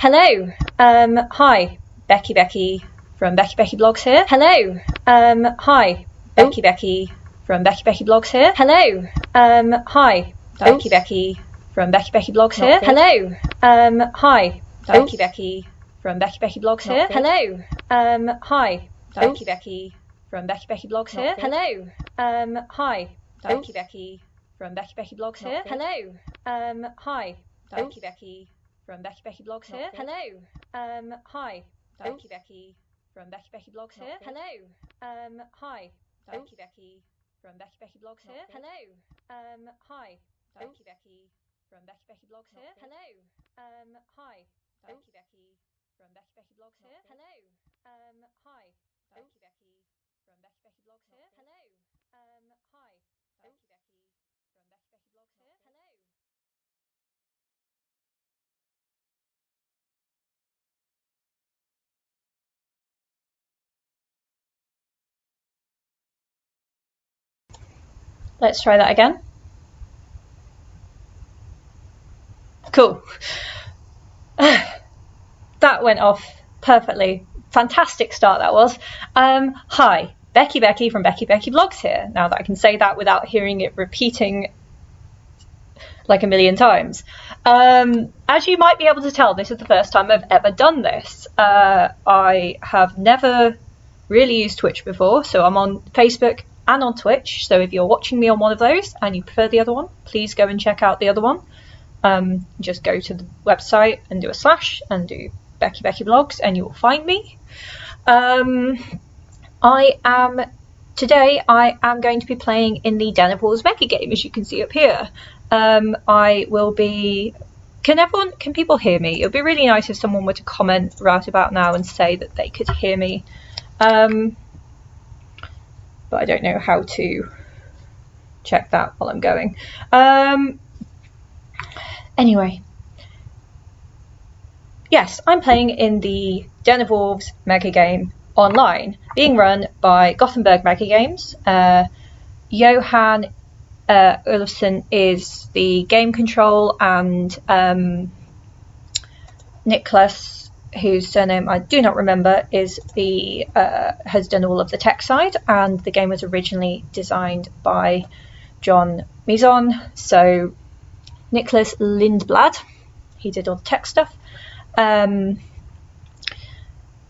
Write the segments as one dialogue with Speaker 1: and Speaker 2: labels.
Speaker 1: Hello. Hi, Becky from Becky Blogs here. Hello. Hi, Becky from Becky Blogs here. Hello. Hi, Becky from Becky Blogs here. Hello. Hi, Becky from Becky Blogs here. Hello. Hi, Becky from Becky Blogs here. Hello. Hi, Becky from Becky Blogs here. Hello. Hi, Becky from Becky Blogs here. Hello. Hi, Becky from Becky Blogs here. Hello. Hi, Becky from Becky Blogs here. Hello. Hi, Becky from Becky Blogs here. Hello. Hi, Becky from Becky Blogs here. Hello. Hi, Becky from Becky Blogs here. Hello. Hi, Becky from Becky Blogs here. Hello. Let's try that again. Cool. That went off perfectly. Fantastic start that was. Hi, Becky from Becky Blogs here. Now that I can say that without hearing it repeating like a million times. As you might be able to tell, this is the first time I've ever done this. I have never really used Twitch before, so I'm on Facebook and on Twitch. So if you're watching me on one of those and you prefer the other one, please go and check out the other one. Just go to the website and do a slash and do Becky Blogs and you will find me. Today I am going to be playing in the Den of Wolves megagame, as you can see up here. I will be. Can people hear me? It would be really nice if someone were to comment right about now and say that they could hear me. But I don't know how to check that while I'm going. Anyway, yes, I'm playing in the Den of Wolves megagame online, being run by Gothenburg Megagames. Johan Olofsson is the game control, and Nicholas, whose surname I do not remember, is has done all of the tech side, and the game was originally designed by John Mizon. So Nicholas Lindblad, he did all the tech stuff.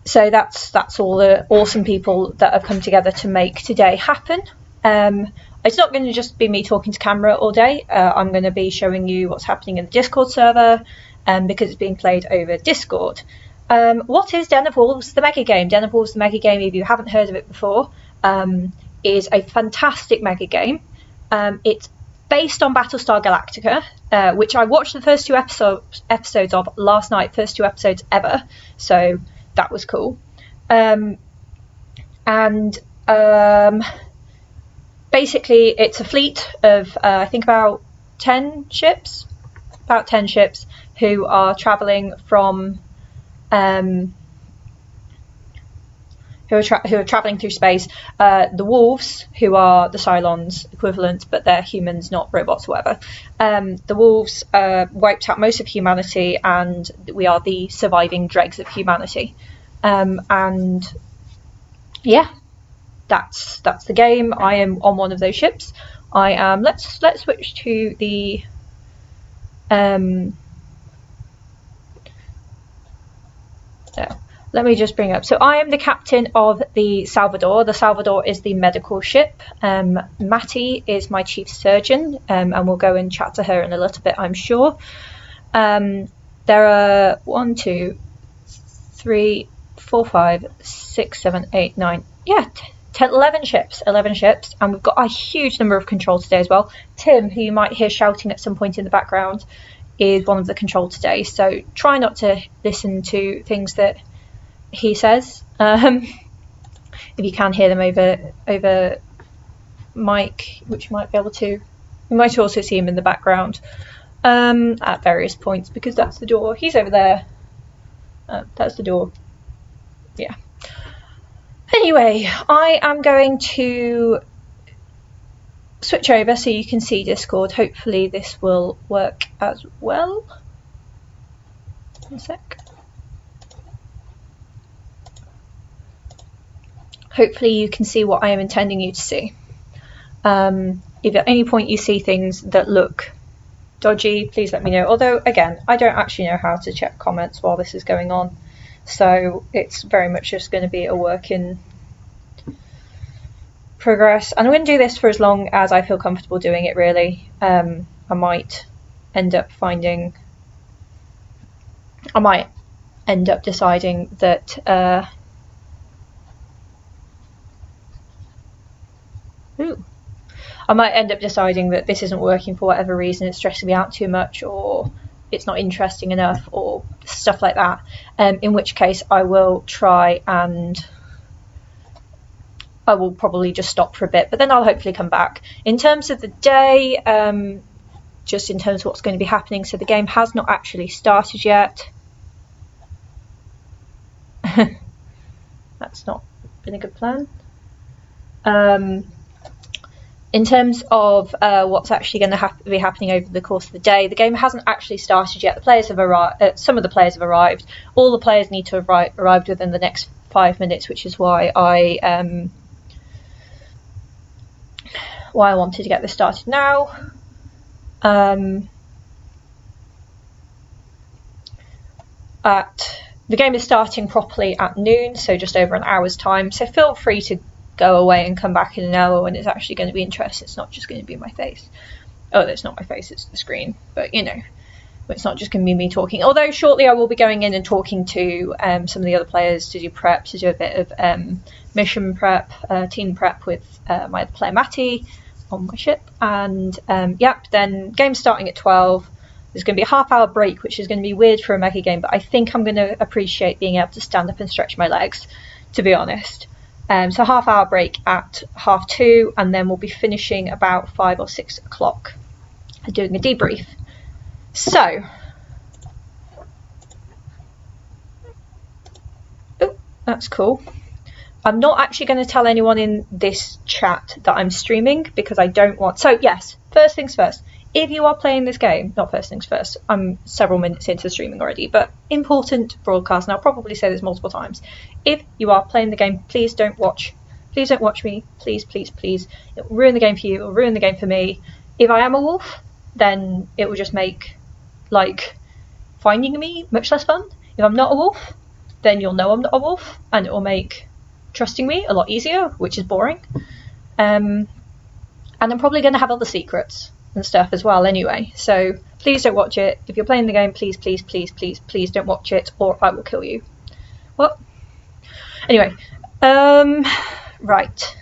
Speaker 1: So that's all the awesome people that have come together to make today happen. It's not going to just be me talking to camera all day. I'm going to be showing you what's happening in the Discord server, because it's being played over Discord. What is Den of Wolves, the megagame? Den of Wolves, the megagame, if you haven't heard of it before, is a fantastic megagame. It's based on Battlestar Galactica, which I watched the first two episodes of last night, first two episodes ever, so that was cool. Basically it's a fleet of I think about 10 ships who are traveling from who are traveling through space. The Wolves, who are the Cylons equivalent, but they're humans, not robots or whatever. The Wolves wiped out most of humanity, and we are the surviving dregs of humanity. And yeah, that's the game. I am on one of those ships. I am. Let's switch to the let me just bring up. So I am the captain of the Salvador. The Salvador is the medical ship. Matty is my chief surgeon, and we'll go and chat to her in a little bit, I'm sure. There are 1, 2, 3, 4, 5, 6, 7, 8, 9. Yeah, 10, 11 ships, and we've got a huge number of controls today as well. Tim, who you might hear shouting at some point in the background, is one of the controls today. So try not to listen to things that he says, if you can hear them over mic, which you might be able to. You might also see him in the background at various points, because that's the door. He's over there. That's the door. Yeah. Anyway, I am going to switch over so you can see Discord. Hopefully this will work as well. One sec. hopefully you can see what I am intending you to see. If at any point you see things that look dodgy, please let me know. Although, again, I don't actually know how to check comments while this is going on, so it's very much just going to be a work in progress. And I'm going to do this for as long as I feel comfortable doing it, really. I might end up deciding that I might end up deciding that this isn't working for whatever reason, it's stressing me out too much, or it's not interesting enough, or stuff like that. In which case I will try and I will probably just stop for a bit, but then I'll hopefully come back. In terms of the day, just in terms of what's going to be happening, so the game has not actually started yet. That's not been a good plan. In terms of what's actually going to be happening over the course of the day, the game hasn't actually started yet. The players have arrived. Some of the players have arrived. All the players need to have arrived within the next 5 minutes, which is why I wanted to get this started now. The game is starting properly at noon, so just over an hour's time. So feel free to go away and come back in an hour when it's actually going to be interesting. It's not just going to be my face. Oh, that's not my face, it's the screen. But, you know, it's not just going to be me talking. Although shortly I will be going in and talking to some of the other players to do prep, to do a bit of mission prep, team prep with my other player Matty on my ship. And, yep, then game starting at 12. There's going to be a half-hour break, which is going to be weird for a mega game, but I think I'm going to appreciate being able to stand up and stretch my legs, to be honest. So half-hour break at 2:30, and then we'll be finishing about 5 or 6 o'clock and doing a debrief. So, oh, that's cool. I'm not actually going to tell anyone in this chat that I'm streaming because I don't want... So, yes, first things first. If you are playing this game, not first things first, I'm several minutes into streaming already, but important broadcast, and I'll probably say this multiple times. If you are playing the game, please don't watch. Please don't watch me. Please, please, please. It will ruin the game for you. It will ruin the game for me. If I am a wolf, then it will just make, like, finding me much less fun. If I'm not a wolf, then you'll know I'm not a wolf, and it will make trusting me a lot easier, which is boring. And I'm probably going to have other secrets and stuff as well anyway, so please don't watch it. If you're playing the game, please, please, please, please, please don't watch it, or I will kill you. What? Anyway, right.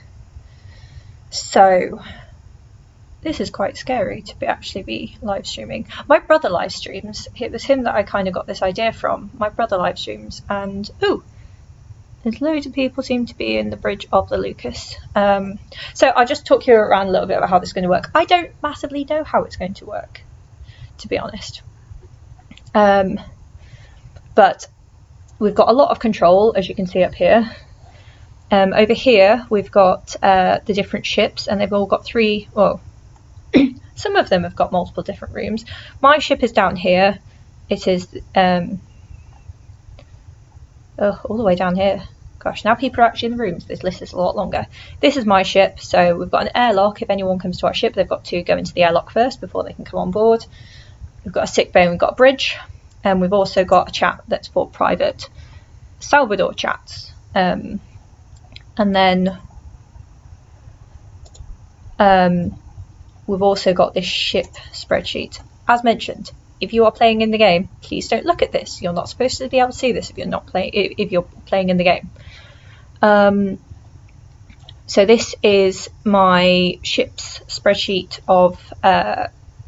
Speaker 1: So this is quite scary to actually be live streaming. My brother live streams. It was him that I kind of got this idea from. My brother live streams, and ooh, there's loads of people seem to be in the bridge of the Lucas. So I'll just talk you around a little bit about how this is going to work. I don't massively know how it's going to work, to be honest. But we've got a lot of control, as you can see up here. Over here, we've got the different ships, and they've all got three, well, some of them have got multiple different rooms. My ship is down here. It is all the way down here. Gosh, now people are actually in the rooms. This list is a lot longer. This is my ship, so we've got an airlock. If anyone comes to our ship, they've got to go into the airlock first before they can come on board. We've got a sick bay and we've got a bridge. And we've also got a chat that's for private Salvador chats. And then we've also got this ship spreadsheet. As mentioned, if you are playing in the game, please don't look at this. You're not supposed to be able to see this if you're not playing. If you're playing in the game. So this is my ship's spreadsheet of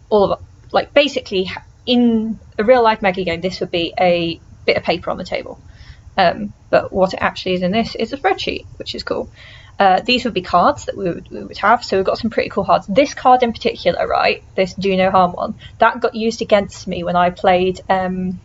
Speaker 1: all of, like, basically in a real life mega game, this would be a bit of paper on the table. But what it actually is in this is a spreadsheet, which is cool. These would be cards that we would have. So we've got some pretty cool cards. This card in particular, right, this do no harm one, that got used against me when I played Den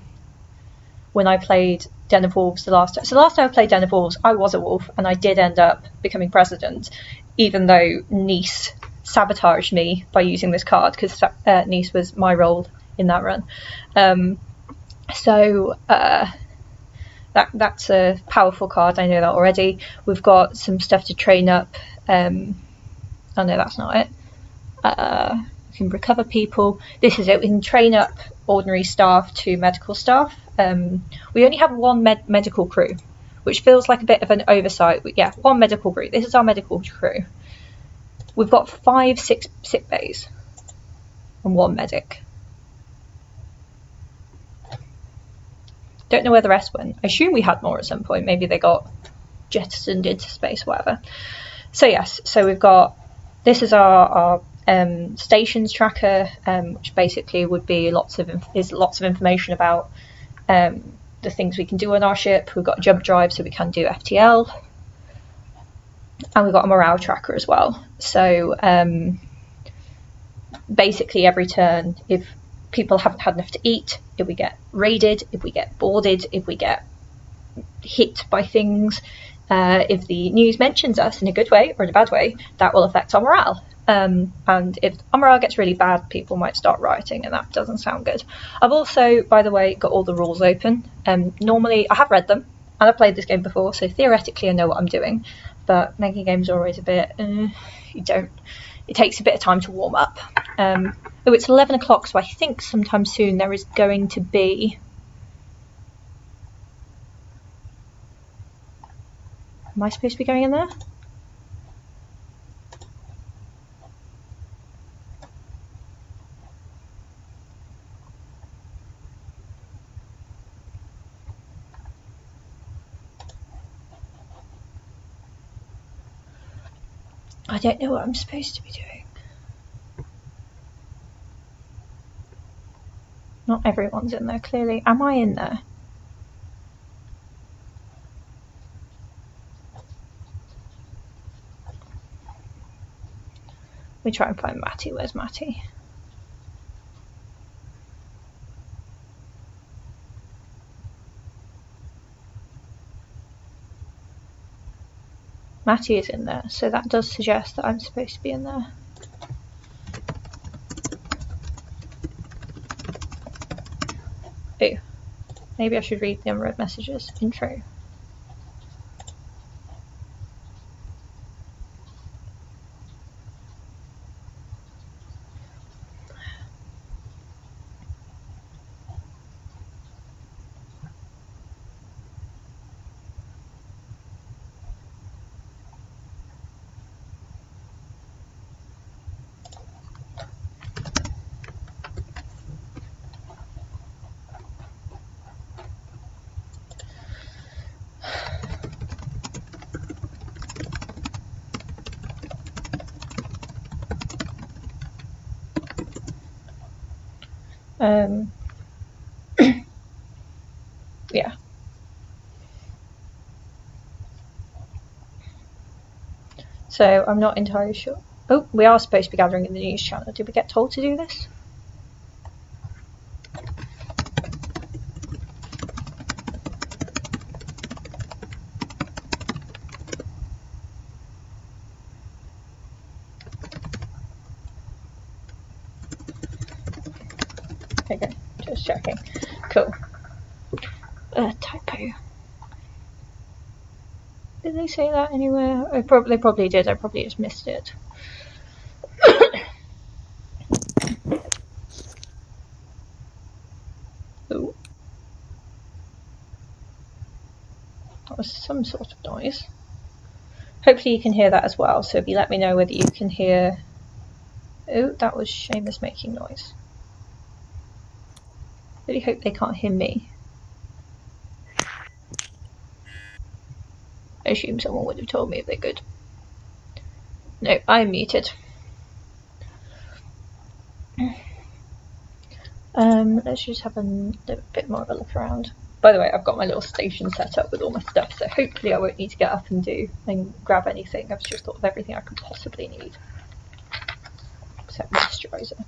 Speaker 1: of Wolves the last time. So the last time I played Den of Wolves, I was a wolf, and I did end up becoming president, even though Nice sabotaged me by using this card, because Nice was my role in that run. that's a powerful card. I know that already. We've got some stuff to train up. Oh no, that's not it. We can recover people. This is it. We can train up ordinary staff to medical staff. We only have one medical crew, which feels like a bit of an oversight. Yeah, one medical crew. This is our medical crew. We've got 5 sick bays and 1 medic. Don't know where the rest went. I assume we had more at some point. Maybe they got jettisoned into space, whatever. So yes, so we've got, this is our stations tracker, which basically would be lots of information about the things we can do on our ship. We've got a jump drive, so we can do FTL, and we've got a morale tracker as well. So basically every turn, if people haven't had enough to eat, if we get raided, if we get boarded, if we get hit by things, if the news mentions us in a good way or in a bad way, that will affect our morale. And if our morale gets really bad, people might start rioting, and that doesn't sound good. I've also, by the way, got all the rules open. Normally, I have read them, and I've played this game before, so theoretically I know what I'm doing, but mega games are always a bit, it takes a bit of time to warm up. Oh, it's 11 o'clock, so I think sometime soon there is going to be... Am I supposed to be going in there? I don't know what I'm supposed to be doing. Not everyone's in there, clearly. Am I in there? Let me try and find Matty. Where's Matty? Matty is in there, so that does suggest that I'm supposed to be in there. Oh, maybe I should read the unread messages. Intro. Yeah. So I'm not entirely sure. Oh, we are supposed to be gathering in the news channel. Did we get told to do this? Okay, just checking. Cool. Typo. Did they say that anywhere? They probably did. I probably just missed it. Ooh. That was some sort of noise. Hopefully you can hear that as well, so if you let me know whether you can hear... Oh, that was Seamus making noise. Really hope they can't hear me. I assume someone would have told me if they could. No, I'm muted. Let's just have a bit more of a look around. By the way, I've got my little station set up with all my stuff, so hopefully I won't need to get up and grab anything. I've just thought of everything I could possibly need. Except moisturiser.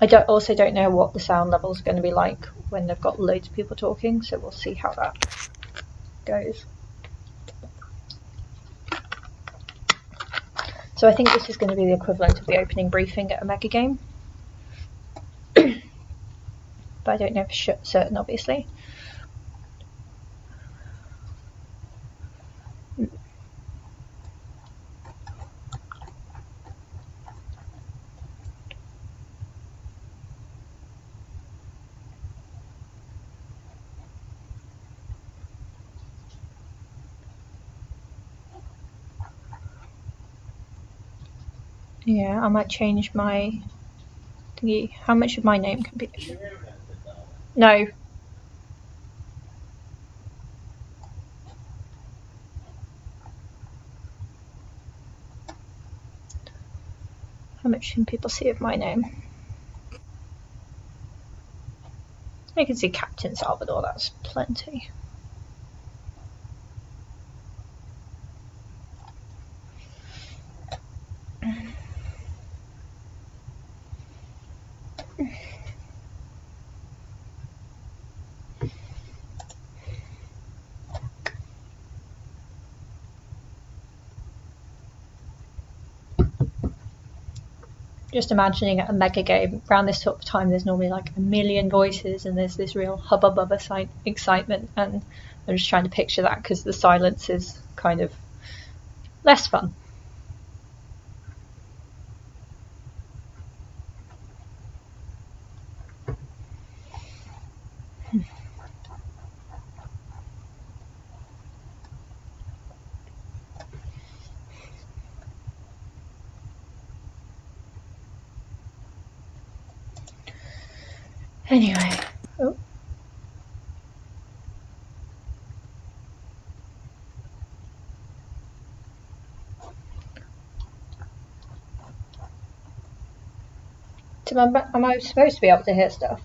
Speaker 1: I also don't know what the sound level is going to be like when they've got loads of people talking, so we'll see how that goes. So I think this is going to be the equivalent of the opening briefing at a mega game. but I don't know for certain, obviously. Yeah, I might change my thingy. How much of my name can be? No. How much can people see of my name? I can see Captain Salvador, that's plenty. Just imagining at a mega game around this sort of time, there's normally like a million voices and there's this real hubbub of excitement, and I'm just trying to picture that because the silence is kind of less fun. Anyway, oh. So am I supposed to be able to hear stuff?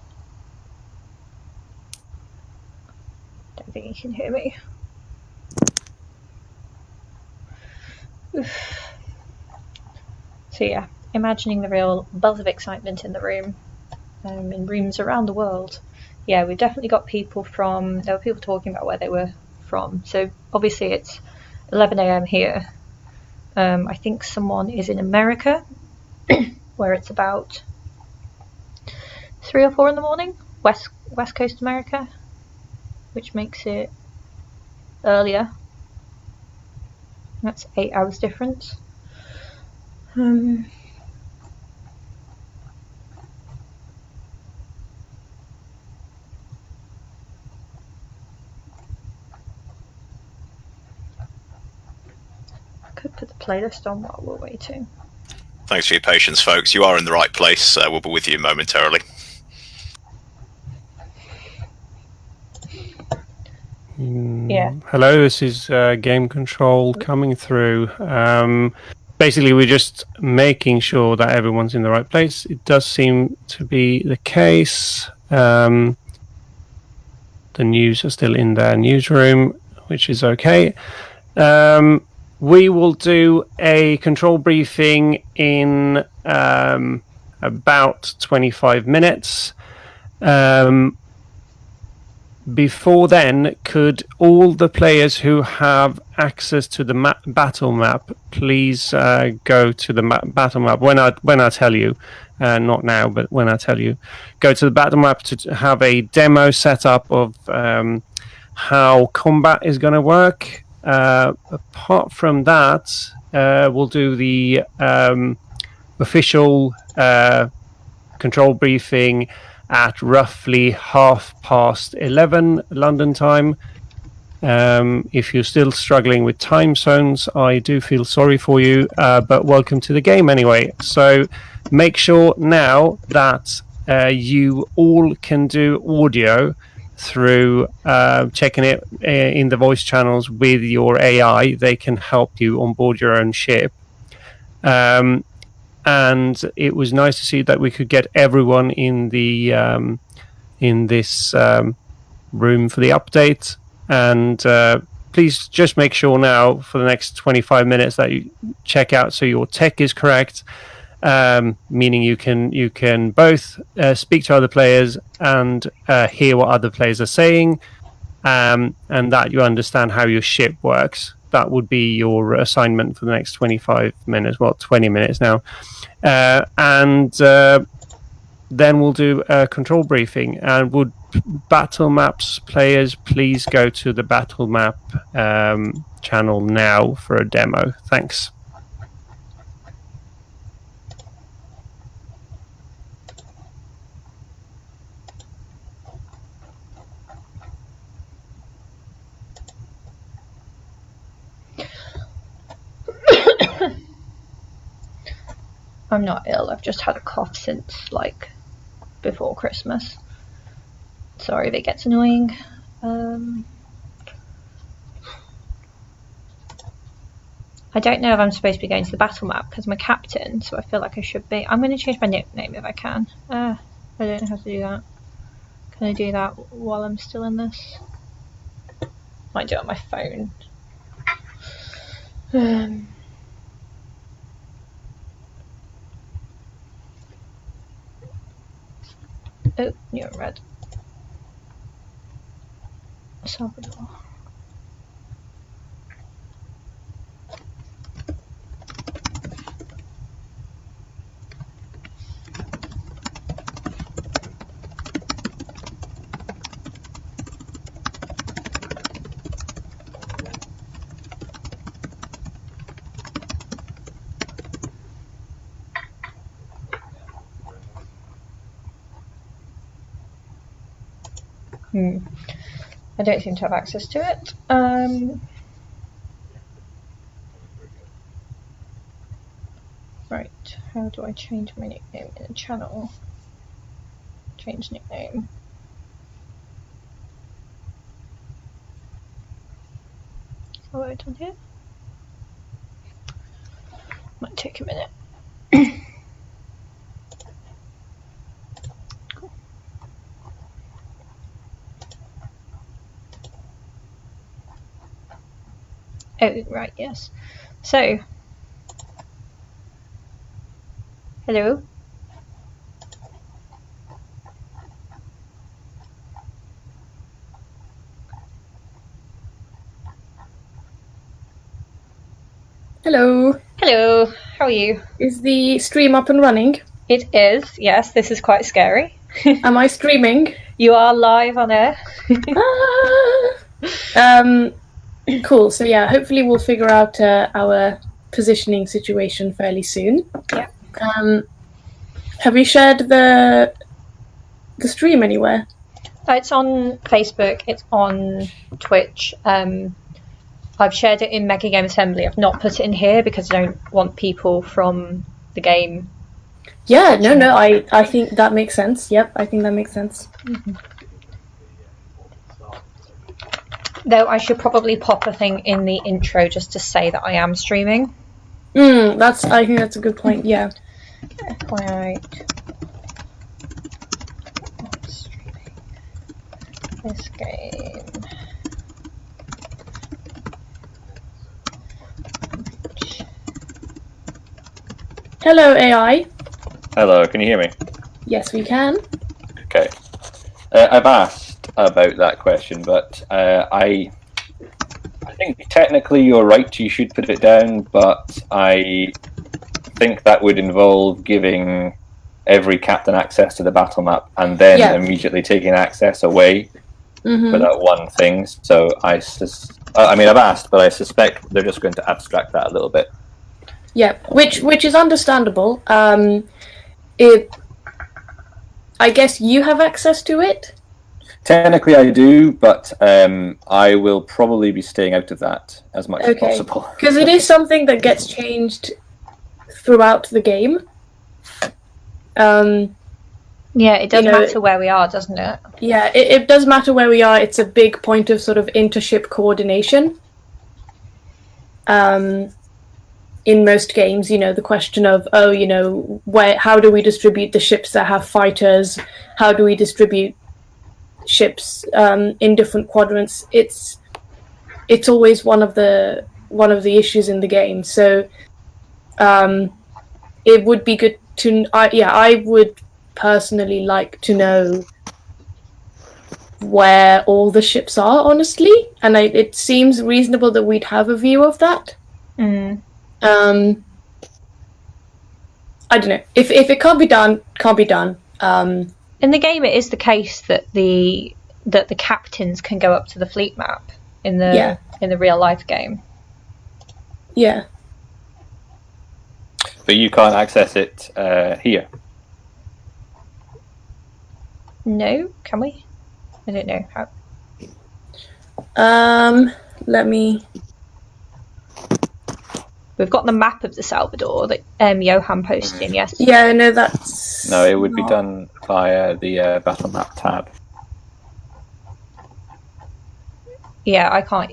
Speaker 1: Don't think you can hear me. Oof. So yeah, imagining the real buzz of excitement in the room, in rooms around the world. Yeah, we've definitely got people from, there were people talking about where they were from. So obviously it's 11 AM here. I think someone is in America, where it's about 3 or 4 in the morning, West Coast America, which makes it earlier. That's 8 hours difference. Could put the playlist on while we're waiting.
Speaker 2: Thanks for your patience, folks. You are in the right place. We'll be with you momentarily.
Speaker 1: Yeah.
Speaker 3: Hello, this is Game Control coming through. Basically, we're just making sure that everyone's in the right place. It does seem to be the case. The news are still in their newsroom, which is okay. We will do a control briefing in about 25 minutes. Before then, could all the players who have access to the battle map please go to the battle map when I tell you, not now, but when I tell you, go to the battle map to have a demo setup of how combat is going to work. Apart from that, we'll do the official control briefing at roughly 11:30 London time. If you're still struggling with time zones, I do feel sorry for you, but welcome to the game anyway. So make sure now that you all can do audio through checking it in the voice channels with your AI. They can help you onboard your own ship. And it was nice to see that we could get everyone in the in this room for the update. And please just make sure now for the next 25 minutes that you check out so your tech is correct, meaning you can both speak to other players and hear what other players are saying, and that you understand how your ship works. That would be your assignment for the next 25 minutes. Well, 20 minutes now. And then we'll do a control briefing. And would Battle Maps players please go to the Battle Map channel now for a demo? Thanks.
Speaker 1: I'm not ill, I've just had a cough since, like, before Christmas. Sorry if it gets annoying. I don't know if I'm supposed to be going to the battle map because I'm a captain, so I feel like I should be. I'm going to change my nickname if I can. I don't know how to do that. Can I do that while I'm still in this? Might do it on my phone. Oh, you're red. Salvador. I don't seem to have access to it. Right, how do I change my nickname in a channel? Change nickname. Oh, it's on here? Might take a minute. Cool. Oh, right, yes. So, hello.
Speaker 4: Hello.
Speaker 1: Hello, how are you?
Speaker 4: Is the stream up and running?
Speaker 1: It is, yes, this is quite scary.
Speaker 4: Am I streaming?
Speaker 1: You are live on air.
Speaker 4: Cool. So yeah, hopefully we'll figure out our positioning situation fairly soon.
Speaker 1: Yeah.
Speaker 4: Have you shared the stream anywhere?
Speaker 1: It's on Facebook, it's on Twitch. I've shared it in Megagame Assembly. I've not put it in here because I don't want people from the game.
Speaker 4: Yeah, no, I think that makes sense. Yep, I think that makes sense.
Speaker 1: Mm-hmm. Though I should probably pop a thing in the intro just to say that I am streaming.
Speaker 4: I think that's a good point, yeah.
Speaker 1: Right. I'm streaming this game.
Speaker 4: Hello, AI.
Speaker 5: Hello, can you hear me?
Speaker 4: Yes, we can.
Speaker 5: Okay. I've asked about that question, but I think technically you're right, you should put it down, but I think that would involve giving every captain access to the battle map and then immediately taking access away for that one thing. So I've asked, but I suspect they're just going to abstract that a little bit.
Speaker 4: Yeah, which is understandable. I guess you have access to it?
Speaker 5: Technically I do, but I will probably be staying out of that as much as possible.
Speaker 4: Because it is something that gets changed throughout the game.
Speaker 1: Yeah, it does matter where we are, doesn't it?
Speaker 4: Yeah, it does matter where we are. It's a big point of sort of inter-ship coordination. In most games, the question of, how do we distribute the ships that have fighters? How do we distribute ships in different quadrants? It's always one of the issues in the game. So it would be good to. I would personally like to know where all the ships are, honestly, and it seems reasonable that we'd have a view of that. I don't know. If it can't be done, can't be done.
Speaker 1: In the game, it is the case that the captains can go up to the fleet map in the real life game.
Speaker 4: Yeah.
Speaker 5: But you can't access it here.
Speaker 1: No, can we? I don't know how.
Speaker 4: Let me.
Speaker 1: We've got the map of the Salvador that Johan posted in yesterday.
Speaker 4: Yeah, no, that's.
Speaker 5: No, it would be done via the battle map tab.
Speaker 1: Yeah, I can't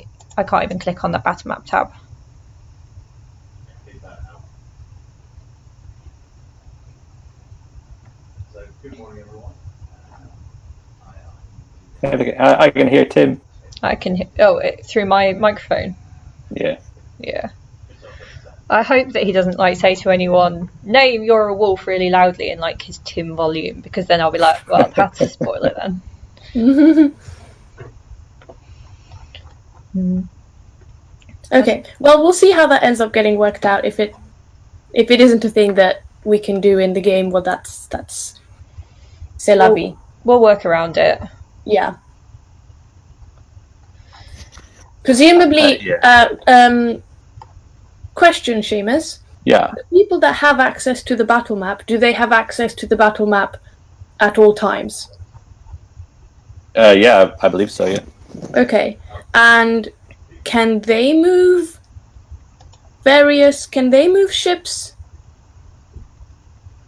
Speaker 1: even click on the battle map tab.
Speaker 6: Good morning, everyone.
Speaker 5: I can hear Tim.
Speaker 1: I can through my microphone.
Speaker 5: Yeah.
Speaker 1: Yeah. I hope that he doesn't say to anyone, "Name you're a wolf" really loudly in his Tim volume, because then I'll be like, well, that's a spoiler then.
Speaker 4: Okay. Well, we'll see how that ends up getting worked out. If it isn't a thing that we can do in the game, well, that's c'est la vie.
Speaker 1: We'll work around it.
Speaker 4: Yeah. Presumably, question, Seamus.
Speaker 5: Yeah.
Speaker 4: The people that have access to the battle map, do they have access to the battle map at all times?
Speaker 5: Yeah, I believe so, yeah.
Speaker 4: Okay. And can they move ships?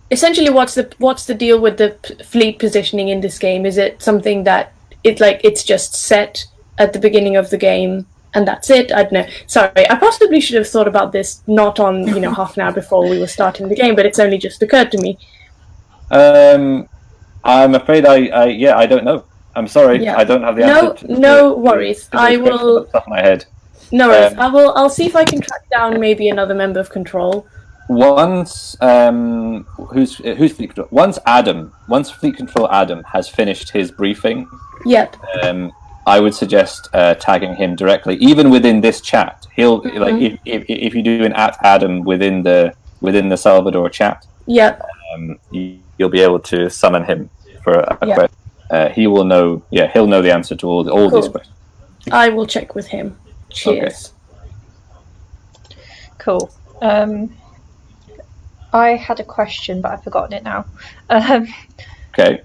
Speaker 4: Essentially, what's the deal with the fleet positioning in this game? Is it something that it's just set at the beginning of the game and that's it? I don't know. Sorry, I possibly should have thought about this not on half an hour before we were starting the game, but it's only just occurred to me.
Speaker 5: I'm afraid I don't know. I'm sorry, yeah. I don't have the answer.
Speaker 4: No worries. I will.
Speaker 5: Off the top of my head.
Speaker 4: No worries. I'll see if I can track down maybe another member of Control.
Speaker 5: Once who's Fleet Control? Once Fleet Control Adam has finished his briefing.
Speaker 4: Yep.
Speaker 5: I would suggest tagging him directly, even within this chat. He'll if you do an @Adam within the Salvador chat.
Speaker 4: Yep.
Speaker 5: You'll be able to summon him for a question. He will know. Yeah, he'll know the answer to all these questions.
Speaker 4: I will check with him. Cheers.
Speaker 1: Okay. Cool. I had a question, but I've forgotten it now.
Speaker 5: Okay.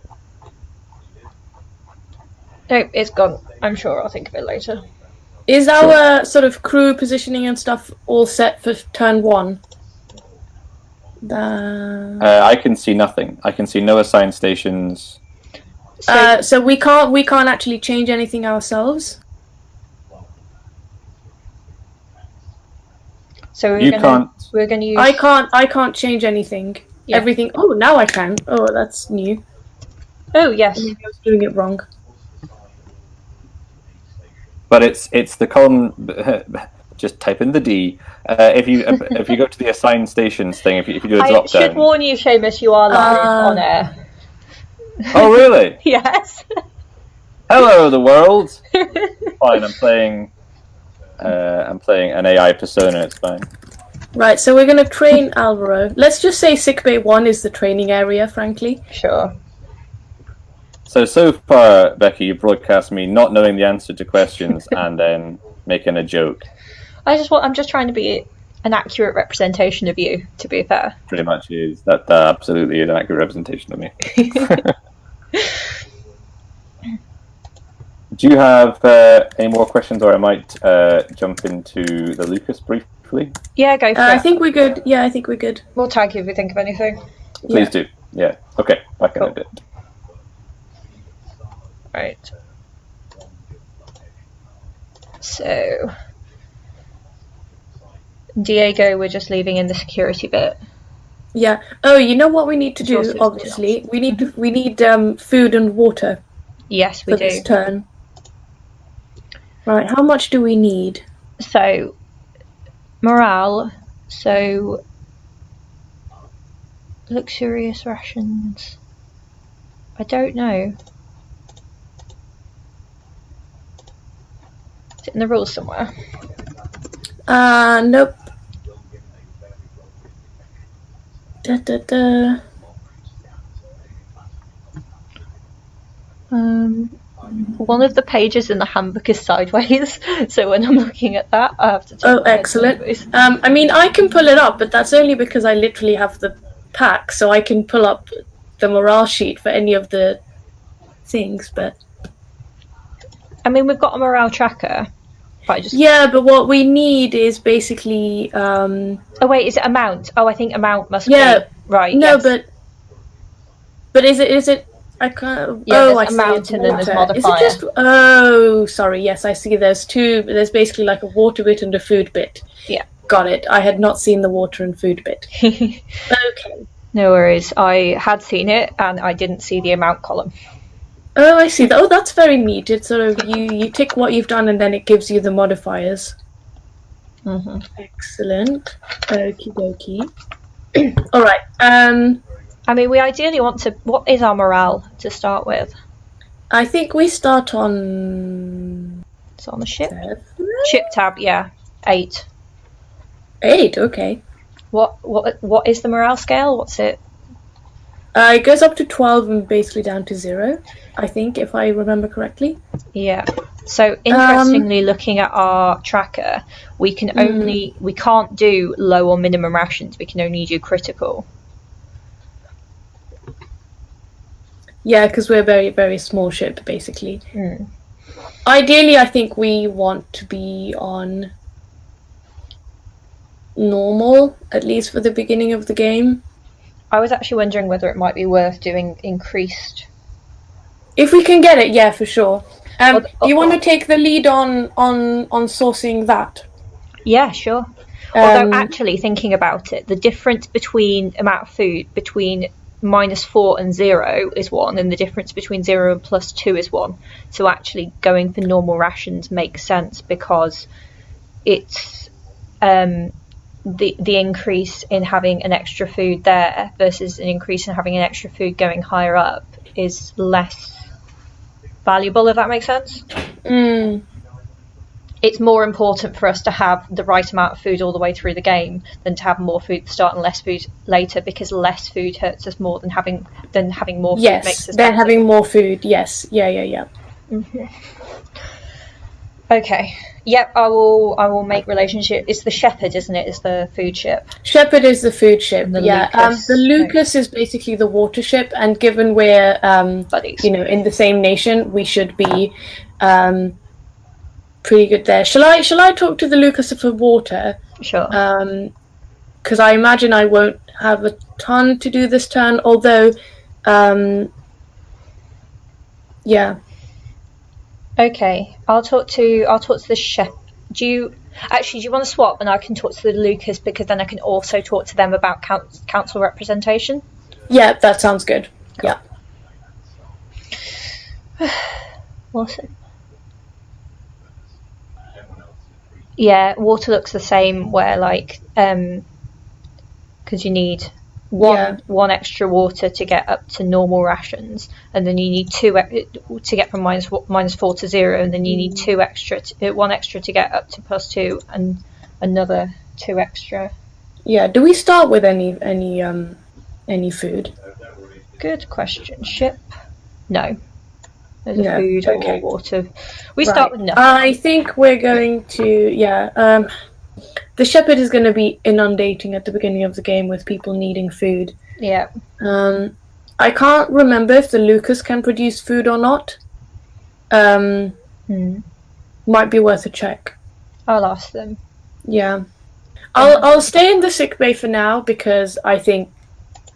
Speaker 1: No, it's gone. I'm sure I'll think of it later.
Speaker 4: Is our sort of crew positioning and stuff all set for turn 1?
Speaker 5: I can see nothing. I can see no assigned stations.
Speaker 4: So we can't actually change anything ourselves.
Speaker 1: So we're gonna use.
Speaker 4: I can't change anything. Yeah. Everything. Oh, now I can. Oh, that's new.
Speaker 1: Oh yes.
Speaker 4: Maybe I was doing it wrong.
Speaker 5: But it's the column. Just type in the D. If you go to the assigned stations thing, if you do a drop down.
Speaker 1: I should warn you, Seamus, you are live on air.
Speaker 5: Oh really?
Speaker 1: Yes.
Speaker 5: Hello, the world. Fine, I'm playing an AI persona. It's fine.
Speaker 4: Right, so we're gonna train Alvaro. Let's just say sickbay 1 is the training area. Frankly.
Speaker 1: Sure.
Speaker 5: So far, Becky, you broadcast me not knowing the answer to questions and then making a joke.
Speaker 1: I'm just trying to be an accurate representation of you, to be fair.
Speaker 5: Pretty much is. That absolutely is an accurate representation of me. Do you have any more questions, or I might jump into the Lucas briefly?
Speaker 1: Yeah, go for it.
Speaker 4: I think we're good. Yeah, I think we're good.
Speaker 1: We'll tag you if we think of anything.
Speaker 5: Please do. Yeah. Okay, back in a bit.
Speaker 1: Right. So, Diego, we're just leaving in the security bit.
Speaker 4: Yeah. Oh, you know what we need to do? Obviously, we need food and water.
Speaker 1: Yes, we do.
Speaker 4: For this turn. Right. How much do we need?
Speaker 1: So, morale. So, luxurious rations. I don't know. Is it in the rules somewhere?
Speaker 4: Nope.
Speaker 1: one of the pages in the handbook is sideways, so when I'm looking at that, I have to turn
Speaker 4: Oh,
Speaker 1: my head
Speaker 4: excellent.
Speaker 1: sideways.
Speaker 4: I mean, I can pull it up, but that's only because I literally have the pack, so I can pull up the morale sheet for any of the things, but...
Speaker 1: I mean, we've got a morale tracker, but I just...
Speaker 4: Yeah, but what we need is basically...
Speaker 1: Oh, wait, is it amount? Oh, I think amount must
Speaker 4: Yeah,
Speaker 1: be... Right,
Speaker 4: no,
Speaker 1: yes.
Speaker 4: but is it... I can't...
Speaker 1: Yeah,
Speaker 4: oh,
Speaker 1: there's
Speaker 4: I see.
Speaker 1: amount
Speaker 4: It's
Speaker 1: and then there's
Speaker 4: water. Is it
Speaker 1: modifier.
Speaker 4: just... Oh, sorry. Yes, I see. There's two... There's basically like a water bit and a food bit.
Speaker 1: Yeah.
Speaker 4: Got it. I had not seen the water and food bit. Okay.
Speaker 1: No worries. I had seen it, and I didn't see the amount column.
Speaker 4: Oh, I see. Oh, that's very neat. It's sort of... You tick what you've done and then it gives you the modifiers.
Speaker 1: Mm-hmm.
Speaker 4: Excellent. Okie dokie. All right.
Speaker 1: I mean, we ideally want to... What is our morale to start with?
Speaker 4: I think we start on...
Speaker 1: It's on the ship.
Speaker 4: 7?
Speaker 1: Ship tab, yeah. 8.
Speaker 4: 8, okay.
Speaker 1: What is the morale scale? What's it?
Speaker 4: It goes up to 12 and basically down to 0, I think, if I remember correctly.
Speaker 1: Yeah. So interestingly, looking at our tracker, we can only we can't do low or minimum rations. We can only do critical.
Speaker 4: Yeah, because we're a very, very small ship, basically.
Speaker 1: Mm.
Speaker 4: Ideally, I think we want to be on normal, at least for the beginning of the game.
Speaker 1: I was actually wondering whether it might be worth doing increased.
Speaker 4: If we can get it, yeah, for sure. Do you want to take the lead on sourcing that?
Speaker 1: Yeah, sure. Although actually thinking about it, the difference between amount of food between -4 and 0 is 1, and the difference between 0 and +2 is 1. So actually going for normal rations makes sense because it's the increase in having an extra food there versus an increase in having an extra food going higher up is less valuable, if that makes sense. It's more important for us to have the right amount of food all the way through the game than to have more food at the start and less food later, because less food hurts us more than having more food makes us better.
Speaker 4: Having more food, yes. Yeah.
Speaker 1: Mm-hmm. Okay. Yep, I will make relationship. It's the Shepherd, isn't it? It's the food ship.
Speaker 4: Shepherd is the food ship.
Speaker 1: And the
Speaker 4: yeah.
Speaker 1: Lucas,
Speaker 4: the Lucas is basically the water ship, and given we're
Speaker 1: buddies,
Speaker 4: in the same nation, we should be pretty good there. Shall I talk to the Lucas for water?
Speaker 1: Sure.
Speaker 4: Because I imagine I won't have a ton to do this turn. Although, yeah.
Speaker 1: Okay, I'll talk to the chef. Do you want to swap, and I can talk to the Lucas, because then I can also talk to them about council representation?
Speaker 4: Yeah, that sounds good.
Speaker 1: Cool.
Speaker 4: Yeah.
Speaker 1: Awesome. Yeah, water looks the same. Where because you need one extra water to get up to normal rations, and then you need 2 to get from -4 to 0, and then you need 2 extra, 1 extra to get up to +2, and another 2 extra.
Speaker 4: Yeah. Do we start with any food?
Speaker 1: Good question. Ship? No. There's a
Speaker 4: No,
Speaker 1: food
Speaker 4: okay.
Speaker 1: or water. We start with nothing.
Speaker 4: I think we're going to the Shepherd is going to be inundating at the beginning of the game with people needing food.
Speaker 1: Yeah.
Speaker 4: I can't remember if the Lucas can produce food or not. Might be worth a check.
Speaker 1: I'll ask them.
Speaker 4: Yeah. I'll stay in the sick bay for now, because I think,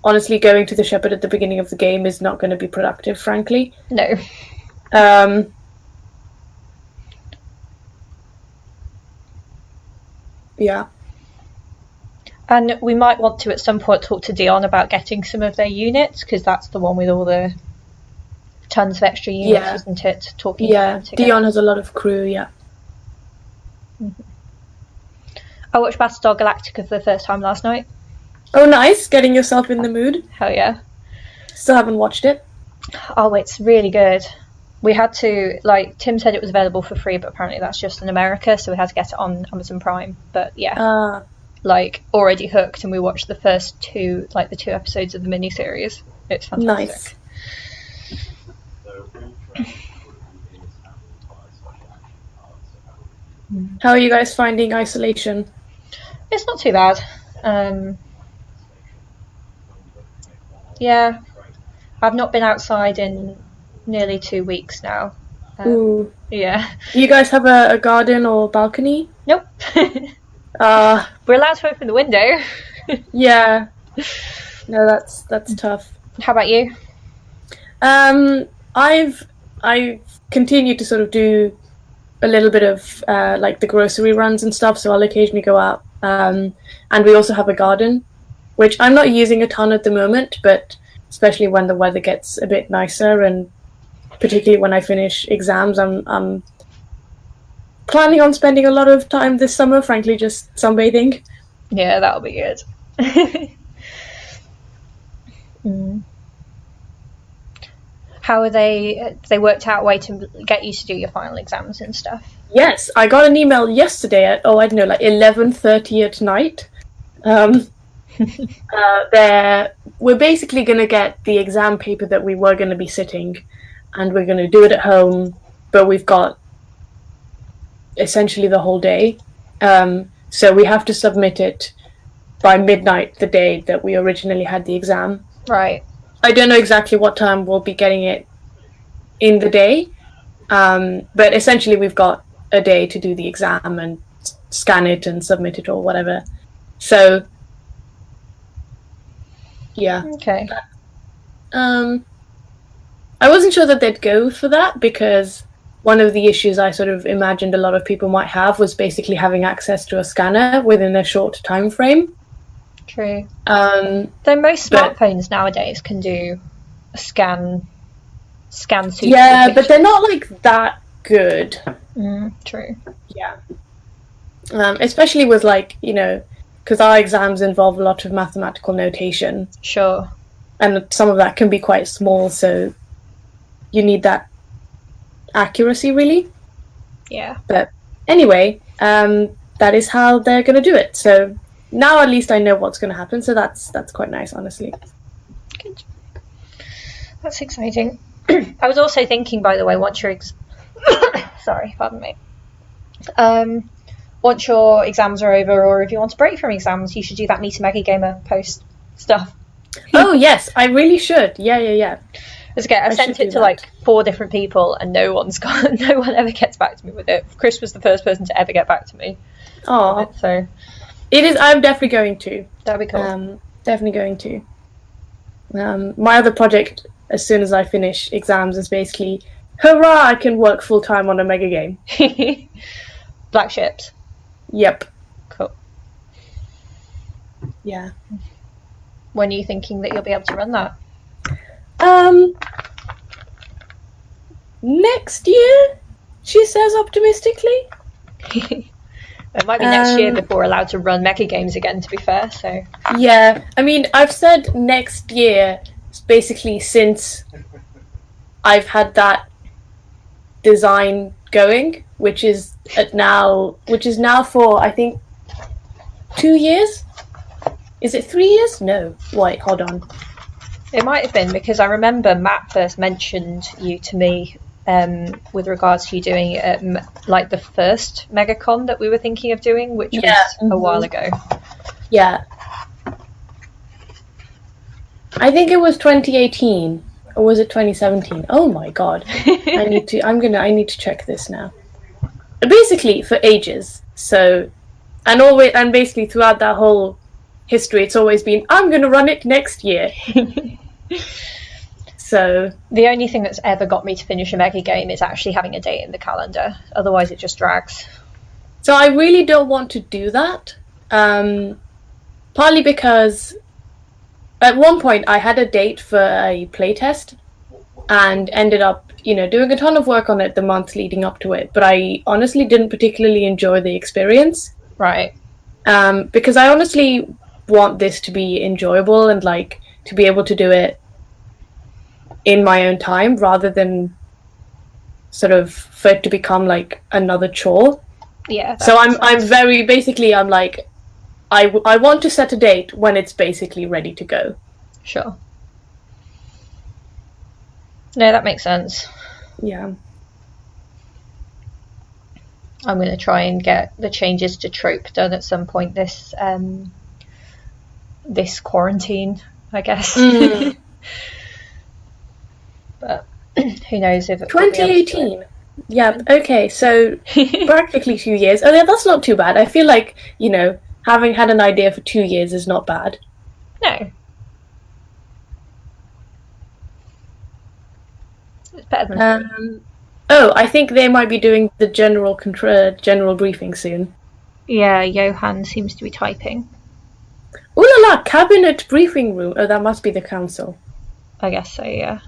Speaker 4: honestly, going to the Shepherd at the beginning of the game is not going to be productive, frankly.
Speaker 1: No.
Speaker 4: Yeah.
Speaker 1: And we might want to at some point talk to Dion about getting some of their units, because that's the one with all the tons of extra units, isn't it? Talking.
Speaker 4: Yeah. Dion has a lot of crew. Yeah.
Speaker 1: Mm-hmm. I watched Battlestar Galactica for the first time last night.
Speaker 4: Oh, nice! Getting yourself in the mood.
Speaker 1: Hell yeah.
Speaker 4: Still haven't watched it.
Speaker 1: Oh, it's really good. We had to, Tim said it was available for free, but apparently that's just in America, so we had to get it on Amazon Prime. But yeah, already hooked, and we watched the first 2 episodes of the miniseries. It's fantastic.
Speaker 4: Nice. How are you guys finding isolation?
Speaker 1: It's not too bad. Yeah, I've not been outside in nearly 2 weeks now.
Speaker 4: Ooh.
Speaker 1: Yeah.
Speaker 4: Do you guys have a garden or balcony?
Speaker 1: Nope. We're allowed to open the window.
Speaker 4: Yeah. No, that's tough.
Speaker 1: How about you?
Speaker 4: I've continued to sort of do a little bit of like the grocery runs and stuff, so I'll occasionally go out. And we also have a garden, which I'm not using a ton at the moment, but especially when the weather gets a bit nicer, and particularly when I finish exams, I'm planning on spending a lot of time this summer, frankly, just sunbathing.
Speaker 1: Yeah, that'll be good. How are they worked out a way to get you to do your final exams and stuff?
Speaker 4: Yes, I got an email yesterday at, I don't know, like 11:30 at night. We're basically going to get the exam paper that we were going to be sitting, and we're going to do it at home, but we've got essentially the whole day. So we have to submit it by midnight the day that we originally had the exam.
Speaker 1: Right.
Speaker 4: I don't know exactly what time we'll be getting it in the day, but essentially we've got a day to do the exam and scan it and submit it or whatever. So, yeah.
Speaker 1: Okay.
Speaker 4: I wasn't sure that they'd go for that, because one of the issues I sort of imagined a lot of people might have was basically having access to a scanner within a short time frame.
Speaker 1: True.
Speaker 4: Though
Speaker 1: most smartphones nowadays can do a scan super.
Speaker 4: Yeah, but they're not like that good.
Speaker 1: True.
Speaker 4: Yeah. Especially with like, because our exams involve a lot of mathematical notation.
Speaker 1: Sure.
Speaker 4: And some of that can be quite small, so you need that accuracy, really.
Speaker 1: Yeah.
Speaker 4: But anyway, that is how they're going to do it. So now at least I know what's going to happen, so that's quite nice, honestly.
Speaker 1: Good. That's exciting. I was also thinking, by the way, once your sorry, pardon me. Once your exams are over, or if you want to break from exams, you should do that Meet a Megagamer post stuff.
Speaker 4: Oh yes, I really should. Yeah.
Speaker 1: It's okay. I've sent it to like 4 different people, and no one ever gets back to me with it. Chris was the first person to ever get back to me.
Speaker 4: Oh,
Speaker 1: so
Speaker 4: it is. I'm definitely going to.
Speaker 1: That'd be cool.
Speaker 4: Definitely going to. My other project, as soon as I finish exams, is basically, hurrah! I can work full time on a mega game.
Speaker 1: Black Ships.
Speaker 4: Yep.
Speaker 1: Cool.
Speaker 4: Yeah.
Speaker 1: When are you thinking that you'll be able to run that?
Speaker 4: Next year, she says optimistically.
Speaker 1: It might be next year before we're allowed to run mecha games again, to be fair, so...
Speaker 4: Yeah, I mean, I've said next year, basically since I've had that design going, which is now for, I think, 2 years? Is it 3 years? No. Wait, hold on.
Speaker 1: It might have been, because I remember Matt first mentioned you to me with regards to you doing it at like the first MegaCon that we were thinking of doing, which was a while ago.
Speaker 4: Yeah. I think it was 2018, or was it 2017? Oh my god. I need to check this now. Basically for ages. So and basically throughout that whole history it's always been, I'm gonna run it next year. So
Speaker 1: the only thing that's ever got me to finish a mega game is actually having a date in the calendar. Otherwise it just drags.
Speaker 4: So I really don't want to do that. Partly because at one point I had a date for a playtest and ended up, doing a ton of work on it the month leading up to it, but I honestly didn't particularly enjoy the experience.
Speaker 1: Right.
Speaker 4: Because I honestly want this to be enjoyable and like to be able to do it in my own time rather than sort of for it to become like another chore.
Speaker 1: Yeah.
Speaker 4: So I'm very basically I'm like I want to set a date when it's basically ready to go.
Speaker 1: Sure. No, that makes sense.
Speaker 4: Yeah.
Speaker 1: I'm going to try and get the changes to trope done at some point this this quarantine, I guess. But who knows if
Speaker 4: 2018. Yeah. Okay. So practically 2 years. Oh, yeah, that's not too bad. I feel like having had an idea for 2 years is not bad.
Speaker 1: No. It's better than.
Speaker 4: Oh, I think they might be doing the general briefing soon.
Speaker 1: Yeah, Johan seems to be typing.
Speaker 4: Ooh la la! Cabinet briefing room. Oh, that must be the council.
Speaker 1: I guess so. Yeah.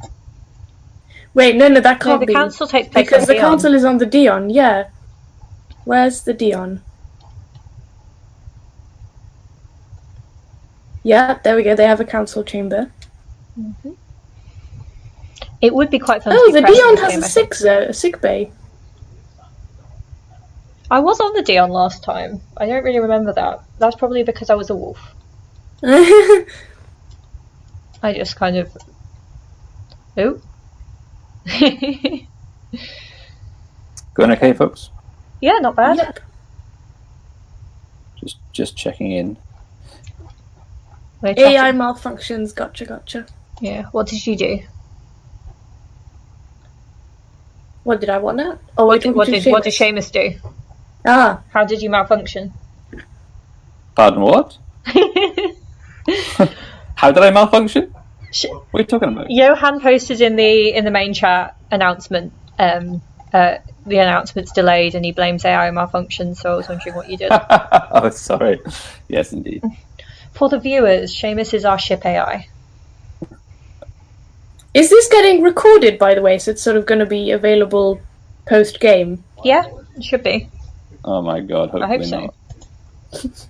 Speaker 4: Wait, no, that can't
Speaker 1: the
Speaker 4: be.
Speaker 1: council takes place
Speaker 4: because
Speaker 1: on
Speaker 4: the
Speaker 1: Dion.
Speaker 4: council is on the Dion. Yeah. Where's the Dion? Yeah, there we go. They have a council chamber.
Speaker 1: Mm-hmm. It would be quite fun.
Speaker 4: Oh,
Speaker 1: to be
Speaker 4: the Dion has a sick bay.
Speaker 1: I was on the Dion last time. I don't really remember that. That's probably because I was a wolf. I just kind of. Oh.
Speaker 5: Going okay, folks?
Speaker 1: Yeah, not bad.
Speaker 4: Yep.
Speaker 5: Just checking in.
Speaker 4: AI malfunctions. Gotcha.
Speaker 1: Yeah. What did you do?
Speaker 4: What did I want now? Oh,
Speaker 1: what did Seamus do?
Speaker 4: Ah.
Speaker 1: How did you malfunction?
Speaker 5: Pardon, what? How did I malfunction? What are you talking about?
Speaker 1: Johan posted in the main chat announcement. The announcement's delayed, and he blames AI malfunction. So I was wondering what you did.
Speaker 5: Oh, sorry. Yes, indeed.
Speaker 1: For the viewers, Seamus is our ship AI.
Speaker 4: Is this getting recorded, by the way? So it's sort of going to be available post-game?
Speaker 1: Yeah, it should be.
Speaker 5: Oh my god, hopefully
Speaker 1: I hope so.
Speaker 5: not.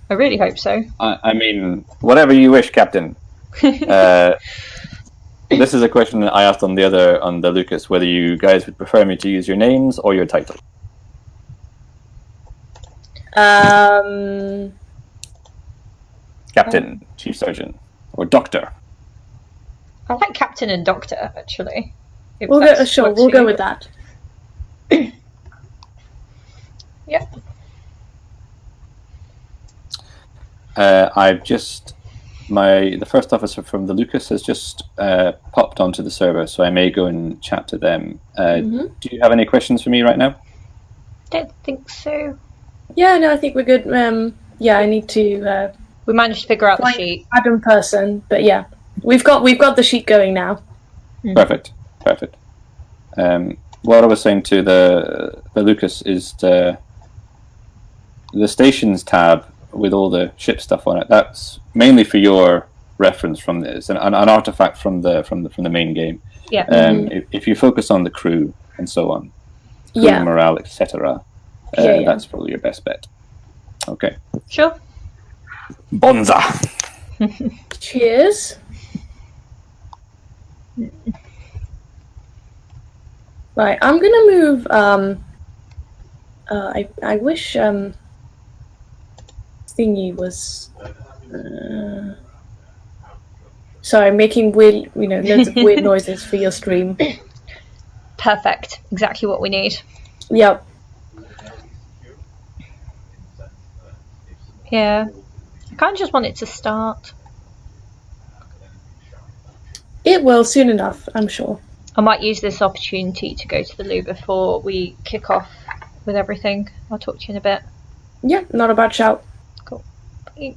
Speaker 1: I really hope so.
Speaker 5: I mean, whatever you wish, Captain. This is a question that I asked on the Lucas, whether you guys would prefer me to use your names or your title. Captain, Chief Surgeon, or Doctor.
Speaker 1: I like Captain and Doctor, actually.
Speaker 4: We'll go with that.
Speaker 1: Yep.
Speaker 5: I've just the first officer from the Lucas has just popped onto the server, so I may go and chat to them. Do you have any questions for me right now?
Speaker 1: Don't think so.
Speaker 4: Yeah, no, I think we're good. I need to.
Speaker 1: We managed to figure out the sheet.
Speaker 4: Adam person, but yeah, we've got the sheet going now.
Speaker 5: Perfect. What I was saying to the Lucas is the stations tab with all the ship stuff on it. That's mainly for your reference from this, an artifact from the main game.
Speaker 1: Yeah.
Speaker 5: If you focus on the crew and so on, crew morale, etc., that's probably your best bet. Okay.
Speaker 1: Sure.
Speaker 5: Bonza.
Speaker 4: Cheers. Right, I'm gonna move. I wish thingy was. Sorry, making weird, loads of weird noises for your stream.
Speaker 1: Perfect. Exactly what we need.
Speaker 4: Yep.
Speaker 1: Yeah. I kind of just want it to start.
Speaker 4: It will soon enough, I'm sure.
Speaker 1: I might use this opportunity to go to the loo before we kick off with everything. I'll talk to you in a bit.
Speaker 4: Yeah, not a bad shout.
Speaker 1: Cool. Bye.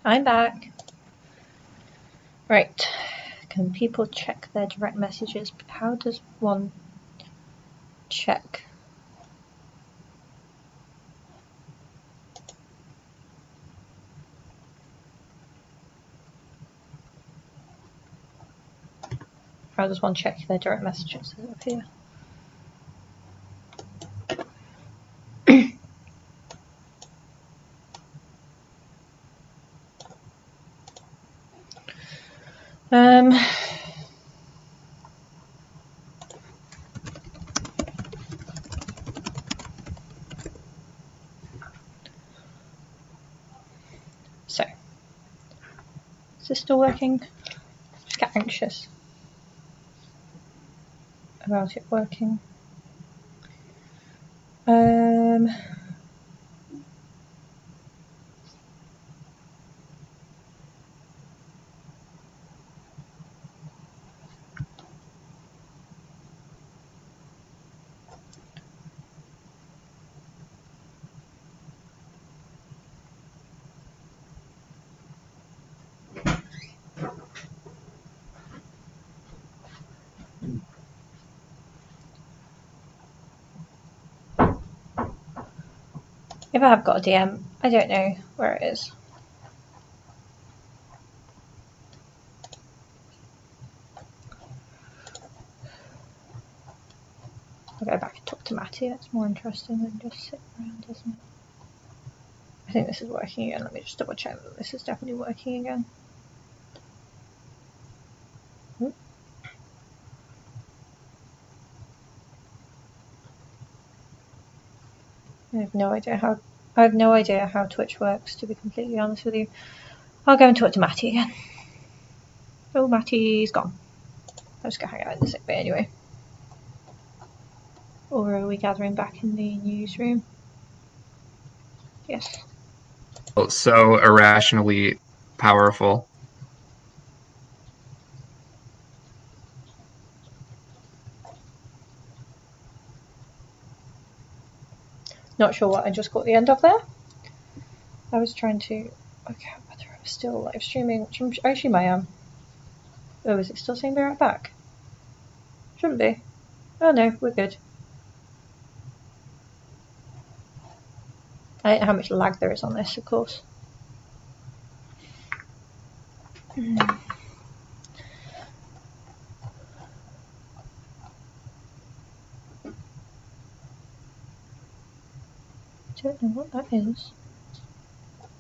Speaker 1: I'm back. Right. Can people check their direct messages? How does one check? How does one check their direct messages? Is it up here? So, is this still working? Just get anxious about it working. If I have got a DM, I don't know where it is. I'll go back and talk to Matty, that's more interesting than just sitting around, isn't it? I think this is working again. Let me just double check that this is definitely working again. I have no idea how Twitch works, to be completely honest with you. I'll go and talk to Matty again. Oh, Matty's gone. I'll just go hang out in the sick bay anyway. Or are we gathering back in the newsroom? Yes.
Speaker 7: So irrationally powerful.
Speaker 1: Not sure what I just caught the end of there. I was trying to work out whether I was still live streaming, which I assume I am. Oh, is it still saying be right back? Shouldn't be. Oh no, we're good. I don't know how much lag there is on this, of course. Don't know what that is.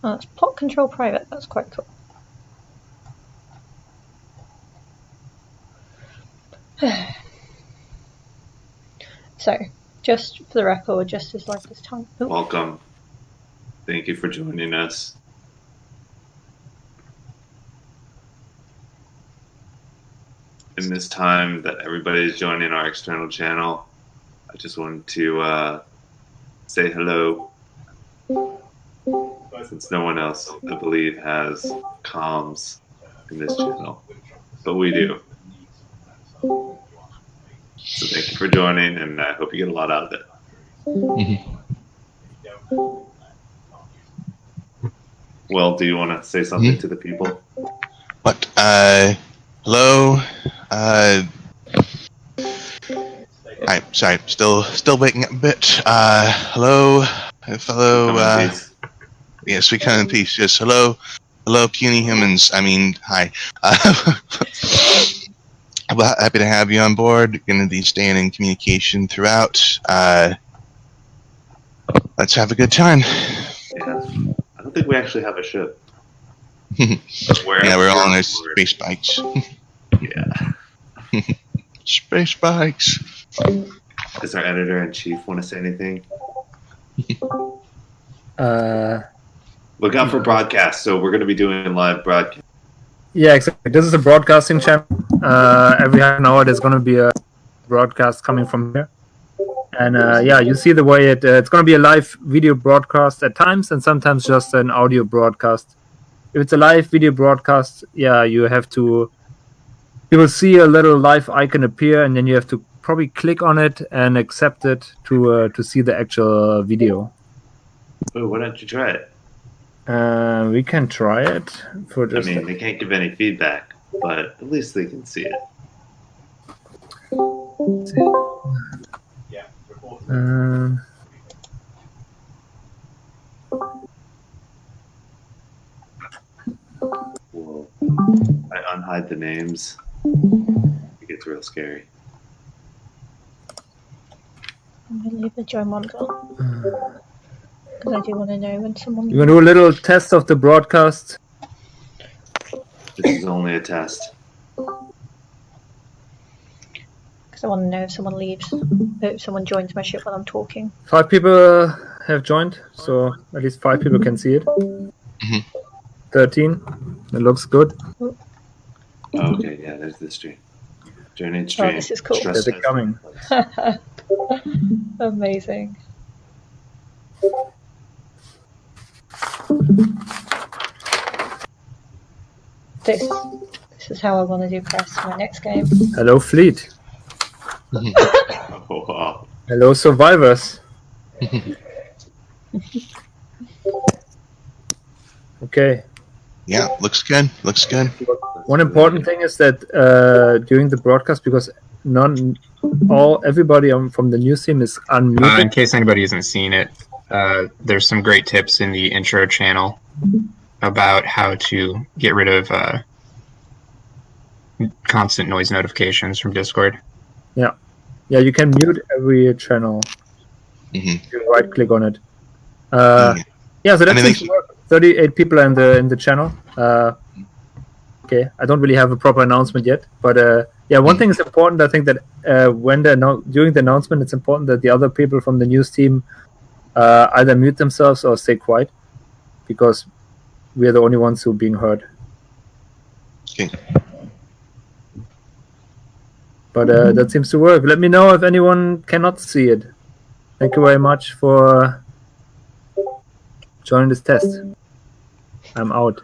Speaker 1: Oh, that's plot control private. That's quite cool. So, just for the record, just as like this time. Oh.
Speaker 6: Welcome. Thank you for joining us. In this time that everybody is joining our external channel, I just wanted to say hello. Since no one else, I believe, has comms in this channel, but we do. So thank you for joining, and I hope you get a lot out of it. Well, do you want to say something to the people?
Speaker 8: What? Hello? I'm sorry, still waking up a bit. Hello, fellow, yes, we come in peace. Yes, hello, puny humans. I mean, hi. Well, happy to have you on board. Going to be staying in communication throughout. Let's have a good time.
Speaker 6: Yeah. I don't think we actually have a ship.
Speaker 8: Yeah, we're all on our space bikes.
Speaker 6: Yeah.
Speaker 8: Space bikes.
Speaker 6: Does our editor-in-chief want to say anything? Look out for broadcasts. So we're going to be doing live broadcast.
Speaker 9: Yeah, exactly. This is a broadcasting channel. Every half an hour, there's going to be a broadcast coming from here. And yeah, you see the way it's going to be a live video broadcast at times, and sometimes just an audio broadcast. If it's a live video broadcast, yeah, you will see a little live icon appear, and then you have to probably click on it and accept it to see the actual video.
Speaker 6: Oh, why don't you try it?
Speaker 9: We can try it for
Speaker 6: I
Speaker 9: just.
Speaker 6: mean, they can't give any feedback, but at least they can see it. Whoa. I unhide the names. It gets real scary.
Speaker 1: I'm going to leave the join model. Because I do want to know when someone...
Speaker 9: You want to do a little test of the broadcast?
Speaker 6: This is only a test.
Speaker 1: Because I want to know if someone leaves, if someone joins my ship while I'm talking.
Speaker 9: 5 people have joined, so at least 5 people can see it. 13. It looks good.
Speaker 6: Oh, okay, yeah, there's the stream. Join stream.
Speaker 1: Oh, this is cool.
Speaker 9: They're coming.
Speaker 1: Amazing. This is how I want to do quests for my next game.
Speaker 9: Hello, Fleet.
Speaker 6: Oh, wow.
Speaker 9: Hello, survivors. Okay.
Speaker 8: Yeah, looks good. Looks good.
Speaker 9: One important thing is that during the broadcast, because everybody from the news team is unmuted.
Speaker 7: In case anybody hasn't seen it, there's some great tips in the intro channel about how to get rid of constant noise notifications from Discord.
Speaker 9: Yeah, you can mute every channel. You right click on it. So that seems to work. 38 people in the channel. Okay, I don't really have a proper announcement yet, but one thing is important. I think that during the announcement, it's important that the other people from the news team either mute themselves or stay quiet, because we are the only ones who are being heard.
Speaker 8: Okay.
Speaker 9: But that seems to work. Let me know if anyone cannot see it. Thank you very much for joining this test. I'm out.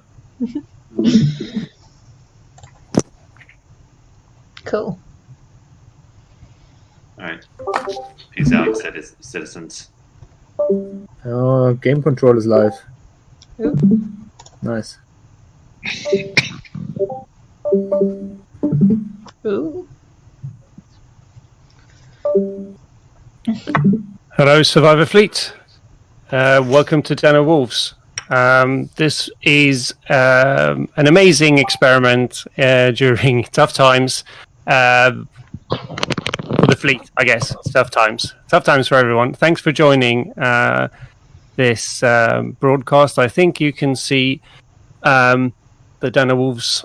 Speaker 1: Cool.
Speaker 6: Alright. Peace out, citizens.
Speaker 9: Oh, game control is live.
Speaker 1: Ooh.
Speaker 9: Nice.
Speaker 1: Ooh.
Speaker 3: Hello, Survivor Fleet. Welcome to Den of Wolves. This is an amazing experiment during tough times for the fleet, I guess. It's tough times. Tough times for everyone. Thanks for joining this broadcast. I think you can see the Den of Wolves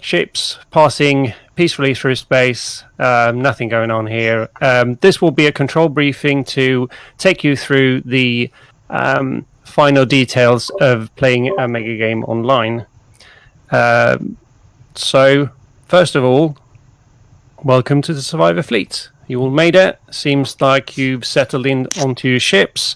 Speaker 3: ships passing peacefully through space. Nothing going on here. This will be a control briefing to take you through the final details of playing a mega game online. So, first of all, welcome to the Survivor Fleet. You all made it. Seems like you've settled in onto your ships.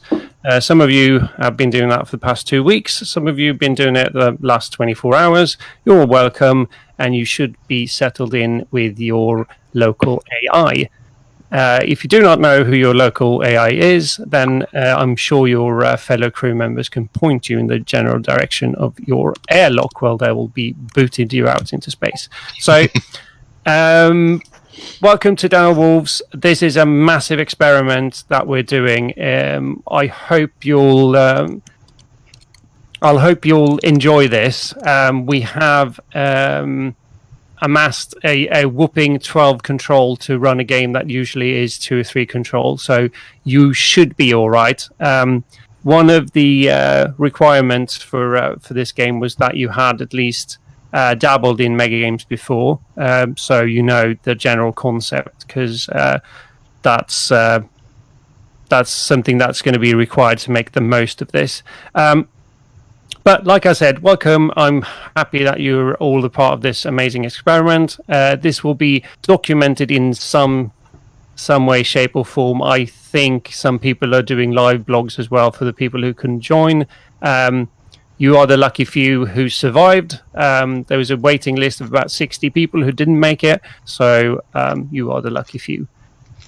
Speaker 3: Some of you have been doing that for the past 2 weeks. Some of you have been doing it the last 24 hours. You're all welcome, and you should be settled in with your local AI. If you do not know who your local AI is, then I'm sure your fellow crew members can point you in the general direction of your airlock while they will be booted you out into space. So, welcome to Den of Wolves. This is a massive experiment that we're doing. I hope you'll enjoy this. We have amassed a whopping 12 control to run a game that usually is 2 or 3 control, so you should be all right. One of the requirements for this game was that you had at least dabbled in mega games before, so you know the general concept, because that's something that's going to be required to make the most of this. But like I said, welcome. I'm happy that you're all a part of this amazing experiment. This will be documented in some way, shape, or form. I think some people are doing live blogs as well for the people who can join. You are the lucky few who survived. There was a waiting list of about 60 people who didn't make it, so you are the lucky few.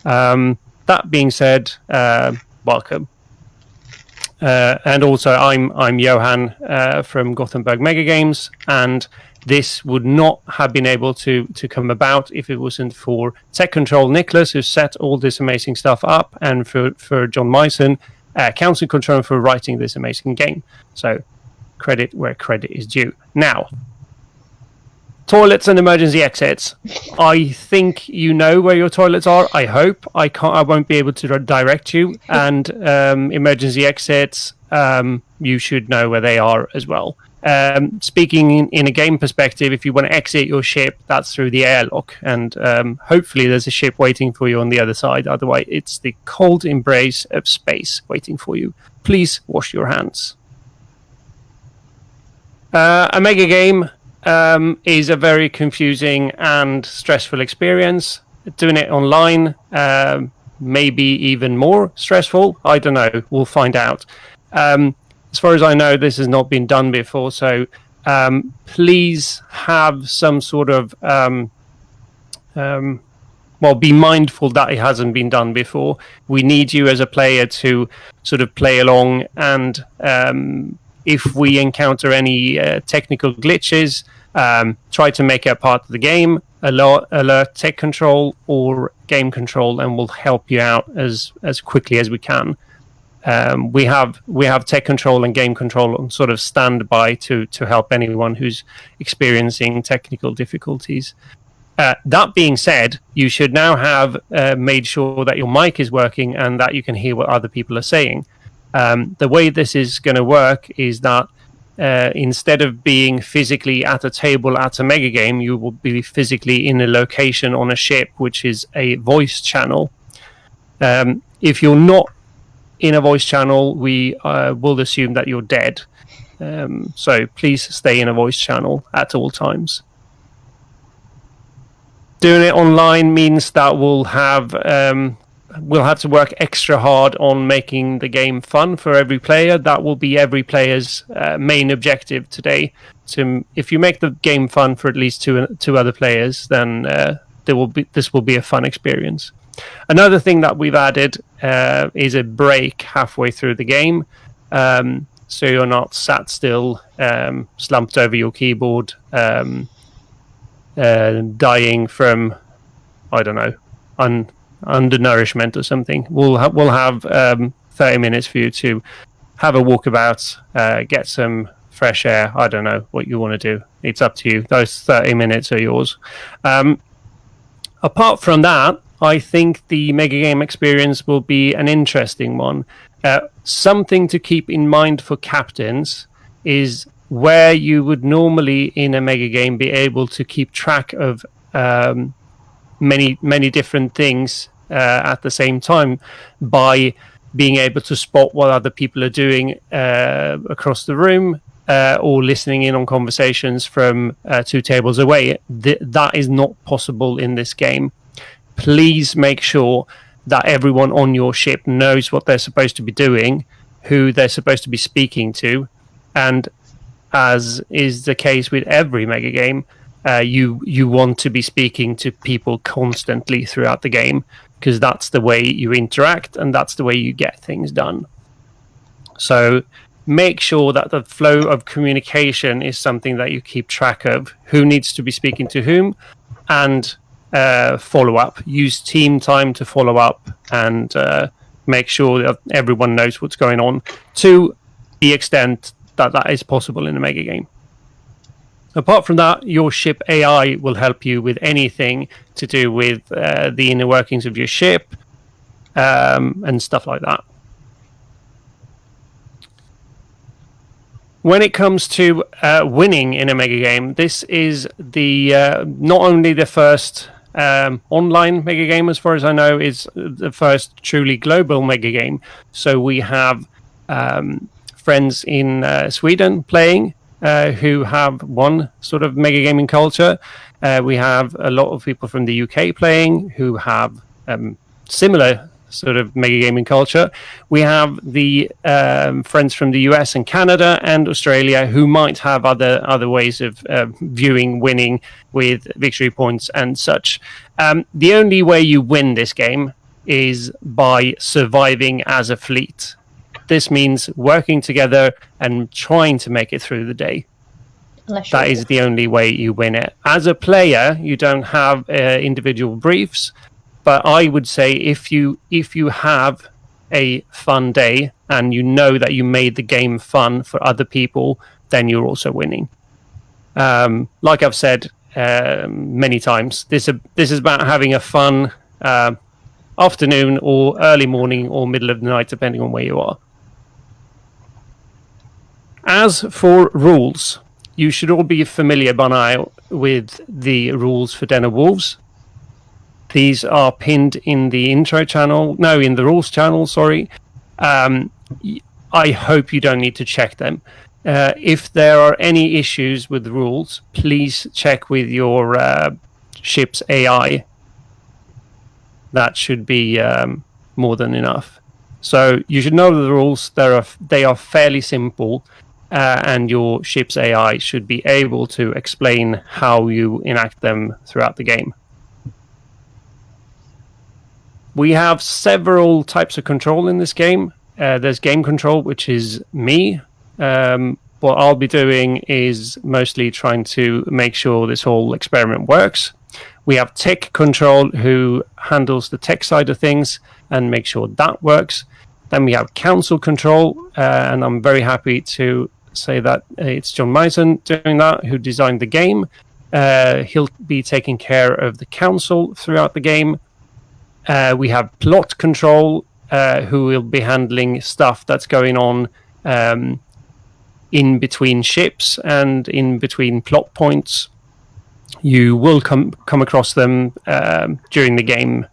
Speaker 3: That being said, welcome. And also, I'm Johan from Gothenburg Megagames, and this would not have been able to come about if it wasn't for Tech Control Nicholas, who set all this amazing stuff up, and for John Myson, Council Control, for writing this amazing game. So credit where credit is due. Now, toilets and emergency exits. I think you know where your toilets are. I hope. I won't be able to direct you. And emergency exits, you should know where they are as well. Speaking in a game perspective, if you want to exit your ship, that's through the airlock. And hopefully there's a ship waiting for you on the other side. Otherwise, it's the cold embrace of space waiting for you. Please wash your hands. A mega game is a very confusing and stressful experience. Doing it online, maybe even more stressful. I don't know. We'll find out. As far as I know, this has not been done before. So please have some sort of, be mindful that it hasn't been done before. We need you as a player to sort of play along, and if we encounter any technical glitches, try to make it a part of the game. Alert Tech Control or Game Control, and we'll help you out as quickly as we can. We have Tech Control and Game Control on sort of standby to help anyone who's experiencing technical difficulties. That being said, you should now have made sure that your mic is working and that you can hear what other people are saying. The way this is going to work is that instead of being physically at a table at a mega game, you will be physically in a location on a ship, which is a voice channel. If you're not in a voice channel, we will assume that you're dead. So please stay in a voice channel at all times. Doing it online means that we'll have to work extra hard on making the game fun for every player. That will be every player's main objective today. If you make the game fun for at least two other players, then this will be a fun experience. Another thing that we've added is a break halfway through the game, so you're not sat still, slumped over your keyboard, dying from, I don't know, undernourishment or something. We'll have 30 minutes for you to have a walkabout, get some fresh air. I don't know what you want to do. It's up to you. Those 30 minutes are yours. Apart from that, I think the mega game experience will be an interesting one. Something to keep in mind for captains is where you would normally in a mega game be able to keep track of many different things at the same time by being able to spot what other people are doing across the room or listening in on conversations from 2 tables away. That is not possible in this game. Please make sure that everyone on your ship knows what they're supposed to be doing, who they're supposed to be speaking to, and as is the case with every mega game, you want to be speaking to people constantly throughout the game, because that's the way you interact and that's the way you get things done. So make sure that the flow of communication is something that you keep track of, who needs to be speaking to whom, and follow up. Use team time to follow up and make sure that everyone knows what's going on to the extent that that is possible in a mega game. Apart from that, your ship AI will help you with anything to do with the inner workings of your ship and stuff like that. When it comes to winning in a mega game, this is the not only the first online mega game, as far as I know, is the first truly global mega game. So we have friends in Sweden playing who have one sort of mega gaming culture. We have a lot of people from the UK playing who have similar sort of mega gaming culture. We have the friends from the US and Canada and Australia who might have other ways of viewing winning with victory points and such. The only way you win this game is by surviving as a fleet. This means working together and trying to make it through the day. That is the only way you win it. As a player, you don't have individual briefs, but I would say if you have a fun day and you know that you made the game fun for other people, then you're also winning. Like I've said many times, this is about having a fun afternoon or early morning or middle of the night, depending on where you are. As for rules, you should all be familiar by now with the rules for Den of Wolves. These are pinned in the intro channel. No, in the rules channel, sorry. I hope you don't need to check them. If there are any issues with the rules, please check with your ship's AI. That should be more than enough. So you should know the rules. They are fairly simple. And your ship's AI should be able to explain how you enact them throughout the game. We have several types of control in this game. There's game control, which is me. What I'll be doing is mostly trying to make sure this whole experiment works. We have tech control, who handles the tech side of things and make sure that works. Then we have council control, and I'm very happy to say that it's John Myson doing that, who designed the game. He'll be taking care of the council throughout the game. We have plot control, who will be handling stuff that's going on in between ships and in between plot points. You will come across them during the game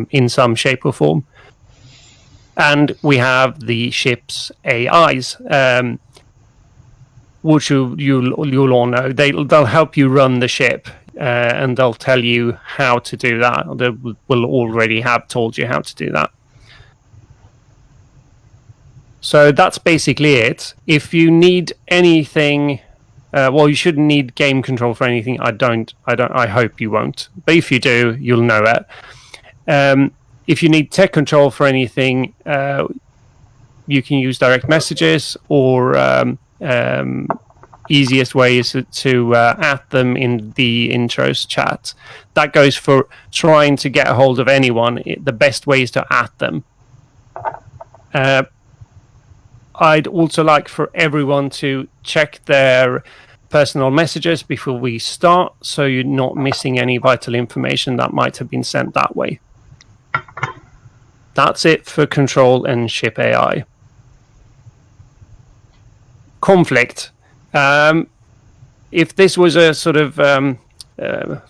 Speaker 3: in some shape or form. And we have the ship's AIs, which you'll all know. They'll help you run the ship, and they'll tell you how to do that. They will already have told you how to do that. So that's basically it. If you need anything, you shouldn't need game control for anything. I hope you won't. But if you do, you'll know it. If you need tech control for anything, you can use direct messages, or easiest way is to add them in the intros chat. That goes for trying to get a hold of anyone. The best way is to add them. I'd also like for everyone to check their personal messages before we start, so you're not missing any vital information that might have been sent that way. That's it for control and ship AI. Conflict. If this was a sort of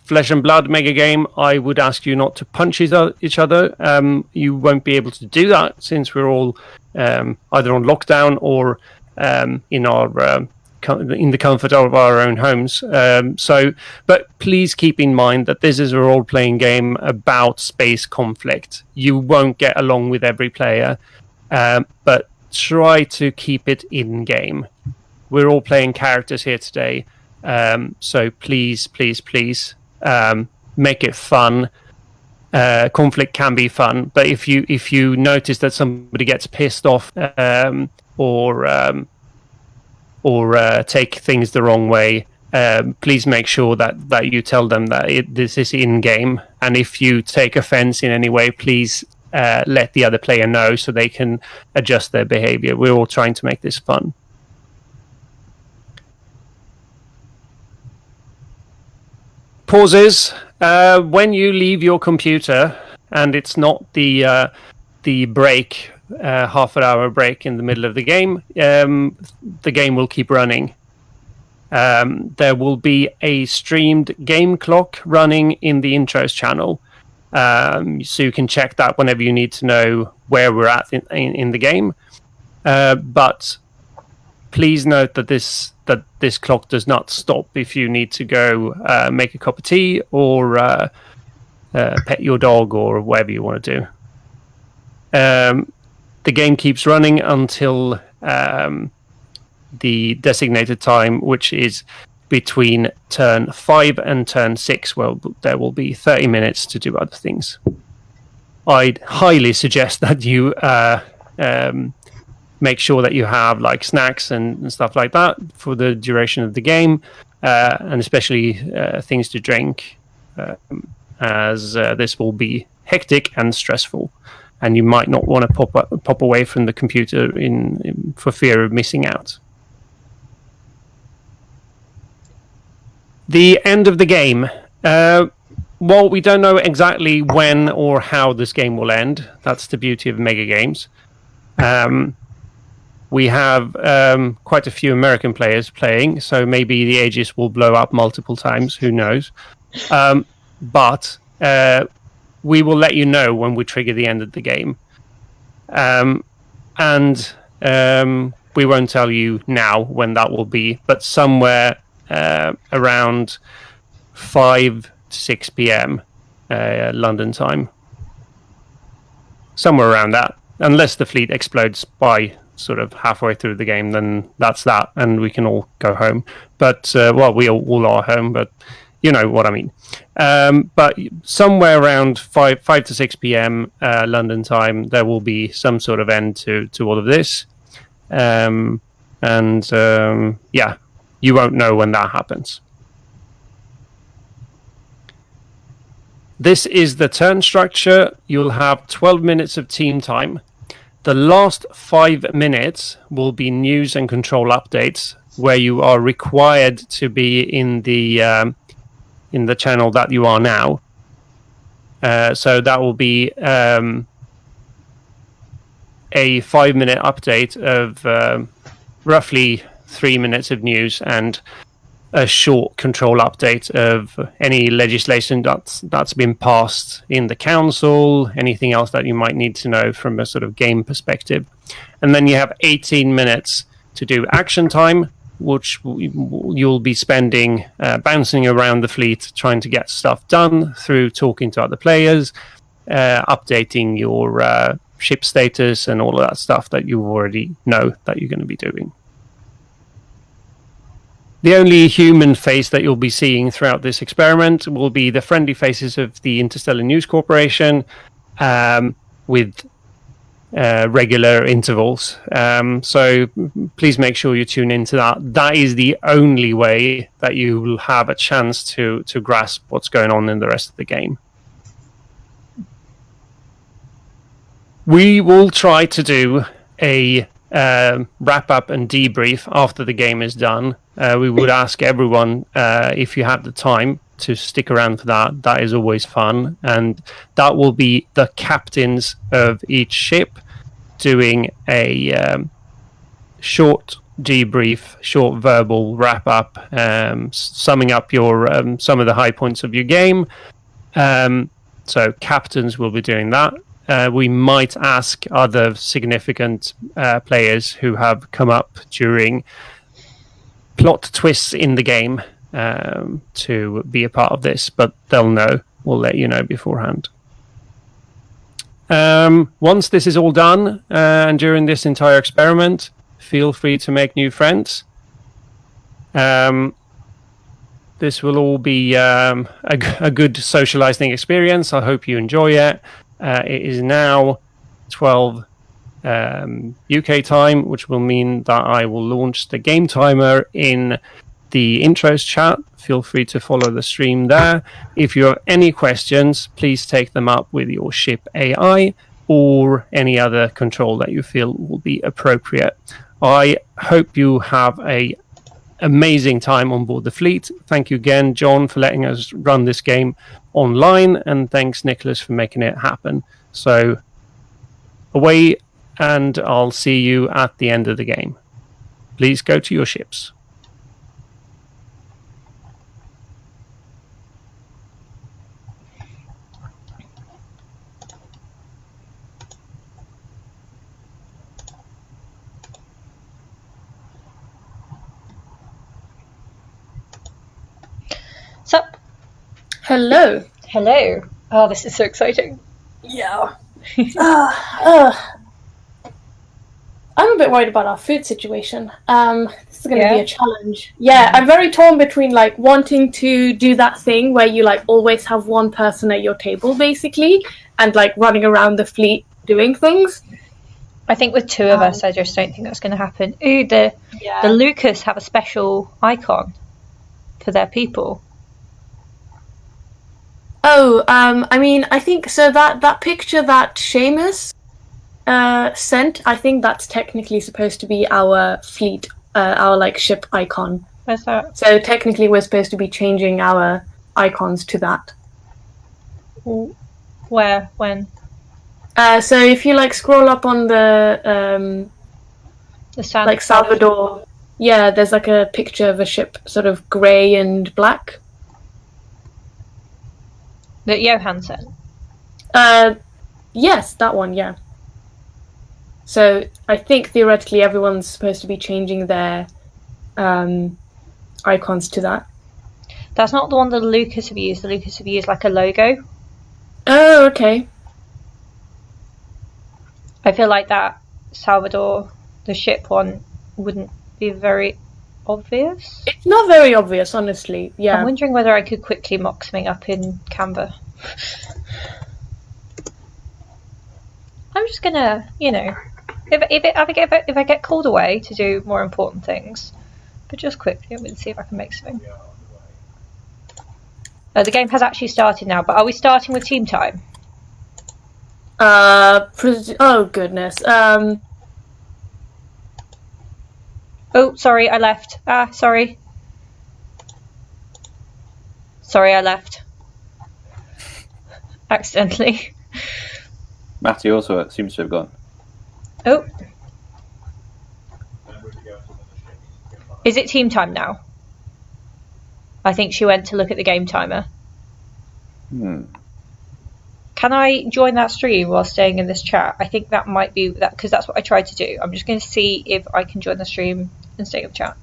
Speaker 3: flesh and blood mega game, I would ask you not to punch each other. You won't be able to do that since we're all either on lockdown or in the comfort of our own homes. But please keep in mind that this is a role-playing game about space conflict. You won't get along with every player, but try to keep it in-game. We're all playing characters here today, so please make it fun. Conflict can be fun, but if you notice that somebody gets pissed off or take things the wrong way, please make sure that you tell them that this is in-game. And if you take offense in any way, please let the other player know so they can adjust their behavior. We're all trying to make this fun. Pauses. When you leave your computer and it's not the break, half an hour break in the middle of the game will keep running. There will be a streamed game clock running in the intros channel, so you can check that whenever you need to know where we're at in the game. But please note that this clock does not stop if you need to go make a cup of tea or pet your dog or whatever you want to do. The game keeps running until the designated time, which is between turn 5 and turn 6. Well, there will be 30 minutes to do other things. I'd highly suggest that you make sure that you have like snacks and stuff like that for the duration of the game, and especially things to drink, as this will be hectic and stressful, and you might not want to pop away from the computer for fear of missing out. The end of the game. Well, we don't know exactly when or how this game will end. That's the beauty of mega games. We have quite a few American players playing, so maybe the Aegis will blow up multiple times. Who knows? But we will let you know when we trigger the end of the game. And we won't tell you now when that will be, but somewhere around 5 to 6 p.m. London time. Somewhere around that. Unless the fleet explodes by sort of halfway through the game, then that's that, and we can all go home. But, well, we all are home, but you know what I mean. But somewhere around 5 to 6 p.m. London time, there will be some sort of end to all of this. Yeah, you won't know when that happens. This is the turn structure. You'll have 12 minutes of team time. The last 5 minutes will be news and control updates, where you are required to be in the channel that you are now. So that will be a 5-minute update of roughly 3 minutes of news and a short control update of any legislation that's been passed in the council, anything else that you might need to know from a sort of game perspective. And then you have 18 minutes to do action time, which you'll be spending bouncing around the fleet, trying to get stuff done through talking to other players, updating your ship status and all of that stuff that you already know that you're going to be doing. The only human face that you'll be seeing throughout this experiment will be the friendly faces of the Interstellar News Corporation, with regular intervals. So please make sure you tune into that. That is the only way that you will have a chance to grasp what's going on in the rest of the game. We will try to do a wrap up and debrief after the game is done. We would ask everyone, if you have the time, to stick around for that. That is always fun, and that will be the captains of each ship doing a short debrief, short verbal wrap up, summing up your some of the high points of your game. So captains will be doing that. We might ask other significant players who have come up during plot twists in the game to be a part of this, but they'll know. We'll let you know beforehand. Once this is all done, and during this entire experiment, feel free to make new friends. This will all be a good socializing experience. I hope you enjoy it. It is now 12 UK time, which will mean that I will launch the game timer in the intros chat. Feel free to follow the stream there. If you have any questions, please take them up with your ship AI or any other control that you feel will be appropriate. I hope you have an amazing time on board the fleet. Thank you again, John, for letting us run this game online, and thanks, Nicholas, for making it happen. So away, and I'll see you at the end of the game. Please go to your ships.
Speaker 1: Sup?
Speaker 4: Hello.
Speaker 1: Hello. Oh, this is so exciting.
Speaker 4: Yeah. I'm a bit worried about our food situation. This is going to be a challenge. Yeah, I'm very torn between like wanting to do that thing where you like always have one person at your table basically, and like running around the fleet doing things.
Speaker 1: I think with two of us, I just don't think that's going to happen. Ooh, the Lucas have a special icon for their people.
Speaker 4: Oh, I mean, I think so. That picture that Seamus sent, I think that's technically supposed to be our fleet, our like ship icon.
Speaker 1: Where's that?
Speaker 4: So technically, we're supposed to be changing our icons to that.
Speaker 1: Where? When?
Speaker 4: So if you like scroll up on the like Salvador, yeah, there's like a picture of a ship, sort of grey and black.
Speaker 1: That Johan sent?
Speaker 4: Yes, that one, yeah. So I think theoretically everyone's supposed to be changing their icons to that.
Speaker 1: That's not the one that the Lucas have used. The Lucas have used like a logo.
Speaker 4: Oh, okay.
Speaker 1: I feel like that Salvador, the ship one, wouldn't be very obvious.
Speaker 4: It's not very obvious, honestly. Yeah.
Speaker 1: I'm wondering whether I could quickly mock something up in Canva. I'm just gonna, you know, if I get called away to do more important things, but just quickly, I'm gonna see if I can make something. The game has actually started now, but are we starting with team time?
Speaker 4: Oh goodness.
Speaker 1: Oh, sorry, I left. Sorry. Sorry, I left. Accidentally.
Speaker 5: Matty also seems to have gone.
Speaker 1: Oh. Is it team time now? I think she went to look at the game timer. Can I join that stream while staying in this chat? I think that might be that, because that's what I tried to do. I'm just going to see if I can join the stream and stay in the chat.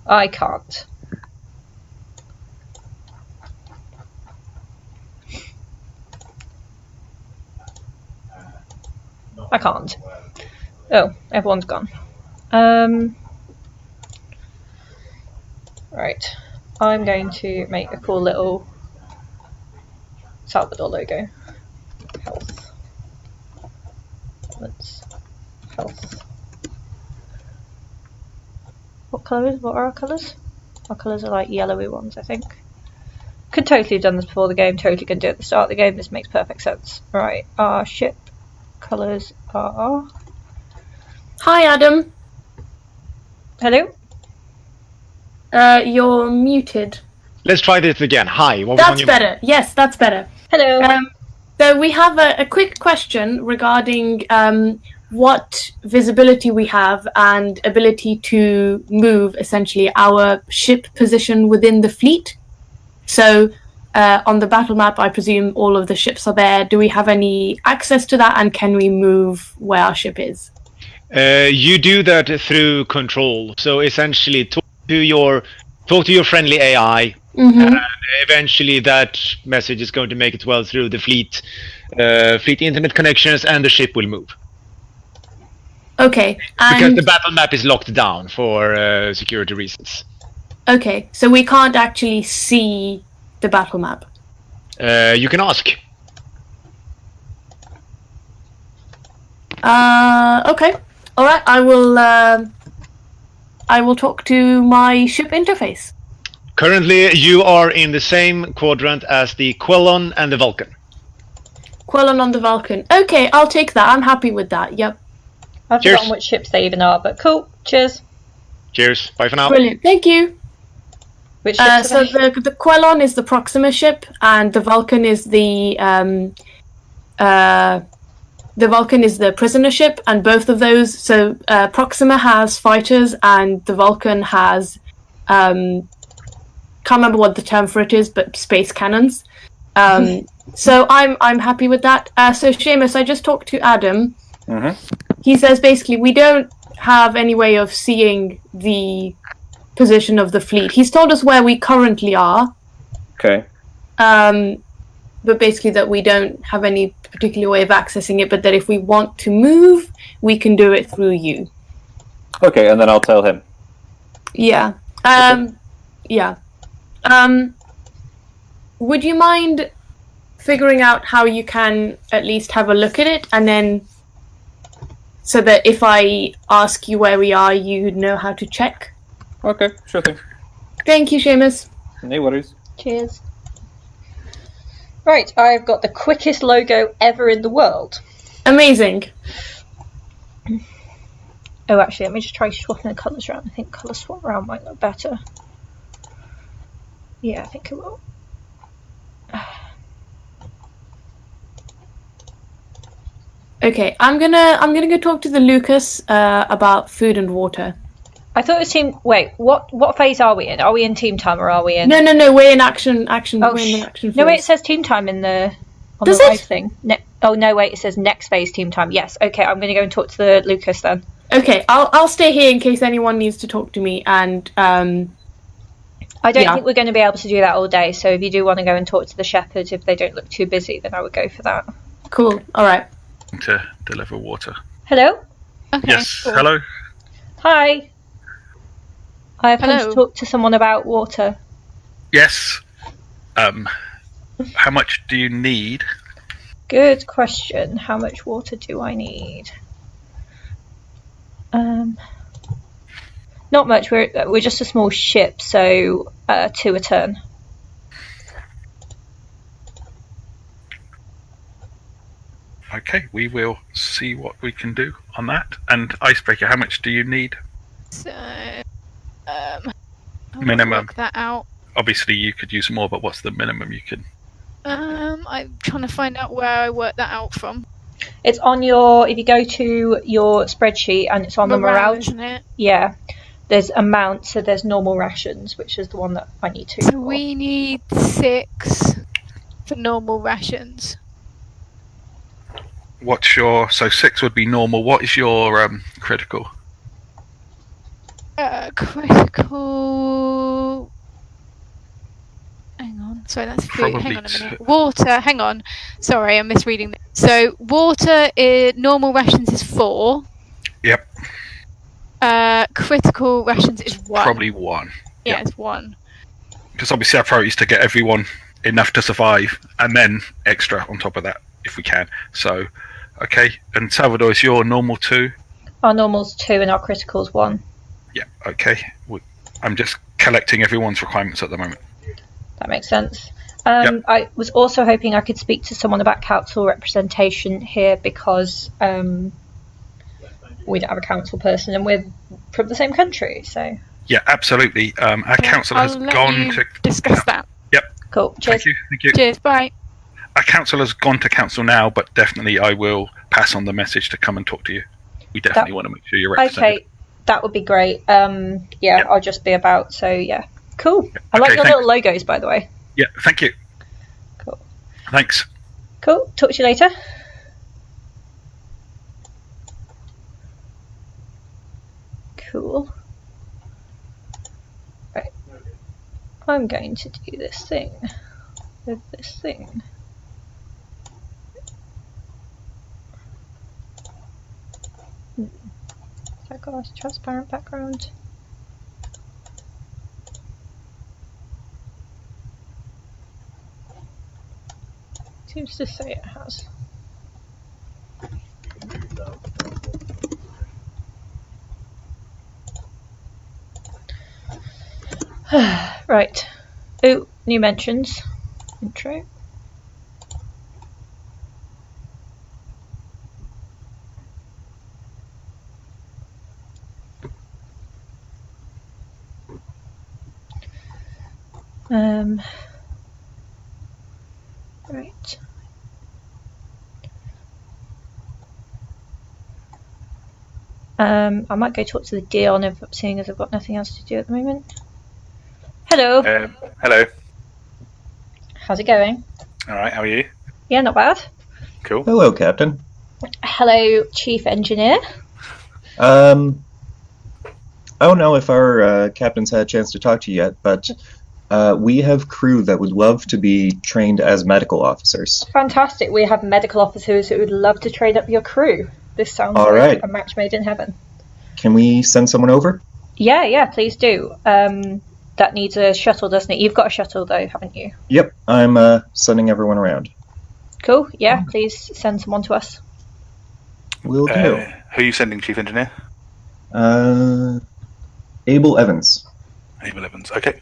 Speaker 1: I can't. I can't. Oh, everyone's gone. Right. I'm going to make a cool little Salvador logo. Health. Let's health. What colours? What are our colours? Our colours are like yellowy ones, I think. Could totally have done this before the game, totally can do it at the start of the game. This makes perfect sense. Right, our ship colours are...
Speaker 4: Hi, Adam.
Speaker 1: Hello?
Speaker 4: You're muted.
Speaker 10: Let's try this again. Hi. What was
Speaker 4: That's
Speaker 10: on your
Speaker 4: better.
Speaker 10: mind?
Speaker 4: Yes, that's better.
Speaker 1: Hello.
Speaker 4: So we have a quick question regarding what visibility we have and ability to move, essentially, our ship position within the fleet. So on the battle map, I presume all of the ships are there. Do we have any access to that, and can we move where our ship is?
Speaker 10: You do that through control. So essentially, talk to your friendly AI, and eventually that message is going to make it well through the fleet internet connections, and the ship will move.
Speaker 4: Okay.
Speaker 10: Because the battle map is locked down for security reasons.
Speaker 4: Okay, so we can't actually see the battle map.
Speaker 10: You can ask.
Speaker 4: Okay. All right. I will talk to my ship interface.
Speaker 10: Currently, you are in the same quadrant as the Quellon and the Vulcan.
Speaker 4: Quellon on the Vulcan. Okay, I'll take that. I'm happy with that. Yep.
Speaker 1: I've forgotten which ships they even are, but cool. Cheers.
Speaker 10: Cheers. Bye for now.
Speaker 4: Brilliant. Thank you.
Speaker 1: Which ships
Speaker 4: so the Quellon is the Proxima ship, and the Vulcan is the Vulcan is the prisoner ship, and both of those. So Proxima has fighters, and the Vulcan has can't remember what the term for it is, but space cannons. So I'm happy with that. So Seamus, I just talked to Adam. He says basically we don't have any way of seeing the position of the fleet. He's told us where we currently are.
Speaker 5: Okay.
Speaker 4: But basically that we don't have any particular way of accessing it, but that if we want to move, we can do it through you.
Speaker 5: Okay, and then I'll tell him.
Speaker 4: Yeah. Yeah. Would you mind figuring out how you can at least have a look at it, and then so that if I ask you where we are, you know how to check.
Speaker 5: Okay, sure thing.
Speaker 4: Thank you, Seamus.
Speaker 5: No worries.
Speaker 1: Cheers. Right, I've got the quickest logo ever in the world.
Speaker 4: Amazing.
Speaker 1: Oh, actually, let me just try swapping the colours around. I think colour swap around might look better. Yeah, I think it will.
Speaker 4: Okay, I'm gonna go talk to the Lucas about food and water.
Speaker 1: I thought it was team. Wait, what phase are we in? Are we in team time or are we in?
Speaker 4: No, we're in action.
Speaker 1: Oh,
Speaker 4: we're in the action phase.
Speaker 1: No, wait, it says team time in the on
Speaker 4: Does
Speaker 1: the
Speaker 4: it?
Speaker 1: live thing. Oh no, wait, it says next phase team time. Yes, okay, I'm gonna go and talk to the Lucas then.
Speaker 4: Okay, I'll stay here in case anyone needs to talk to me, and
Speaker 1: I don't think we're going to be able to do that all day. So if you do want to go and talk to the shepherds, if they don't look too busy, then I would go for that.
Speaker 4: Cool. All right.
Speaker 11: To deliver water.
Speaker 1: Hello.
Speaker 12: Okay,
Speaker 11: Yes.
Speaker 12: cool.
Speaker 11: Hello.
Speaker 1: Hi. I have come
Speaker 12: Hello.
Speaker 1: to talk to someone about water.
Speaker 11: Yes. How much do you need?
Speaker 1: Good question. How much water do I need? Not much. We're just a small ship, so 2 a turn.
Speaker 11: Okay, we will see what we can do on that. And Icebreaker, how much do you need?
Speaker 12: So, I'll
Speaker 11: Minimum.
Speaker 12: work that out.
Speaker 11: Obviously, you could use more, but what's the minimum you can?
Speaker 12: I'm trying to find out where I worked that out from.
Speaker 1: It's on your. If you go to your spreadsheet and it's on the morale.
Speaker 12: Isn't it?
Speaker 1: Yeah. There's amount, so there's normal rations, which is the one that I need to.
Speaker 12: So we need 6 for normal rations.
Speaker 11: What's your 6 would be normal. What is your critical?
Speaker 12: Critical. Hang on. Sorry, that's food.
Speaker 11: Probably
Speaker 12: Hang on a minute. Water. Hang on. Sorry, I'm misreading. So water is normal rations is 4.
Speaker 11: Yep.
Speaker 12: Critical rations is 1.
Speaker 11: Probably 1.
Speaker 12: Yeah,
Speaker 11: Yep.
Speaker 12: it's 1.
Speaker 11: Because obviously our priority is to get everyone enough to survive, and then extra on top of that if we can. So, okay. And Salvador, is your normal 2?
Speaker 1: Our normal's 2 and our critical's 1.
Speaker 11: Yeah. Okay. I'm just collecting everyone's requirements at the moment.
Speaker 1: That makes sense.
Speaker 11: Yep.
Speaker 1: I was also hoping I could speak to someone about council representation here because we don't have a council person and we're from the same country. So
Speaker 11: Yeah, absolutely. Our council has gone to
Speaker 12: discuss that.
Speaker 11: Yep.
Speaker 1: Cool. Cheers.
Speaker 11: Thank you.
Speaker 12: Cheers. Bye.
Speaker 11: Our council has gone to council now, but definitely I will pass on the message to come and talk to you. We definitely want to make sure you're represented.
Speaker 1: Okay, that would be great. I'll just be about. So yeah, cool. I like your little logos, by the way.
Speaker 11: Yeah, thank you.
Speaker 1: Cool.
Speaker 11: Thanks.
Speaker 1: Cool. Talk to you later. Cool. Right. I'm going to do this thing with this thing. Has that got a transparent background? Seems to say it has. Right. Oh, new mentions. Intro. Right. I might go talk to the Dion, seeing as I've got nothing else to do at the moment. Hello.
Speaker 11: Hello.
Speaker 1: How's it going?
Speaker 11: All right. How are you?
Speaker 1: Yeah, not bad.
Speaker 11: Cool.
Speaker 13: Hello, Captain.
Speaker 1: Hello, Chief Engineer.
Speaker 13: I don't know if our captain's had a chance to talk to you yet, but we have crew that would love to be trained as medical officers.
Speaker 1: Fantastic. We have medical officers who would love to train up your crew. This sounds
Speaker 13: All
Speaker 1: like
Speaker 13: right.
Speaker 1: a match made in heaven.
Speaker 13: Can we send someone over?
Speaker 1: Yeah, please do. That needs a shuttle, doesn't it? You've got a shuttle, though, haven't you?
Speaker 13: Yep, I'm sending everyone around.
Speaker 1: Cool. Yeah, please send someone to us.
Speaker 13: Will do.
Speaker 11: Who are you sending, Chief Engineer?
Speaker 13: Abel Evans.
Speaker 11: Abel Evans. Okay.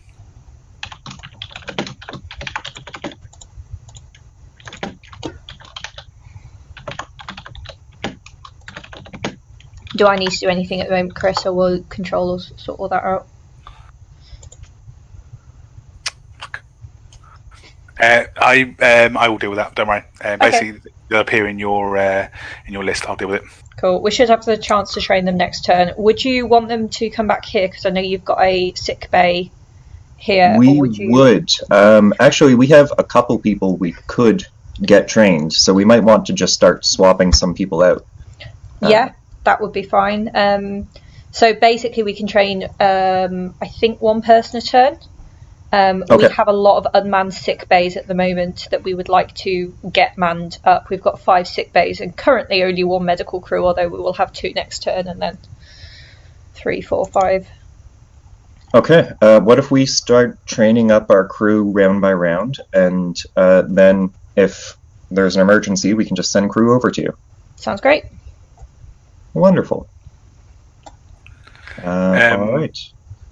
Speaker 1: Do I need to do anything at the moment, Chris, or will controllers sort all that out?
Speaker 11: I will deal with that. Don't worry. Basically, they'll appear in your list. I'll deal with it.
Speaker 1: Cool. We should have the chance to train them next turn. Would you want them to come back here? Because I know you've got a sick bay here.
Speaker 13: We would. Actually, we have a couple people we could get trained, so we might want to just start swapping some people out.
Speaker 1: Yeah, that would be fine. So basically, we can train, I think, one person a turn. We have a lot of unmanned sick bays at the moment that we would like to get manned up. We've got 5 sick bays and currently only 1 medical crew, although we will have 2 next turn and then 3, 4, 5.
Speaker 13: Okay, what if we start training up our crew round by round, and then if there's an emergency, we can just send crew over to you?
Speaker 1: Sounds great.
Speaker 13: Wonderful. All right.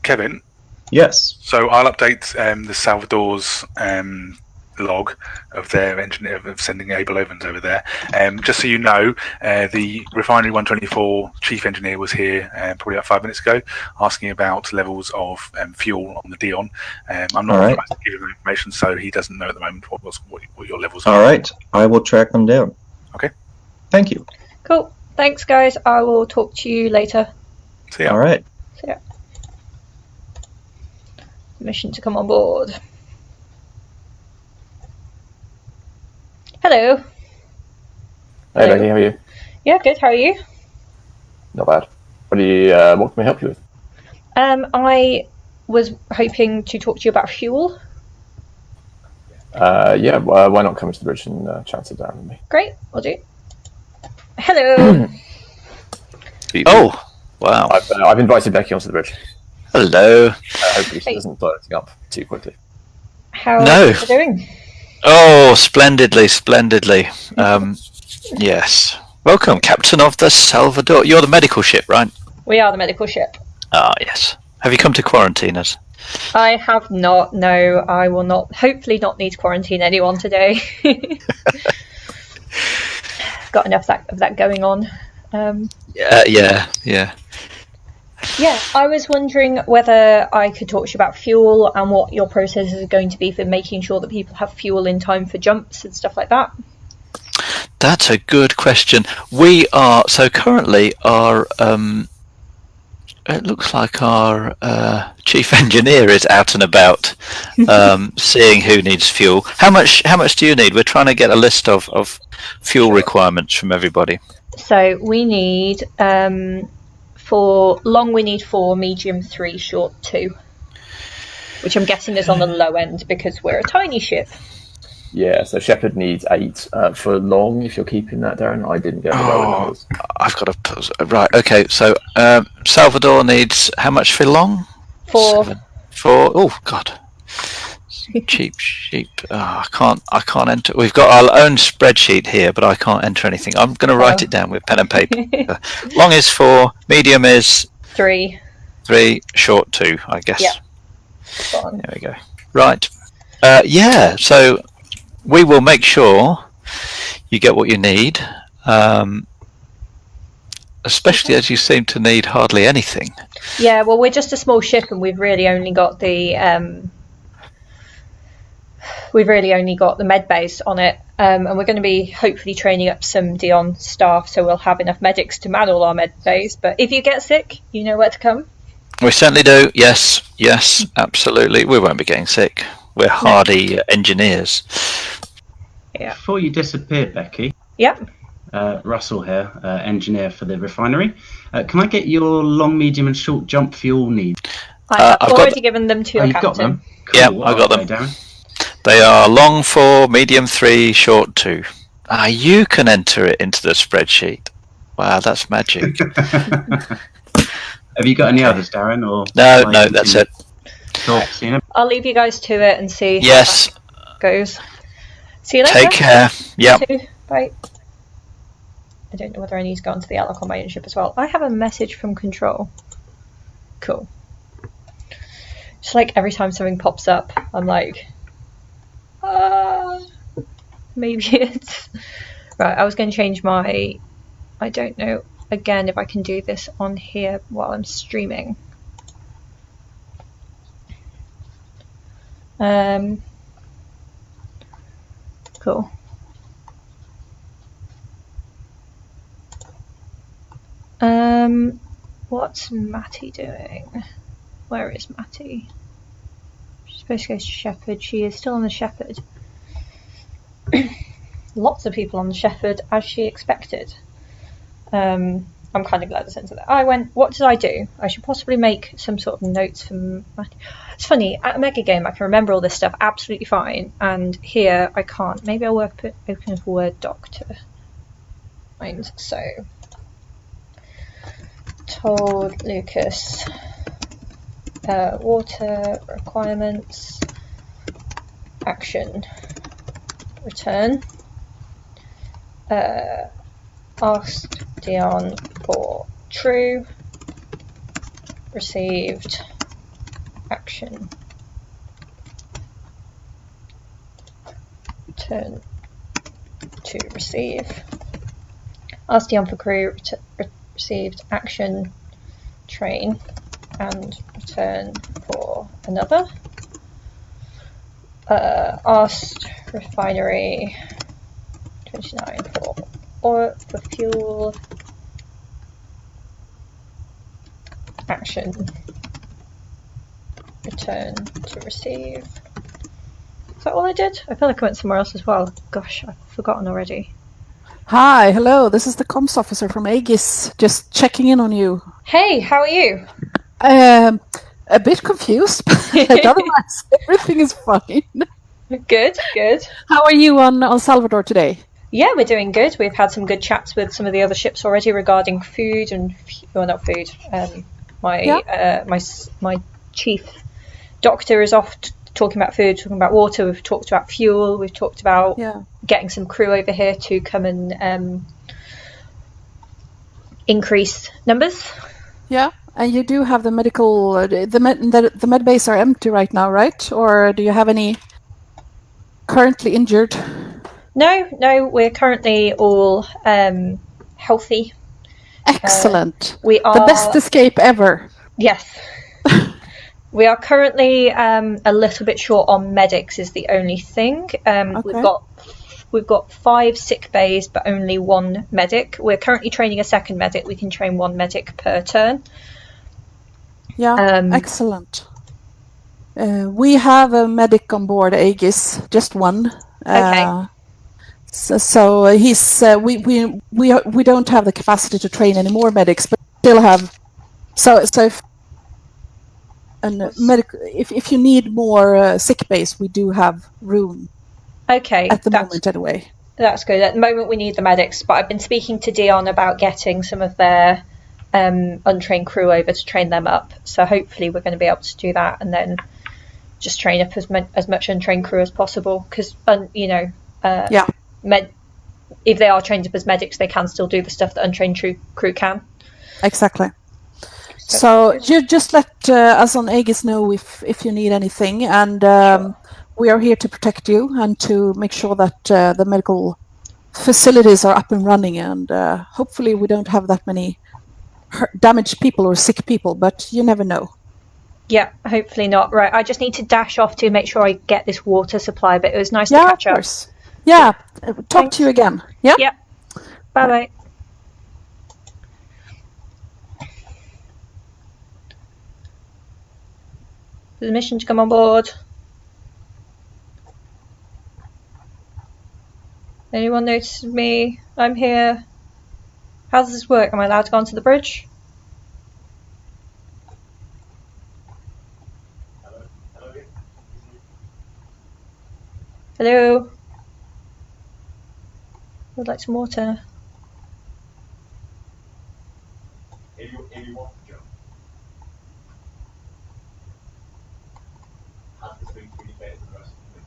Speaker 11: Kevin?
Speaker 13: Yes.
Speaker 11: So I'll update the Salvador's log of their engineer of sending Abel Evans over there. Just so you know, the Refinery 124 chief engineer was here probably about 5 minutes ago, asking about levels of fuel on the Dion. I'm not authorized to give him information, so he doesn't know at the moment what your levels are.
Speaker 13: All right, I will track them down.
Speaker 11: Okay.
Speaker 13: Thank you.
Speaker 1: Cool. Thanks, guys. I will talk to you later.
Speaker 11: See ya.
Speaker 13: All right.
Speaker 1: See ya. Mission to come on board. Hello.
Speaker 14: Hey, Becky, how are you?
Speaker 1: Yeah, good. How are you?
Speaker 14: Not bad. What can we help you with?
Speaker 1: I was hoping to talk to you about fuel.
Speaker 14: Yeah, why not come to the bridge and chat it down with me?
Speaker 1: Great, will do. Hello.
Speaker 14: Oh, wow. I've invited Becky onto the bridge.
Speaker 2: Hello.
Speaker 14: Hopefully she doesn't blow anything up too quickly.
Speaker 1: How
Speaker 2: No.
Speaker 1: are you doing?
Speaker 2: Oh, splendidly, splendidly. Yes. Welcome, Captain of the Salvador. You're the medical ship, right?
Speaker 1: We are the medical ship.
Speaker 2: Ah, yes. Have you come to quarantine us?
Speaker 1: I have not. No, I will not. Hopefully, not need to quarantine anyone today. Got enough of that going on.
Speaker 2: Yeah.
Speaker 1: Yeah, I was wondering whether I could talk to you about fuel and what your processes are going to be for making sure that people have fuel in time for jumps and stuff like that.
Speaker 2: That's a good question. We are so currently our. It looks like our chief engineer is out and about, seeing who needs fuel. How much do you need? We're trying to get a list of fuel requirements from everybody.
Speaker 1: So we need for long we need 4, medium 3, short 2, which I'm guessing is on the low end because we're a tiny ship.
Speaker 14: Yeah, so Shepherd needs 8 for long. If you're keeping that, Darren, I didn't get the lower numbers.
Speaker 2: I've got to right. Okay, so Salvador needs how much for long?
Speaker 1: 4.
Speaker 2: 4. Oh God, cheap sheep. Oh, I can't enter. We've got our own spreadsheet here, but I can't enter anything. I'm going to write it down with pen and paper. Long is 4. Medium is
Speaker 1: 3.
Speaker 2: 3. Short 2, I guess.
Speaker 1: Yeah.
Speaker 2: There we go. Right. Yeah. So. We will make sure you get what you need, especially as you seem to need hardly anything.
Speaker 1: Yeah, well, we're just a small ship, and we've really only got the med base on it, and we're going to be hopefully training up some Dion staff, so we'll have enough medics to man all our med bays. But if you get sick, you know where to come.
Speaker 2: We certainly do. Yes, absolutely. We won't be getting sick. We're hardy engineers.
Speaker 1: Yeah.
Speaker 15: Before you disappear, Becky.
Speaker 1: Yep.
Speaker 15: Russell here, engineer for the refinery. Can I get your long, medium, and short jump fuel needs?
Speaker 1: I've already given them to your captain.
Speaker 15: Got them?
Speaker 2: Cool. Yeah, I got them. They are long 4, medium 3, short 2. You can enter it into the spreadsheet. Wow, that's magic.
Speaker 15: Have you got any others, Darren? Or
Speaker 2: no, that's it.
Speaker 15: Cool.
Speaker 1: I'll leave you guys to it and see how that goes. See you later.
Speaker 2: Take care. Yeah.
Speaker 1: Bye. I don't know whether I need to go onto the airlock on my own ship as well. I have a message from control. Cool. Just like every time something pops up, I'm like, maybe it's... Right, I was going to change my... I don't know, again, if I can do this on here while I'm streaming. Cool. What's Matty doing? Where is Matty? She's supposed to go to Shepherd. She is still on the Shepherd. Lots of people on the Shepherd, as she expected. I'm kind of glad I sent her that. I went, what did I do? I should possibly make some sort of notes from Matty. It's funny, at a megagame I can remember all this stuff absolutely fine, and here I can't. Maybe I'll open a Word doc to find. So, told Lucas water requirements, action, return, asked Dion for true, received, action, return to receive, asked Dion for crew, received, action, train, and return for another, asked refinery 29 for oil, for fuel, action, return to receive. Is that all I did? I feel like I went somewhere else as well. Gosh, I've forgotten already.
Speaker 16: Hi, hello, this is the comms officer from Aegis, just checking in on you.
Speaker 1: Hey, how are you?
Speaker 16: A bit confused, but otherwise everything is fine.
Speaker 1: Good, good.
Speaker 16: How are you on Salvador today?
Speaker 1: Yeah, we're doing good. We've had some good chats with some of the other ships already regarding food and, well, not food. My chief doctor is off talking about food, talking about water. We've talked about fuel. We've talked about getting some crew over here to come and increase numbers.
Speaker 16: Yeah, and you do have the medical. The med bays are empty right now, right? Or do you have any currently injured?
Speaker 1: No, we're currently all healthy.
Speaker 16: Excellent.
Speaker 1: We are
Speaker 16: the best escape ever.
Speaker 1: Yes. We are currently a little bit short on medics is the only thing. We've got 5 sick bays but only 1 medic. We're currently training a second medic. We can train 1 medic per turn.
Speaker 16: Yeah, excellent. We have a medic on board Aegis, just 1.
Speaker 1: Okay.
Speaker 16: So he's we don't have the capacity to train any more medics, but still have. So if you need more sick base, we do have room.
Speaker 1: Okay.
Speaker 16: At the moment, anyway.
Speaker 1: That's good. At the moment, we need the medics, but I've been speaking to Dion about getting some of their untrained crew over to train them up. So hopefully, we're going to be able to do that, and then just train up as much untrained crew as possible. Because if they are trained up as medics, they can still do the stuff that untrained crew can.
Speaker 16: Exactly. So you just let us on Aegis know if you need anything, and we are here to protect you and to make sure that the medical facilities are up and running, and hopefully we don't have that many damaged people or sick people, but you never know.
Speaker 1: Yeah, hopefully not. Right, I just need to dash off to make sure I get this water supply, but it was nice to catch up.
Speaker 16: Course. Yeah, talk to you again. Yeah?
Speaker 1: Yep. Bye-bye. Permission to come on board. Anyone notices me? I'm here. How does this work? Am I allowed to go onto the bridge? Hello? I would like some water.
Speaker 17: If you want to jump, have the swing communicate to the rest of them.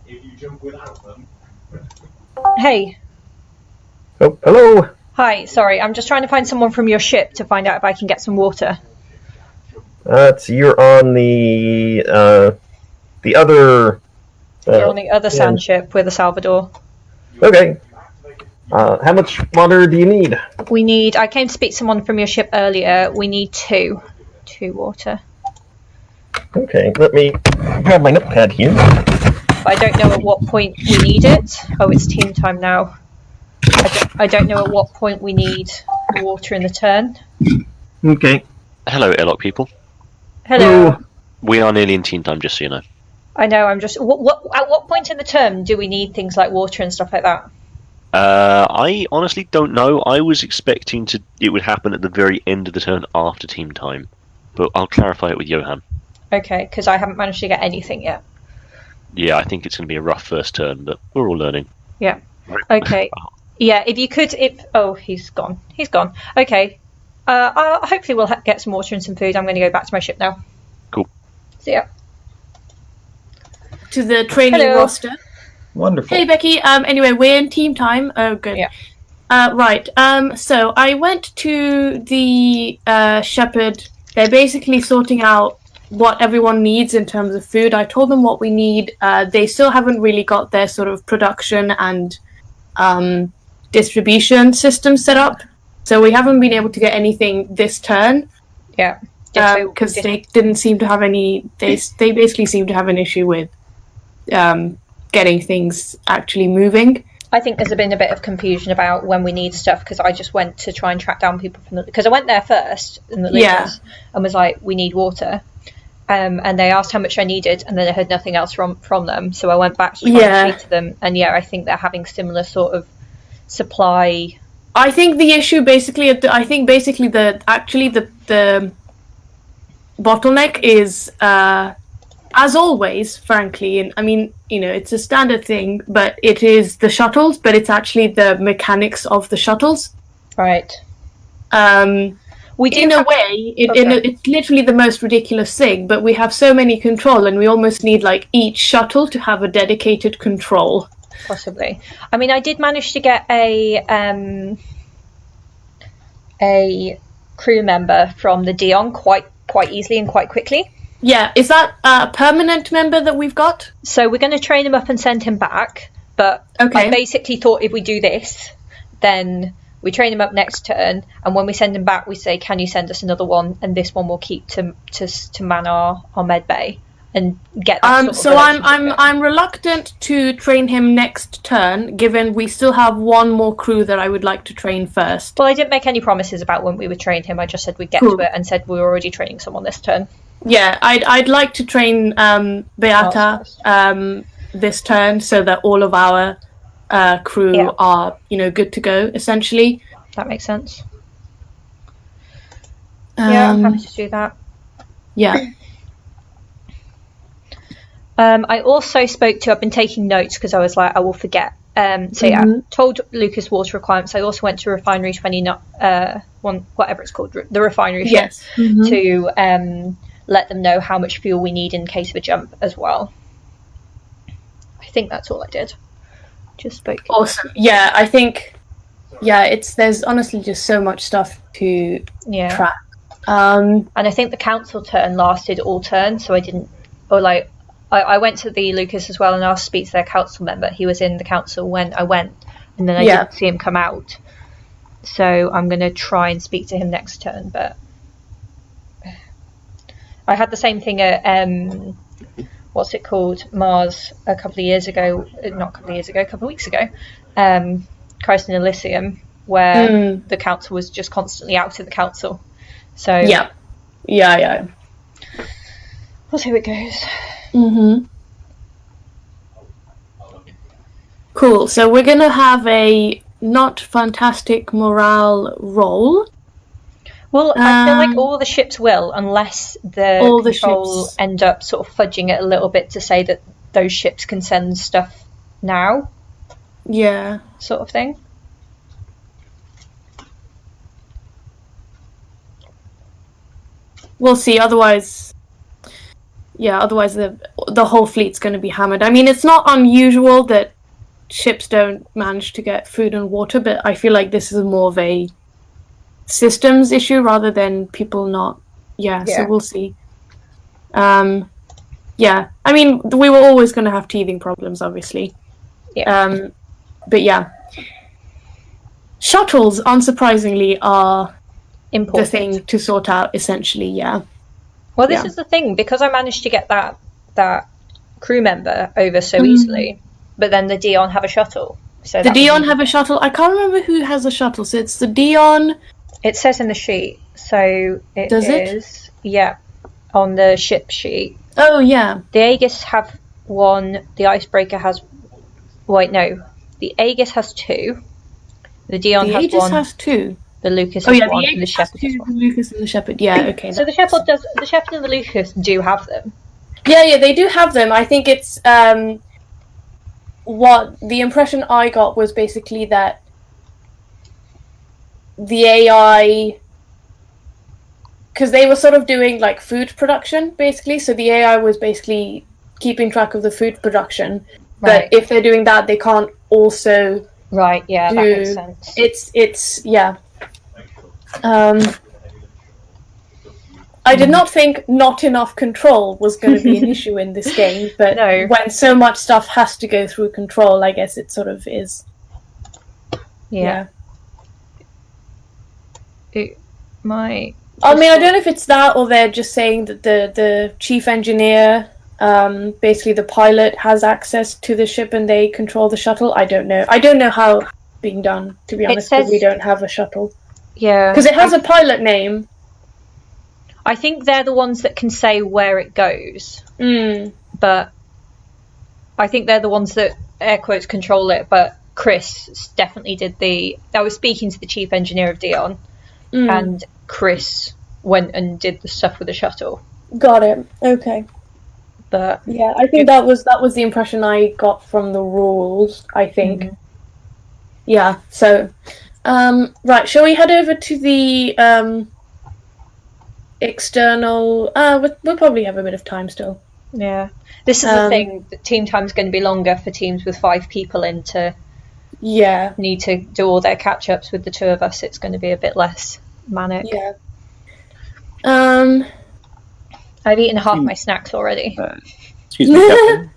Speaker 17: If you jump without them...
Speaker 1: Hey.
Speaker 18: Oh, hello.
Speaker 1: Hi, sorry, I'm just trying to find someone from your ship to find out if I can get some water.
Speaker 18: You're on the other.
Speaker 1: You're on the other sand ship with the Salvador.
Speaker 18: Okay. How much water do you need?
Speaker 1: I came to speak to someone from your ship earlier. We need 2 water.
Speaker 18: Okay, let me grab my notepad here.
Speaker 1: But I don't know at what point we need it. Oh, it's team time now. I don't know at what point we need water in the turn.
Speaker 18: Okay.
Speaker 19: Hello, airlock people.
Speaker 1: Hello.
Speaker 19: We are nearly in team time, just so you know.
Speaker 1: I know. I'm just. At what point in the turn do we need things like water and stuff like that?
Speaker 19: I honestly don't know. I was expecting it would happen at the very end of the turn after team time, but I'll clarify it with Johan.
Speaker 1: Okay, because I haven't managed to get anything yet.
Speaker 19: Yeah, I think it's going to be a rough first turn, but we're all learning.
Speaker 1: Yeah. Okay. Yeah, if you could. Oh, he's gone. He's gone. Okay. Hopefully we'll get some water and some food. I'm going to go back to my ship now.
Speaker 19: Cool.
Speaker 1: See ya.
Speaker 4: To the training roster.
Speaker 13: Wonderful.
Speaker 4: Hey, Becky. Anyway, we're in team time. Oh, good.
Speaker 1: Yeah.
Speaker 4: Right. So I went to the Shepherd. They're basically sorting out what everyone needs in terms of food. I told them what we need. They still haven't really got their sort of production and distribution system set up. So we haven't been able to get anything this turn.
Speaker 1: Yeah.
Speaker 4: Because they didn't seem to have any. They basically seem to have an issue with getting things actually moving.
Speaker 1: I think there's been a bit of confusion about when we need stuff because I just went to try and track down people from because I went there first in the Lucas and was like, we need water. And they asked how much I needed, and then I heard nothing else from them. So I went back to try and speak to them, and I think they're having similar sort of supply.
Speaker 4: I think the issue basically, the bottleneck is, as always, frankly, and I mean, it's a standard thing, but it is the shuttles, but it's actually the mechanics of the shuttles.
Speaker 1: Right.
Speaker 4: It's literally the most ridiculous thing, but we have so many control, and we almost need like each shuttle to have a dedicated control.
Speaker 1: Possibly. I mean, I did manage to get a crew member from the Dion quite easily and quite quickly.
Speaker 4: Yeah, is that a permanent member that we've got?
Speaker 1: So we're going to train him up and send him back, but I basically thought if we do this, then we train him up next turn, and when we send him back, we say, can you send us another one? And this one will keep to man our med bay and get that
Speaker 4: so I'm reluctant to train him next turn, given we still have one more crew that I would like to train first.
Speaker 1: Well, I didn't make any promises about when we would train him. I just said we'd get to it and said we were already training someone this turn.
Speaker 4: Yeah, I'd like to train Beata this turn so that all of our crew are good to go, essentially.
Speaker 1: That makes sense. I'm happy to do that.
Speaker 4: Yeah.
Speaker 1: I also I've been taking notes because I was like, I will forget. Told Lucas water requirements. I also went to Refinery 29, whatever it's called, the refinery ship, to let them know how much fuel we need in case of a jump as well. I think that's all I did. Just spoke.
Speaker 4: Awesome. Yeah, I think. Yeah, there's honestly just so much stuff to track.
Speaker 1: And I think the council turn lasted all turn, so I didn't. Or like, I went to the Lucas as well and asked to speak to their council member. He was in the council when I went, and then I didn't see him come out. So I'm going to try and speak to him next turn. But I had the same thing at what's it called, Mars a couple of weeks ago, Christ in Elysium, where the council was just constantly out of the council. So
Speaker 4: yeah.
Speaker 1: We'll see how it goes.
Speaker 4: Cool. So we're gonna have a not fantastic morale roll.
Speaker 1: Well, I feel like all the ships will, unless the control end up sort of fudging it a little bit to say that those ships can send stuff now.
Speaker 4: Yeah.
Speaker 1: Sort of thing.
Speaker 4: We'll see. Otherwise the whole fleet's going to be hammered. I mean, it's not unusual that ships don't manage to get food and water, but I feel like this is more of a systems issue rather than people not. Yeah. So we'll see. Yeah, I mean, we were always going to have teething problems, obviously.
Speaker 1: Yeah.
Speaker 4: But yeah. Shuttles, unsurprisingly, are
Speaker 1: important.
Speaker 4: The thing to sort out, essentially, yeah.
Speaker 1: Well, this is the thing, because I managed to get that crew member over so easily, but then the Dion have a shuttle. So
Speaker 4: the Dion have a shuttle? I can't remember who has a shuttle, so it's the Dion...
Speaker 1: It says in the sheet, so it
Speaker 4: Does
Speaker 1: is... Yeah, on the ship sheet.
Speaker 4: Oh, yeah.
Speaker 1: The Aegis have one, the Icebreaker has... Wait, no. The Aegis has two. The Dion has one.
Speaker 4: The Aegis has two.
Speaker 1: The Lucas has one, and the Shepherd has
Speaker 4: one. The Lucas and the Shepherd, yeah, okay.
Speaker 1: So the Shepherd and the Lucas do have them.
Speaker 4: Yeah, they do have them. I think it's... what the impression I got was basically that the AI... Because they were sort of doing, like, food production, basically. So the AI was basically keeping track of the food production.
Speaker 1: Right.
Speaker 4: But if they're doing that, they can't also...
Speaker 1: Right, yeah, that makes sense.
Speaker 4: It's yeah. I did not think not enough control was going to be an issue in this game, but when so much stuff has to go through control, I guess it sort of is.
Speaker 1: Yeah.
Speaker 4: I mean, I don't know if it's that or they're just saying that the chief engineer, basically the pilot, has access to the ship and they control the shuttle. I don't know. I don't know how it's being done, to be honest, because we don't have a shuttle.
Speaker 1: Yeah.
Speaker 4: Because it has a pilot name.
Speaker 1: I think they're the ones that can say where it goes. But I think they're the ones that, air quotes, control it. But Chris definitely did I was speaking to the chief engineer of Dion, and Chris went and did the stuff with the shuttle.
Speaker 4: Got it. Okay.
Speaker 1: But
Speaker 4: yeah, I think that was the impression I got from the rules, I think. Yeah, so right, shall we head over to the external we'll probably have a bit of time still.
Speaker 1: Yeah. This is the thing, that team time's going to be longer for teams with 5 people in to need to do all their catch ups. With the 2 of us, it's going to be a bit less manic.
Speaker 4: Yeah.
Speaker 1: I've eaten half my snacks already.
Speaker 5: Excuse me, Captain.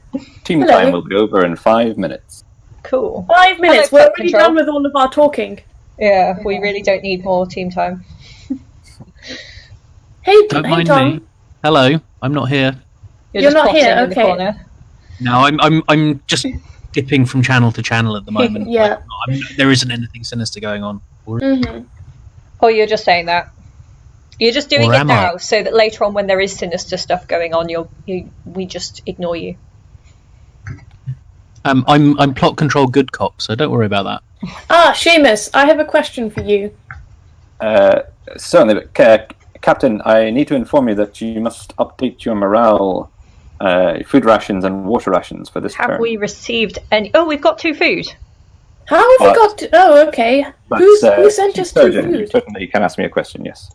Speaker 5: Team time will be over in 5 minutes.
Speaker 1: Cool.
Speaker 4: 5 minutes.
Speaker 1: Hello,
Speaker 4: We're already done with all of our talking.
Speaker 1: Yeah, we really don't need more team time.
Speaker 20: Don't mind
Speaker 4: Tom.
Speaker 20: me. Hello, I'm not here.
Speaker 4: You're not here, okay.
Speaker 20: No, I'm just dipping from channel to channel at the moment.
Speaker 4: Yeah.
Speaker 20: There isn't anything sinister going on.
Speaker 1: Or you're just saying that. You're just doing
Speaker 20: Or
Speaker 1: it
Speaker 20: am
Speaker 1: now,
Speaker 20: I?
Speaker 1: so that later on, when there is sinister stuff going on, we just ignore you.
Speaker 20: I'm plot control good cop, so don't worry about that.
Speaker 4: Seamus, I have a question for you.
Speaker 5: Certainly, but Captain, I need to inform you that you must update your morale, food rations and water rations for this turn.
Speaker 1: Have we received any? Oh, we've got 2 food.
Speaker 4: How have we got to... Oh, okay.
Speaker 5: But,
Speaker 4: Who sent us 2
Speaker 5: Surgeon, you
Speaker 4: food?
Speaker 5: certainly can ask me a question, yes.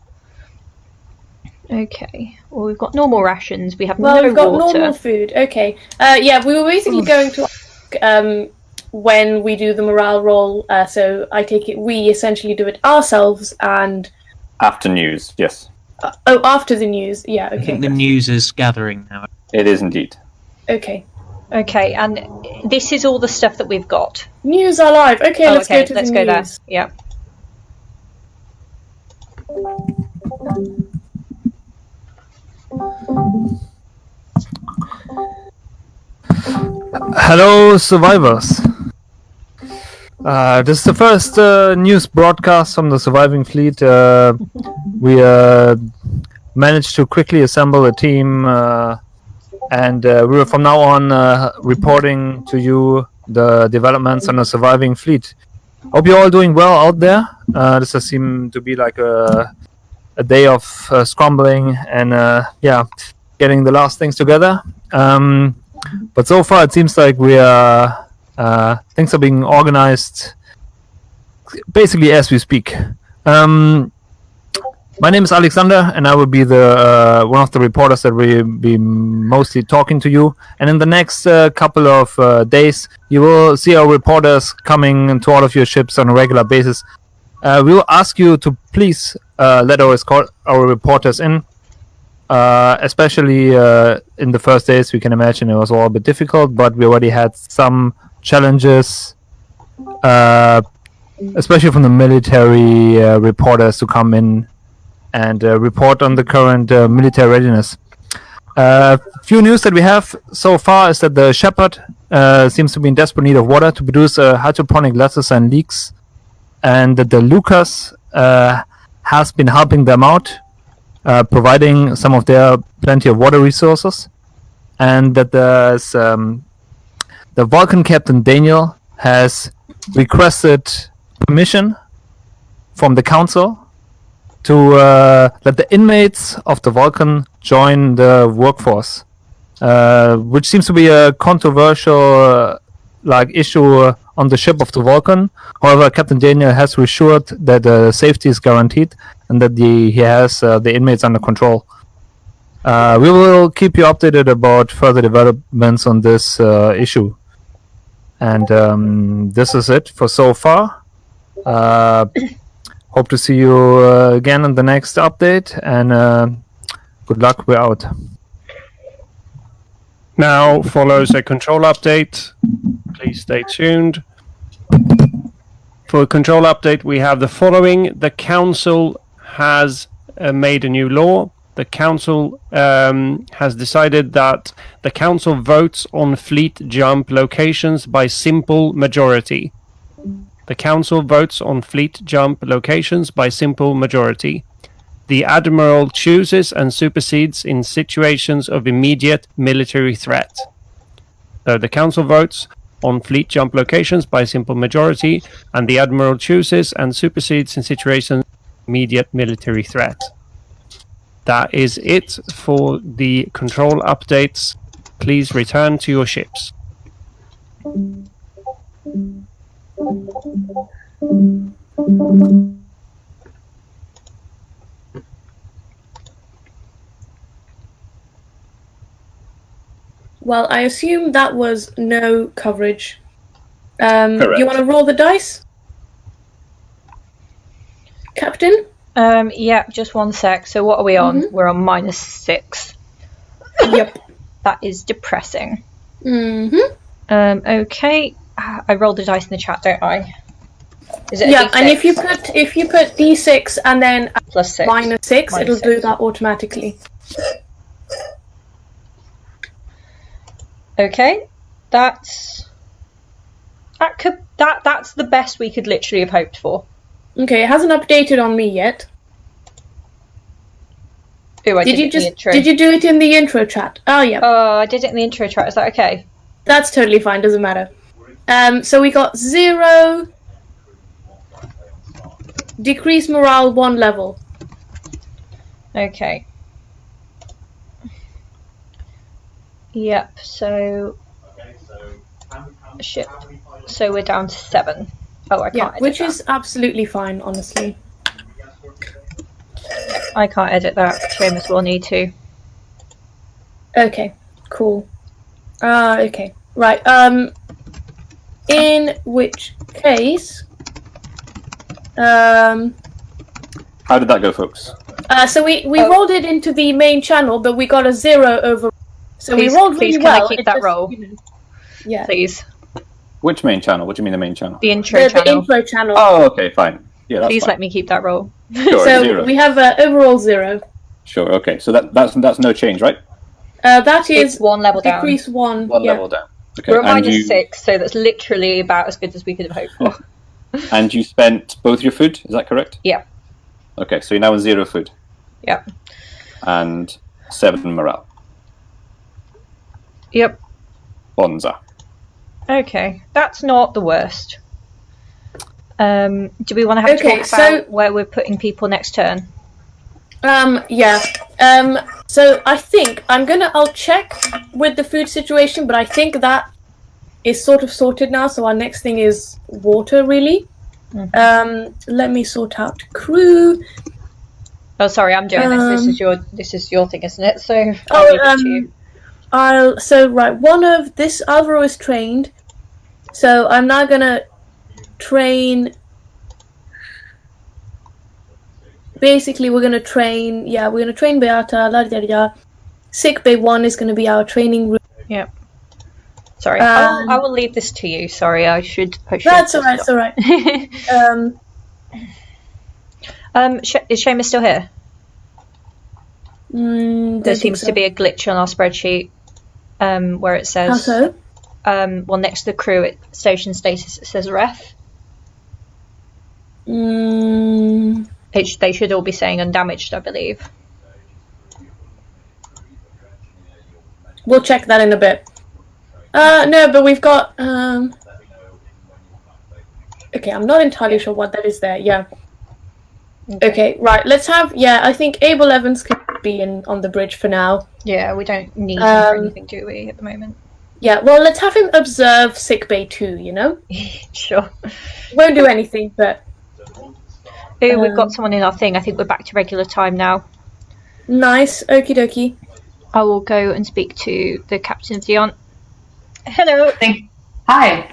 Speaker 1: Okay. Well, we've got normal rations. We have
Speaker 4: Well,
Speaker 1: no
Speaker 4: we've got
Speaker 1: water.
Speaker 4: normal food. Okay. Yeah, we were basically going to ask when we do the morale roll. So I take it we essentially do it ourselves and...
Speaker 5: After news, yes.
Speaker 4: After the news. Yeah,
Speaker 20: I
Speaker 4: okay.
Speaker 20: think the news is gathering now.
Speaker 5: It is indeed.
Speaker 4: Okay.
Speaker 1: Okay, and this is all the stuff that we've got.
Speaker 4: News are live. Okay, let's go to
Speaker 1: let's
Speaker 4: the
Speaker 1: go
Speaker 4: news.
Speaker 1: there. Yeah.
Speaker 9: Hello, survivors. This is the first news broadcast from the surviving fleet. We managed to quickly assemble a team, and we will from now on reporting to you the developments on the surviving fleet. Hope you're all doing well out there. This has seemed to be like a day of scrambling and getting the last things together. But so far, it seems like we are things are being organized basically as we speak. My name is Alexander, and I will be the one of the reporters that will be mostly talking to you. And in the next couple of days, you will see our reporters coming to all of your ships on a regular basis. We will ask you to please let our reporters in. Especially in the first days, we can imagine it was all a bit difficult, but we already had some challenges, especially from the military reporters to come in and report on the current military readiness. Few news that we have so far is that the Shepherd seems to be in desperate need of water to produce hydroponic lettuce and leeks, and that the Lucas has been helping them out, providing some of their plenty of water resources, and that there's the Vulcan captain Daniel has requested permission from the council to let the inmates of the Vulcan join the workforce, which seems to be a controversial issue on the ship of the Vulcan. However, Captain Daniel has reassured that safety is guaranteed and that he has the inmates under control. We will keep you updated about further developments on this issue. And this is it for so far. Hope to see you again in the next update, and good luck. We're out.
Speaker 3: Now follows a control update. Please stay tuned. For a control update, we have the following. The council has made a new law. The council has decided that the council votes on fleet jump locations by simple majority. The council votes on fleet jump locations by simple majority. The admiral chooses and supersedes in situations of immediate military threat. So the council votes on fleet jump locations by simple majority, and the admiral chooses and supersedes in situations of immediate military threat. That is it for the control updates. Please return to your ships.
Speaker 4: Well, I assume that was no coverage. Do
Speaker 5: Correct.
Speaker 4: you want to roll the dice, Captain?
Speaker 1: Yeah, just one sec. So what are we on? We're on -6.
Speaker 4: Yep.
Speaker 1: That is depressing.
Speaker 4: Mm-hmm.
Speaker 1: Okay. I rolled the dice in the chat, don't I? Is it a
Speaker 4: Yeah,
Speaker 1: D6?
Speaker 4: and if you put D6 and then
Speaker 1: +6,
Speaker 4: -6, it'll do
Speaker 1: -6.
Speaker 4: that automatically.
Speaker 1: Okay, that's the best we could literally have hoped for.
Speaker 4: Okay, it hasn't updated on me yet.
Speaker 1: Ooh, I
Speaker 4: Did you
Speaker 1: it in the intro.
Speaker 4: did you do it in the intro chat? Oh yeah.
Speaker 1: Oh, I did it in the intro chat. Is that okay?
Speaker 4: That's totally fine. Doesn't matter. So we got 0. Decrease morale 1 level.
Speaker 1: Okay. Yep. So ship. So we're down to 7. Oh, I can't.
Speaker 4: Yeah,
Speaker 1: edit
Speaker 4: which
Speaker 1: that.
Speaker 4: is absolutely fine, honestly.
Speaker 1: I can't edit that. Seamus will need to.
Speaker 4: Okay, cool. Okay, right. In which case,
Speaker 5: How did that go, folks?
Speaker 4: so we rolled it into the main channel, but we got a 0 over. So
Speaker 1: Please,
Speaker 4: we rolled really
Speaker 1: can
Speaker 4: well.
Speaker 1: I keep
Speaker 4: it
Speaker 1: that
Speaker 4: just,
Speaker 1: roll?
Speaker 4: Yeah.
Speaker 1: Please.
Speaker 5: Which main channel? What do you mean the main channel?
Speaker 1: The intro
Speaker 4: The
Speaker 1: channel.
Speaker 4: intro channel.
Speaker 5: Oh, okay, fine. Yeah, that's
Speaker 1: Please
Speaker 5: fine.
Speaker 1: let me keep that roll.
Speaker 5: Sure,
Speaker 4: So
Speaker 5: 0.
Speaker 4: we have overall 0.
Speaker 5: Sure, okay. So that's no change, right?
Speaker 4: That is
Speaker 1: It's 1 level down.
Speaker 4: decrease 1.
Speaker 5: One
Speaker 4: yeah.
Speaker 5: level down. Okay.
Speaker 1: We're at
Speaker 5: and you,
Speaker 1: -6, so that's literally about as good as we could have hoped for.
Speaker 5: and you spent both your food, is that correct?
Speaker 1: Yeah.
Speaker 5: Okay, so you're now on 0 food.
Speaker 1: Yep.
Speaker 5: And 7 morale.
Speaker 1: Yep.
Speaker 5: Bonza.
Speaker 1: Okay, that's not the worst. Do we want to have
Speaker 4: Okay,
Speaker 1: a talk about where we're putting people next turn?
Speaker 4: Yeah. So I think I'll check with the food situation, but I think that is sort of sorted now. So our next thing is water, really. Let me sort out crew.
Speaker 1: Oh, sorry, I'm doing this. This is your thing, isn't it? So I'll leave it to you.
Speaker 4: One of this Alvaro is trained, so I'm now gonna train. Basically, we're gonna train. Yeah, we're gonna train Beata. La da da. Sick Bay 1 is gonna be our training room.
Speaker 1: Yep. Sorry, I will leave this to you. Sorry, I should.
Speaker 4: That's alright. It's alright.
Speaker 1: Is Seamus still here? There
Speaker 4: Don't
Speaker 1: seems
Speaker 4: think
Speaker 1: to be a glitch on our spreadsheet where it says.
Speaker 4: How so?
Speaker 1: Well, next to the crew at station status, it says ref. They should all be saying undamaged, I believe.
Speaker 4: We'll check that in a bit. No, but we've got. Okay, I'm not entirely sure what that is there. Yeah. Okay, right. Let's have. Yeah, I think Abel Evans can be on the bridge for now.
Speaker 1: Yeah, we don't need him for anything, do we, at the moment?
Speaker 4: Yeah, well, let's have him observe Sick Bay 2, you know?
Speaker 1: Sure.
Speaker 4: Won't do anything, but...
Speaker 1: Ooh, we've got someone in our thing. I think we're back to regular time now.
Speaker 4: Nice. Okie dokie.
Speaker 1: I will go and speak to the captain of Dion. Hello.
Speaker 21: Hi.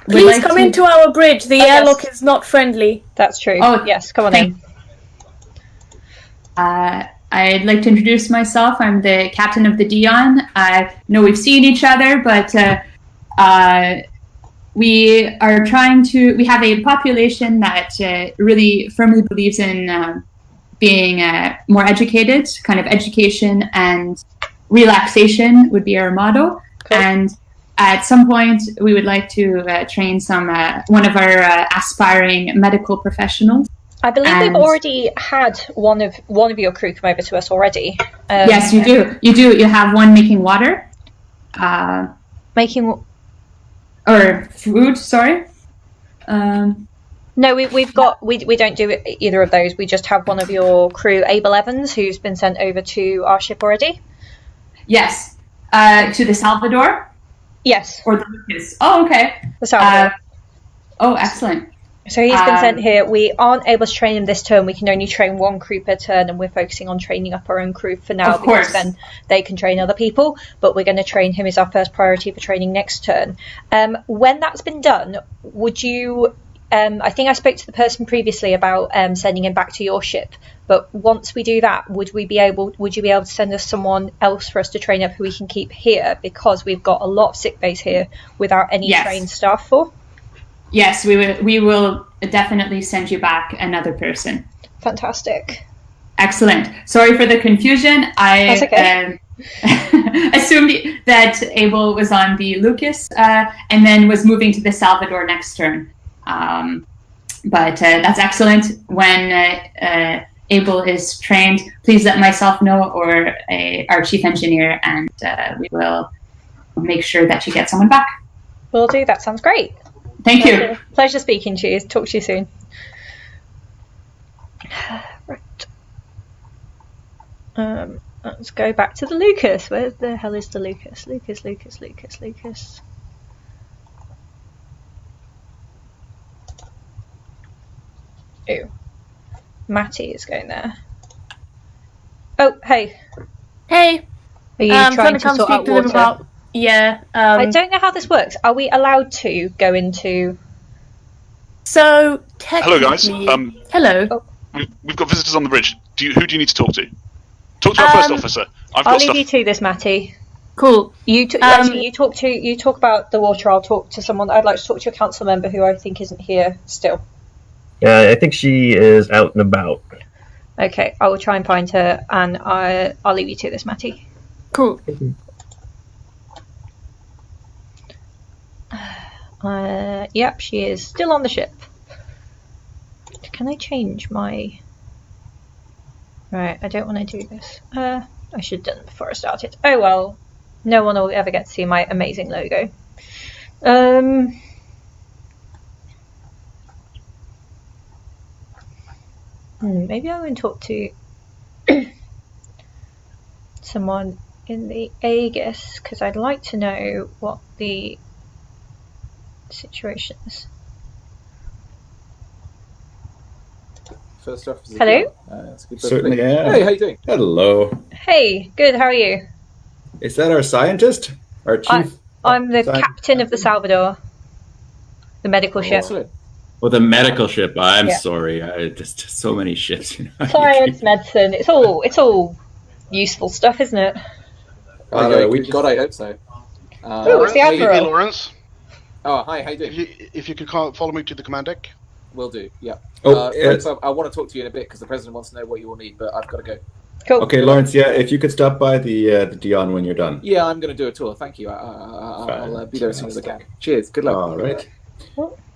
Speaker 4: Please come into our bridge. The airlock is not friendly.
Speaker 1: That's true.
Speaker 21: Oh,
Speaker 1: yes, come on in.
Speaker 21: I'd like to introduce myself. I'm the captain of the Dion. I know we've seen each other, but we are trying to. We have a population that really firmly believes in being more educated. Kind of education and relaxation would be our motto. Cool. And at some point, we would like to train one of our aspiring medical professionals.
Speaker 1: I believe we've already had one of your crew come over to us already.
Speaker 21: Yes, you do. You do. You have one making water.
Speaker 1: Making
Speaker 21: or food. Sorry.
Speaker 1: No, we don't do either of those. We just have one of your crew, Abel Evans, who's been sent over to our ship already.
Speaker 21: Yes. To the Salvador.
Speaker 1: Yes.
Speaker 21: Or the Lucas. Oh, okay.
Speaker 1: The Salvador.
Speaker 21: Oh, excellent.
Speaker 1: So he's been sent here. We aren't able to train him this turn. We can only train one crew per turn, and we're focusing on training up our own crew for now because then they can train other people. But we're going to train him as our first priority for training next turn. When that's been done, would you... I think I spoke to the person previously about sending him back to your ship. But once we do that, would you be able to send us someone else for us to train up who we can keep here? Because we've got a lot of sick bays here without any trained staff for.
Speaker 21: Yes, we will definitely send you back another person.
Speaker 1: Fantastic.
Speaker 21: Excellent. Sorry for the confusion.
Speaker 1: That's okay.
Speaker 21: Assumed that Abel was on the Lucas and then was moving to the Salvador next turn. But that's excellent. When Abel is trained, please let myself know or our chief engineer, and we will make sure that you get someone back.
Speaker 1: Will do. That sounds great.
Speaker 21: Thank you.
Speaker 1: Pleasure speaking to you. Talk to you soon. Right. Let's go back to the Lucas. Where the hell is the Lucas? Lucas. Ew. Matty is going there. Oh, hey.
Speaker 4: Hey.
Speaker 1: Are you trying to sort out water?
Speaker 4: Yeah.
Speaker 1: I don't know how this works. Are we allowed to go into...
Speaker 4: So,
Speaker 22: hello, guys.
Speaker 4: Hello.
Speaker 1: Oh.
Speaker 22: We've got visitors on the bridge. Who do you need to talk to? Talk to our first officer.
Speaker 1: I'll leave you to this, Matty.
Speaker 4: Cool.
Speaker 1: You talk about the water. I'll talk to someone. I'd like to talk to a council member who I think isn't here still.
Speaker 18: Yeah, I think she is out and about.
Speaker 1: Okay, I will try and find her, and I'll leave you to this, Matty.
Speaker 4: Cool.
Speaker 1: Yep, she is still on the ship. Can I change my... Right, I don't want to do this. I should have done it before I started. Oh well, no one will ever get to see my amazing logo. Maybe I will talk to someone in the Aegis, because I'd like to know what the situation is.
Speaker 7: First officer.
Speaker 1: Hello?
Speaker 7: That's a good
Speaker 8: Certainly
Speaker 7: place.
Speaker 8: am.
Speaker 7: Hey, how you doing?
Speaker 8: Hello.
Speaker 1: Hey, good. How are you?
Speaker 8: Is that our scientist? Our chief?
Speaker 1: I'm the
Speaker 8: Science-
Speaker 1: captain of the Salvador, the medical ship.
Speaker 8: Well, the medical ship. I'm
Speaker 1: Yeah.
Speaker 8: sorry. Just so many ships. You know.
Speaker 1: Science, medicine. It's all useful stuff, isn't it?
Speaker 7: Oh,
Speaker 8: yeah,
Speaker 7: yeah,
Speaker 8: we
Speaker 7: good God, I hope so.
Speaker 1: Oh, it's the
Speaker 22: Hey,
Speaker 1: Admiral.
Speaker 22: Lawrence.
Speaker 7: Oh, hi, how you doing?
Speaker 22: If you could follow me to the command deck.
Speaker 7: Will do, yeah.
Speaker 8: Oh,
Speaker 7: Lawrence, I want to talk to you in a bit because the president wants to know what you will need, but I've got to go.
Speaker 1: Cool.
Speaker 8: Okay, Lawrence. Yeah, if you could stop by the Dion when you're done.
Speaker 7: Yeah, I'm going to do a tour. Thank you. I'll be there as soon as I can. Cheers. Good luck.
Speaker 8: All right.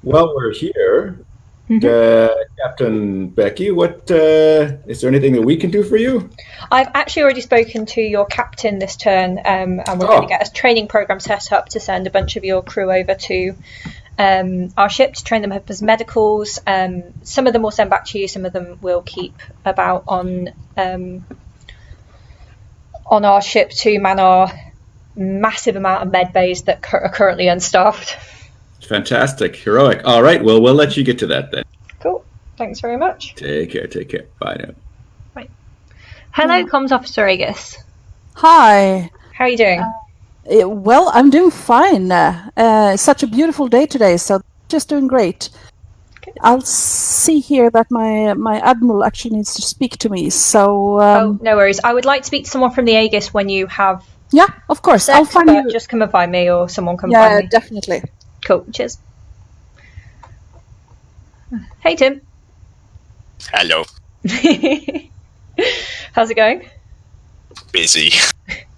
Speaker 8: Well, we're here. Captain Becky, what is there anything that we can do for you?
Speaker 1: I've actually already spoken to your captain this turn, and we're going to get a training program set up to send a bunch of your crew over to our ship to train them up as medicals. Some of them will send back to you, some of them will keep about on our ship to man our massive amount of med bays that are currently unstaffed.
Speaker 8: Fantastic, heroic. All right, well, we'll let you get to that then.
Speaker 1: Cool. Thanks very much.
Speaker 8: Take care. Bye now.
Speaker 1: Right. Hello, Comms Officer Aegis.
Speaker 16: Hi.
Speaker 1: How are you doing?
Speaker 16: Well, I'm doing fine. Such a beautiful day today, so just doing great. I'll see here that my admiral actually needs to speak to me. So
Speaker 1: no worries. I would like to speak to someone from the Aegis when you have.
Speaker 16: Yeah, of course. I'll find you.
Speaker 1: Just come and find me, or someone come
Speaker 16: Yeah,
Speaker 1: find me.
Speaker 16: definitely.
Speaker 1: Cool. Cheers. Hey, Tim.
Speaker 23: Hello.
Speaker 1: How's it going?
Speaker 23: Busy.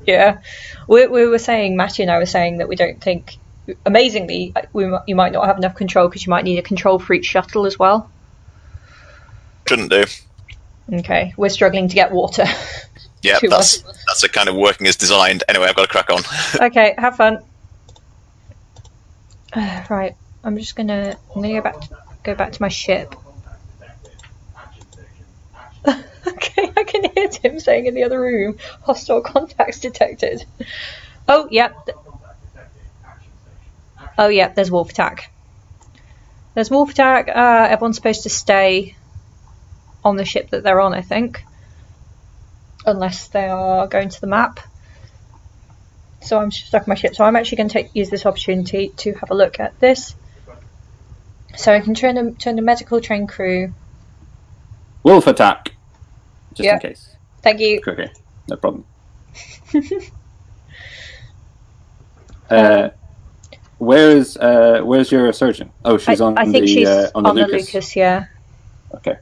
Speaker 1: Yeah, we were saying, Matty and I were saying that we don't think, amazingly, you might not have enough control because you might need a control for each shuttle as well.
Speaker 23: Shouldn't do.
Speaker 1: Okay, we're struggling to get water.
Speaker 23: Yeah,
Speaker 1: to us.
Speaker 23: that's the kind of working as designed. Anyway, I've got to crack on.
Speaker 1: Okay, have fun. Right, I'm gonna go back to my ship. Okay, I can hear Tim saying in the other room, hostile contacts detected. Oh, yep. Oh, yep, there's wolf attack. There's wolf attack. Everyone's supposed to stay on the ship that they're on, I think. Unless they are going to the map. So I'm stuck on my ship. So I'm actually going to use this opportunity to have a look at this. So I can turn the medical train crew.
Speaker 5: Wolf attack. Just in case.
Speaker 1: Thank you.
Speaker 5: Okay, no problem. Where's your surgeon? Oh, she's on
Speaker 1: I think she's
Speaker 5: on the
Speaker 1: Lucas. Yeah.
Speaker 5: Okay.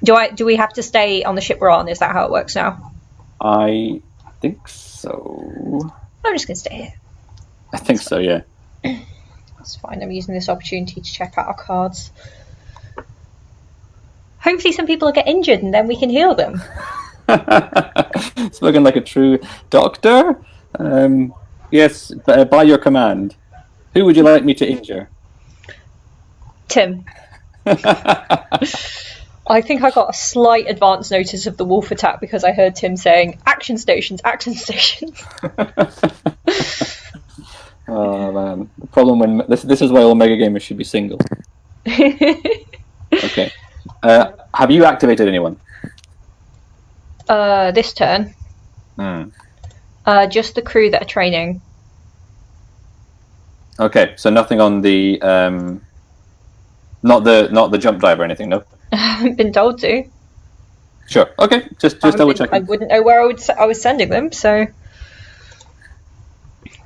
Speaker 1: Do we have to stay on the ship we're on? Is that how it works now?
Speaker 5: I think so.
Speaker 1: I'm just gonna stay here.
Speaker 5: I think so. Yeah.
Speaker 1: That's fine. I'm using this opportunity to check out our cards. Hopefully some people will get injured and then we can heal them.
Speaker 5: Spoken like a true doctor. Yes, by your command. Who would you like me to injure?
Speaker 1: Tim. I think I got a slight advance notice of the wolf attack because I heard Tim saying, action stations, action stations.
Speaker 5: Oh man, the problem when this is why all mega gamers should be single. Okay. Have you activated anyone?
Speaker 1: This turn. Just the crew that are training.
Speaker 5: Okay, so nothing on the not the jump dive or anything, no?
Speaker 1: I haven't been told to.
Speaker 5: Sure. Okay, just double checking.
Speaker 1: I wouldn't know where I was sending them, so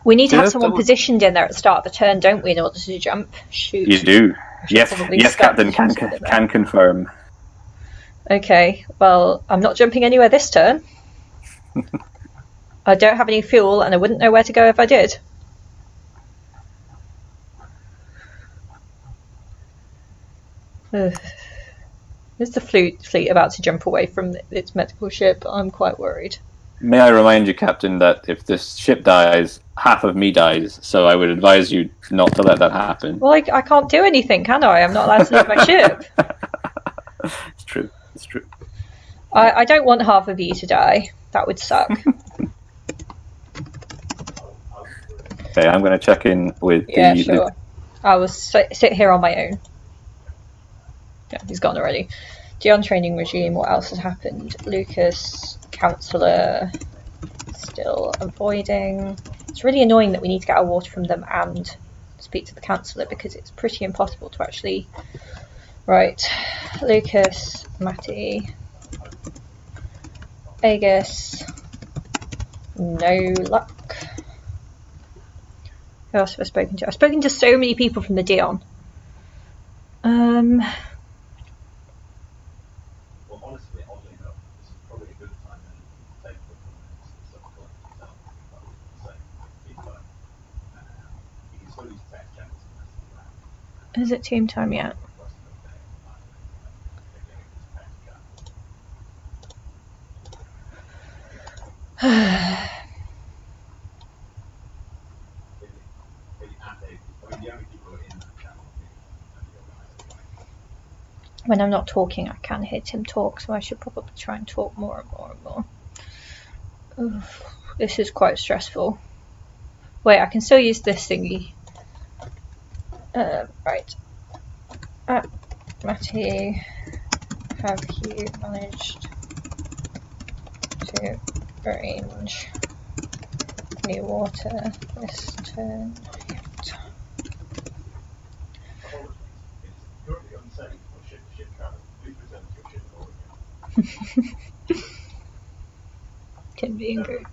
Speaker 1: we need to have someone positioned in there at the start of the turn, don't we, in order to jump? Shoot.
Speaker 5: You do. Yes,
Speaker 1: start
Speaker 5: Captain can confirm.
Speaker 1: Okay, well, I'm not jumping anywhere this turn. I don't have any fuel, and I wouldn't know where to go if I did. Is the fleet about to jump away from its medical ship? I'm quite worried.
Speaker 5: May I remind you, Captain, that if this ship dies, half of me dies, so I would advise you not to let that happen.
Speaker 1: Well, I can't do anything, can I? I'm not allowed to leave my ship.
Speaker 5: It's true. It's true.
Speaker 1: I don't want half of you to die. That would suck.
Speaker 5: Okay, I'm going to check in with
Speaker 1: Yeah, sure. I will sit here on my own. Yeah, he's gone already. Dion training regime, what else has happened? Lucas, counsellor, still avoiding. It's really annoying that we need to get our water from them and speak to the counsellor because it's pretty impossible to actually... Right, Lucas, Matty, Aegis, no luck. Who else have I spoken to? I've spoken to so many people from the Dion. Is it team time yet? When I'm not talking, I can hear Tim talk, so I should probably try and talk more and more and more. Oof, this is quite stressful. Wait, I can still use this thingy. Right. Matty, have you managed to arrange new water this turn? Tim being good.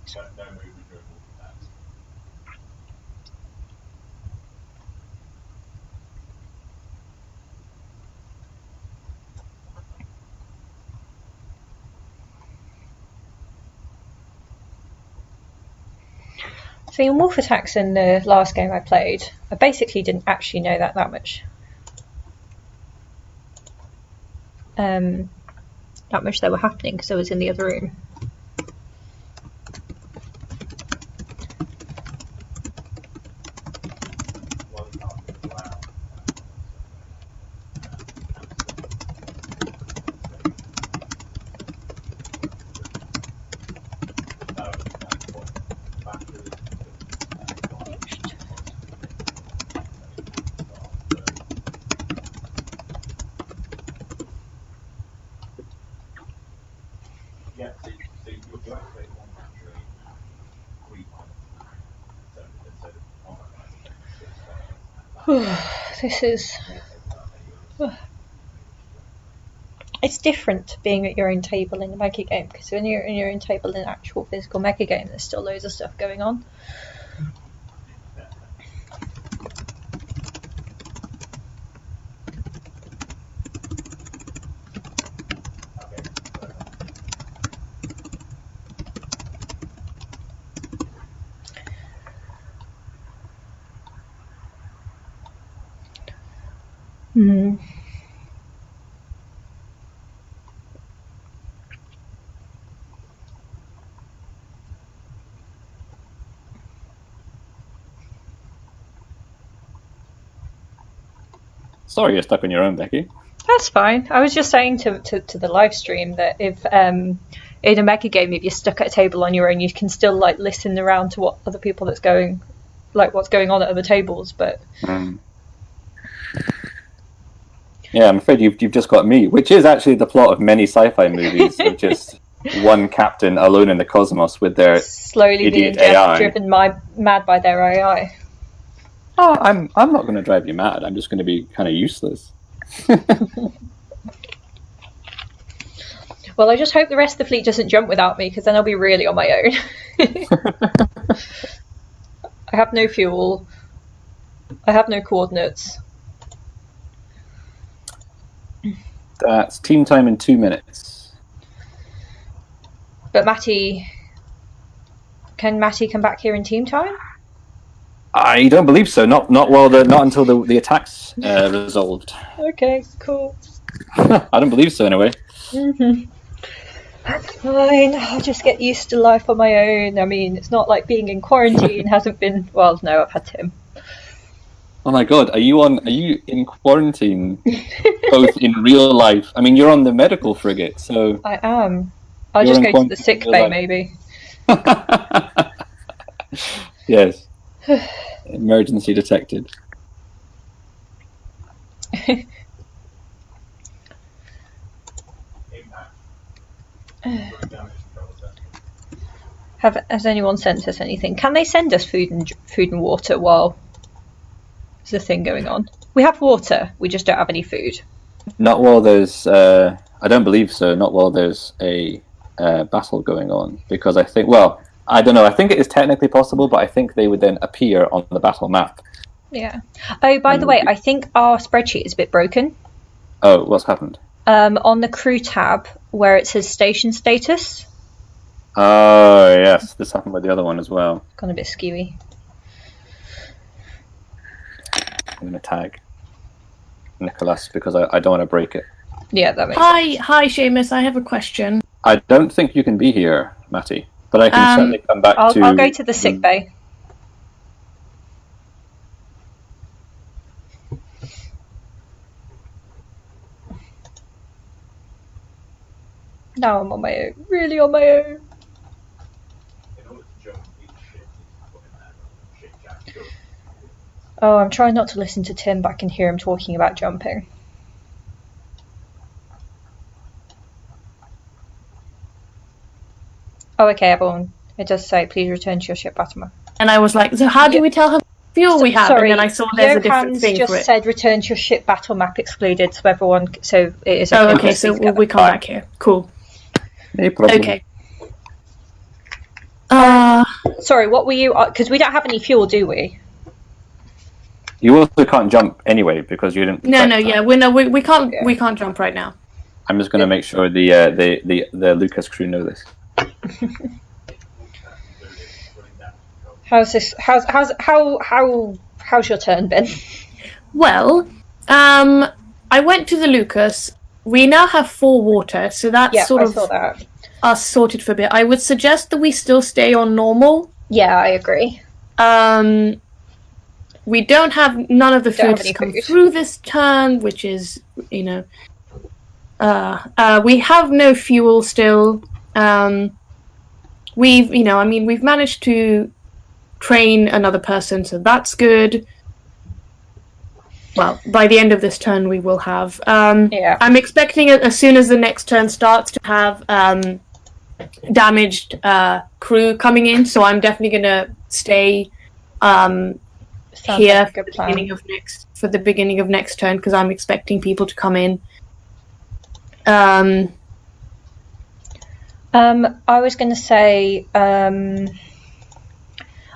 Speaker 1: So in wolf attacks in the last game I played, I basically didn't actually know that much. That much they were happening because I was in the other room. This is... It's different being at your own table in a mega game, because when you're in your own table in an actual physical mega game, there's still loads of stuff going on.
Speaker 5: Sorry, you're stuck on your own, Becky.
Speaker 1: That's fine. I was just saying to the live stream that if in a mega game, if you're stuck at a table on your own, you can still like listen around to what other people what's going on at other tables. But
Speaker 5: yeah, I'm afraid you've just got me, which is actually the plot of many sci-fi movies. Of just one captain alone in the cosmos with their
Speaker 1: slowly
Speaker 5: idiot
Speaker 1: being
Speaker 5: AI.
Speaker 1: driven mad by their AI.
Speaker 5: Oh, I'm not going to drive you mad. I'm just going to be kind of useless.
Speaker 1: Well, I just hope the rest of the fleet doesn't jump without me, because then I'll be really on my own. I have no fuel. I have no coordinates.
Speaker 5: That's team time in 2 minutes.
Speaker 1: But can Matty come back here in team time?
Speaker 5: I don't believe so. Not until the attack's resolved.
Speaker 1: Okay, cool.
Speaker 5: I don't believe so anyway.
Speaker 1: That's fine. I'll just get used to life on my own. I mean, it's not like being in quarantine hasn't been. Well, no, I've had Tim.
Speaker 5: Oh my god, are you in quarantine? Both in real life. I mean, you're on the medical frigate, so
Speaker 1: I am. I'll just go to the sick bay, maybe.
Speaker 5: Yes. Emergency detected.
Speaker 1: Has anyone sent us anything? Can they send us food and water while there's a thing going on? We have water, we just don't have any food.
Speaker 5: Not while there's. I don't believe so. Not while there's a battle going on, because I think. Well, I don't know. I think it is technically possible, but I think they would then appear on the battle map.
Speaker 1: Yeah. Oh, by the way, I think our spreadsheet is a bit broken.
Speaker 5: Oh, what's happened?
Speaker 1: On the crew tab where it says station status.
Speaker 5: Oh yes, this happened with the other one as well.
Speaker 1: Gone a bit skewy.
Speaker 5: I'm going to tag Nicholas because I don't want to break it.
Speaker 1: Yeah, that makes
Speaker 4: sense. Hi, Seamus. I have a question.
Speaker 5: I don't think you can be here, Matty, but I can certainly come back to.
Speaker 1: I'll go to the sick bay. Now I'm on my own. Really on my own. Oh, I'm trying not to listen to Tim, but I can hear him talking about jumping. Oh, okay, everyone. It does say, please return to your ship, Batman.
Speaker 4: And I was like, so how do we tell how much fuel we have?
Speaker 1: Sorry,
Speaker 4: and then I saw there's a different
Speaker 1: Johan's
Speaker 4: thing
Speaker 1: just
Speaker 4: for it.
Speaker 1: said return to your ship battle map excluded, so everyone, so it is okay.
Speaker 4: Oh, okay, so we come back here. Cool.
Speaker 5: No problem.
Speaker 4: Okay.
Speaker 1: Sorry, what were you, because we don't have any fuel, do we?
Speaker 5: You also can't jump anyway because you didn't.
Speaker 4: No, yeah, we can't jump right now.
Speaker 5: I'm just going to make sure the Lucas crew know this.
Speaker 1: How's your turn been?
Speaker 4: Well, I went to the Lucas. We now have 4 water, so that's sort of us sorted for a bit. I would suggest that we still stay on normal.
Speaker 1: Yeah, I agree.
Speaker 4: We don't have none of the food to come through this turn, which is, you know, we have no fuel still. We've managed to train another person, so that's good. Well, by the end of this turn, we will have. I'm expecting as soon as the next turn starts to have damaged crew coming in, so I'm definitely going to stay here for the beginning of next turn because I'm expecting people to come in.
Speaker 1: I was going to say,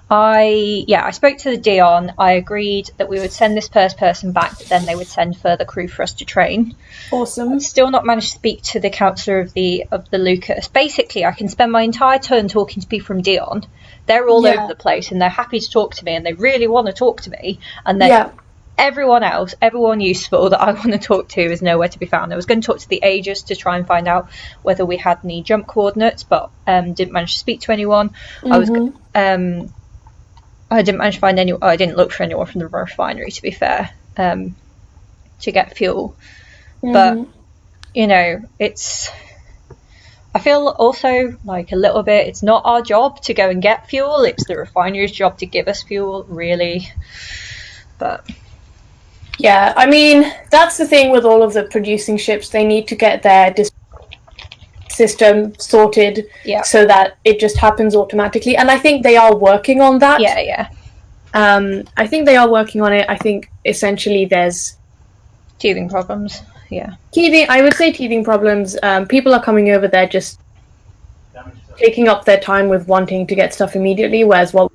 Speaker 1: I spoke to the Dion. I agreed that we would send this first person back, but then they would send further crew for us to train.
Speaker 4: Awesome.
Speaker 1: Still not managed to speak to the councillor of the Lucas. Basically, I can spend my entire turn talking to people from Dion. They're all over the place, and they're happy to talk to me, and they really want to talk to me. And then everyone useful that I want to talk to is nowhere to be found. I was going to talk to the Aegis to try and find out whether we had any jump coordinates, but didn't manage to speak to anyone.
Speaker 4: Mm-hmm.
Speaker 1: I didn't manage to find anyone. I didn't look for anyone from the refinery, to be fair, to get fuel. But you know, I feel also like a little bit. It's not our job to go and get fuel. It's the refinery's job to give us fuel, really. But
Speaker 4: yeah, I mean that's the thing with all of the producing ships. They need to get their system sorted so that it just happens automatically, and I think they are working on that. I think they are working on it. I think essentially there's
Speaker 1: teething problems.
Speaker 4: I would say teething problems. People are coming over there just taking up their time with wanting to get stuff immediately, whereas what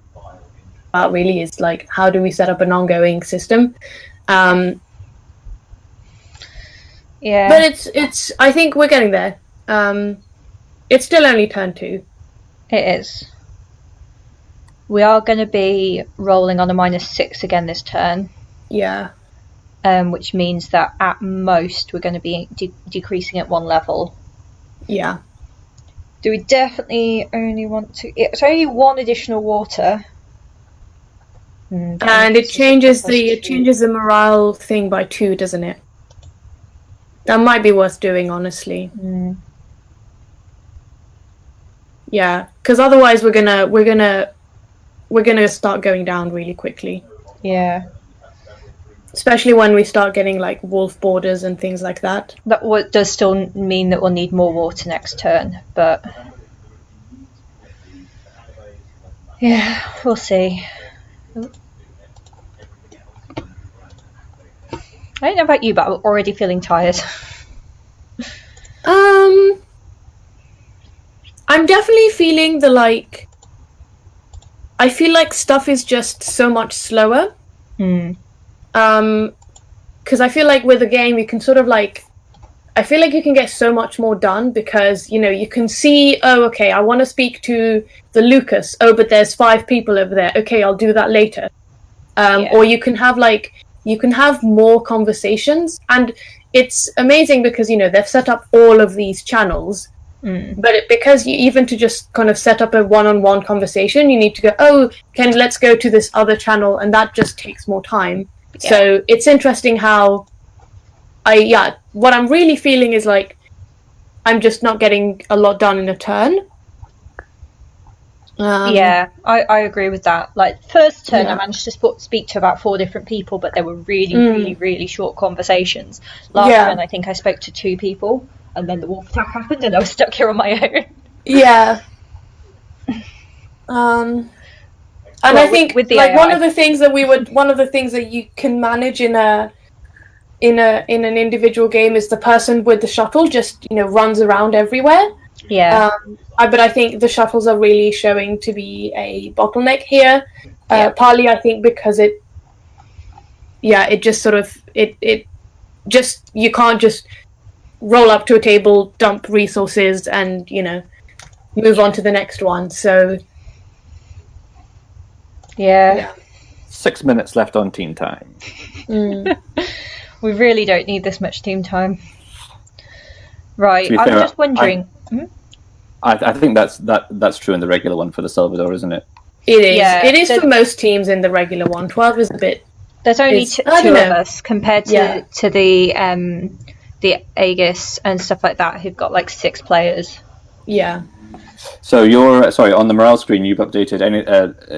Speaker 4: really is like, how do we set up an ongoing system? But it's I think we're getting there. It's still only turn 2.
Speaker 1: It is. We are going to be rolling on a -6 again this turn.
Speaker 4: Yeah.
Speaker 1: Which means that at most we're going to be decreasing at 1 level.
Speaker 4: Yeah.
Speaker 1: Do we definitely only want to... It's only 1 additional water.
Speaker 4: And it changes the morale thing by 2, doesn't it? That might be worth doing, honestly. Yeah, because otherwise we're gonna start going down really quickly.
Speaker 1: Yeah.
Speaker 4: especially when we start getting like wolf borders and things like that.
Speaker 1: That does still mean that we'll need more water next turn, but yeah, we'll see. I don't know about you, but I'm already feeling tired.
Speaker 4: I'm definitely feeling the like. I feel like stuff is just so much slower. Because I feel like with a game you can sort of like, I feel like you can get so much more done because, you know, you can see, oh, okay, I want to speak to the Lucas. Oh, but there's 5 people over there. Okay, I'll do that later. Or you can have like, you can have more conversations, and it's amazing because, you know, they've set up all of these channels. But because you, even to just kind of set up a one-on-one conversation, you need to go, oh, let's go to this other channel, and that just takes more time.
Speaker 1: Yeah.
Speaker 4: So it's interesting how what I'm really feeling is like I'm just not getting a lot done in a turn.
Speaker 1: Yeah, I agree with that. Like, first turn
Speaker 4: Yeah.
Speaker 1: I managed to speak to about 4 different people, but they were really short conversations. Last turn I think I spoke to 2 people, and then the wolf attack happened and I was stuck here on my own.
Speaker 4: Yeah. And
Speaker 1: Well,
Speaker 4: I think
Speaker 1: with the
Speaker 4: like
Speaker 1: AI.
Speaker 4: one of the things that you can manage in an individual game is the person with the shuttle just, you know, runs around everywhere.
Speaker 1: Yeah.
Speaker 4: But I think the shuttles are really showing to be a bottleneck here. Partly I think because it just sort of it just, you can't just roll up to a table, dump resources, and, you know, move on to the next one. So
Speaker 1: yeah.
Speaker 5: 6 minutes left on team time.
Speaker 1: We really don't need this much team time. Right,
Speaker 5: To be
Speaker 1: I'm
Speaker 5: fair,
Speaker 1: just wondering.
Speaker 5: I think that's true in the regular one for the Salvador, isn't it?
Speaker 4: it is.
Speaker 1: Yeah,
Speaker 4: It is for most teams in the regular one. 12 is a bit.
Speaker 1: There's only
Speaker 4: It's-
Speaker 1: 2
Speaker 4: I don't
Speaker 1: of
Speaker 4: know.
Speaker 1: us compared to
Speaker 4: Yeah.
Speaker 1: to the Aegis and stuff like that, who've got like 6 players.
Speaker 4: Yeah.
Speaker 5: So you're sorry, on the morale screen you've updated any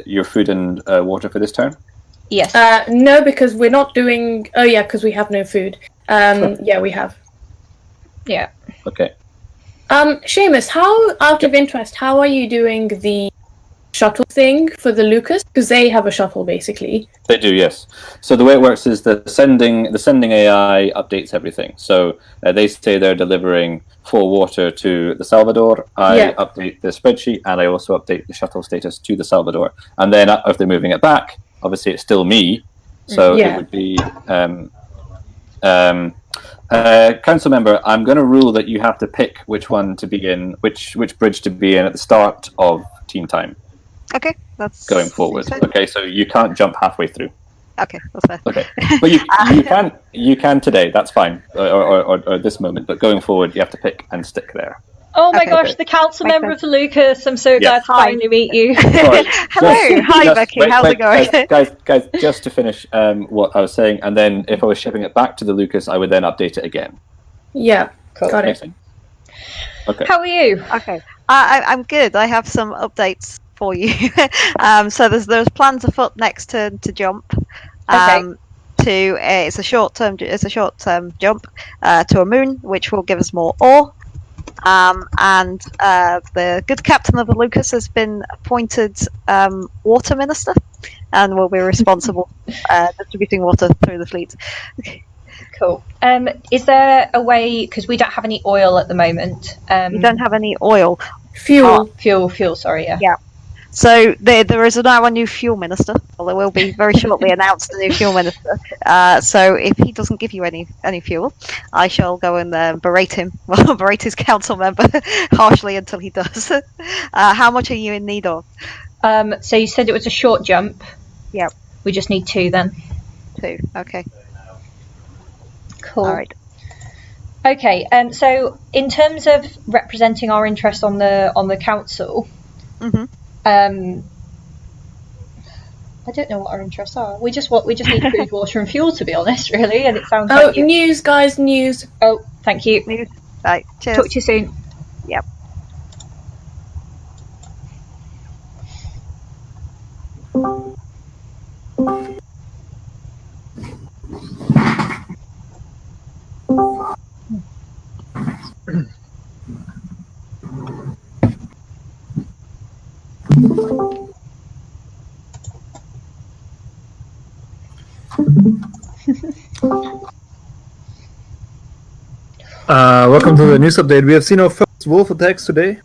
Speaker 5: your food and water for this turn?
Speaker 1: Yes.
Speaker 4: No, because we're not doing. Oh yeah, because we have no food. Yeah, we have.
Speaker 1: Yeah.
Speaker 5: Okay.
Speaker 4: Seamus, out of interest, how are you doing the shuttle thing for the Lucas? Because they have a shuttle, basically.
Speaker 5: They do, yes. So the way it works is the sending AI updates everything. So they say they're delivering 4 water to the Salvador. I update the spreadsheet, and I also update the shuttle status to the Salvador. And then if they're moving it back, obviously it's still me. So it would be council member. I'm going to rule that you have to pick which one to be in, which bridge to be in at the start of team time.
Speaker 6: Okay, that's
Speaker 5: Going forward. Okay, so you can't jump halfway through.
Speaker 6: Okay, that's fair.
Speaker 5: Okay, but you can today. That's fine, or this moment. But going forward, you have to pick and stick there.
Speaker 1: Oh my gosh, the council member of the Lucas. I'm so glad to finally meet you.
Speaker 5: Right.
Speaker 6: Hi, Becky. How's it going?
Speaker 5: Guys, just to finish what I was saying, and then if I was shipping it back to the Lucas, I would then update it again.
Speaker 4: Yeah, got it.
Speaker 5: Okay.
Speaker 1: How are you?
Speaker 6: Okay, I'm good. I have some updates for you. So there's plans afoot next turn to jump. It's a short term jump to a moon, which will give us more ore. And the good captain of the Lucas has been appointed water minister, and will be responsible distributing water through the fleet.
Speaker 1: Cool. Is there a way, because we don't have any oil at the moment?
Speaker 6: We don't have any oil.
Speaker 4: Fuel.
Speaker 1: Fuel. Sorry.
Speaker 6: Yeah. So there is now a new fuel minister. Well, there will be very shortly announced a new fuel minister. So if he doesn't give you any fuel, I shall go and berate him. Well, berate his council member harshly until he does. How much are you in need of?
Speaker 1: So you said it was a short jump.
Speaker 6: Yeah.
Speaker 1: We just need 2 then.
Speaker 6: 2. Okay.
Speaker 1: Cool.
Speaker 6: All right.
Speaker 1: Okay. So in terms of representing our interest on the council.
Speaker 6: Mm-hmm.
Speaker 1: I don't know what our interests are. We just need food, water, and fuel, to be honest, really. And it sounds like you.
Speaker 4: News, guys, news.
Speaker 1: Oh, thank you.
Speaker 6: News. Right. Cheers.
Speaker 1: Talk to you soon.
Speaker 6: Yep.
Speaker 9: Welcome to the news update. We have seen our first wolf attacks today.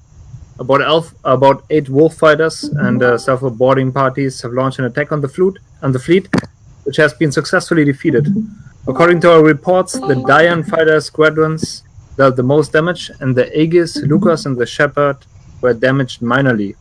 Speaker 9: About 8 wolf fighters and several boarding parties have launched an attack on the fleet, which has been successfully defeated. According to our reports, the Dian fighter squadrons dealt the most damage, and the Aegis, Lucas, and the Shepherd were damaged minorly.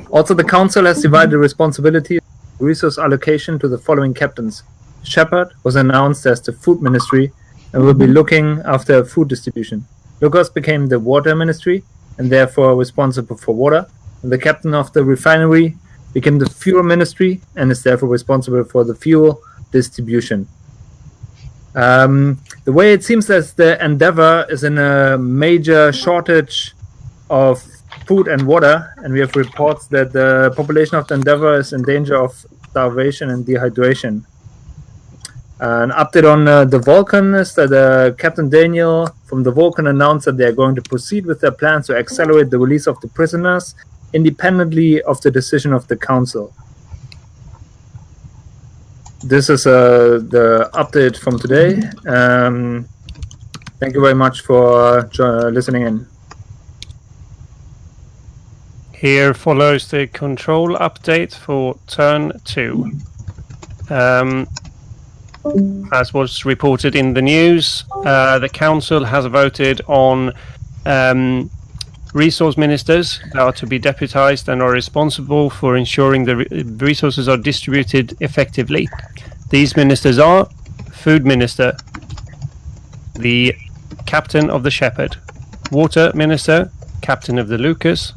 Speaker 9: Also, the Council has divided responsibility for resource allocation to the following captains. Shepherd was announced as the Food Ministry and will be looking after food distribution. Lucas became the Water Ministry and therefore responsible for water. And the captain of the refinery became the Fuel Ministry and is therefore responsible for the fuel distribution. The way it seems that the Endeavour is in a major shortage of food and water, and we have reports that the population of the Endeavour is in danger of starvation and dehydration. An update on the Vulcan is that Captain Daniel from the Vulcan announced that they are going to proceed with their plans to accelerate the release of the prisoners independently of the decision of the Council. This is the update from today. Thank you very much for listening in.
Speaker 3: Here follows the control update for turn 2. As was reported in the news, the Council has voted on resource ministers that are to be deputized and are responsible for ensuring the resources are distributed effectively. These ministers are Food Minister, the Captain of the Shepherd, Water Minister, Captain of the Lucas,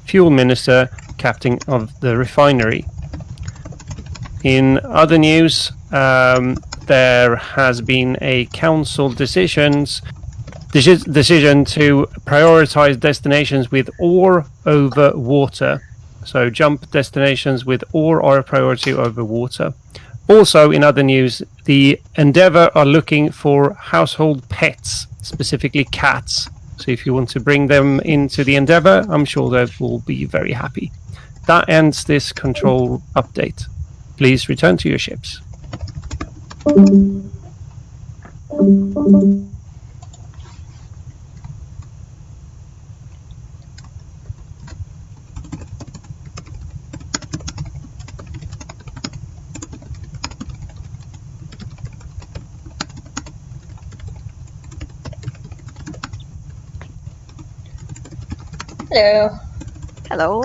Speaker 3: Fuel Minister, Captain of the Refinery. In other news, there has been a council decision to prioritize destinations with ore over water. So jump destinations with ore are a priority over water. Also, in other news, the Endeavour are looking for household pets, specifically cats. So if you want to bring them into the Endeavour, I'm sure they will be very happy. That ends this control update. Please return to your ships.
Speaker 1: Hello.
Speaker 6: Hello.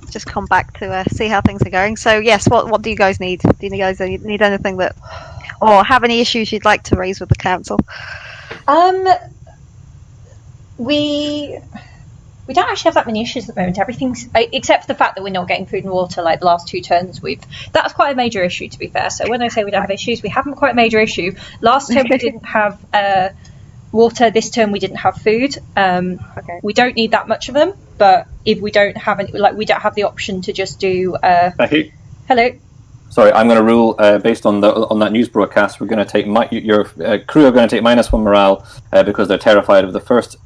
Speaker 6: Just come back to see how things are going. So yes, what do you guys need? Do you guys need anything that, or have any issues you'd like to raise with the council?
Speaker 1: We don't actually have that many issues at the moment. Everything's except for the fact that we're not getting food and water. Like the last 2 turns, that's quite a major issue, to be fair. So when I say we don't have issues, we haven't quite a major issue. Last turn we didn't have water. This term we didn't have food. Okay. We don't need that much of them, but if we don't have any, we don't have the option to just do.
Speaker 5: Thank you.
Speaker 1: Hello.
Speaker 5: Sorry, I'm going to rule based on that news broadcast. We're going to take your crew are going to take -1 morale because they're terrified of the first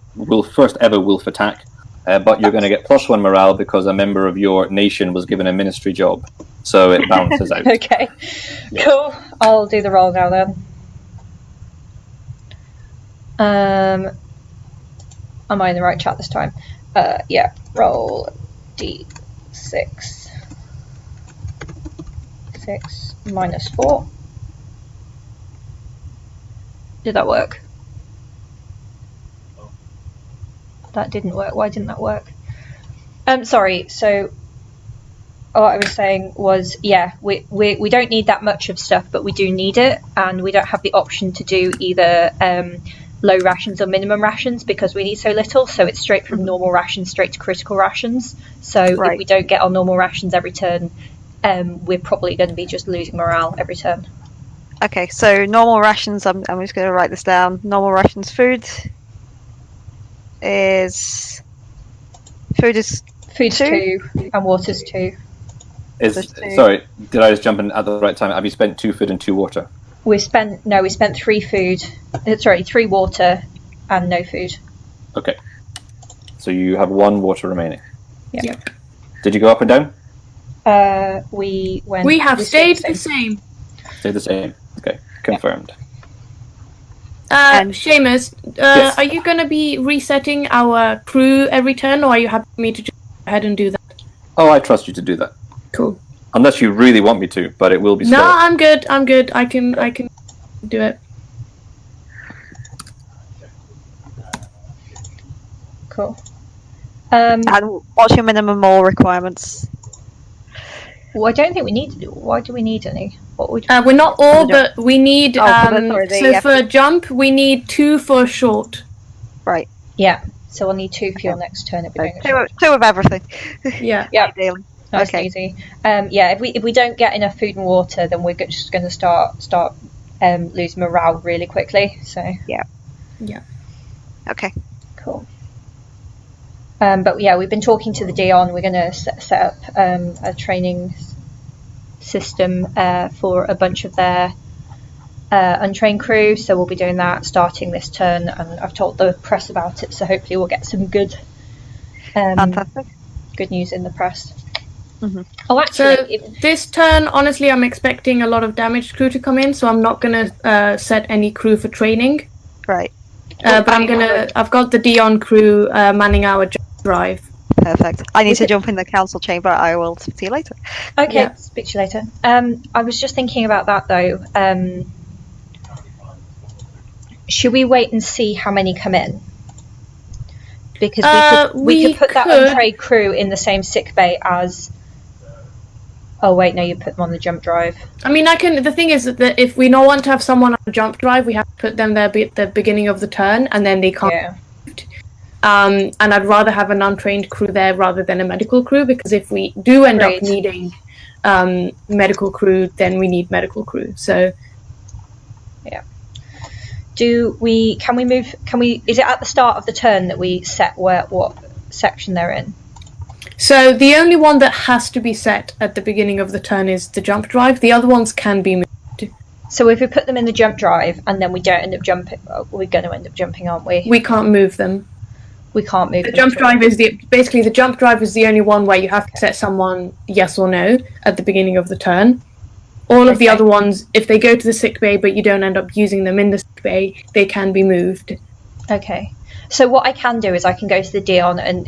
Speaker 5: ever wolf attack. But you're going to get +1 morale because a member of your nation was given a ministry job, so it balances out.
Speaker 1: Okay. Yeah. Cool. I'll do the roll now then. Am I in the right chat this time? Yeah. Roll D6. 6 -4. Did that work? That didn't work. Why didn't that work? Sorry. So what I was saying was, yeah, we don't need that much of stuff, but we do need it, and we don't have the option to do either low rations or minimum rations because we need so little. So it's straight from normal rations straight to critical rations. So if we don't get our normal rations every turn, we're probably going to be just losing morale every turn.
Speaker 6: Okay, so normal rations. I'm just going to write this down. Normal rations food is
Speaker 1: 2 and water's 2.
Speaker 5: Sorry, did I just jump in at the right time? Have you spent 2 food and 2 water?
Speaker 1: We spent 3 food. 3 water and no food.
Speaker 5: Okay, so you have 1 water remaining.
Speaker 1: Yeah.
Speaker 5: Did you go up and down?
Speaker 1: We went.
Speaker 4: We have stayed the same.
Speaker 5: Stayed the same. Okay, confirmed.
Speaker 4: Seamus,
Speaker 5: Yes.
Speaker 4: are you going to be resetting our crew every turn, or are you happy for me to just go ahead and do that?
Speaker 5: Oh, I trust you to do that.
Speaker 4: Cool.
Speaker 5: Unless you really want me to, but it will be
Speaker 4: No,
Speaker 5: slow.
Speaker 4: I'm good. I'm good. I can do it.
Speaker 1: Cool.
Speaker 6: And what's your minimum all requirements?
Speaker 1: Well, I don't think we need to do. Why do we need any? What would?
Speaker 4: We're not all, but we need.
Speaker 1: yeah.
Speaker 4: For a jump, we need 2 for a short.
Speaker 6: Right.
Speaker 1: Yeah. So we'll need 2 for your next turn if we're doing a
Speaker 6: Two of everything.
Speaker 4: Yeah.
Speaker 1: Yeah.
Speaker 6: Ideally.
Speaker 1: Nice and easy. Yeah. If we don't get enough food and water, then we're just going to start losing morale really quickly. So
Speaker 6: yeah.
Speaker 4: Yeah.
Speaker 6: Okay.
Speaker 1: Cool. But yeah, we've been talking to the Dion. We're going to set up a training system for a bunch of their untrained crew. So we'll be doing that starting this turn, and I've told the press about it. So hopefully we'll get some good,
Speaker 6: fantastic,
Speaker 1: good news in the press.
Speaker 6: Mm-hmm.
Speaker 1: Oh, actually,
Speaker 4: so this turn, honestly, I'm expecting a lot of damaged crew to come in, so I'm not going to set any crew for training.
Speaker 6: Right.
Speaker 4: But I've got the Dion crew manning our drive.
Speaker 6: Perfect. I need to jump in the council chamber. I will speak to you later.
Speaker 1: Okay,
Speaker 4: Yeah.
Speaker 1: speak to you later. I was just thinking about that though. Should we wait and see how many come in? Because we could put that untrained crew in the same sick bay as. Oh wait, no, you put them on the jump drive.
Speaker 4: I mean, the thing is that if we don't want to have someone on a jump drive, we have to put them there at the beginning of the turn, and then they can't.
Speaker 1: Yeah.
Speaker 4: And I'd rather have an untrained crew there rather than a medical crew, because if we do end up needing medical crew, then we need medical crew. So
Speaker 1: yeah. Can we is it at the start of the turn that we set what section they're in?
Speaker 4: So the only one that has to be set at the beginning of the turn is the jump drive. The other ones can be moved.
Speaker 1: So if we put them in the jump drive and then we don't end up jumping, we're going to end up jumping, aren't we?
Speaker 4: We can't move them.
Speaker 1: We can't move
Speaker 4: the
Speaker 1: them.
Speaker 4: Jump drive is basically the jump drive is the only one where you have to set someone yes or no at the beginning of the turn. All of the other ones, if they go to the sick bay but you don't end up using them in the sick bay, they can be moved.
Speaker 1: Okay. So what I can do is I can go to the Dion and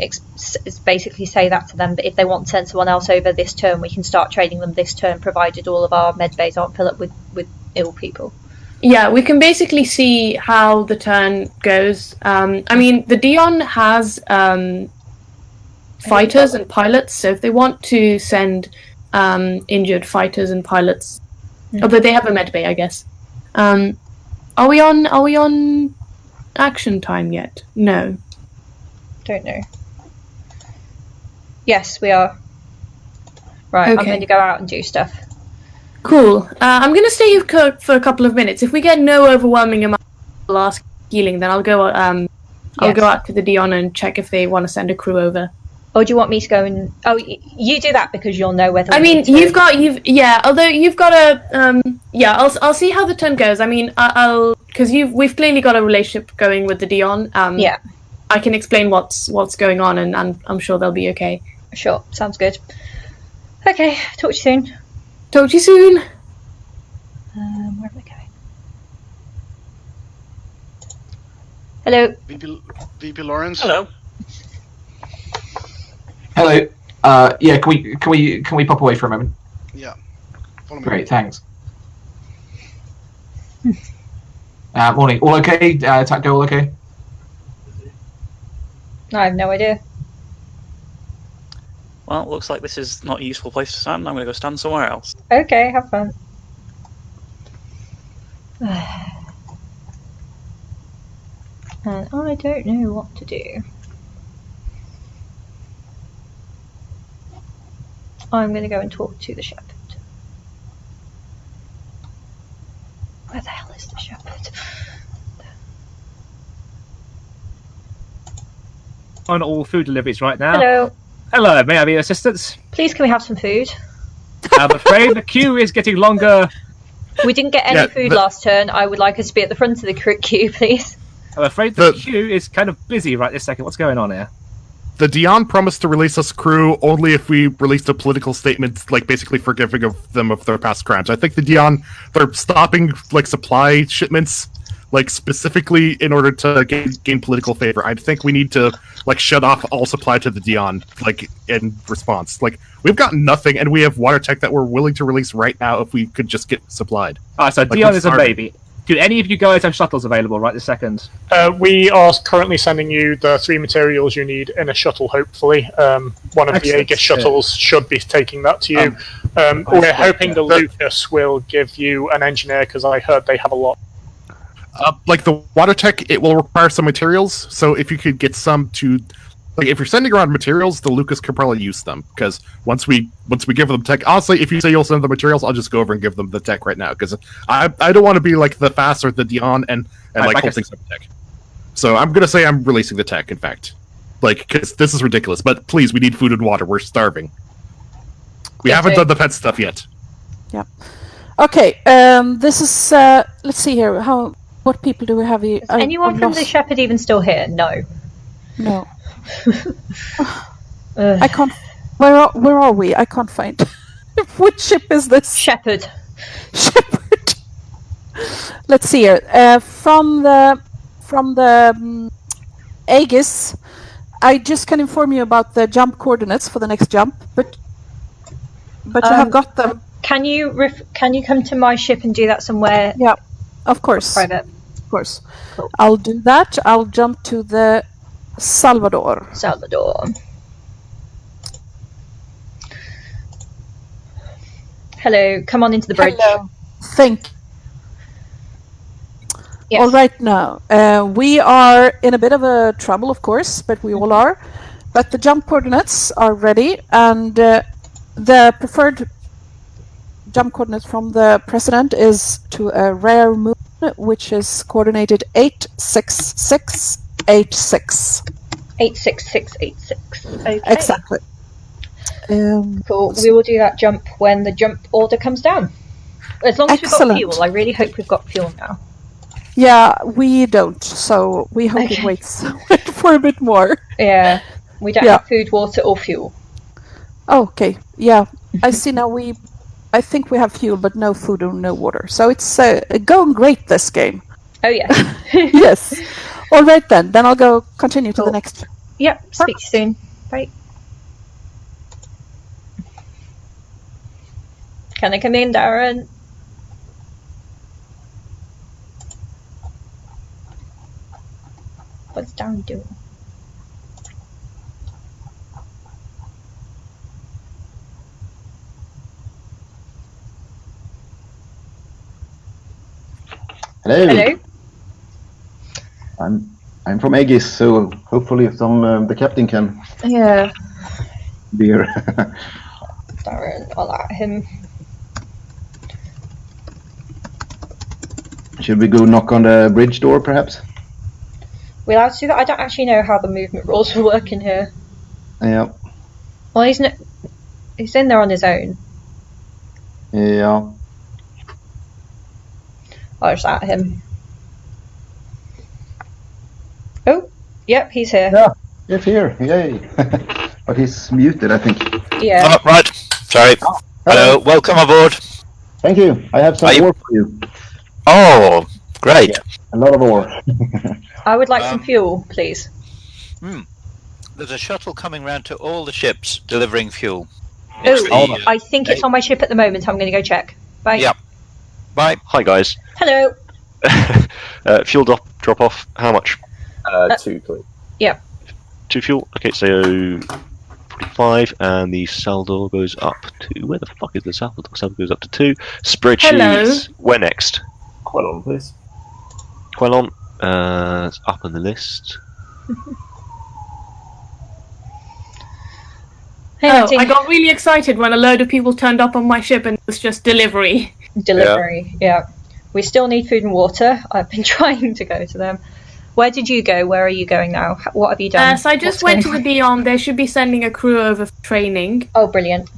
Speaker 1: basically say that to them, but if they want to send someone else over this turn, we can start training them this turn, provided all of our med bays aren't filled up with ill people.
Speaker 4: Yeah, we can basically see how the turn goes. I mean, the Dion has fighters and pilots, so if they want to send injured fighters and pilots, although they have a med bay, I guess. Are we on action time yet? No.
Speaker 1: Don't know. Yes, we are. Right, I'm
Speaker 4: Okay.
Speaker 1: going to go out and do stuff.
Speaker 4: Cool. I'm going to stay here for a couple of minutes. If we get no overwhelming amount of last healing, then I'll go. I'll go out to the Dion and check if they want to send a crew over.
Speaker 1: Or do you want me to go and? Oh, you do that because you'll know whether.
Speaker 4: I mean, although you've got a. I'll see how the turn goes. I mean, because we've clearly got a relationship going with the Dion.
Speaker 1: Yeah.
Speaker 4: I can explain what's going on, and I'm sure they'll be okay.
Speaker 1: Sure, sounds good. Okay, talk to you soon.
Speaker 4: Talk to you soon.
Speaker 1: Where am I going? Hello.
Speaker 22: VP Lawrence.
Speaker 10: Hello. Hello. Yeah, can we pop away for a moment?
Speaker 22: Yeah. Follow me.
Speaker 10: Great, thanks. Morning. All okay? Tacto, all okay?
Speaker 1: I have no idea.
Speaker 11: Well, looks like this is not a useful place to stand. I'm going to go stand somewhere else.
Speaker 1: Okay, have fun. And I don't know what to do. I'm going to go and talk to the shepherd. Where the hell is the shepherd?
Speaker 9: On all food deliveries right now.
Speaker 1: Hello.
Speaker 9: Hello, may I be your assistance?
Speaker 1: Please, can we have some food?
Speaker 9: I'm afraid the queue is getting longer.
Speaker 1: We didn't get any food last turn. I would like us to be at the front of the queue, please.
Speaker 9: I'm afraid the queue is kind of busy right this second. What's going on here?
Speaker 12: the Dion promised to release us crew only if we released a political statement, like basically forgiving of them of their past crimes. I think the Dion, they're stopping like supply shipments, like specifically in order to gain political favor. I think we need to like shut off all supply to the Dion, like in response. Like we've got nothing, and we have water tech that we're willing to release right now if we could just get supplied.
Speaker 14: Alright, so
Speaker 12: Like,
Speaker 14: Dion
Speaker 12: we're
Speaker 14: is a
Speaker 12: starving.
Speaker 14: baby. Do any of you guys have shuttles available right this second?
Speaker 15: We are currently sending you the 3 materials you need in a shuttle, hopefully. One of the
Speaker 14: Excellent.
Speaker 15: Aegis shuttles should be taking that to you. We're hoping the Lucas will give you an engineer, because I heard they have a lot.
Speaker 12: Like the water tech, it will require some materials. So if you could get some to, like, if you're sending around materials, the Lucas could probably use them, because once we give them tech, honestly, if you say you'll send the materials, I'll just go over and give them the tech right now, because I don't want to be like the FAS or the Dion and like holding some tech. So I'm gonna say I'm releasing the tech. In fact, like, because this is ridiculous. But please, we need food and water. We're starving. We haven't done the pet stuff yet.
Speaker 16: Yeah. Okay. This is. Let's see here. What people do we have here?
Speaker 1: Is anyone from the Shepherd even still here? No.
Speaker 16: No. I can't. Where are we? I can't find. Which ship is this?
Speaker 1: Shepherd.
Speaker 16: Shepherd. Let's see here. From the Aegis, I just can inform you about the jump coordinates for the next jump, but you have got them.
Speaker 1: Can you come to my ship and do that somewhere?
Speaker 16: Yeah, of course.
Speaker 1: Private.
Speaker 16: Of course. Cool. I'll do that. I'll jump to the Salvador.
Speaker 1: Hello, come on into the bridge.
Speaker 16: Hello. Thank you.
Speaker 1: Yes.
Speaker 16: All right, now we are in a bit of a trouble, of course, but we all are. But the jump coordinates are ready, and the preferred jump coordinate from the president is to a rare moon, which is coordinated 86686.
Speaker 1: 86686. Okay.
Speaker 16: Exactly.
Speaker 1: Cool. We will do that jump when the jump order comes down. As long as we've got fuel. I really hope we've got fuel now.
Speaker 16: Yeah, we don't, so we hope it waits for a bit more.
Speaker 1: Yeah, we don't have food, water, or fuel.
Speaker 16: Okay, yeah. I see now I think we have fuel, but no food or no water. So it's going great, this game.
Speaker 1: Oh, yeah.
Speaker 16: Yes. All right, then. Then I'll go continue to the next.
Speaker 1: Yep, speak to you soon. Bye. Can I come in, Darren? What's Darren doing?
Speaker 24: Hello.
Speaker 1: Hello.
Speaker 24: I'm from Aegis, so hopefully the captain can be here.
Speaker 1: Darren, I'll at him.
Speaker 24: Should we go knock on the bridge door, perhaps?
Speaker 1: We're allowed to do that? I don't actually know how the movement rules will work in here.
Speaker 24: Yeah.
Speaker 1: Well, he's in there on his own.
Speaker 24: Yeah.
Speaker 1: I'll just at him. Oh, yep, he's here.
Speaker 24: Yeah, he's here. Yay. But he's muted, I think.
Speaker 1: Yeah.
Speaker 2: Oh, right. Sorry. Hello. Welcome aboard.
Speaker 24: Thank you. I have some ore for you.
Speaker 2: Oh, great.
Speaker 24: Yeah, a lot of ore.
Speaker 1: I would like some fuel, please.
Speaker 2: There's a shuttle coming round to all the ships delivering fuel.
Speaker 1: Oh, I think it's on my ship at the moment. I'm going to go check. Bye.
Speaker 2: Yep. Bye.
Speaker 19: Hi, guys.
Speaker 1: Hello.
Speaker 19: Fuel drop off. How much?
Speaker 5: 2, please.
Speaker 1: Yep.
Speaker 19: 2 fuel. Okay, so 45, and the Saldor goes up to where the fuck is the Saldor? Saldor goes up to 2. Spreadsheets.
Speaker 4: Hello.
Speaker 19: Where next?
Speaker 5: Quellon, please.
Speaker 19: Quellon. It's up on the list.
Speaker 4: I got really excited when a load of people turned up on my ship and it was just delivery.
Speaker 1: Yeah. We still need food and water. I've been trying to go to them. Where did you go? Where are you going now? What have you done?
Speaker 4: So I just went to the Beyond. They should be sending a crew over for training.
Speaker 1: Oh, brilliant.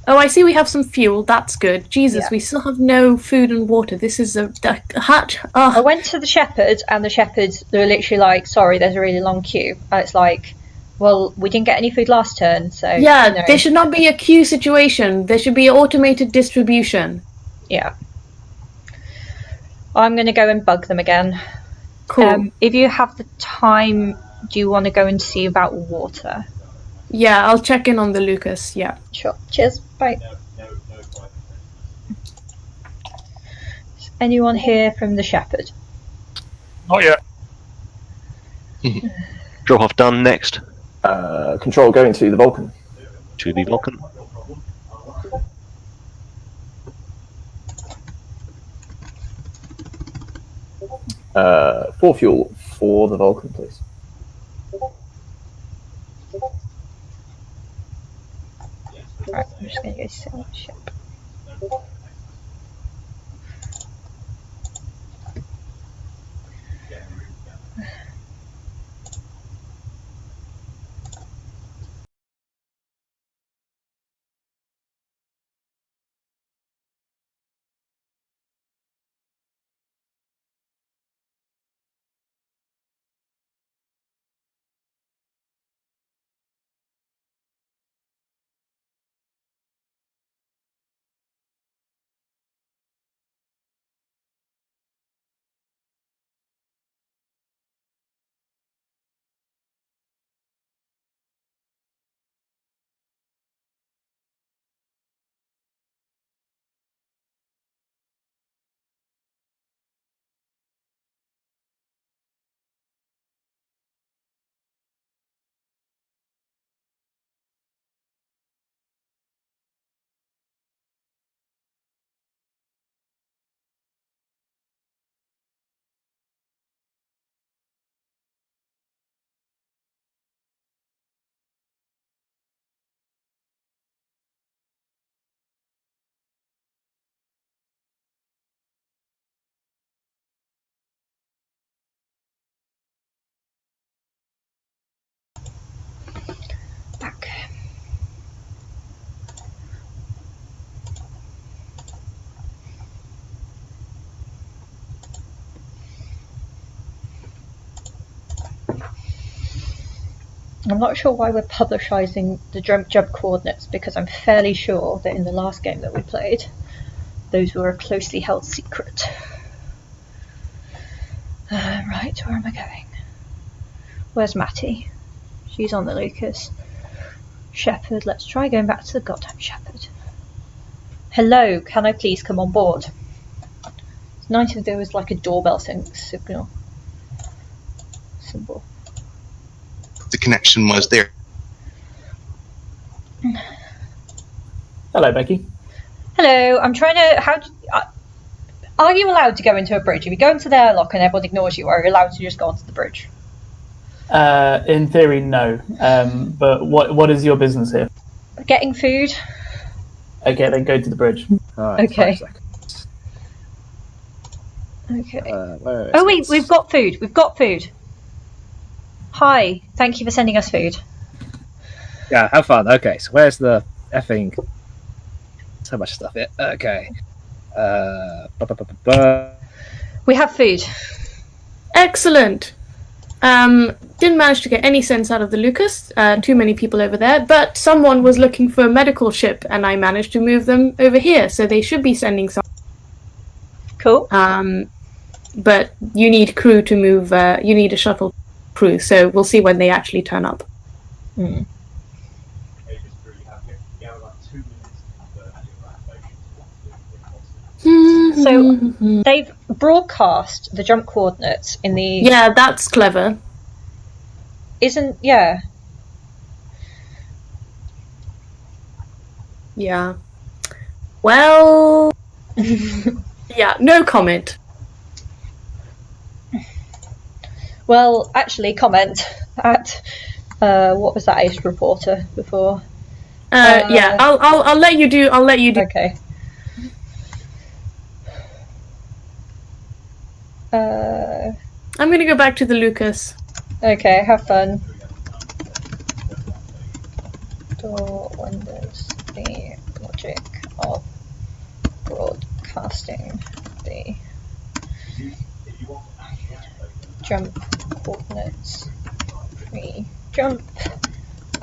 Speaker 4: Oh, I see we have some fuel. That's good. Jesus, we still have no food and water. This is a hut. Oh.
Speaker 1: I went to the Shepherd, and the Shepherds, they were literally like, sorry, there's a really long queue. And it's like, Well, we didn't get any food last turn, so...
Speaker 4: Yeah,
Speaker 1: no.
Speaker 4: there should not be a queue situation. There should be automated distribution.
Speaker 1: Yeah. I'm going to go and bug them again.
Speaker 4: Cool.
Speaker 1: If you have the time, do you want to go and see about water?
Speaker 4: Yeah, I'll check in on the Lucas, yeah.
Speaker 1: Sure. Cheers. Bye. Is anyone here from the Shepherd?
Speaker 15: Not yet.
Speaker 19: Drop off done next.
Speaker 18: Control going to the Vulcan.
Speaker 19: To the Vulcan.
Speaker 18: For fuel for the Vulcan, please.
Speaker 1: Right, I'm just going to go sell ship. Back. I'm not sure why we're publicising the jump coordinates, because I'm fairly sure that in the last game that we played, those were a closely held secret. Right, where am I going? Where's Matty? She's on the Lucas. Shepherd, let's try going back to the goddamn Shepherd. Hello, can I please come on board? It's nice if there was like a doorbell signal. Symbol.
Speaker 13: The connection was there.
Speaker 17: Hello, Becky.
Speaker 1: Hello, I'm trying to... are you allowed to go into a bridge? If you go into the airlock and everyone ignores you, are you allowed to just go onto the bridge?
Speaker 17: In theory, no. But what is your business here?
Speaker 1: Getting food.
Speaker 17: Okay, then go to the bridge. Alright,
Speaker 1: Okay. Okay. Oh wait, we've got food. We've got food. Hi, thank you for sending us food.
Speaker 14: Yeah, have fun. Okay, so where's the effing... So much stuff here. Okay.
Speaker 1: We have food.
Speaker 4: Excellent. Didn't manage to get any sense out of the Lucas. Too many people over there. But someone was looking for a medical ship, and I managed to move them over here. So they should be sending some.
Speaker 1: Cool.
Speaker 4: But you need crew to move. You need a shuttle crew. So we'll see when they actually turn up.
Speaker 1: Mm. So they've broadcast the jump coordinates in the...
Speaker 4: Yeah, that's clever.
Speaker 1: Isn't... yeah.
Speaker 4: Yeah. Well... yeah, no comment.
Speaker 1: Well, actually, comment at... what was that Ace Reporter before?
Speaker 4: Yeah, I'll let you do... I'll let you do...
Speaker 1: Okay.
Speaker 4: I'm gonna go back to the Lucas.
Speaker 1: Okay, have fun. Door wonders the logic of broadcasting the jump coordinates pre-jump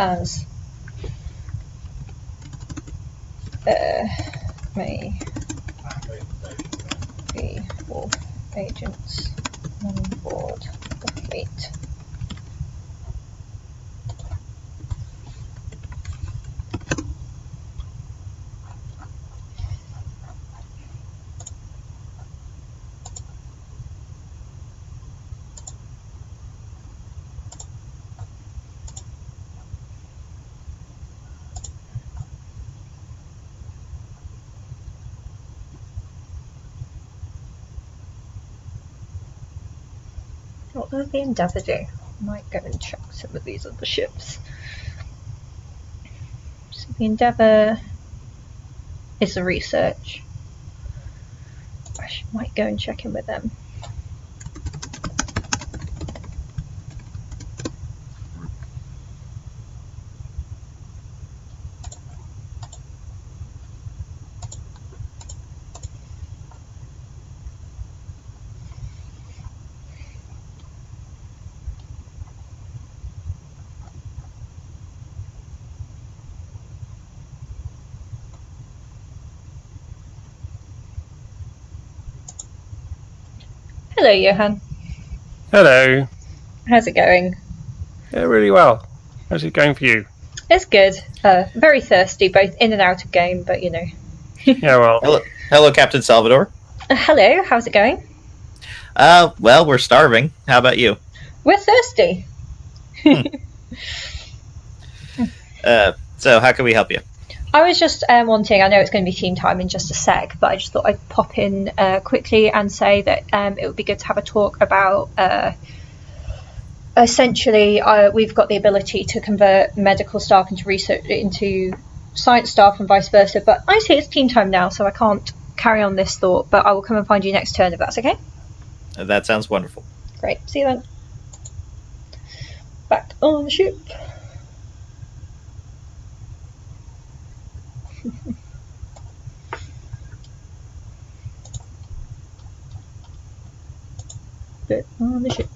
Speaker 1: as may be wolf agents on board the fleet. What does the Endeavour do? I might go and check some of these other ships. So the Endeavour is the research. I might go and check in with them. Hello, Johan.
Speaker 3: Hello.
Speaker 1: How's it going?
Speaker 3: Yeah, really well. How's it going for you?
Speaker 1: It's good. Very thirsty, both in and out of game, but you know.
Speaker 3: Yeah, well.
Speaker 7: Hello, Captain Salvador.
Speaker 1: Hello, how's it going?
Speaker 7: Well, we're starving. How about you?
Speaker 1: We're thirsty.
Speaker 7: So how can we help you?
Speaker 1: I was just wanting, I know it's going to be team time in just a sec, but I just thought I'd pop in quickly and say that it would be good to have a talk about essentially we've got the ability to convert medical staff into research into science staff and vice versa, but I see it's team time now, so I can't carry on this thought, but I will come and find you next turn if that's okay.
Speaker 7: That sounds wonderful.
Speaker 1: Great, see you then. Back on the ship. Back on the ship.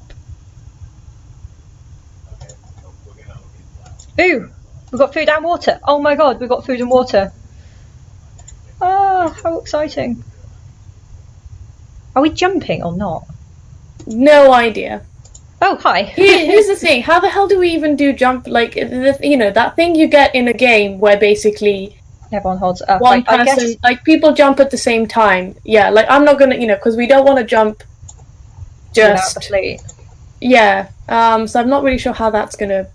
Speaker 1: Ooh, we've got food and water. Oh my god, we've got food and water. Ah, how exciting. Are we jumping or not?
Speaker 4: No idea.
Speaker 1: Oh, hi.
Speaker 4: Here's the thing. How the hell do we even do jump? Like, you know, that thing you get in a game where basically
Speaker 1: everyone holds up.
Speaker 4: One
Speaker 1: Like, I
Speaker 4: person,
Speaker 1: guess-
Speaker 4: like people jump at the same time. Yeah, like I'm not gonna, you know, because we don't want to jump just.
Speaker 1: Without the fleet.
Speaker 4: Yeah. So I'm not really sure how that's gonna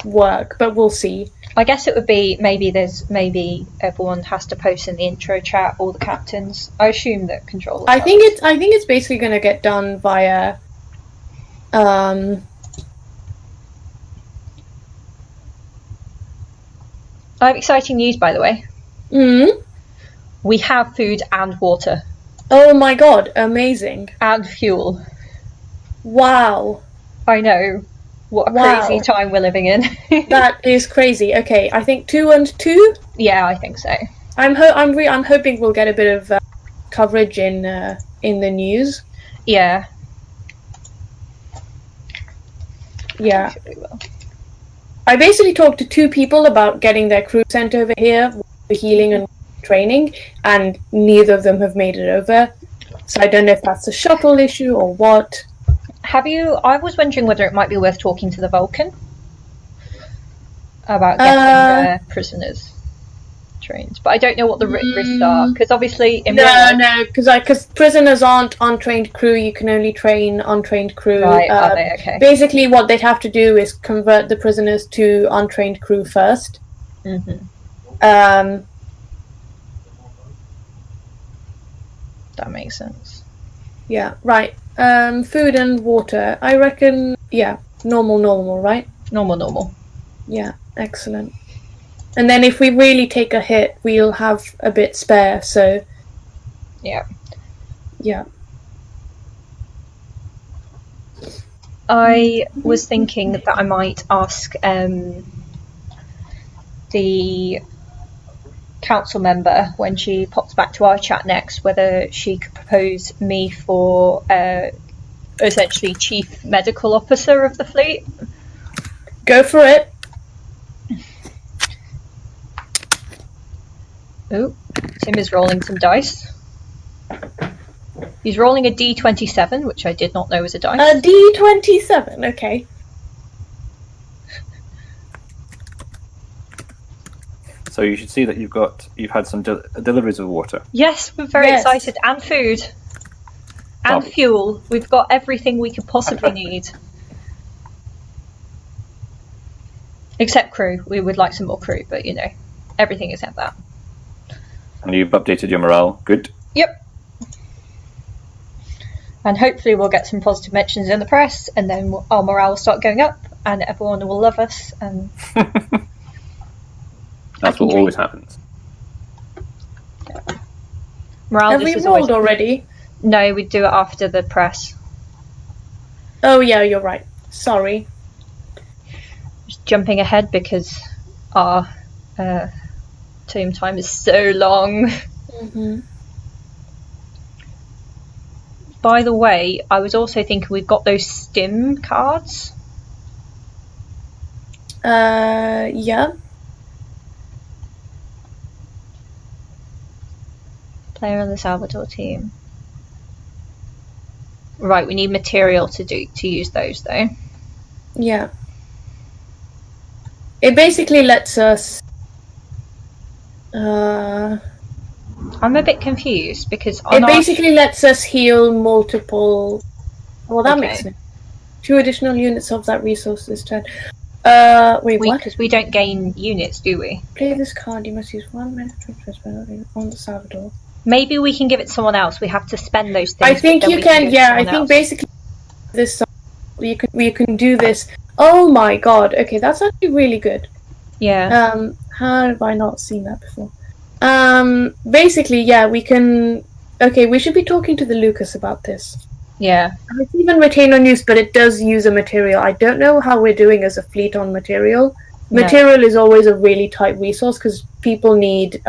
Speaker 4: work, but we'll see.
Speaker 1: I guess it would be maybe everyone has to post in the intro chat, all the captains. I assume that control.
Speaker 4: I think it's basically gonna get done via.
Speaker 1: I have exciting news, by the way. We have food and water.
Speaker 4: Oh my god, amazing.
Speaker 1: And fuel.
Speaker 4: Wow.
Speaker 1: I know. What a crazy time we're living in.
Speaker 4: That is crazy. Okay, I think 2 and 2?
Speaker 1: Yeah, I think so.
Speaker 4: I'm hoping we'll get a bit of coverage in the news.
Speaker 1: Yeah.
Speaker 4: Yeah. I basically talked to 2 people about getting their crew sent over here for healing and training, and neither of them have made it over. So I don't know if that's a shuttle issue or what.
Speaker 1: I was wondering whether it might be worth talking to the Vulcan about getting their prisoners trained, but I don't know what the risks are, because obviously in
Speaker 4: because prisoners aren't untrained crew. You can only train untrained crew.
Speaker 1: Right, are they? Okay.
Speaker 4: Basically, what they'd have to do is convert the prisoners to untrained crew first.
Speaker 1: That makes sense.
Speaker 4: Yeah, right. Food and water. I reckon, yeah, normal, right?
Speaker 1: Normal.
Speaker 4: Yeah, excellent. And then if we really take a hit, we'll have a bit spare, so...
Speaker 1: Yeah.
Speaker 4: Yeah.
Speaker 1: I was thinking that I might ask the council member when she pops back to our chat next whether she could propose me for essentially chief medical officer of the fleet.
Speaker 4: Go for it.
Speaker 1: Oh, Tim is rolling some dice. He's rolling a D27, which I did not know was a dice.
Speaker 4: A D27, okay.
Speaker 5: So you should see that you've had some deliveries of water.
Speaker 1: Yes, we're very excited. And food. And fuel. We've got everything we could possibly need. Except crew. We would like some more crew, but you know, everything except that.
Speaker 5: And you've updated your morale. Good.
Speaker 1: Yep. And hopefully we'll get some positive mentions in the press, and then our morale will start going up, and everyone will love us. And
Speaker 5: that's what always happens.
Speaker 1: Morale.
Speaker 4: Have we rolled already?
Speaker 1: No, we do it after the press.
Speaker 4: Oh yeah, you're right. Sorry.
Speaker 1: Just jumping ahead because our team time is so long.
Speaker 4: Mm-hmm.
Speaker 1: By the way, I was also thinking we've got those stim cards.
Speaker 4: Yeah.
Speaker 1: Player on the Salvador team. Right, we need material to use those though.
Speaker 4: Yeah. It basically lets us.
Speaker 1: I'm a bit confused because
Speaker 4: It basically lets us heal multiple. Well, that
Speaker 1: Okay.
Speaker 4: makes sense. 2 additional units of that resource this turn. Wait, what?
Speaker 1: Because we don't gain units, do we?
Speaker 4: Play this card. You must use 1 minute on the Salvador.
Speaker 1: Maybe we can give it to someone else. We have to spend those things.
Speaker 4: I think
Speaker 1: but then
Speaker 4: you
Speaker 1: we
Speaker 4: can.
Speaker 1: give it to
Speaker 4: Yeah, I
Speaker 1: someone
Speaker 4: think
Speaker 1: else.
Speaker 4: basically this. We can do this. Oh my god. Okay, that's actually really good.
Speaker 1: Yeah.
Speaker 4: How have I not seen that before? Basically, yeah, we can. Okay, we should be talking to the Lucas about this.
Speaker 1: Yeah.
Speaker 4: And it's even retain on use, but it does use a material. I don't know how we're doing as a fleet on material.
Speaker 1: No.
Speaker 4: Material is always a really tight resource because people need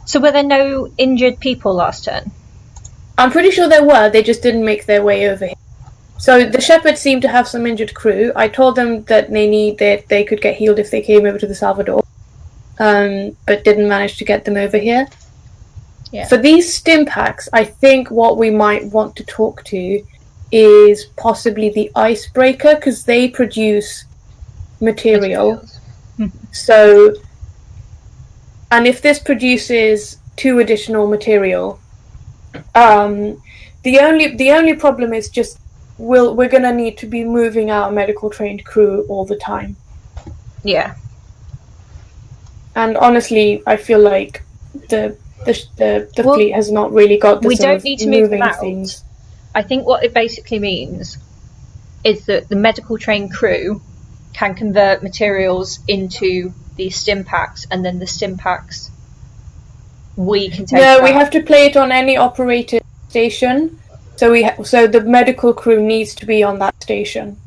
Speaker 1: So were there no injured people last turn?
Speaker 4: I'm pretty sure there were, they just didn't make their way over here. So the shepherds seem to have some injured crew. I told them that they could get healed if they came over to the Salvador, but didn't manage to get them over here.
Speaker 1: Yeah.
Speaker 4: For these stim packs, I think what we might want to talk to is possibly the icebreaker, because they produce material. So, and if this produces 2 additional material, the only problem is just we're gonna need to be moving our medical trained crew all the time.
Speaker 1: Yeah.
Speaker 4: And honestly, I feel like the fleet has not really got the
Speaker 1: We
Speaker 4: sort
Speaker 1: don't
Speaker 4: of
Speaker 1: need to move
Speaker 4: moving
Speaker 1: them out.
Speaker 4: things.
Speaker 1: I think what it basically means is that the medical trained crew can convert materials into these stim packs, and then the stim packs we can take.
Speaker 4: No,
Speaker 1: back.
Speaker 4: we have to play it on any operated station. So so the medical crew needs to be on that station.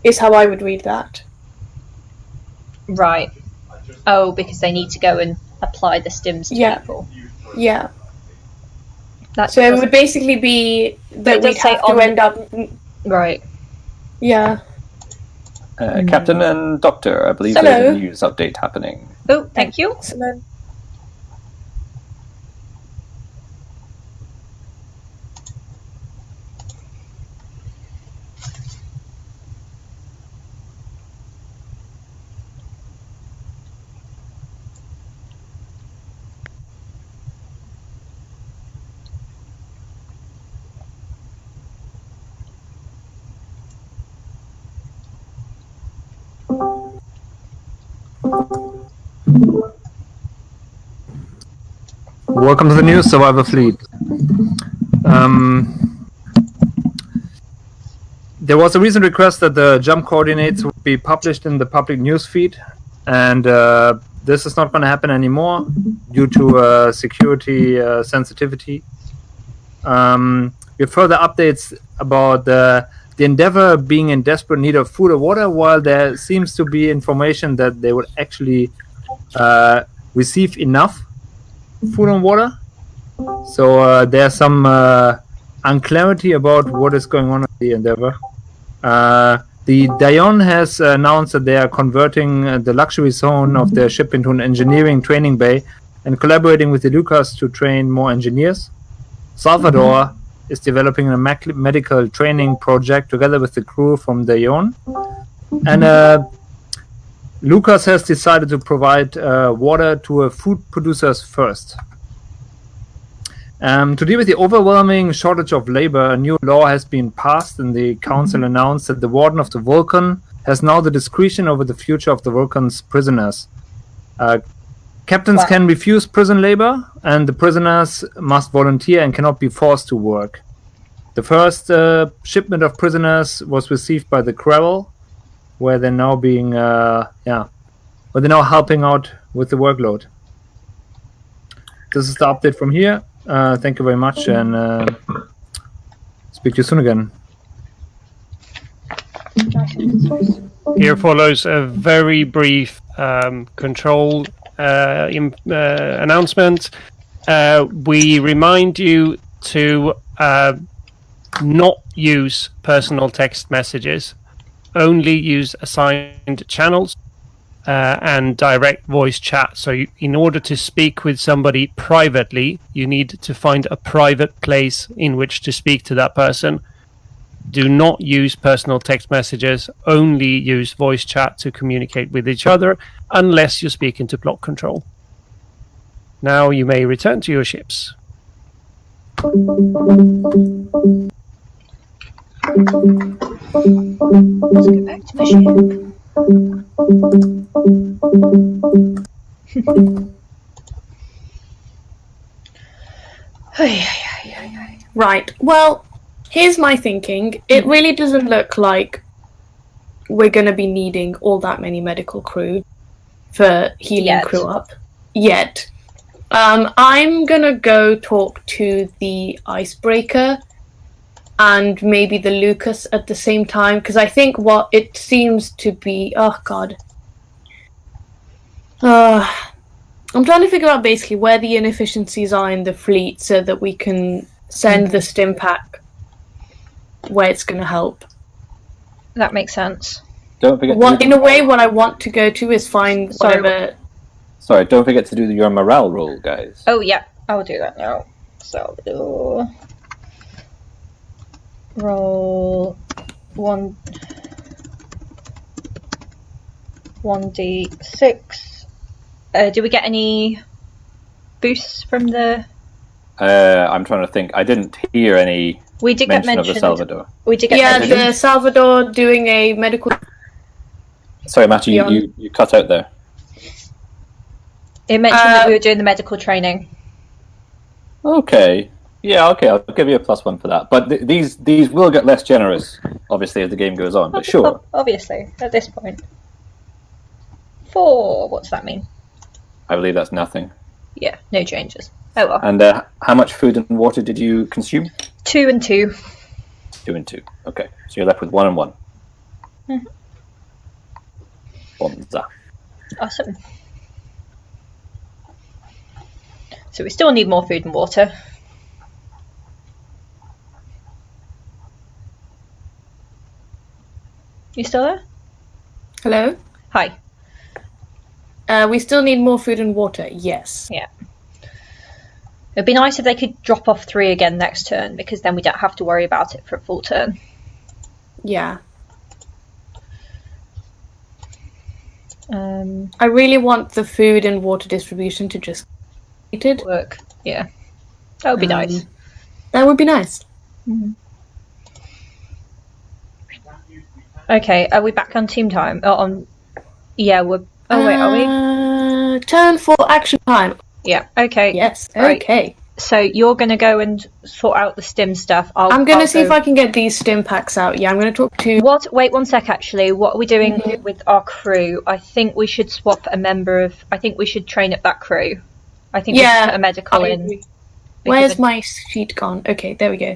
Speaker 4: Is how I would read that.
Speaker 1: Right. Oh, because they need to go and apply the stims to people.
Speaker 4: Yeah.
Speaker 1: That
Speaker 4: So it
Speaker 1: doesn't-
Speaker 4: would basically be
Speaker 1: But
Speaker 4: that
Speaker 1: it
Speaker 4: we'd
Speaker 1: does say
Speaker 4: have to
Speaker 1: on-
Speaker 4: end up.
Speaker 1: Right.
Speaker 4: Yeah.
Speaker 5: Captain and Doctor, I believe
Speaker 4: Hello.
Speaker 5: there's a news update happening.
Speaker 1: Oh, thank you.
Speaker 4: Excellent.
Speaker 9: Welcome to the news, Survivor Fleet. There was a recent request that the jump coordinates would be published in the public news feed, and this is not going to happen anymore due to security sensitivity. We have further updates about the Endeavour being in desperate need of food or water, while there seems to be information that they would actually receive enough food and water. So there's some unclarity about what is going on with the Endeavour. The Dion has announced that they are converting the luxury zone of their ship into an engineering training bay and collaborating with the Lucas to train more engineers. Salvador is developing a medical training project together with the crew from Dion. And Lucas has decided to provide water to food producers first. To deal with the overwhelming shortage of labor, a new law has been passed, and the council announced that the warden of the Vulcan has now the discretion over the future of the Vulcan's prisoners. Captains can refuse prison labor, and the prisoners must volunteer and cannot be forced to work. The first shipment of prisoners was received by the Krell, where they're now being, where they're now helping out with the workload. This is the update from here. Thank you very much, and speak to you soon again.
Speaker 3: Here follows a very brief control announcement. We remind you to not use personal text messages. Only use assigned channels and direct voice chat. So in order to speak with somebody privately, you need to find a private place in which to speak to that person. Do not use personal text messages. Only use voice chat to communicate with each other, unless you're speaking to plot control. Now you may return to your ships.
Speaker 1: Let's go back to my ship.
Speaker 4: Right. Well, here's my thinking. It really doesn't look like we're going to be needing all that many medical crew for healing crew up yet. I'm going to go talk to the icebreaker and maybe the Lucas at the same time, because I think what it seems to be... Oh, God. I'm trying to figure out basically where the inefficiencies are in the fleet so that we can send the stim pack where it's going to help.
Speaker 1: That makes sense.
Speaker 5: Don't forget.
Speaker 4: In a way, what I want to go to is find whatever...
Speaker 5: Sorry, don't forget to do your morale roll, guys.
Speaker 1: Oh, yeah. I'll do that now. So, roll 1d6. Do we get any boosts from the...
Speaker 5: I'm trying to think. I didn't hear any
Speaker 1: we did get
Speaker 5: mention of the Salvador.
Speaker 1: We did get mentioned.
Speaker 4: the Salvador doing a medical...
Speaker 5: Sorry, Matty, you cut out there.
Speaker 1: It mentioned that we were doing the medical training.
Speaker 5: Okay. Yeah, okay, I'll give you a +1 for that. But these will get less generous, obviously, as the game goes on, but sure.
Speaker 1: Obviously, at this point. 4, what's that mean?
Speaker 5: I believe that's nothing.
Speaker 1: Yeah, no changes. Oh well.
Speaker 5: And how much food and water did you consume?
Speaker 1: 2 and 2.
Speaker 5: 2 and 2. Okay, so you're left with 1 and 1.
Speaker 1: Mm-hmm.
Speaker 5: Bonza.
Speaker 1: Awesome. So we still need more food and water. You still there?
Speaker 4: Hello?
Speaker 1: Hi.
Speaker 4: We still need more food and water, yes.
Speaker 1: Yeah. It'd be nice if they could drop off 3 again next turn, because then we don't have to worry about it for a full turn.
Speaker 4: Yeah. I really want the food and water distribution to just
Speaker 1: work. Yeah. That would be nice.
Speaker 4: That would be nice.
Speaker 1: Mm-hmm. Okay, are we back on team time? Yeah, we're... Oh, wait, are we?
Speaker 4: Turn for action time.
Speaker 1: Yeah, okay.
Speaker 4: Yes,
Speaker 1: right.
Speaker 4: okay.
Speaker 1: So you're going to go and sort out the stim stuff.
Speaker 4: I'm going to see if I can get these stim packs out. Yeah, I'm going to talk to...
Speaker 1: Wait 1 sec, actually. What are we doing with our crew? I think we should swap a member of... I think we should train up that crew. I think we should put a medical in.
Speaker 4: Where's my sheet gone? Okay, there we go.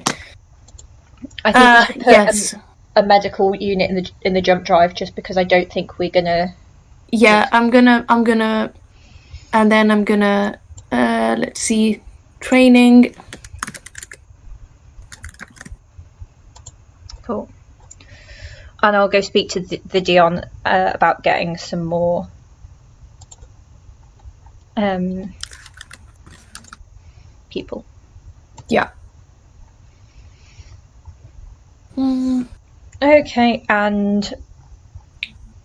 Speaker 1: I think we should put a medical unit in the jump drive, just because I don't think we're gonna...
Speaker 4: Yeah, I'm gonna... And then I'm gonna... let's see... Training.
Speaker 1: Cool. And I'll go speak to the Dion about getting some more people.
Speaker 4: Yeah.
Speaker 1: Okay, and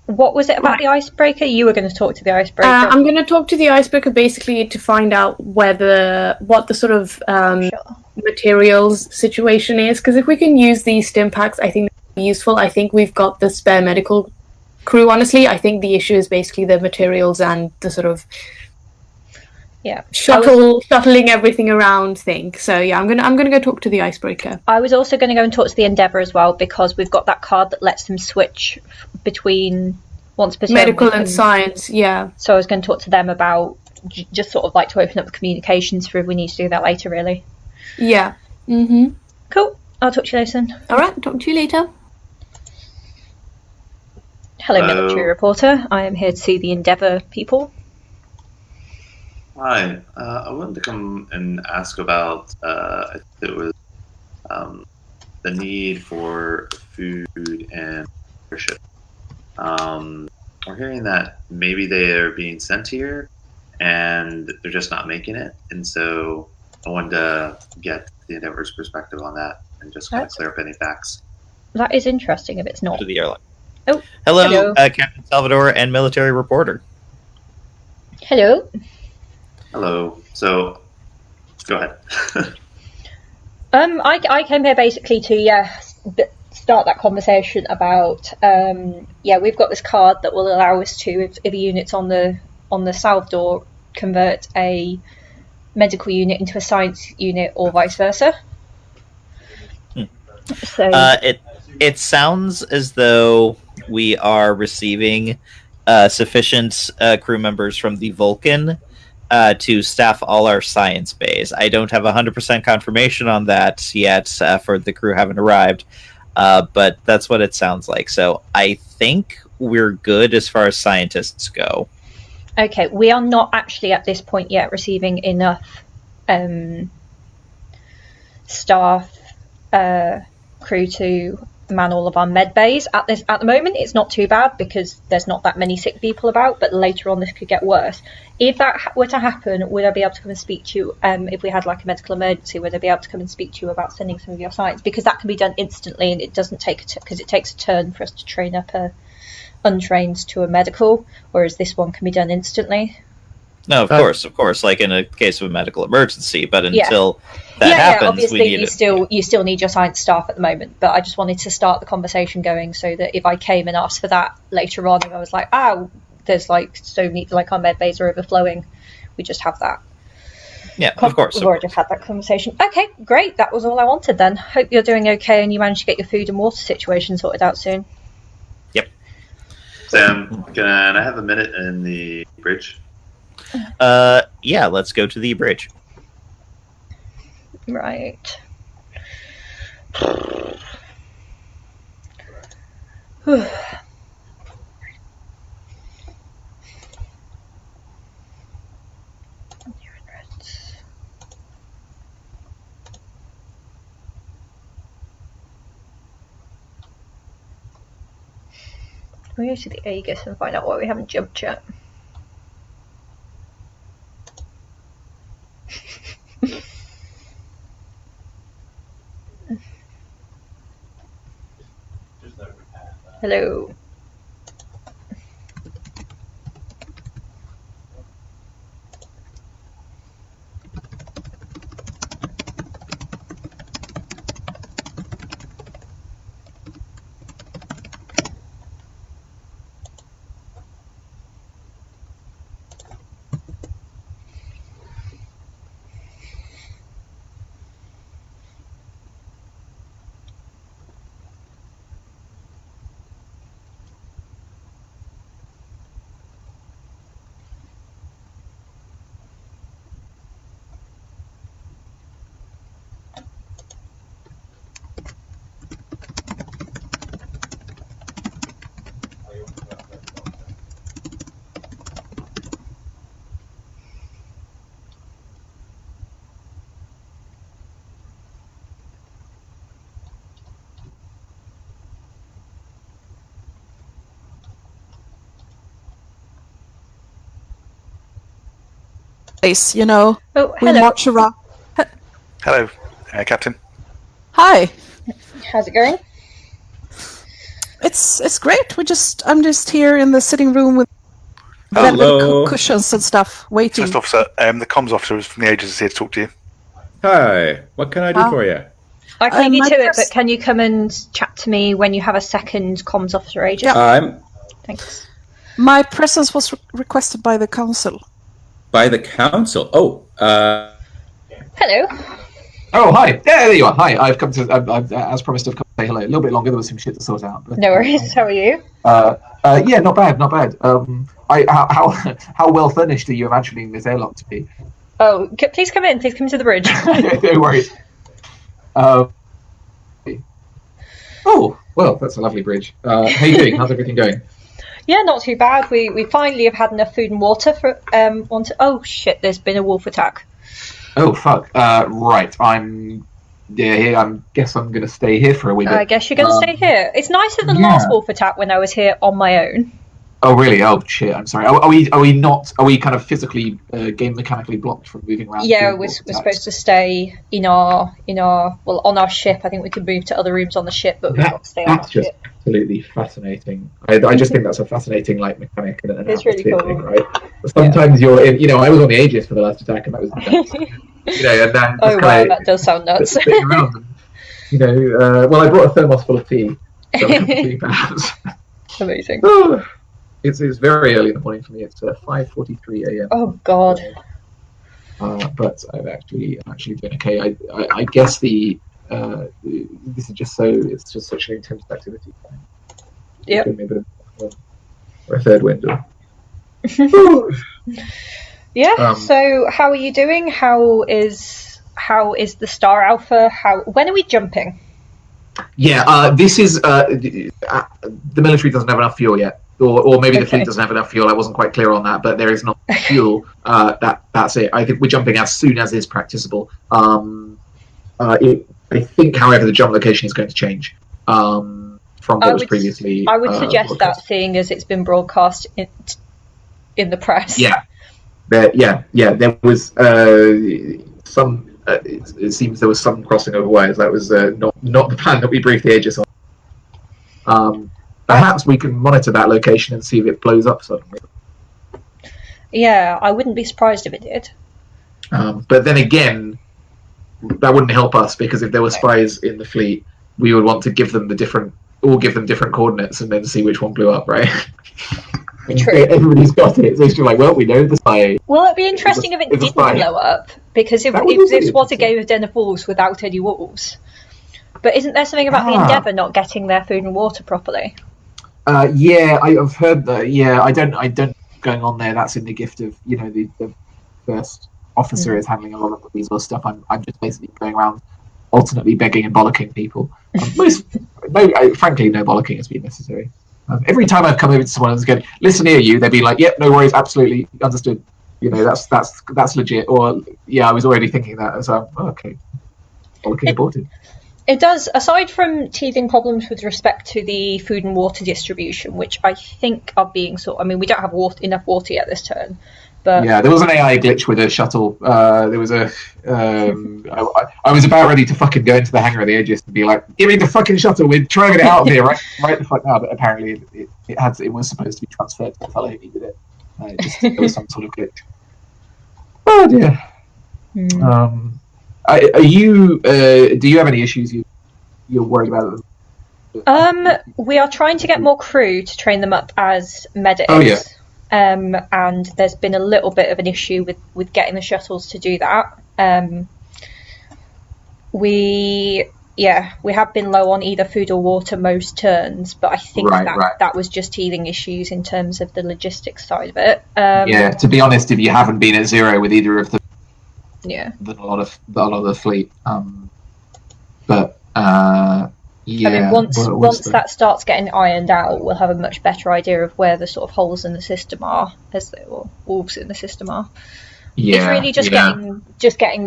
Speaker 1: what was it about the icebreaker? You were going to talk to the icebreaker.
Speaker 4: I'm going to talk to the icebreaker basically to find out what the sort of materials situation is, because if we can use these stim packs, I think that'd be useful. I think we've got the spare medical crew. Honestly, I think the issue is basically the materials and the sort of shuttling everything around thing. So yeah, I'm gonna go talk to the icebreaker.
Speaker 1: I was also going to go and talk to the Endeavour as well, because we've got that card that lets them switch between once per turn.
Speaker 4: Medical and science, yeah.
Speaker 1: So I was going to talk to them about just sort of like to open up the communications for if we need to do that later, really.
Speaker 4: Yeah. Mm-hmm.
Speaker 1: Cool. I'll talk to you later.
Speaker 4: All right. Talk to you later.
Speaker 1: Hello, military reporter. I am here to see the Endeavour people.
Speaker 8: Hi, I wanted to come and ask about I think it was the need for food and leadership. We're hearing that maybe they are being sent here and they're just not making it, and so I wanted to get the Endeavor's perspective on that and just kind of clear up any facts.
Speaker 1: That is interesting if it's not.
Speaker 7: To the airline.
Speaker 1: Oh,
Speaker 7: hello. Captain Salvador and military reporter.
Speaker 1: Hello.
Speaker 8: Hello. So, go ahead.
Speaker 1: I came here basically to start that conversation about we've got this card that will allow us to, if a unit's on the Salvador, convert a medical unit into a science unit or vice versa. So
Speaker 7: it sounds as though we are receiving sufficient crew members from the Vulcan to staff all our science bays. I don't have 100% confirmation on that yet for the crew haven't arrived, but that's what it sounds like. So I think we're good as far as scientists go.
Speaker 1: Okay, we are not actually at this point yet receiving enough staff crew to man all of our med bays. At the moment it's not too bad because there's not that many sick people about, but later on this could get worse. If that were to happen, would I be able to come and speak to you if we had like a medical emergency? Would I be able to come and speak to you about sending some of your science? Because that can be done instantly, and it doesn't take because it takes a turn for us to train up a untrained to a medical, whereas this one can be done instantly.
Speaker 7: No, of course, like in a case of a medical emergency, but until that happens,
Speaker 1: obviously
Speaker 7: we need
Speaker 1: you still need your science staff at the moment, but I just wanted to start the conversation going so that if I came and asked for that later on, and I was like, there's like so many, like our med bays are overflowing, we just have that.
Speaker 7: Yeah, of course.
Speaker 1: We've already had that conversation. Okay, great, that was all I wanted then. Hope you're doing okay and you managed to get your food and water situation sorted out soon.
Speaker 7: Yep.
Speaker 8: Sam, can I have a minute in the bridge?
Speaker 7: Yeah, let's go to the bridge.
Speaker 1: Right. We go to the Aegis and find out why we haven't jumped yet. Hello.
Speaker 16: place, you know.
Speaker 1: Oh,
Speaker 16: we
Speaker 1: hello.
Speaker 16: march around.
Speaker 6: Hello, Captain.
Speaker 16: Hi.
Speaker 1: How's it going?
Speaker 16: It's great. I'm just here in the sitting room with
Speaker 6: Hello.
Speaker 16: cushions and stuff, waiting.
Speaker 6: First officer, the comms officer from the agency is here to talk to you.
Speaker 20: Hi, what can I do for you?
Speaker 1: I can leave you to it, but can you come and chat to me when you have a second comms officer agent?
Speaker 16: Thanks. My presence was requested by the council.
Speaker 20: By the council? Oh,
Speaker 1: Hello.
Speaker 10: Oh, hi. Yeah, there you are. Hi. I've come to, I've, as promised, I've come to say hello. A little bit longer. There was some shit to sort out. But,
Speaker 1: No worries. How are you?
Speaker 10: yeah, not bad, not bad. How well furnished are you imagining this airlock to be?
Speaker 1: Oh, please come in. Please come to the bridge.
Speaker 10: No worries. Oh, well, that's a lovely bridge. How you doing? How's everything going?
Speaker 1: Yeah, not too bad. We finally have had enough food and water for oh shit! There's been a wolf attack.
Speaker 10: Oh fuck! Right, I guess I'm gonna stay here for a wee bit.
Speaker 1: I guess you're gonna stay here. It's nicer than last wolf attack when I was here on my own.
Speaker 10: Oh really? Oh shit! I'm sorry. Are we kind of physically game mechanically blocked from moving around?
Speaker 1: Yeah, we're supposed to stay in our on our ship. I think we could move to other rooms on the ship, but we've got to stay on our
Speaker 10: That's just
Speaker 1: ship.
Speaker 10: absolutely fascinating. I just think that's a fascinating mechanic and
Speaker 1: It's really cool.
Speaker 10: thing, right? Sometimes you're in. I was on the Aegis for the last attack, and that was the best. And then
Speaker 1: Oh wow, that does sound nuts.
Speaker 10: sitting around and, well, I brought a thermos full of tea. So a cup of tea, perhaps.
Speaker 1: Amazing.
Speaker 10: It's very early in the morning for me. It's 5:43 a.m.
Speaker 1: Oh god.
Speaker 10: But I'm actually doing okay. I guess this is just it's just such an intense activity.
Speaker 1: Yeah.
Speaker 10: Give me a bit of a third window.
Speaker 1: Yeah. So how are you doing? How is the Star Alpha? When are we jumping?
Speaker 10: Yeah. This is the military doesn't have enough fuel yet. Or maybe the fleet doesn't have enough fuel. I wasn't quite clear on that, but there is not fuel. That's it. I think we're jumping as soon as is practicable. I think, however, the jump location is going to change from what was previously.
Speaker 1: I would suggest that, seeing as it's been broadcast in the press.
Speaker 10: Yeah, there was some. It seems there was some crossing over wires. That was not the plan that we briefed the Aegis on. Perhaps we can monitor that location and see if it blows up suddenly.
Speaker 1: Yeah, I wouldn't be surprised if it did.
Speaker 10: But then again, that wouldn't help us, because if there were spies in the fleet, we would want to give them different coordinates and then see which one blew up, right?
Speaker 1: True.
Speaker 10: Everybody's got it. So it's just like, well, we know the spy.
Speaker 1: Well, it'd be interesting if it didn't blow up, because if this was a game of Den of Wolves without any wolves. But isn't there something about the Endeavour not getting their food and water properly?
Speaker 10: Yeah, I've heard that. Yeah, I don't going on there. That's in the gift of the first officer is handling a lot of the resource stuff. I'm just basically going around alternately begging and bollocking people. Frankly, no bollocking has been necessary. Every time I've come over to someone and going, listen here, you, they'd be like, yep, no worries, absolutely understood. That's legit. Or yeah, I was already thinking that. So okay, bollocking aborted.
Speaker 1: It does, aside from teething problems with respect to the food and water distribution, which I think are being we don't have enough water yet this turn. But
Speaker 10: yeah, there was an AI glitch with a shuttle. There was a. I was about ready to fucking go into the hangar of the Aegis and be like, "Give me the fucking shuttle. We're trying to get it out of here, right the fuck now." But apparently, it was supposed to be transferred to the fellow who needed it. There was some sort of glitch. Oh dear. Are you? Do you have any issues you're worried about?
Speaker 1: We are trying to get more crew to train them up as medics.
Speaker 10: Oh yeah.
Speaker 1: And there's been a little bit of an issue with getting the shuttles to do that. We have been low on either food or water most turns, but I think that was just teething issues in terms of the logistics side of it.
Speaker 10: Yeah, to be honest, if you haven't been at zero with either of them, than a lot of the fleet.
Speaker 1: Once that starts getting ironed out, we'll have a much better idea of where the sort of holes in the system are, or wolves in the system are. It's really just getting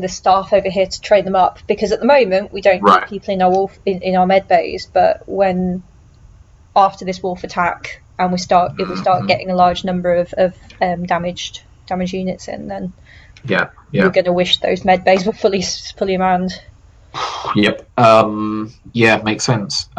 Speaker 1: the staff over here to train them up, because at the moment we don't need people in our med bays, but after this wolf attack and if we start getting a large number of damaged units in, then
Speaker 10: Yeah.
Speaker 1: You're going to wish those med bays were fully manned.
Speaker 10: Yep. Yeah, makes sense.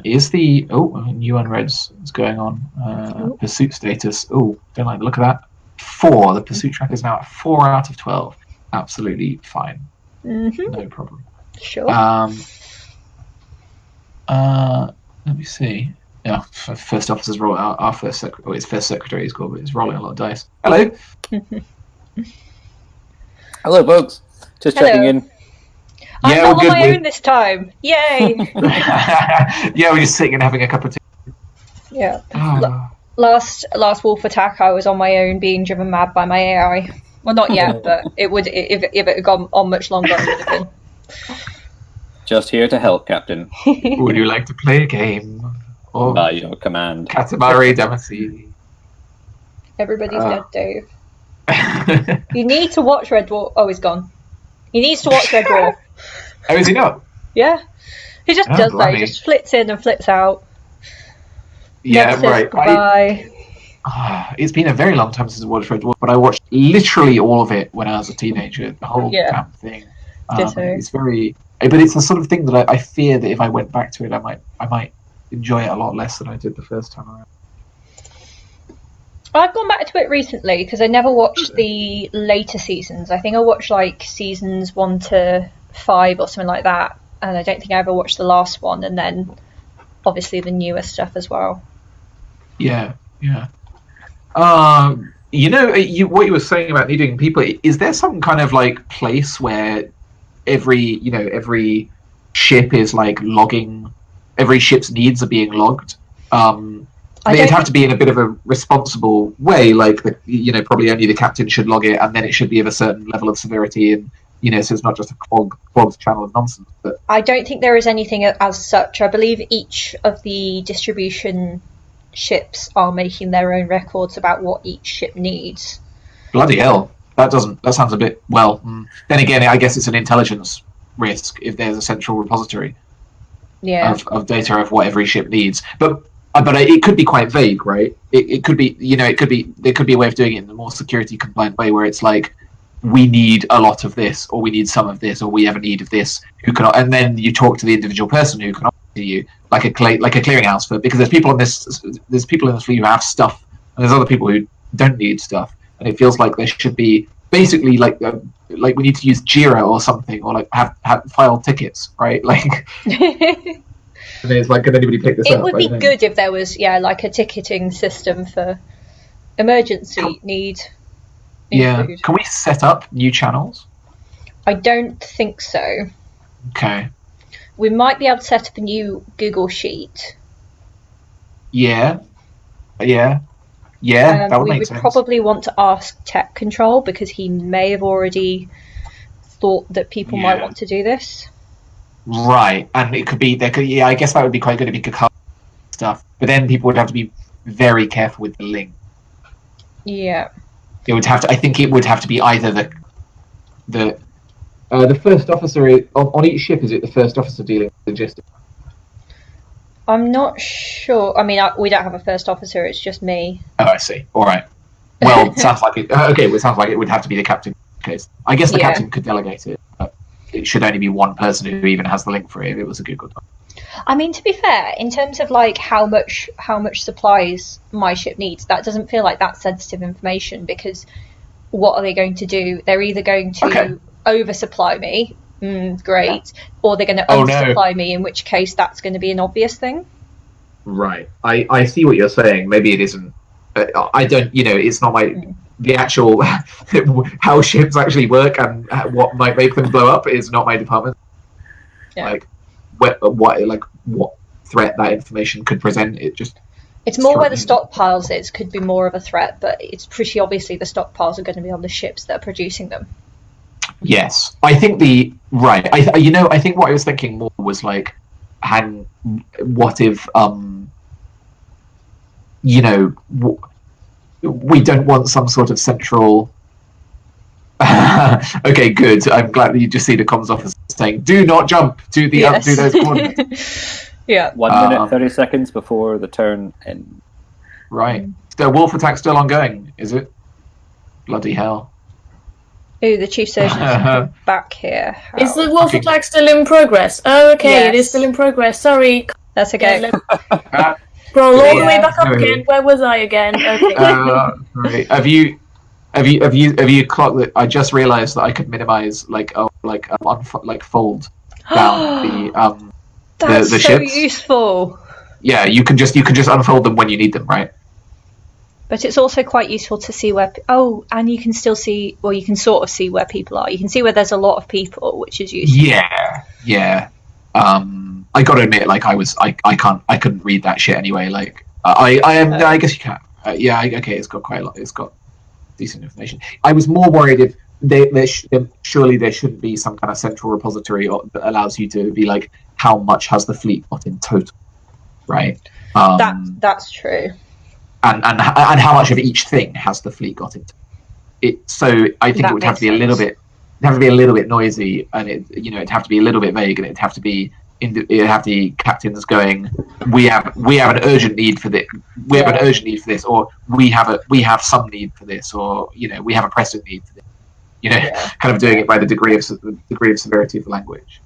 Speaker 10: Is the new unreads is going on? Pursuit status. Oh, don't like the look of that. 4. The pursuit track is now at 4 out of 12. Absolutely fine. No problem.
Speaker 1: Sure.
Speaker 10: Let me see. Yeah, first officer's roll. Our first secretary. His first secretary is called, but he's rolling a lot of dice. Hello.
Speaker 5: Hello, folks. Just checking in.
Speaker 1: I'm
Speaker 10: Yeah,
Speaker 1: not
Speaker 10: we're
Speaker 1: on
Speaker 10: good.
Speaker 1: my own this time. Yay!
Speaker 10: Yeah, we're just sitting and having a cup of tea.
Speaker 1: Yeah. Last wolf attack, I was on my own, being driven mad by my AI. Well, not yet, but it would if it had gone on much longer. It would have been.
Speaker 5: Just here to help, Captain.
Speaker 10: Would you like to play a game? Or
Speaker 5: By your command.
Speaker 10: Katamari Damacy.
Speaker 1: Everybody's dead, Dave. You need to watch Red Dwarf. Oh, he's gone. He needs to watch Red Dwarf.
Speaker 10: Oh, is he not?
Speaker 1: Yeah. He just does that. He just flits in and flits out.
Speaker 10: Yeah,
Speaker 1: Never says
Speaker 10: right.
Speaker 1: Goodbye.
Speaker 10: It's been a very long time since I watched Red Dwarf, but I watched literally all of it when I was a teenager. The whole damn thing. It's very, but it's the sort of thing that I fear that if I went back to it, I might enjoy it a lot less than I did the first time around.
Speaker 1: I've gone back to it recently because I never watched the later seasons. I think I watched like seasons 1 to 5 or something like that, and I don't think I ever watched the last one, and then obviously the newer stuff as well.
Speaker 10: Yeah. You know, what you were saying about needing people, is there some kind of like place where every ship is like logging, every ship's needs are being logged? It'd have to be in a bit of a responsible way, like probably only the captain should log it, and then it should be of a certain level of severity, and so it's not just a clogged channel of nonsense. But
Speaker 1: I don't think there is anything as such. I believe each of the distribution ships are making their own records about what each ship needs.
Speaker 10: Bloody hell, that sounds a bit then again, I guess it's an intelligence risk if there's a central repository of data of what every ship needs, but it could be quite vague, right? It could be, there could be a way of doing it in a more security compliant way where it's like, we need a lot of this, or we need some of this, or we have a need of this, and then you talk to the individual person who can offer to you, like a clearinghouse for, because there's people in this fleet who have stuff, and there's other people who don't need stuff, and it feels like there should be basically like we need to use Jira or something, or like have file tickets, right? Like. And it's like, can anybody pick this up?
Speaker 1: It would be good if there was, like a ticketing system for emergency need.
Speaker 10: Yeah. Can we set up new channels?
Speaker 1: I don't think so.
Speaker 10: Okay.
Speaker 1: We might be able to set up a new Google Sheet.
Speaker 10: Yeah. That would make sense.
Speaker 1: We would probably want to ask Tech Control, because he may have already thought that people might want to do this.
Speaker 10: Right, and it could be I guess that would be quite good if you could cover stuff, but then people would have to be very careful with the link.
Speaker 1: Yeah.
Speaker 10: It would have to. I think it would have to be either the first officer on each ship. Is it the first officer dealing with logistics?
Speaker 1: I'm not sure. I mean, we don't have a first officer. It's just me.
Speaker 10: Oh, I see. All right. Well, it sounds like it. Okay, well, it sounds like it would have to be the captain. Case. I guess the captain could delegate it. But it should only be one person who even has the link for it if it was a Google Doc.
Speaker 1: I mean, to be fair, in terms of like how much supplies my ship needs, that doesn't feel like that sensitive information, because what are they going to do? They're either going to oversupply me, great, or they're going to undersupply me, in which case that's going to be an obvious thing.
Speaker 10: Right. I see what you're saying. Maybe it isn't. I don't. It's not the actual how ships actually work and what might make them blow up is not my department.
Speaker 1: Yeah.
Speaker 10: What threat that information could present,
Speaker 1: it's more where the stockpiles is could be more of a threat, but it's pretty obviously the stockpiles are going to be on the ships that are producing them.
Speaker 10: Yes, I think I think what I was thinking more was like, what if we don't want some sort of central. Okay, good. I'm glad that you just see the comms officer saying, "Do not jump to the to those coordinates."
Speaker 1: Yeah.
Speaker 5: 1 minute 30 seconds before the turn ends.
Speaker 10: Right. The wolf attack's still ongoing, is it? Bloody hell.
Speaker 1: Ooh, the chief surgeon's back here.
Speaker 4: Is the wolf attack still in progress? Oh, okay, it is still in progress. Sorry.
Speaker 1: That's okay.
Speaker 4: Scroll all the way back up again. Where was I again? Okay.
Speaker 10: Right. Have you clocked that? I just realised that I could minimize fold down
Speaker 1: That's
Speaker 10: the
Speaker 1: so
Speaker 10: ships.
Speaker 1: useful.
Speaker 10: Yeah, you can just unfold them when you need them, right?
Speaker 1: But it's also quite useful to see where. And you can still see. Well, you can sort of see where people are. You can see where there's a lot of people, which is useful.
Speaker 10: Yeah. I got to admit, like I couldn't read that shit anyway. Like I guess you can. Okay, it's got quite a lot. It's got decent information. I was more worried if surely there shouldn't be some kind of central repository that allows you to be like, how much has the fleet got in total, right?
Speaker 1: That's true.
Speaker 10: And how much of each thing has the fleet got in total? So I think it would have to be a little bit. It'd have to be a little bit noisy, and it'd have to be a little bit vague, and it'd have to be captains going, we have an urgent need for this. We have an urgent need for this, or we have some need for this, or we have a pressing need for this. Kind of doing it by the degree of severity of the language.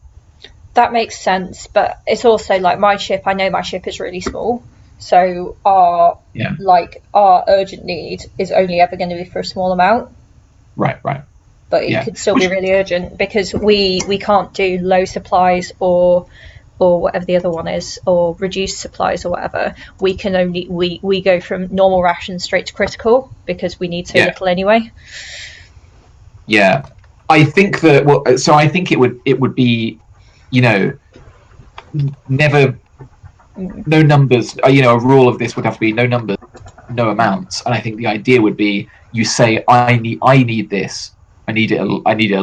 Speaker 1: That makes sense, but it's also like my ship. I know my ship is really small, so our urgent need is only ever going to be for a small amount.
Speaker 10: Right.
Speaker 1: But it could still be really urgent because we can't do low supplies or whatever the other one is, or reduced supplies or whatever. We can only we go from normal rations straight to critical because we need so little anyway.
Speaker 10: Yeah, I think that. Well, so I think it would be, never no numbers. A rule of this would have to be no numbers, no amounts. And I think the idea would be you say I need this. I need it a lot. I need it a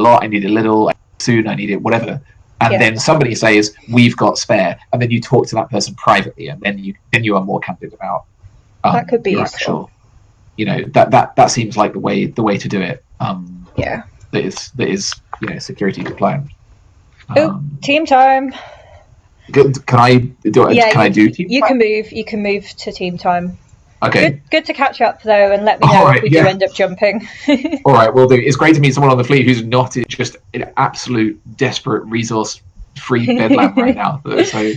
Speaker 10: little. Soon. I need it whatever. And then somebody says we've got spare, and then you talk to that person privately, and then you are more candid about
Speaker 1: that could be useful.
Speaker 10: That seems like the way to do it.
Speaker 1: That
Speaker 10: is security compliant.
Speaker 1: Team time.
Speaker 10: Can I do?
Speaker 1: Yeah,
Speaker 10: can I do team?
Speaker 1: You time? You can move to team time.
Speaker 10: Okay.
Speaker 1: Good to catch up though, and let me know if we do end up jumping.
Speaker 10: All right, we'll do. It's great to meet someone on the fleet who's not just an absolute desperate resource-free bedlam right now. So,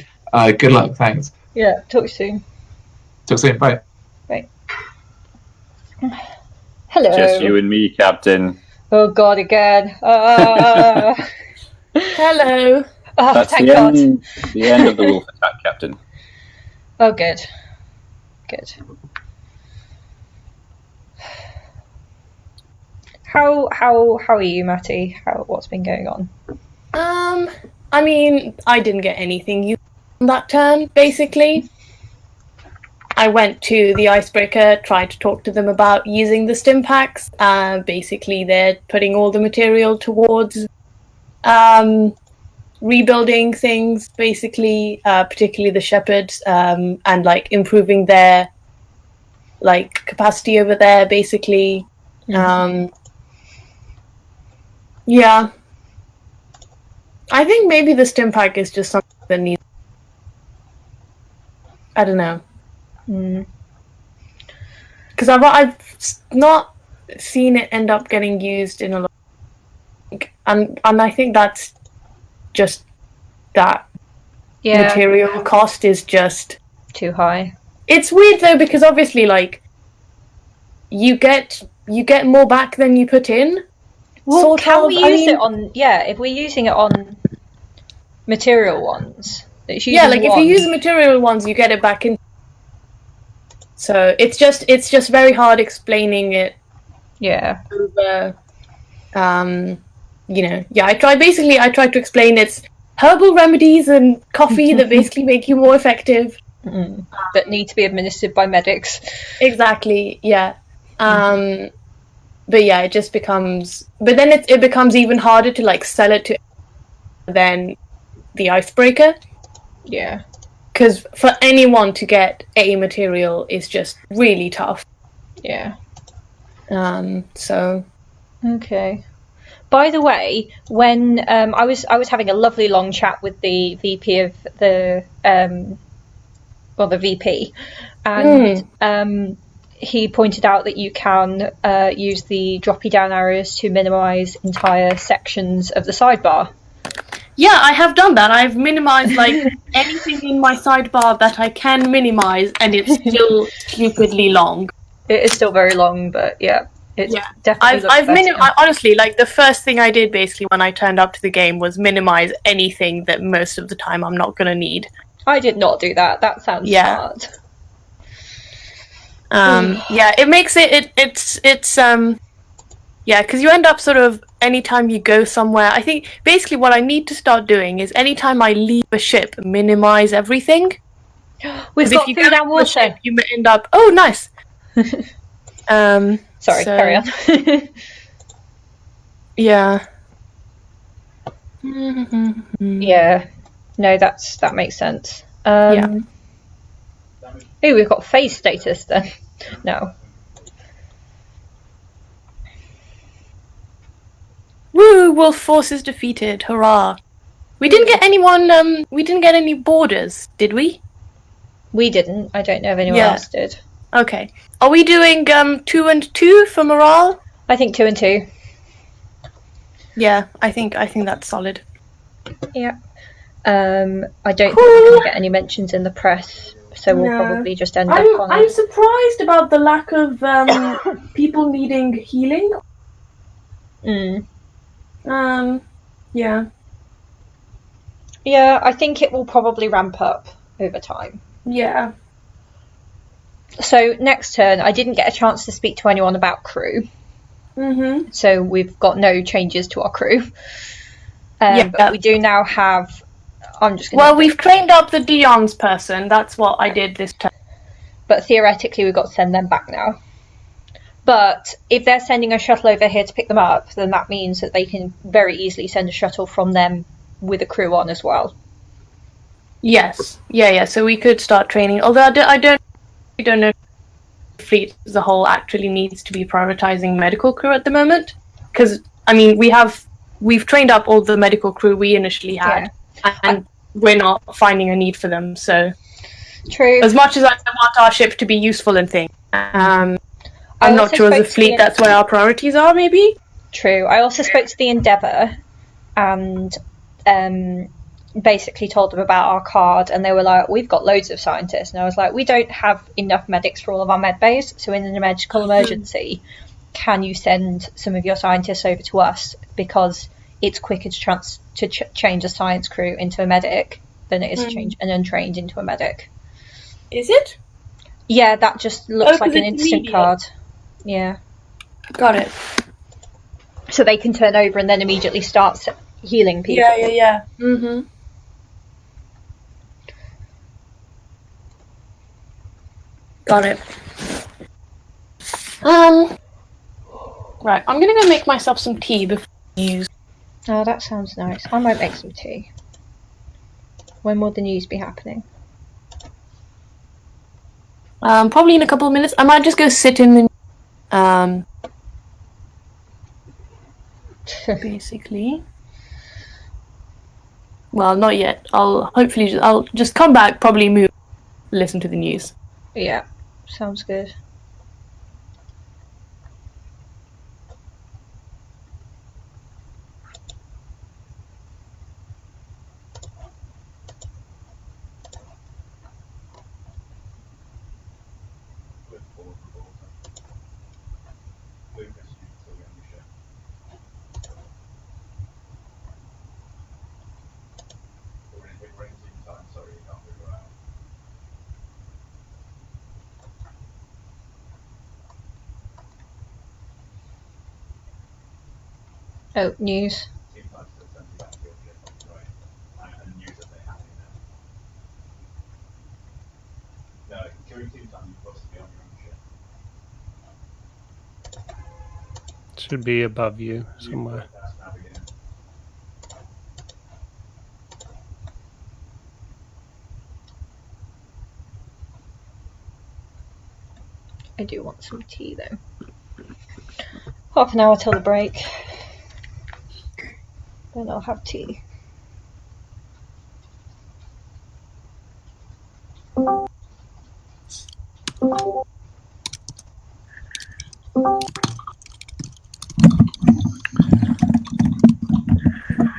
Speaker 10: good luck. Thanks.
Speaker 1: Yeah. Talk soon.
Speaker 10: Bye.
Speaker 1: Bye. Hello.
Speaker 5: Just you and me, Captain.
Speaker 1: Oh God, again.
Speaker 4: Hello.
Speaker 5: That's
Speaker 1: thank
Speaker 5: the
Speaker 1: God.
Speaker 5: The end of the wolf attack, Captain.
Speaker 1: Oh, good. How are you, Matty? What's been going on?
Speaker 4: I mean, I didn't get anything useful on that turn, basically. I went to the icebreaker, tried to talk to them about using the stim packs. Basically, they're putting all the material towards rebuilding things, basically, particularly the shepherds, and like improving their capacity over there, basically. Yeah. I think maybe the stim pack is just something that needs. I don't know. Because I've not seen it end up getting used in a lot, and I think that's just that material cost is just
Speaker 1: too high.
Speaker 4: It's weird though because obviously you get more back than you put in.
Speaker 1: Well, can we use it on? Yeah, if we're using it on material ones. If you
Speaker 4: use material ones, you get it back in. So it's just very hard explaining it.
Speaker 1: Yeah.
Speaker 4: Over, I tried to explain it's herbal remedies and coffee that basically make you more effective.
Speaker 1: That need to be administered by medics.
Speaker 4: Exactly. Yeah. But yeah, it just becomes. But then it becomes even harder to sell it to than the icebreaker.
Speaker 1: Yeah.
Speaker 4: Because for anyone to get a material is just really tough.
Speaker 1: Yeah.
Speaker 4: So.
Speaker 1: Okay. By the way, when I was having a lovely long chat with the VP of the the VP, and he pointed out that you can use the droppy down arrows to minimise entire sections of the sidebar.
Speaker 4: Yeah, I have done that. I've minimized like anything in my sidebar that I can minimize, and it's still stupidly long.
Speaker 1: It is still very long, but yeah, it definitely
Speaker 4: I've
Speaker 1: looks better.
Speaker 4: honestly, like the first thing I did basically when I turned up to the game was minimize anything that most of the time I'm not going to need.
Speaker 1: I did not do that. That sounds smart.
Speaker 4: Yeah, it makes it's yeah, because you end up sort of anytime you go somewhere. I think basically what I need to start doing is anytime I leave a ship, minimize everything.
Speaker 1: We've got food and water.
Speaker 4: Ship, you end up. Oh, nice.
Speaker 1: Sorry, carry on.
Speaker 4: Yeah.
Speaker 1: Yeah. No, that makes sense.
Speaker 4: Yeah.
Speaker 1: Ooh, we've got phase status then. No.
Speaker 4: Woo! Wolf forces defeated. Hurrah! We didn't get anyone. We didn't get any borders, did we?
Speaker 1: We didn't. I don't know if anyone else did.
Speaker 4: Okay. Are we doing 2 and 2 for morale?
Speaker 1: I think 2 and 2.
Speaker 4: Yeah, I think that's solid.
Speaker 1: Yeah. I don't think we're going to get any mentions in the press, so we'll probably just end up on.
Speaker 4: I'm surprised about the lack of people needing healing. Yeah.
Speaker 1: Yeah, I think it will probably ramp up over time.
Speaker 4: Yeah.
Speaker 1: So next turn, I didn't get a chance to speak to anyone about crew.
Speaker 4: Mm-hmm.
Speaker 1: So we've got no changes to our crew. But we do now have.
Speaker 4: We've trained up the Dion's person. That's what I did this turn.
Speaker 1: But theoretically, we've got to send them back now. But if they're sending a shuttle over here to pick them up, then that means that they can very easily send a shuttle from them with a crew on as well.
Speaker 4: Yes. Yeah. So we could start training. Although I don't know if the fleet as a whole actually needs to be prioritizing medical crew at the moment. Because, I mean, we've trained up all the medical crew we initially had. Yeah. And we're not finding a need for them. So,
Speaker 1: true.
Speaker 4: As much as I want our ship to be useful and things, I'm not sure as a fleet that's where our priorities are, maybe?
Speaker 1: True. I also spoke to the Endeavour and basically told them about our card, and they were like, we've got loads of scientists. And I was like, we don't have enough medics for all of our med bays, so in a medical emergency, can you send some of your scientists over to us? Because it's quicker to change a science crew into a medic than it is to change an untrained into a medic.
Speaker 4: Is it?
Speaker 1: Yeah, that just looks like an instant card. Yeah.
Speaker 4: Got it.
Speaker 1: So they can turn over and then immediately start healing people.
Speaker 4: Yeah. Mm-hmm. Got it. Right, I'm gonna go make myself some tea before news.
Speaker 1: Oh, that sounds nice. I might make some tea. When will the news be happening?
Speaker 4: Probably in a couple of minutes. I might just go sit in the basically. Well, not yet. I'll just come back, probably move, listen to the news.
Speaker 1: Yeah, sounds good. Oh, news.
Speaker 3: Should be above you somewhere.
Speaker 1: I do want some tea though. Half an hour till the break. Then I'll have tea.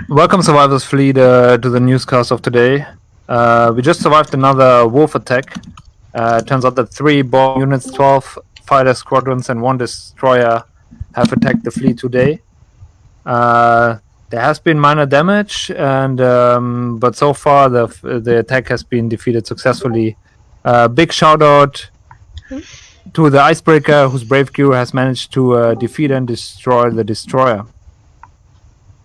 Speaker 9: Welcome, Survivors Fleet, to the newscast of today. We just survived another wolf attack. Turns out that 3 bomb units, 12 fighter squadrons, and 1 destroyer have attacked the fleet today. There has been minor damage, and but so far the attack has been defeated successfully. Big shout out to the Icebreaker, whose brave crew has managed to defeat and destroy the destroyer.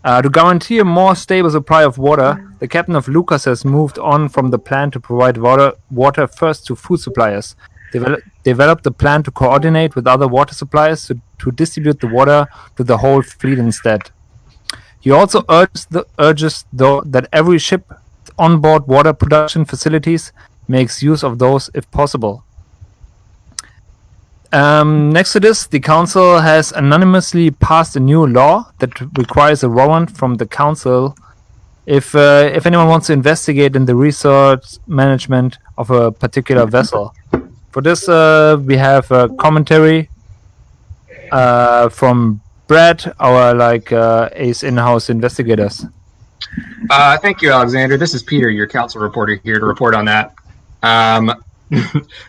Speaker 9: To guarantee a more stable supply of water, the captain of Lucas has moved on from the plan to provide water first to food suppliers. Developed a plan to coordinate with other water suppliers to distribute the water to the whole fleet instead. He also urges that every ship onboard water production facilities makes use of those if possible. Next to this, the council has anonymously passed a new law that requires a warrant from the council if anyone wants to investigate in the resource management of a particular vessel. For this, we have a commentary from Brad, our ace in-house investigators.
Speaker 11: Thank you, Alexander. This is Peter, your council reporter, here to report on that.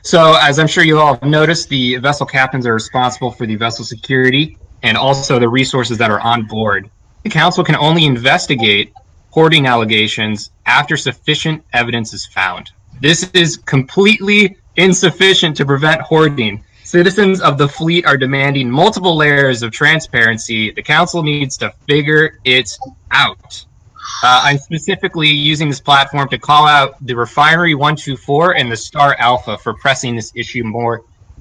Speaker 11: So, as I'm sure you all have noticed, the vessel captains are responsible for the vessel security and also the resources that are on board. The council can only investigate hoarding allegations after sufficient evidence is found. This is completely insufficient to prevent hoarding. Citizens of the fleet are demanding multiple layers of transparency. The council needs to figure it out. I'm specifically using this platform to call out the Refinery 124 and the Star Alpha for pressing this issue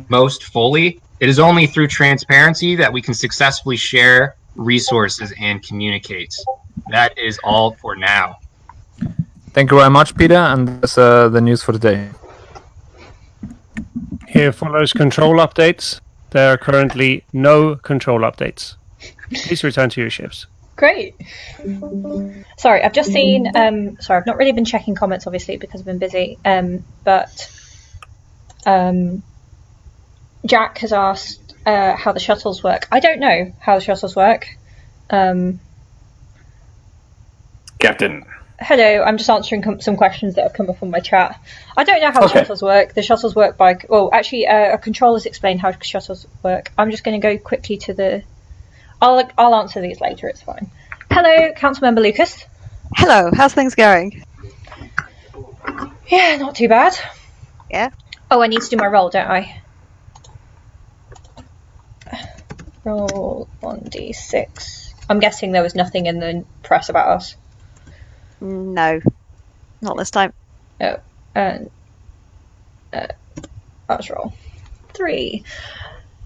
Speaker 11: most fully. It is only through transparency that we can successfully share resources and communicate. That is all for now.
Speaker 9: Thank you very much, Peter, and that's the news for today.
Speaker 3: Here follows control updates. There are currently no control updates. Please return to your ships.
Speaker 1: Great. Sorry, I've just seen. Sorry, I've not really been checking comments, obviously, because I've been busy. But Jack has asked how the shuttles work. I don't know how the shuttles work.
Speaker 5: Captain.
Speaker 1: Hello, I'm just answering some questions that have come up on my chat. I don't know how the shuttles work. The shuttles work by... Well, actually, a controller's explained how shuttles work. I'm just going to go quickly to the... I'll answer these later, it's fine. Hello, Councilmember Lucas.
Speaker 21: Hello, how's things going?
Speaker 1: Yeah, not too bad.
Speaker 21: Yeah?
Speaker 1: Oh, I need to do my roll, don't I? Roll 1d6. I'm guessing there was nothing in the press about us.
Speaker 21: No, not this time.
Speaker 1: Oh, and let's roll 3.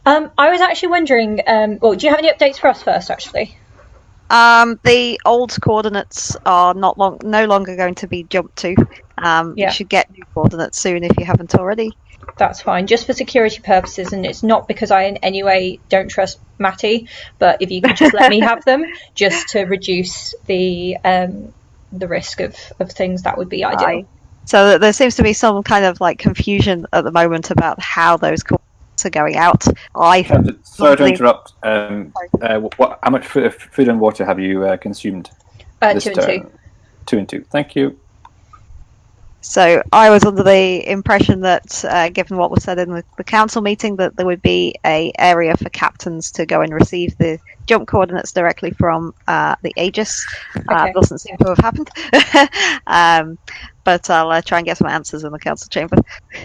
Speaker 1: I was actually wondering, well, do you have any updates for us first, actually?
Speaker 21: The old coordinates are no longer going to be jumped to. You should get new coordinates soon if you haven't already.
Speaker 1: That's fine, just for security purposes, and it's not because I in any way don't trust Matty, but if you could just let me have them, just to reduce the risk of things, that would be ideal.
Speaker 21: So there seems to be some kind of confusion at the moment about how those coordinates are going out.
Speaker 5: Sorry to interrupt. How much food and water have you consumed?
Speaker 1: 2 and 2.
Speaker 5: 2 and 2. Thank you.
Speaker 21: So I was under the impression that, given what was said in the council meeting, that there would be an area for captains to go and receive the jump coordinates directly from the Aegis. Doesn't seem to have happened. But I'll try and get some answers in the council chamber.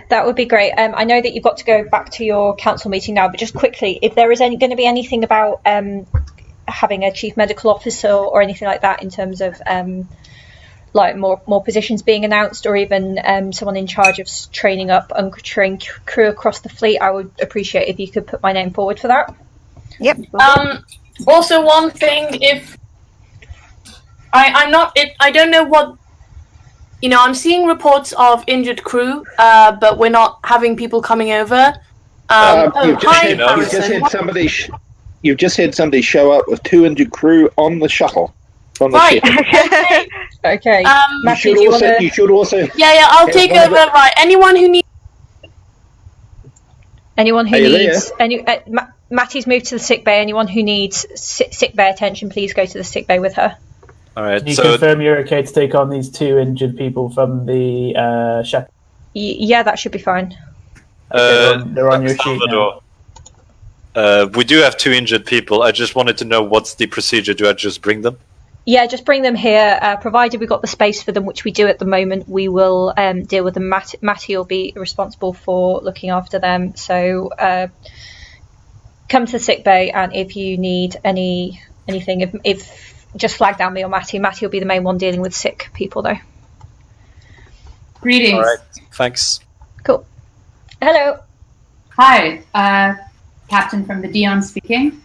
Speaker 1: That would be great. I know that you've got to go back to your council meeting now, but just quickly, if there is going to be anything about having a chief medical officer or anything like that in terms of more positions being announced, or even someone in charge of training up untrained crew across the fleet, I would appreciate if you could put my name forward for that.
Speaker 21: Yep.
Speaker 4: Also, one thing, if I don't know what, I'm seeing reports of injured crew, but we're not having people coming over.
Speaker 22: You've just had somebody show up with 2 injured crew on the shuttle. From the ship.
Speaker 1: Okay.
Speaker 22: Matthew, you should also.
Speaker 4: Yeah, I'll take over. Right. Anyone who needs
Speaker 1: Anyone who
Speaker 20: Are you
Speaker 1: needs Matty's moved to the sick bay. Anyone who needs sick bay attention, please go to the sick bay with her.
Speaker 2: All right.
Speaker 17: Can you
Speaker 2: So
Speaker 17: confirm you're okay to take on these 2 injured people from the shepherd?
Speaker 1: Yeah, that should be fine.
Speaker 17: They're on your sheet now.
Speaker 2: we do have 2 injured people. I just wanted to know what's the procedure. Do I just bring them?
Speaker 1: Yeah, just bring them here. Provided we've got the space for them, which we do at the moment, we will deal with them. Matty will be responsible for looking after them. So come to the sick bay, and if you need anything, if just flag down me or Matty. Matty will be the main one dealing with sick people, though.
Speaker 12: Greetings.
Speaker 2: All right. Thanks.
Speaker 1: Cool. Hello.
Speaker 12: Hi, Captain from the Dion speaking.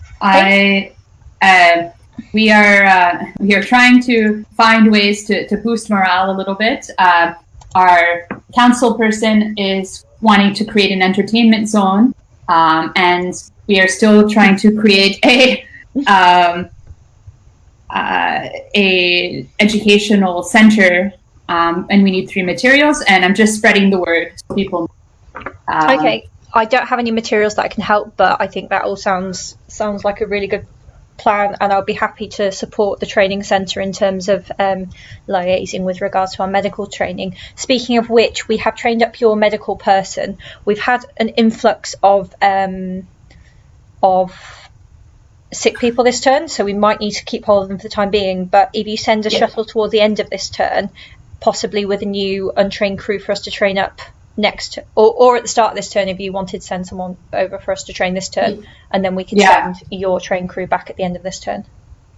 Speaker 12: We are trying to find ways to boost morale a little bit. Our council person is wanting to create an entertainment zone, and we are still trying to create a educational center, and we need 3 materials. And I'm just spreading the word so people.
Speaker 1: Okay, I don't have any materials that I can help, but I think that all sounds like a really good plan, and I'll be happy to support the training centre in terms of liaising with regards to our medical training. Speaking of which, we have trained up your medical person. We've had an influx of sick people this turn, so we might need to keep hold of them for the time being. But if you send a shuttle toward the end of this turn, possibly with a new untrained crew for us to train up next, or at the start of this turn, if you wanted to send someone over for us to train this turn, and then we can send your trained crew back at the end of this turn.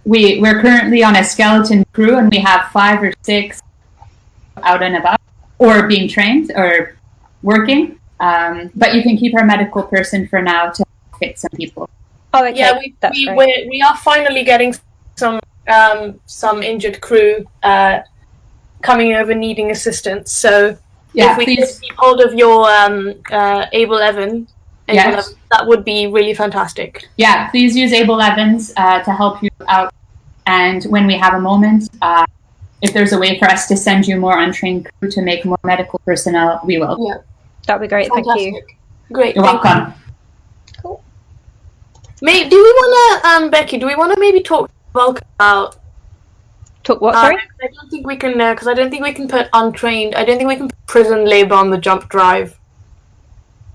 Speaker 12: We're currently on a skeleton crew, and we have 5 or 6 out and about, or being trained, or working. But you can keep our medical person for now to fit some people.
Speaker 1: Oh, okay.
Speaker 4: Yeah, we are finally getting some injured crew coming over needing assistance. So
Speaker 12: Yeah,
Speaker 4: if we
Speaker 12: please.
Speaker 4: could keep hold of your Able Evan,
Speaker 12: Yes.
Speaker 4: that would be really fantastic.
Speaker 12: Yeah, please use Able Evans to help you out. And when we have a moment, if there's a way for us to send you more untrained crew to make more medical personnel, we will.
Speaker 4: Yeah,
Speaker 1: that'd be great. Thank you.
Speaker 4: Great.
Speaker 12: You're
Speaker 4: thank
Speaker 12: welcome.
Speaker 1: Cool.
Speaker 4: Do we want to, Becky? Do we want to maybe talk about?
Speaker 1: Talk what? Sorry.
Speaker 4: I don't think we can, because I don't think we can put untrained. I don't think we can put prison labor on the jump drive.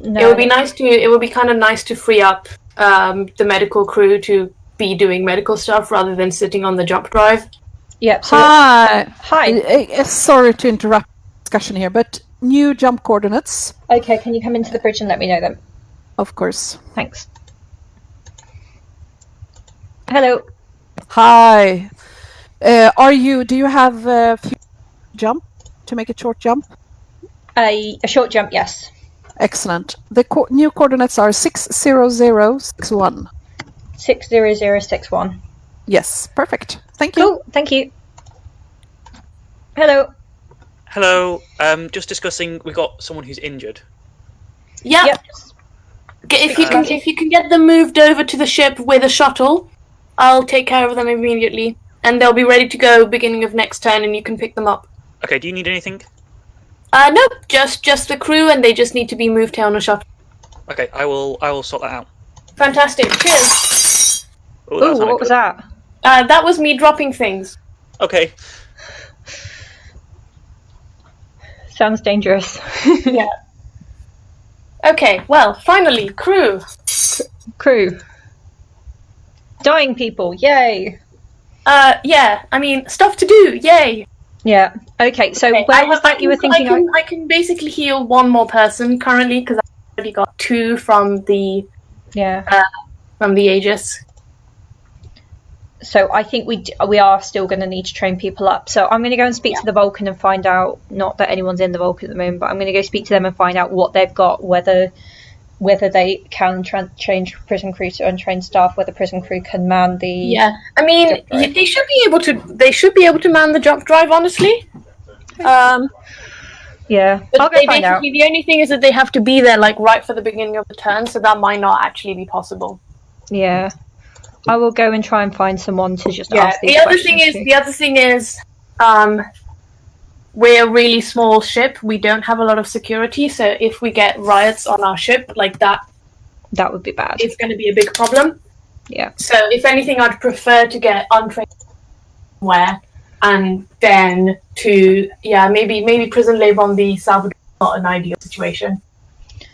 Speaker 1: No.
Speaker 4: It would be nice to. It would be kind of nice to free up the medical crew to be doing medical stuff rather than sitting on the jump drive.
Speaker 1: Yep. So
Speaker 16: Hi. Sorry to interrupt the discussion here, but new jump coordinates.
Speaker 1: Okay, can you come into the bridge and let me know them?
Speaker 16: Of course.
Speaker 1: Thanks. Hello.
Speaker 16: Hi. Do you have a jump to make a short jump?
Speaker 1: A short jump, yes.
Speaker 16: Excellent. The new coordinates are 60061.
Speaker 1: 60061.
Speaker 16: Yes, perfect. Thank you.
Speaker 1: Cool, thank you. Hello.
Speaker 23: Hello. Just discussing. We've got someone who's injured.
Speaker 4: Yeah.
Speaker 1: Yep.
Speaker 4: If you can get them moved over to the ship with a shuttle, I'll take care of them immediately, and they'll be ready to go beginning of next turn, and you can pick them up.
Speaker 23: Okay. Do you need anything?
Speaker 4: No, just the crew, and they just need to be moved on a shuttle.
Speaker 23: Okay. I will sort that out.
Speaker 4: Fantastic. Cheers.
Speaker 23: Ooh, what
Speaker 1: was that?
Speaker 4: That was me dropping things.
Speaker 23: Okay.
Speaker 1: Sounds dangerous.
Speaker 4: Yeah. Okay, well, finally, crew.
Speaker 1: Crew. Dying people, yay.
Speaker 4: Yeah, I mean, stuff to do, yay.
Speaker 1: Yeah, okay, so where was that you were thinking
Speaker 4: I can basically heal one more person currently, because I've already got 2 from the Aegis.
Speaker 1: So I think we are still going to need to train people up. So I'm going to go and speak to the Vulcan and find out, not that anyone's in the Vulcan at the moment, but I'm going to go speak to them and find out what they've got, whether they can change prison crew to untrained staff, whether prison crew can man the.
Speaker 4: Yeah, I mean, they should be able to. They should be able to man the jump drive, honestly.
Speaker 1: Yeah,
Speaker 4: but
Speaker 1: I'll go find out.
Speaker 4: The only thing is that they have to be there like right for the beginning of the turn, so that might not actually be possible.
Speaker 1: Yeah. I will go and try and find someone to just
Speaker 4: Yeah.
Speaker 1: ask these
Speaker 4: The other
Speaker 1: questions
Speaker 4: thing is, we're a really small ship. We don't have a lot of security, so if we get riots on our ship, like that
Speaker 1: That would be bad.
Speaker 4: It's going to be a big problem.
Speaker 1: Yeah.
Speaker 4: So if anything, I'd prefer to get untrained somewhere, and then to maybe prison labor on the Salvador is not an ideal situation.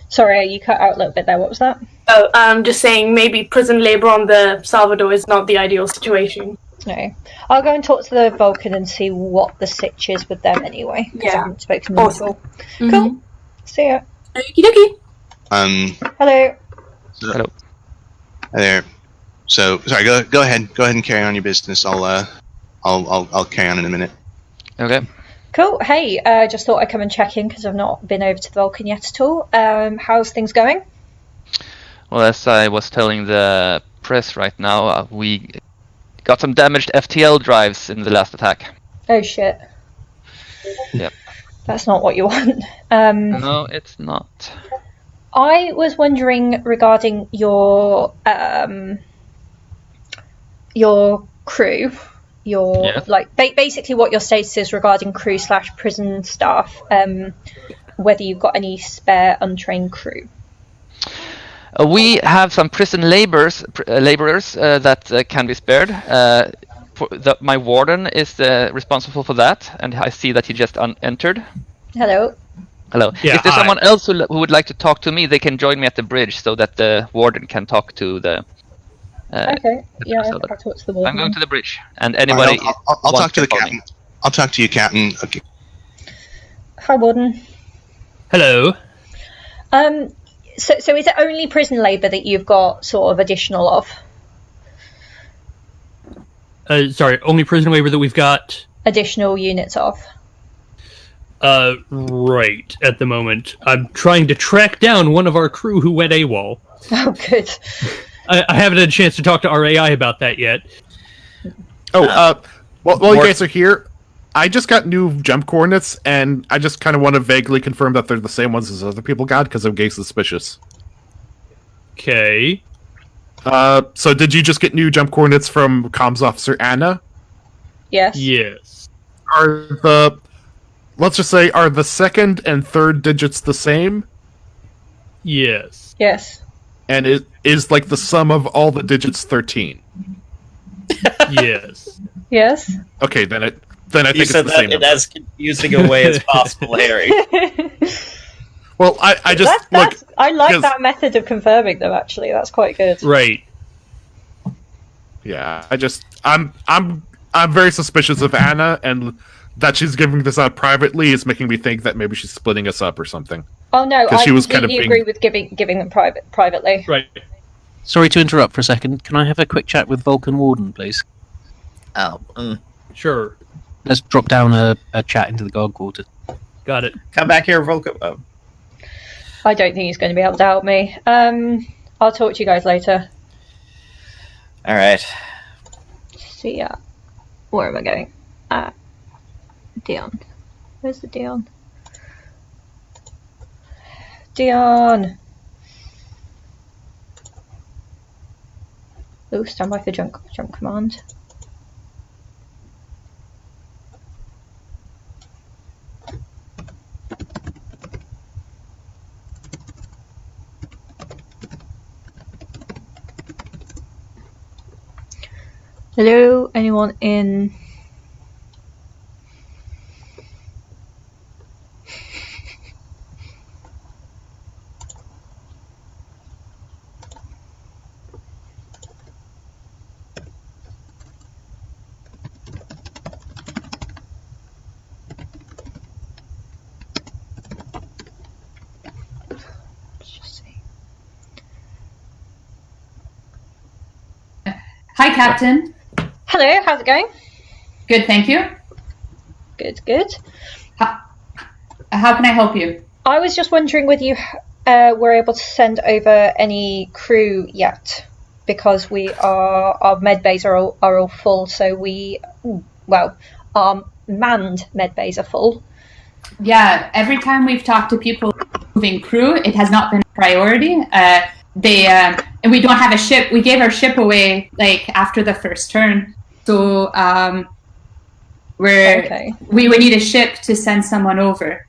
Speaker 1: Sorry, you cut out a little bit there. What was that?
Speaker 4: Oh, I'm just saying maybe prison labor on the Salvador is not the ideal situation.
Speaker 1: No. I'll go and talk to the Vulcan and see what the sitch is with them anyway. I haven't spoken to them before. Cool. See ya.
Speaker 4: Okie dokie.
Speaker 1: Hello.
Speaker 13: So, hello. Hi there. So, sorry. Go ahead. Go ahead and carry on your business. I'll carry on in a minute.
Speaker 20: Okay.
Speaker 1: Cool. Hey, just thought I'd come and check in because I've not been over to the Vulcan yet at all. How's things going?
Speaker 15: Well, as I was telling the press right now, we got some damaged FTL drives in the last attack.
Speaker 1: Oh shit.
Speaker 15: Yep.
Speaker 1: That's not what you want.
Speaker 15: No, it's not.
Speaker 1: I was wondering regarding your crew, basically what your status is regarding crew / prison staff. Whether you've got any spare untrained crew.
Speaker 15: We have some prison laborers that can be spared. My warden is responsible for that, and I see that he just entered.
Speaker 1: Hello.
Speaker 15: Hello.
Speaker 3: Yeah,
Speaker 15: if there's someone else who would like to talk to me, they can join me at the bridge so that the warden can talk to the.
Speaker 1: Okay. Yeah, I'll talk to the warden.
Speaker 15: I'm going to the bridge, and anybody.
Speaker 13: Right, I'll talk to the captain. I'll talk to you, Captain. Okay.
Speaker 1: Hi, warden.
Speaker 3: Hello.
Speaker 1: So is it only prison labour that you've got sort of additional of?
Speaker 3: Sorry, only prison labor that we've got
Speaker 1: additional units of.
Speaker 3: Right at the moment. I'm trying to track down one of our crew who went AWOL.
Speaker 1: Oh, good.
Speaker 3: I haven't had a chance to talk to RAI about that yet.
Speaker 18: While you guys are here, I just got new jump coordinates, and I just kind of want to vaguely confirm that they're the same ones as other people got, because I'm getting suspicious.
Speaker 3: Okay.
Speaker 18: So did you just get new jump coordinates from Comms Officer Anna?
Speaker 1: Yes.
Speaker 3: Yes.
Speaker 18: Let's just say, are the second and third digits the same?
Speaker 3: Yes.
Speaker 1: Yes.
Speaker 18: And it is like the sum of all the digits 13?
Speaker 3: Yes.
Speaker 1: Yes.
Speaker 18: Okay, then I think
Speaker 7: You
Speaker 18: it's
Speaker 7: said
Speaker 18: the
Speaker 7: that
Speaker 18: same
Speaker 7: in
Speaker 18: number.
Speaker 7: as confusing a way as possible, Harry.
Speaker 18: Well, I just
Speaker 1: I like
Speaker 18: 'cause-
Speaker 1: that method of confirming them. Actually, that's quite good.
Speaker 3: Right.
Speaker 18: Yeah, I'm very suspicious of Anna, and that she's giving this out privately is making me think that maybe she's splitting us up or something.
Speaker 1: Oh no, I
Speaker 18: she was
Speaker 1: completely
Speaker 18: kind of
Speaker 1: agree with giving them privately.
Speaker 3: Right.
Speaker 19: Sorry to interrupt for a second. Can I have a quick chat with Vulcan Warden, please?
Speaker 7: Oh.
Speaker 3: Sure.
Speaker 19: Let's drop down a chat into the guard quarters.
Speaker 3: Got it.
Speaker 7: Come back here, Vulcan. Oh.
Speaker 1: I don't think he's going to be able to help me. I'll talk to you guys later.
Speaker 7: All right.
Speaker 1: See ya. Where am I going? Dion. Where's the Dion? Dion! Oh, stand by for jump command. Hello, anyone in?
Speaker 12: Hi, Captain.
Speaker 1: Hello, how's it going?
Speaker 12: Good, thank you.
Speaker 1: Good, good.
Speaker 12: How can I help you?
Speaker 1: I was just wondering whether you were able to send over any crew yet, because our med bays are all full. So our manned med bays are full.
Speaker 12: Yeah, every time we've talked to people moving crew, it has not been a priority. And we don't have a ship. We gave our ship away after the first turn, so we would need a ship to send someone over.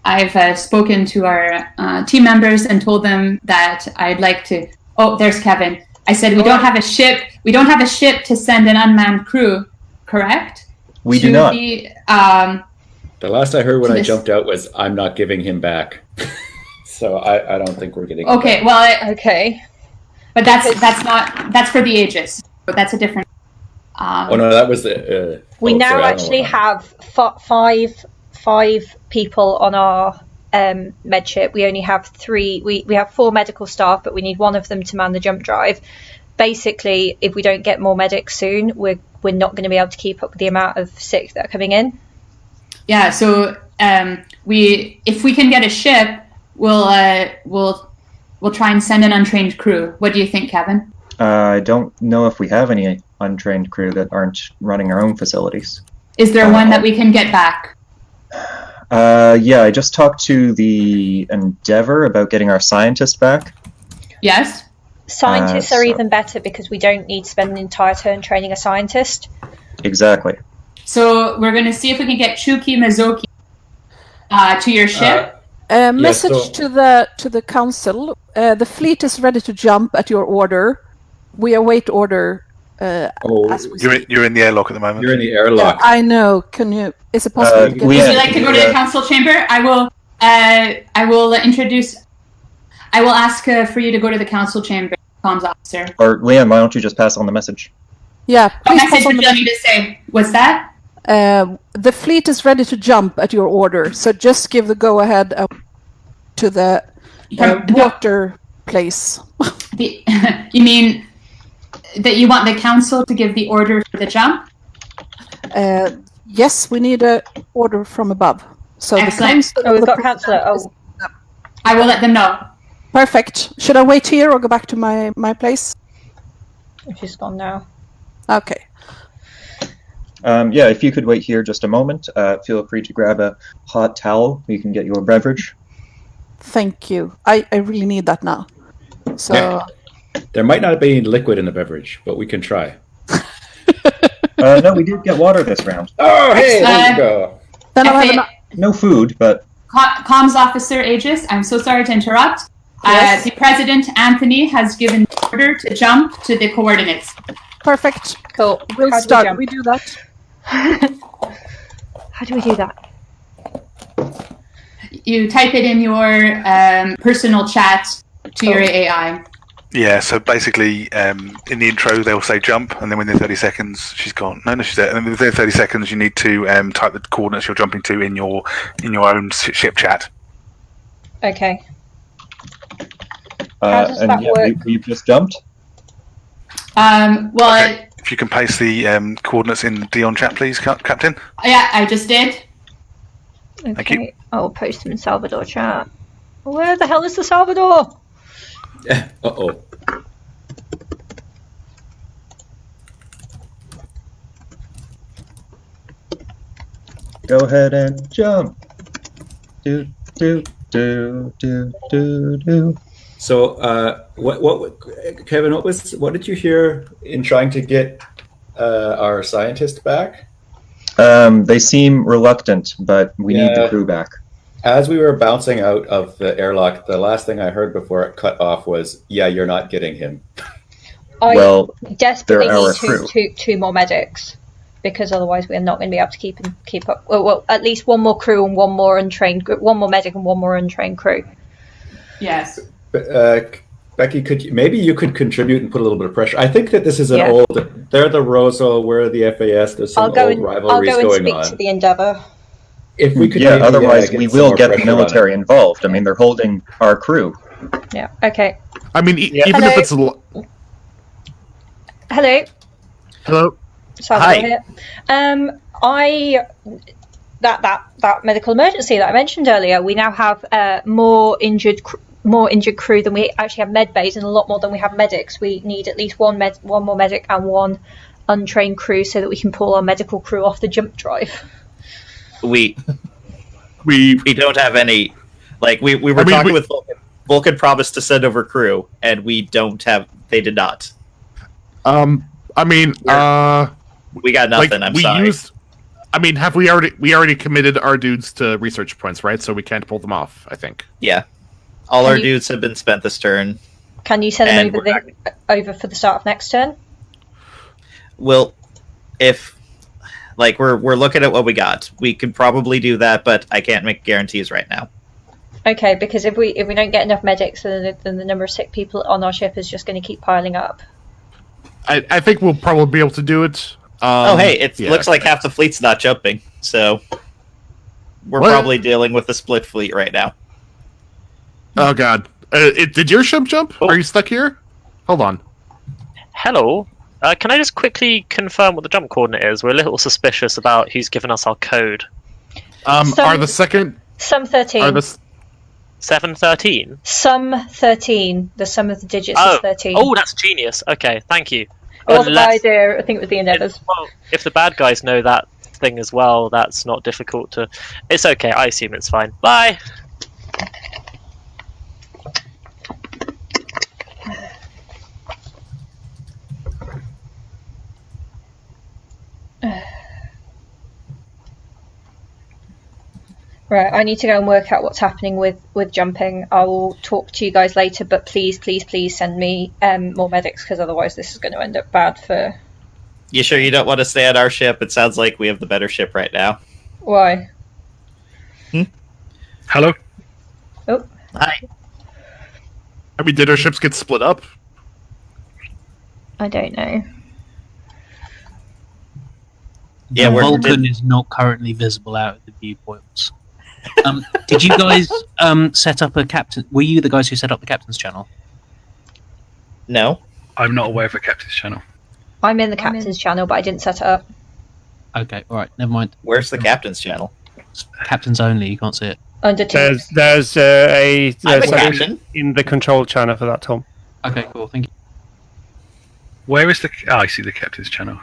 Speaker 12: I've spoken to our team members and told them that I'd like to. Oh, there's Kevin. I said we don't have a ship. We don't have a ship to send an unmanned crew. Correct?
Speaker 20: We do not.
Speaker 22: The last I heard when
Speaker 12: to
Speaker 22: I
Speaker 12: this-
Speaker 22: jumped out was, "I'm not giving him back." So I don't think we're getting. him
Speaker 12: Okay.
Speaker 22: back.
Speaker 12: Well.
Speaker 1: Okay.
Speaker 12: But that's for the Aegis. But that's a different.
Speaker 22: Oh no, that was the.
Speaker 1: We now
Speaker 22: sorry, I don't know
Speaker 1: actually
Speaker 22: what
Speaker 1: have five people on our med ship. We only have 3. We have 4 medical staff, but we need one of them to man the jump drive. Basically, if we don't get more medics soon, we're not going to be able to keep up with the amount of sick that are coming in.
Speaker 12: Yeah. So if we can get a ship, we'll try and send an untrained crew. What do you think, Kevin?
Speaker 6: I don't know if we have any untrained crew that aren't running our own facilities.
Speaker 12: Is there one that we can get back?
Speaker 6: Yeah, I just talked to the Endeavor about getting our scientist back.
Speaker 12: Yes.
Speaker 1: Scientists are
Speaker 6: so-
Speaker 1: even better because we don't need to spend an entire turn training a scientist.
Speaker 6: Exactly.
Speaker 12: So we're going to see if we can get Chuki Mizoki to your ship.
Speaker 16: Message to the council. The fleet is ready to jump at your order. We await order. As we speak.
Speaker 8: You're in the airlock at the moment.
Speaker 22: You're in the airlock.
Speaker 16: I know. Can you? Is it possible? to get
Speaker 12: Would you like to go to the council chamber? I will introduce. I will ask for you to go to the council chamber, comms officer.
Speaker 6: Or Liam, why don't you just pass on the message?
Speaker 16: Yeah.
Speaker 12: What
Speaker 16: Please
Speaker 12: message
Speaker 16: pass on
Speaker 12: would
Speaker 16: the
Speaker 12: you like me to say? What's that?
Speaker 16: The fleet is ready to jump at your order, so just give the go-ahead to the water place.
Speaker 12: You mean that you want the council to give the order for the jump?
Speaker 16: Yes, we need a order from above. So
Speaker 12: Excellent.
Speaker 1: We've got councillor. Oh,
Speaker 12: I will let them know.
Speaker 16: Perfect. Should I wait here or go back to my place?
Speaker 1: she's gone now.
Speaker 16: Okay.
Speaker 6: Yeah, if you could wait here just a moment, feel free to grab a hot towel. You can get your beverage.
Speaker 16: Thank you. I really need that now. So.
Speaker 22: Yeah. There might not be any liquid in the beverage, but we can try.
Speaker 6: No, we did get water this round.
Speaker 22: Oh, hey, there you go.
Speaker 16: Then I'll have
Speaker 6: No food, but
Speaker 12: Comms officer Aegis, I'm so sorry to interrupt.
Speaker 16: Yes.
Speaker 12: The president, Anthony, has given order to jump to the coordinates.
Speaker 16: Perfect.
Speaker 1: Cool.
Speaker 16: We'll
Speaker 1: How do we
Speaker 16: start.
Speaker 1: jump?
Speaker 16: We do that.
Speaker 1: How do we do that?
Speaker 12: You type it in your personal chat to your AI.
Speaker 8: Yeah, so basically, in the intro, they'll say jump, and then within 30 seconds, she's gone. No, she's there. And then within 30 seconds, you need to type the coordinates you're jumping to in your own ship chat.
Speaker 1: Okay. How does that work?
Speaker 6: We've just jumped.
Speaker 12: Well,
Speaker 8: Okay. If you can paste the coordinates in the Dion chat, please, Captain.
Speaker 12: yeah, I just did.
Speaker 1: Okay.
Speaker 8: Thank you.
Speaker 1: I'll post them in Salvador chat. Where the hell is the Salvador?
Speaker 22: Uh-oh.
Speaker 6: Go ahead and jump. Do do do do do do.
Speaker 20: So, what, Kevin? What did you hear in trying to get our scientist back?
Speaker 6: They seem reluctant, but we need the crew back.
Speaker 20: As we were bouncing out of the airlock, the last thing I heard before it cut off was, "Yeah, you're not getting him."
Speaker 1: I
Speaker 6: Well,
Speaker 1: desperately
Speaker 6: they're our
Speaker 1: need
Speaker 6: crew.
Speaker 1: two more medics, because otherwise we're not going to be able to keep up. Well, at least one more crew and one more medic and one more untrained crew.
Speaker 12: Yes.
Speaker 20: But, Becky, maybe you could contribute and put a little bit of pressure. I think that this is an old. They're the Rosa, we're the FAS. There's some old rivalries
Speaker 1: I'll go and
Speaker 20: going
Speaker 1: speak
Speaker 20: on.
Speaker 1: to the Endeavour.
Speaker 20: If we could,
Speaker 6: Yeah,
Speaker 20: maybe,
Speaker 6: otherwise
Speaker 20: get
Speaker 6: we
Speaker 20: some
Speaker 6: will
Speaker 20: more
Speaker 6: get the
Speaker 20: pressure on it.
Speaker 6: military involved. I mean, they're holding our crew.
Speaker 1: Yeah. Okay.
Speaker 18: I mean, even
Speaker 1: Hello.
Speaker 18: if it's
Speaker 1: Hello.
Speaker 18: hello.
Speaker 1: Salvador here. That medical emergency that I mentioned earlier, we now have more injured crew than we actually have med bays, and a lot more than we have medics. We need at least one more medic and one untrained crew so that we can pull our medical crew off the jump drive.
Speaker 7: We don't have any. Like we were talking with Vulcan. Vulcan promised to send over crew, and we don't have. They did not.
Speaker 18: I mean,
Speaker 7: we got nothing. I'm sorry.
Speaker 18: I mean, have we already committed our dudes to research points, right? So we can't pull them off, I think.
Speaker 7: Yeah. All our dudes have been spent this turn.
Speaker 1: Can you send them
Speaker 7: And
Speaker 1: over for the start of next turn?
Speaker 7: Well, if we're looking at what we got, we could probably do that, but I can't make guarantees right now.
Speaker 1: Okay, because if we don't get enough medics, then the number of sick people on our ship is just going to keep piling up.
Speaker 18: I think we'll probably be able to do it.
Speaker 7: It looks like half the fleet's not jumping, so we're probably dealing with a split fleet right now.
Speaker 18: Oh god. Did your ship jump? Are you stuck here? Hold on.
Speaker 10: Hello. Can I just quickly confirm what the jump coordinate is? We're a little suspicious about who's given us our code.
Speaker 18: Are the second...
Speaker 1: Some 13.
Speaker 18: Are the...
Speaker 10: 713?
Speaker 1: Some 13. The sum of the digits is 13.
Speaker 10: Oh, that's genius. Okay, thank you.
Speaker 1: It wasn't my idea. I think it was the Endeavours.
Speaker 10: Well, if the bad guys know that thing as well, that's not difficult to... It's okay, I assume it's fine. Bye!
Speaker 1: Right, I need to go and work out what's happening with jumping. I will talk to you guys later, but please send me more medics, because otherwise this is going to end up bad for...
Speaker 7: You sure you don't want to stay on our ship? It sounds like we have the better ship right now.
Speaker 1: Why?
Speaker 18: Hello?
Speaker 1: Oh.
Speaker 7: Hi.
Speaker 18: I mean, did our ships get split up?
Speaker 1: I don't know.
Speaker 19: Yeah, Vulcan is not currently visible out of the viewpoints. Did you guys set up a captain? Were you the guys who set up the captain's channel?
Speaker 7: No.
Speaker 11: I'm not aware of a captain's channel.
Speaker 1: I'm in the captain's channel, but I didn't set it up.
Speaker 19: Okay, alright, never mind.
Speaker 7: Where's the captain's channel?
Speaker 19: Captain's only, you can't see it.
Speaker 1: Under two.
Speaker 3: There's a
Speaker 7: captain.
Speaker 3: in the control channel for that, Tom.
Speaker 19: Okay, cool, thank you.
Speaker 11: Where is the... Oh, I see the captain's channel.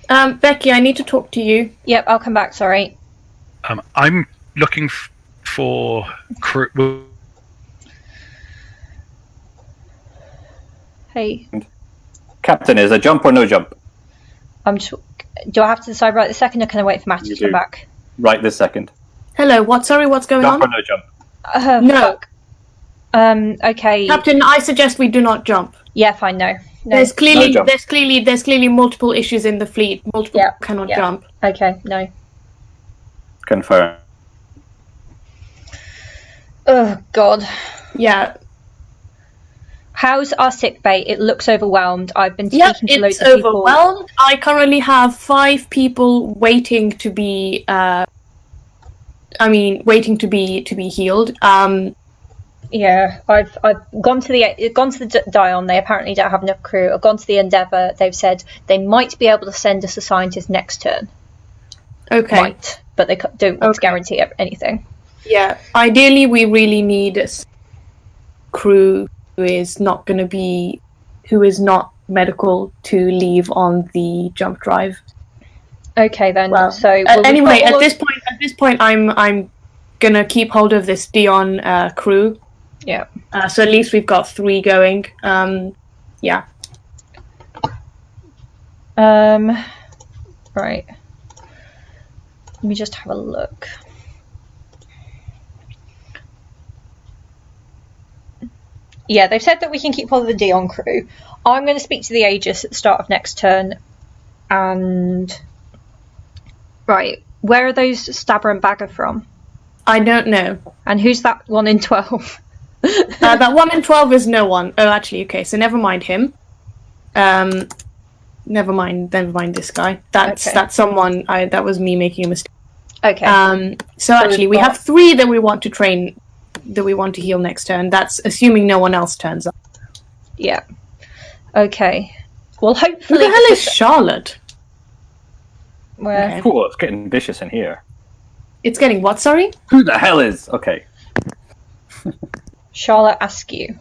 Speaker 4: Becky, I need to talk to you.
Speaker 1: Yep, I'll come back, sorry.
Speaker 11: I'm looking for crew...
Speaker 1: Hey.
Speaker 5: Captain, is a jump or no jump?
Speaker 1: Do I have to decide right this second, or can I wait for Matty to come back?
Speaker 5: Right this second.
Speaker 4: Hello, what's going
Speaker 5: Jump
Speaker 4: on?
Speaker 5: or no jump?
Speaker 4: No.
Speaker 1: Okay.
Speaker 4: Captain, I suggest we do not jump.
Speaker 1: Yeah, fine, no.
Speaker 4: There's clearly
Speaker 5: No jump.
Speaker 4: there's clearly multiple issues in the fleet. Multiple cannot jump.
Speaker 1: Okay, no.
Speaker 5: Confirm.
Speaker 1: Oh God.
Speaker 4: Yeah.
Speaker 1: How's our sick bay? It looks overwhelmed. I've been speaking to loads
Speaker 4: it's
Speaker 1: of people.
Speaker 4: overwhelmed. I currently have 5 people waiting to be waiting to be healed.
Speaker 1: Yeah, I've gone to the Dion. They apparently don't have enough crew. I've gone to the Endeavour. They've said they might be able to send us a scientist next turn.
Speaker 4: Okay.
Speaker 1: Might, but they don't want to guarantee anything.
Speaker 4: Yeah. Ideally, we really need a crew who is not medical to leave on the jump drive.
Speaker 1: Okay then.
Speaker 4: Well,
Speaker 1: so
Speaker 4: anyway, at this point, I'm gonna keep hold of this Dion crew.
Speaker 1: Yeah.
Speaker 4: So at least we've got 3 going. Yeah.
Speaker 1: Right. Let me just have a look. Yeah, they've said that we can keep hold of the Dion crew. I'm going to speak to the Aegis at the start of next turn. And... Right, where are those Stabber and Bagger from?
Speaker 4: I don't know.
Speaker 1: And who's that one in 12?
Speaker 4: That one in 12 is no one. Oh, actually, okay, so never mind him. Never mind this guy. That's someone. That was me making a mistake.
Speaker 1: Okay.
Speaker 4: So actually, we have 3 that we want to train, that we want to heal next turn. That's assuming no one else turns up.
Speaker 1: Yeah. Okay. Well, hopefully.
Speaker 4: Who the hell is Charlotte?
Speaker 1: Where?
Speaker 4: Okay.
Speaker 5: Cool, it's getting vicious in here.
Speaker 4: It's getting what? Sorry.
Speaker 5: Who the hell is? Okay.
Speaker 1: Charlotte Askew.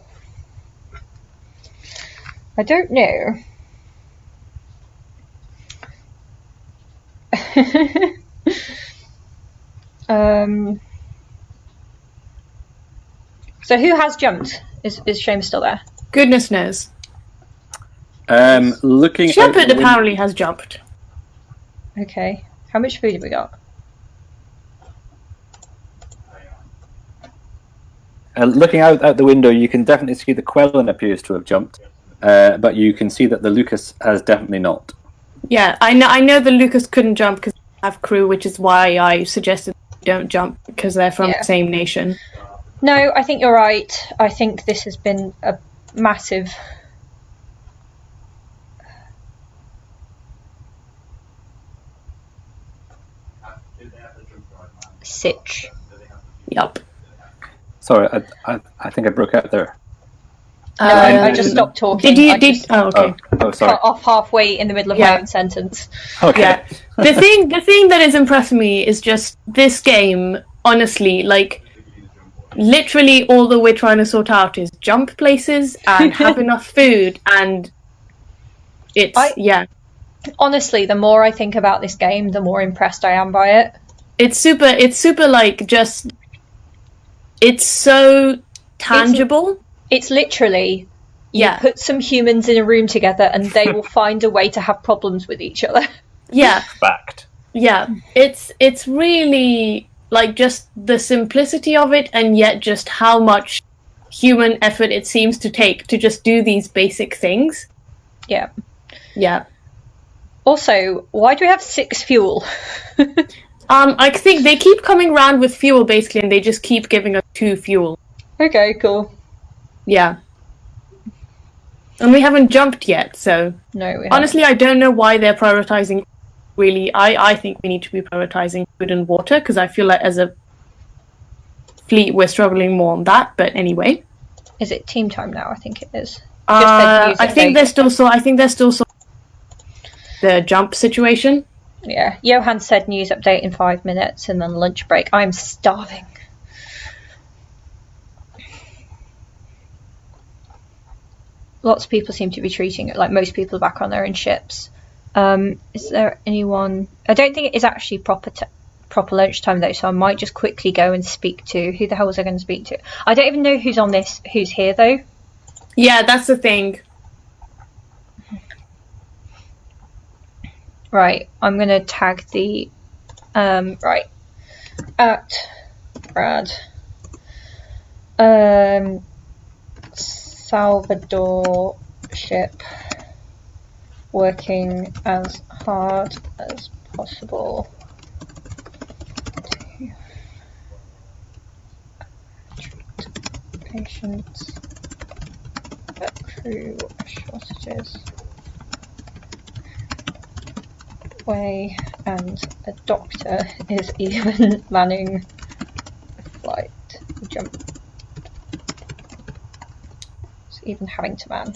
Speaker 1: I don't know. So who has jumped? Is Seamus still there?
Speaker 4: Goodness knows.
Speaker 5: Looking.
Speaker 4: Shepard apparently has jumped.
Speaker 1: Okay. How much food have we got?
Speaker 5: Looking out the window, you can definitely see the Quellen appears to have jumped, but you can see that the Lucas has definitely not.
Speaker 4: Yeah, I know the Lucas couldn't jump because they have crew, which is why I suggested don't jump because they're from the same nation.
Speaker 1: No, I think you're right. I think this has been a massive sitch.
Speaker 4: Yup.
Speaker 5: Sorry, I think I broke out there.
Speaker 1: No, I just stopped talking.
Speaker 4: Oh, okay.
Speaker 5: Oh, sorry.
Speaker 1: Cut off halfway in the middle of my own sentence.
Speaker 5: Okay.
Speaker 4: Yeah. The thing that is impressing me is just this game, honestly, like literally all that we're trying to sort out is jump places and have enough food, and it's
Speaker 1: honestly, the more I think about this game, the more impressed I am by it.
Speaker 4: It's super like just it's so tangible.
Speaker 1: It's literally you put some humans in a room together and they will find a way to have problems with each other.
Speaker 4: Yeah.
Speaker 5: Fact.
Speaker 4: Yeah. It's really like just the simplicity of it, and yet just how much human effort it seems to take to just do these basic things.
Speaker 1: Yeah.
Speaker 4: Yeah.
Speaker 1: Also, why do we have 6 fuel?
Speaker 4: I think they keep coming around with fuel basically, and they just keep giving us 2 fuel.
Speaker 1: Okay, cool.
Speaker 4: Yeah. And we haven't jumped yet, so
Speaker 1: no. We haven't.
Speaker 4: Honestly, I don't know why they're prioritizing. Really, I think we need to be prioritizing food and water because I feel like as a fleet we're struggling more on that. But anyway,
Speaker 1: is it team time now? I think it is.
Speaker 4: I think they're still the jump situation.
Speaker 1: Yeah, Johan said news update in 5 minutes and then lunch break. I'm starving. Lots of people seem to be treating it like most people are back on their own ships. Is there anyone? I don't think it is actually proper lunchtime though, so I might just quickly go and speak to who the hell was I going to speak to? I don't even know who's on this, who's here though.
Speaker 4: Yeah, that's the thing.
Speaker 1: Right, I'm going to tag the right at Brad Salvador ship working as hard as possible to treat patients, but crew shortages way, and a doctor is even manning the flight jump. It's even having to man.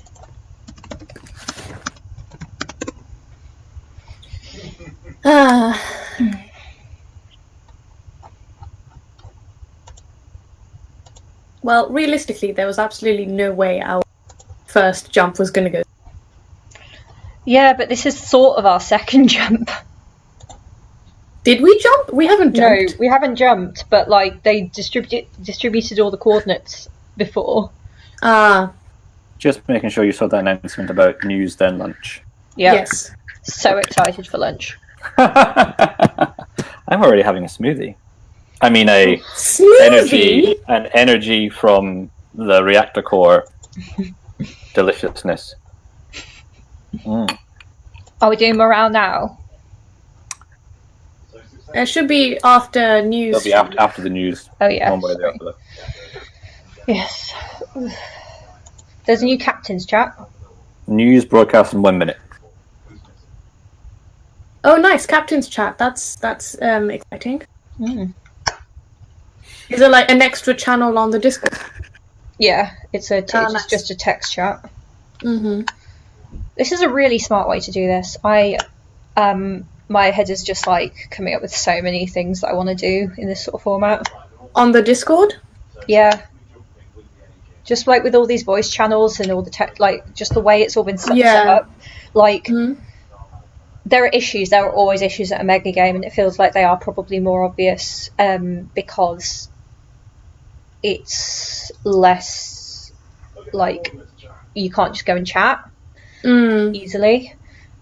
Speaker 4: Well, realistically, there was absolutely no way our first jump was going to go.
Speaker 1: Yeah, but this is sort of our second jump.
Speaker 4: Did we jump? We haven't jumped.
Speaker 1: No, we haven't jumped, but like they distributed all the coordinates before.
Speaker 5: Just making sure you saw that announcement about news then lunch.
Speaker 1: Yeah.
Speaker 4: Yes.
Speaker 1: So excited for lunch.
Speaker 5: I'm already having a smoothie. I mean an energy from the reactor core deliciousness.
Speaker 1: Are we doing morale now?
Speaker 4: It should be after news.
Speaker 5: It'll be after the news.
Speaker 1: Oh yeah.
Speaker 5: One way or the other.
Speaker 1: Yes. There's a new captain's chat.
Speaker 5: News broadcast in 1 minute.
Speaker 4: Oh, nice captain's chat. That's exciting.
Speaker 1: Mm.
Speaker 4: Is it like an extra channel on the Discord?
Speaker 1: Yeah, it's just a text chat.
Speaker 4: Mm-hmm.
Speaker 1: This is a really smart way to do this. My head is just like coming up with so many things that I want to do in this sort of format.
Speaker 4: On the Discord?
Speaker 1: Yeah. Just like with all these voice channels and all the tech, like just the way it's all been set up. Like, there are issues. There are always issues at a mega game, and it feels like they are probably more obvious because it's less like you can't just go and chat easily.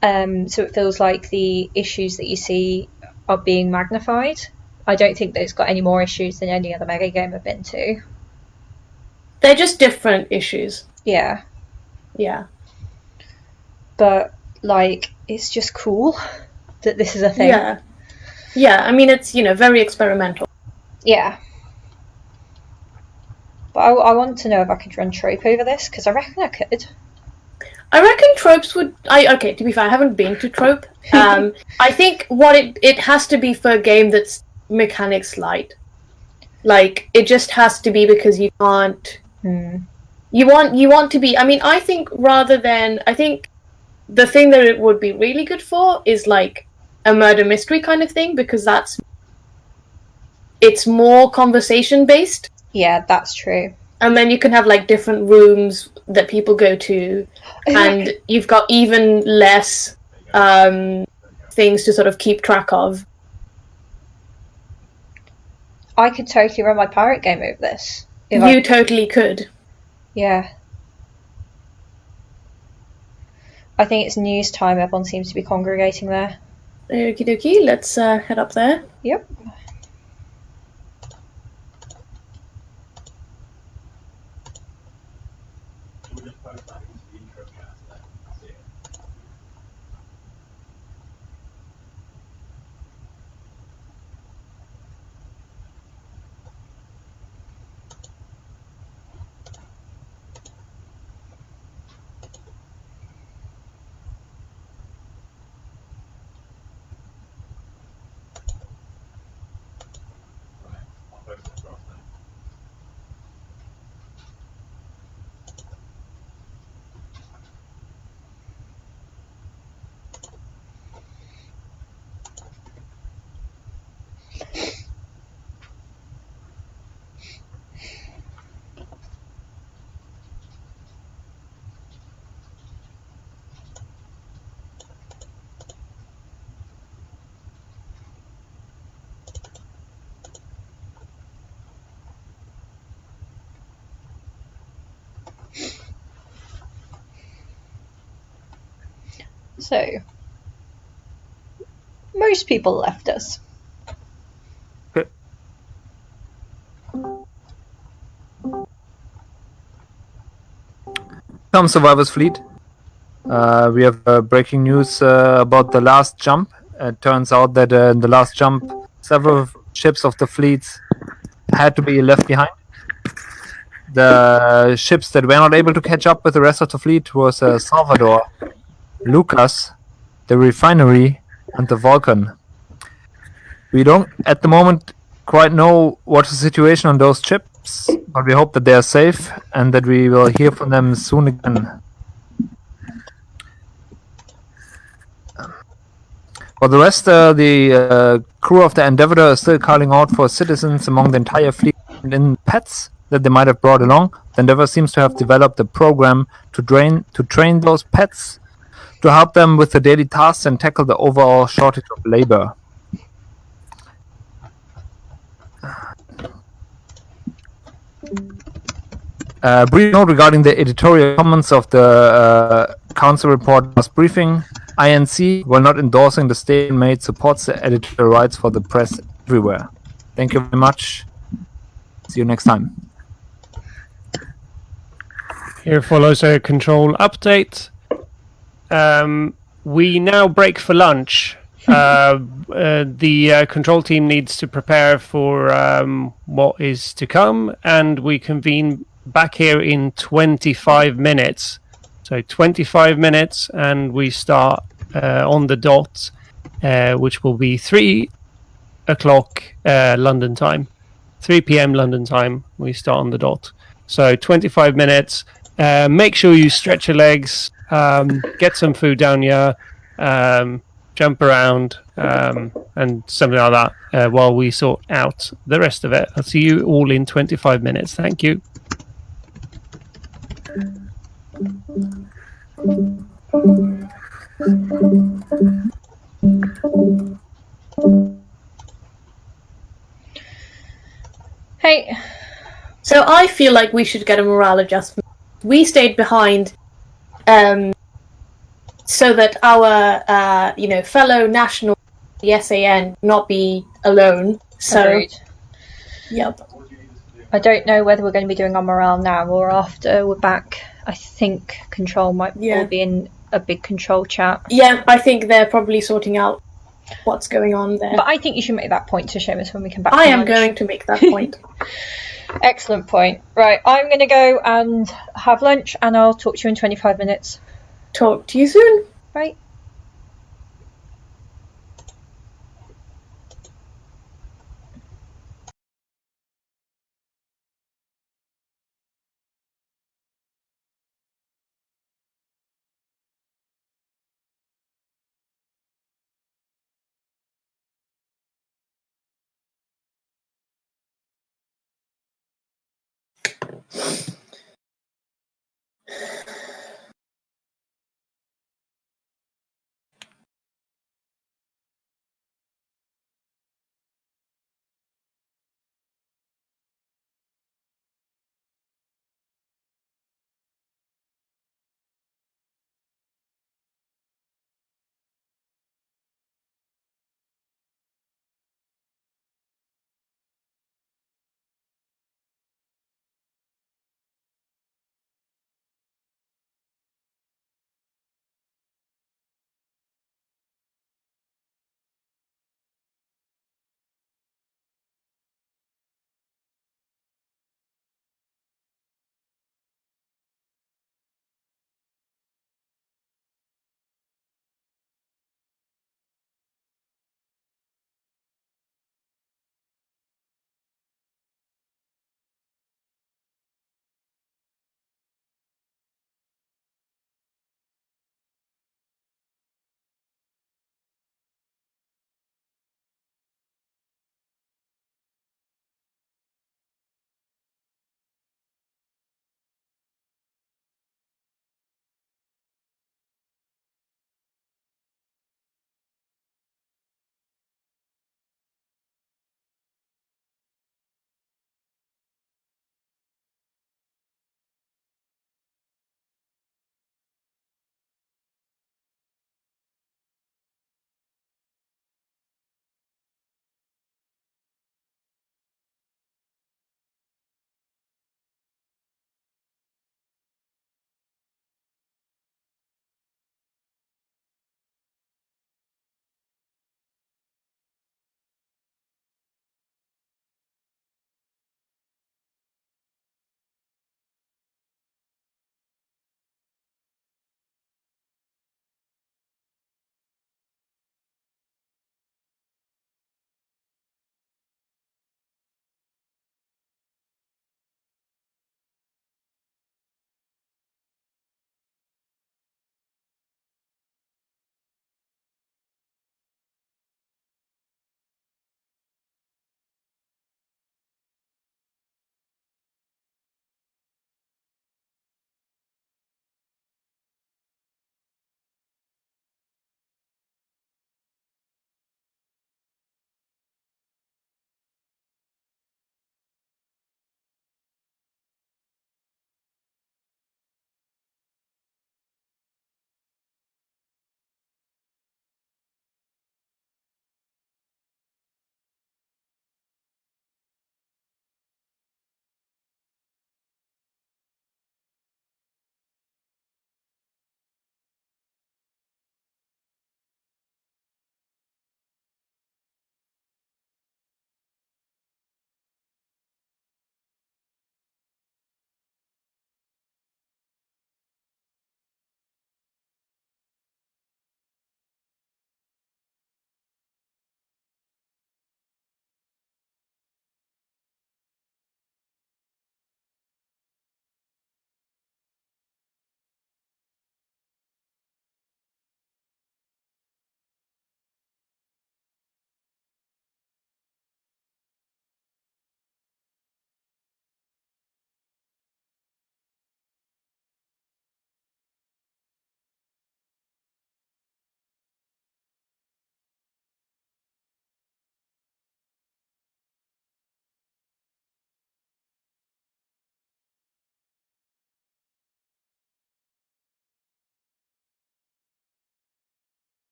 Speaker 1: So it feels like the issues that you see are being magnified. I don't think that it's got any more issues than any other mega game I've been to.
Speaker 4: They're just different issues.
Speaker 1: Yeah.
Speaker 4: Yeah.
Speaker 1: But, like, it's just cool that this is a thing.
Speaker 4: Yeah. Yeah, I mean, it's, very experimental.
Speaker 1: Yeah. But I want to know if I could run trope over this, because I reckon I could.
Speaker 4: I reckon tropes would... Okay, to be fair, I haven't been to trope. I think what it has to be for a game that's mechanics light. Like, it just has to be because you can't... You want to be... I mean, I think rather than... I think the thing that it would be really good for is, like, a murder mystery kind of thing, because it's more conversation-based.
Speaker 1: Yeah, that's true.
Speaker 4: And then you can have, like, different rooms that people go to, and you've got even less things to sort of keep track of.
Speaker 1: I could totally run my pirate game over this.
Speaker 4: You totally could.
Speaker 1: Yeah. I think it's news time. Everyone seems to be congregating there.
Speaker 4: Okie dokie, let's head up there.
Speaker 1: Yep. So, most people left us.
Speaker 9: Come, Survivors Fleet. We have breaking news about the last jump. It turns out that in the last jump, several ships of the fleets had to be left behind. The ships that were not able to catch up with the rest of the fleet was Salvador, Lucas, the Refinery, and the Vulcan. We don't, at the moment, quite know what's the situation on those ships, but we hope that they are safe and that we will hear from them soon again. For the rest, the crew of the Endeavour is still calling out for citizens among the entire fleet and in pets that they might have brought along. The Endeavour seems to have developed a program to train those pets to help them with the daily tasks and tackle the overall shortage of labor. Brief note regarding the editorial comments of the council report last briefing. INC, while not endorsing the statement made, supports the editorial rights for the press everywhere. Thank you very much. See you next time.
Speaker 3: Here follows a control update. We now break for lunch. The control team needs to prepare for what is to come, and we convene back here in 25 minutes. So 25 minutes, and we start on the dot, which will be 3 o'clock London time. 3 p.m. London time, we start on the dot. So 25 minutes. Make sure you stretch your legs, get some food down here, jump around, and something like that while we sort out the rest of it. I'll see you all in 25 minutes. Thank you.
Speaker 1: Hey.
Speaker 4: So I feel like we should get a morale adjustment. We stayed behind so that our fellow national the SAN, not be alone. So,
Speaker 1: Agreed.
Speaker 4: Yep.
Speaker 1: I don't know whether we're going to be doing our morale now or after we're back. I think control might all be in a big control chat.
Speaker 4: Yeah, I think they're probably sorting out what's going on there.
Speaker 1: But I think you should make that point to Seamus when we come back.
Speaker 4: I
Speaker 1: from
Speaker 4: am
Speaker 1: lunch.
Speaker 4: going to make that point.
Speaker 1: Excellent point. Right, I'm going to go and have lunch, and I'll talk to you in 25 minutes.
Speaker 4: Talk to you soon.
Speaker 1: Right.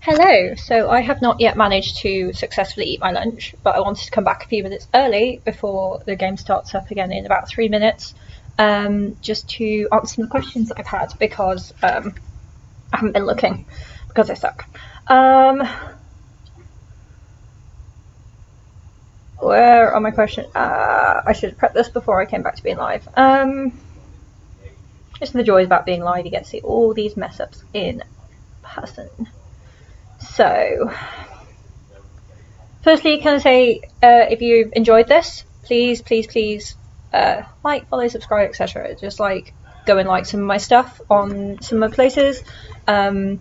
Speaker 1: Hello. So I have not yet managed to successfully eat my lunch, but I wanted to come back a few minutes early before the game starts up again in about 3 minutes, just to answer some of the questions that I've had, because I haven't been looking because I suck. Where are my questions? I should have prepped this before I came back to being live. Just the joys about being live, you get to see all these mess ups in person. So, firstly, can I say, if you've enjoyed this, please like, follow, subscribe, etc. Just like go and like some of my stuff on some of the places. I've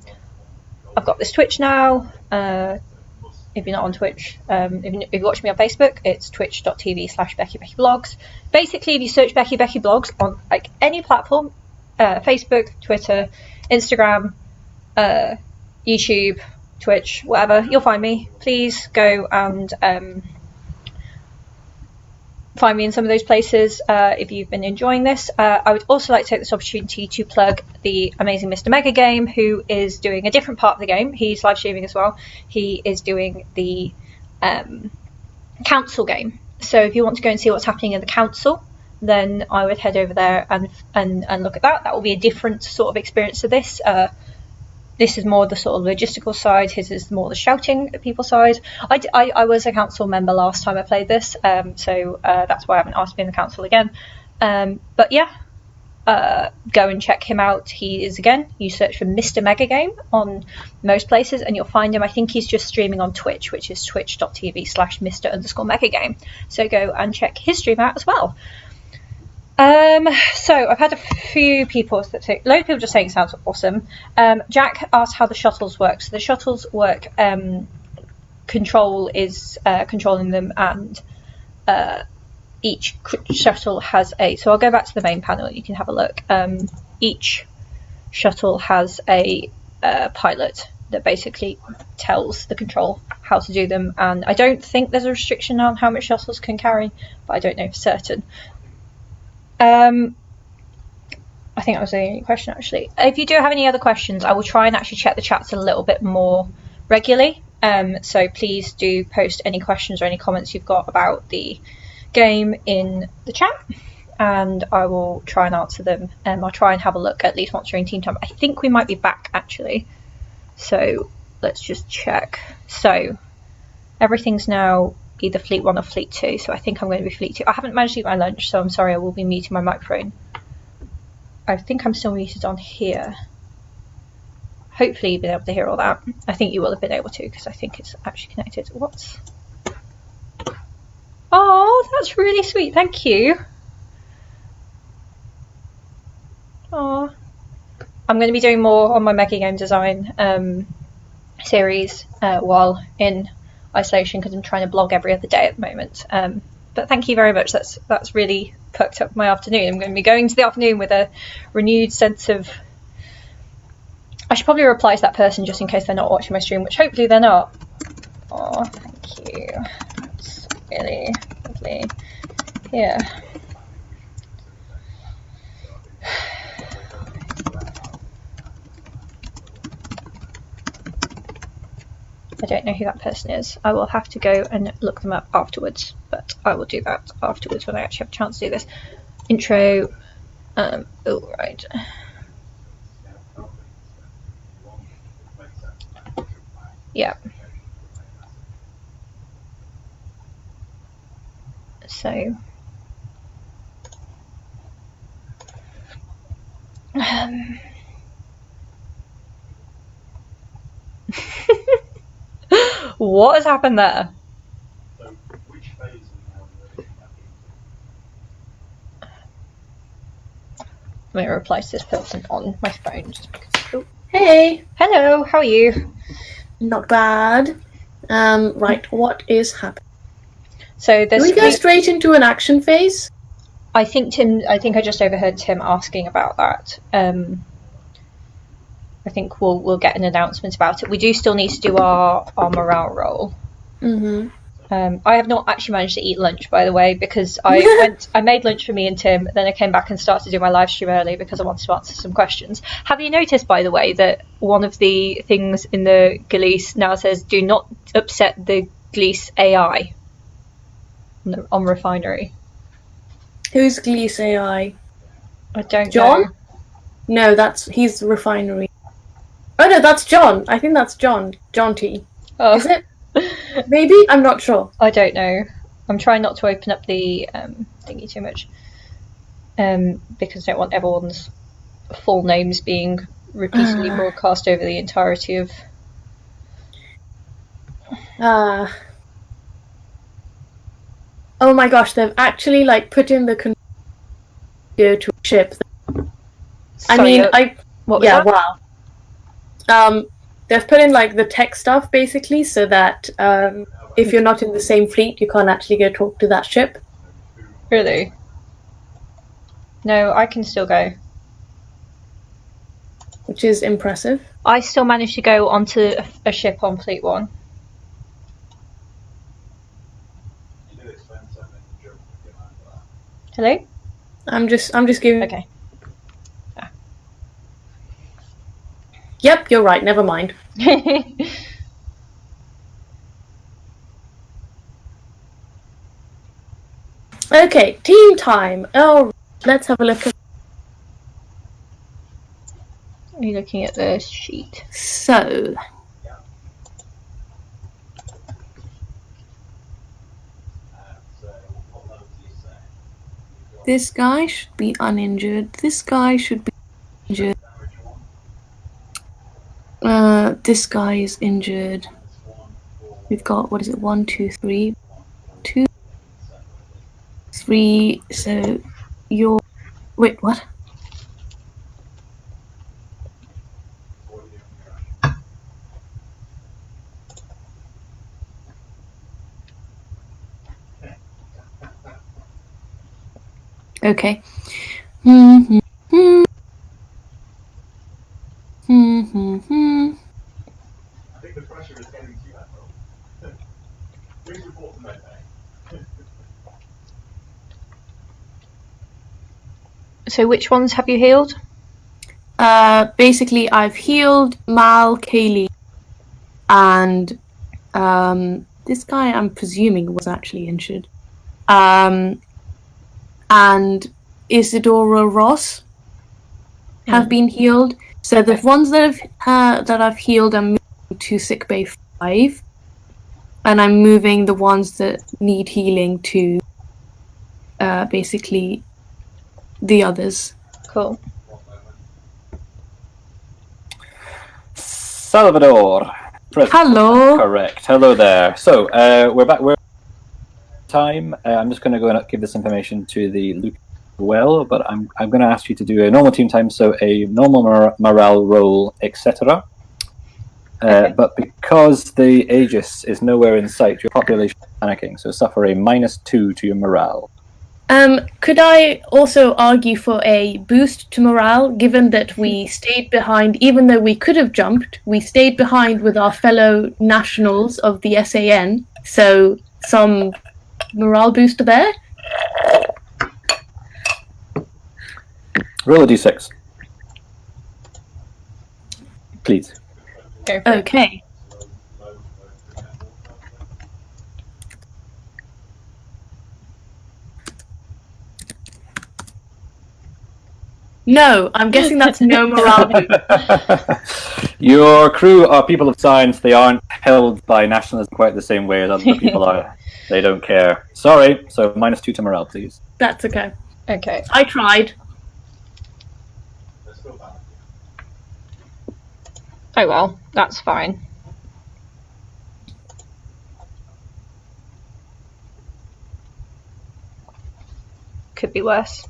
Speaker 1: got this Twitch now. If you're not on Twitch, if you watch me on Facebook, it's twitch.tv/BeckyBeckyBlogs. Basically, if you search Becky Blogs on like any platform, Facebook, Twitter, Instagram, YouTube, Twitch, whatever, you'll find me. Please go and find me in some of those places if you've been enjoying this. I would also like to take this opportunity to plug the amazing Mr. Megagame, who is doing a different part of the game. He's live streaming as well. He is doing the council game. So if you want to go and see what's happening in the council, then I would head over there and look at that. That will be a different sort of experience to this. This is more the sort of logistical side. His is more the shouting at people side. I was a council member last time I played this, so that's why I haven't asked to be in the council again. But yeah, go and check him out. He is, again, you search for Mr. Megagame on most places and you'll find him. I think he's just streaming on Twitch, which is twitch.tv/Mr_Megagame. So go and check his stream out as well. So I've had a few people that say, loads of people just saying it sounds awesome. Jack asked how the shuttles work. So the shuttles work, Control is controlling them, and each shuttle has a, so I'll go back to the main panel, you can have a look. Each shuttle has a pilot that basically tells the Control how to do them, and I don't think there's a restriction on how much shuttles can carry, but I don't know for certain. I think that was the only question, actually. If you do have any other questions, I will try and actually check the chats a little bit more regularly. So please do post any questions or any comments you've got about the game in the chat, and I will try and answer them. I'll try and have a look at least once during team time. I think we might be back, actually. So let's just check. So everything's now either Fleet 1 or Fleet 2, so I think I'm going to be Fleet 2. I haven't managed to eat my lunch, so I'm sorry, I will be muting my microphone. I think I'm still muted on here. Hopefully you've been able to hear all that. I think you will have been able to, because I think it's actually connected. What's... Oh, that's really sweet, thank you. Oh, I'm going to be doing more on my Megagame design series while in isolation, because I'm trying to blog every other day at the moment. But thank you very much. That's really perked up my afternoon. I'm going to be going to the afternoon with a renewed sense of... I should probably reply to that person just in case they're not watching my stream, which hopefully they're not. Oh, thank you. That's really lovely. Yeah. I don't know who that person is. I will have to go and look them up afterwards, but I will do that afterwards when I actually have a chance to do this. Intro. Oh, right. Yeah. So. What has happened there? Let me reply to this person on my phone. Just because... oh.
Speaker 4: Hey!
Speaker 1: Hello, how are you?
Speaker 4: Not bad. Right, what is happening?
Speaker 1: So there's...
Speaker 4: Do we go straight into an action phase?
Speaker 1: I think I just overheard Tim asking about that. I think we'll get an announcement about it. We do still need to do our morale roll.
Speaker 4: Mm-hmm.
Speaker 1: I have not actually managed to eat lunch, by the way, because I made lunch for me and Tim, then I came back and started doing my live stream early because I wanted to answer some questions. Have you noticed, by the way, that one of the things in the Gleese now says, do not upset the Gleese AI on Refinery?
Speaker 4: Who's Gleese AI?
Speaker 1: I don't
Speaker 4: John?
Speaker 1: know.
Speaker 4: No, he's Refinery. Oh no, that's John. I think that's John. John T.
Speaker 1: Oh.
Speaker 4: Is it? Maybe? I'm not sure.
Speaker 1: I don't know. I'm trying not to open up the thingy too much. Because I don't want everyone's full names being repeatedly broadcast over the entirety of...
Speaker 4: Oh my gosh, they've actually like put in the go to a ship.
Speaker 1: Sorry, what was that?
Speaker 4: Wow. They've put in like the tech stuff basically so that if you're not in the same fleet, you can't actually go talk to that ship.
Speaker 1: Really? No, I can still go.
Speaker 4: Which is impressive.
Speaker 1: I still managed to go onto a ship on Fleet 1. Hello?
Speaker 4: I'm just giving.
Speaker 1: Okay.
Speaker 4: Yep, you're right. Never mind. Okay, team time. Oh, let's have a look at.
Speaker 1: Are you looking at the sheet?
Speaker 4: So. This guy should be uninjured. This guy should be injured. This guy is injured. We've got, what is it? 1, 2, 3. 2, 3. So you're. Wait, what? Okay. I
Speaker 14: think the pressure is getting to you, Admiral. Please report to medbay.
Speaker 1: So which ones have you healed?
Speaker 4: Basically, I've healed Mal, Kaylee, and this guy I'm presuming was actually injured. And Isadora Ross have been healed. So the ones that I've healed, I'm moving to sickbay 5, and I'm moving the ones that need healing to basically the others.
Speaker 1: Cool.
Speaker 5: Salvador.
Speaker 4: Hello.
Speaker 5: Correct. Hello there. So we're back. We're time. I'm just going to go and give this information to the Luke as well, but I'm going to ask you to do a normal team time, so a normal morale roll, etc. But because the Aegis is nowhere in sight, your population is panicking, so suffer a -2 to your morale.
Speaker 4: Could I also argue for a boost to morale, given that we stayed behind, even though we could have jumped, we stayed behind with our fellow nationals of the SAN, so some morale booster there?
Speaker 5: Roll a d6. Please.
Speaker 4: Okay. No, I'm guessing that's no morale boost.
Speaker 5: Your crew are people of science. They aren't held by nationalism quite the same way as other people are. They don't care. Sorry, so -2 to morale, please.
Speaker 4: That's okay.
Speaker 1: Okay.
Speaker 4: I tried.
Speaker 1: Oh well, that's fine. Could be worse.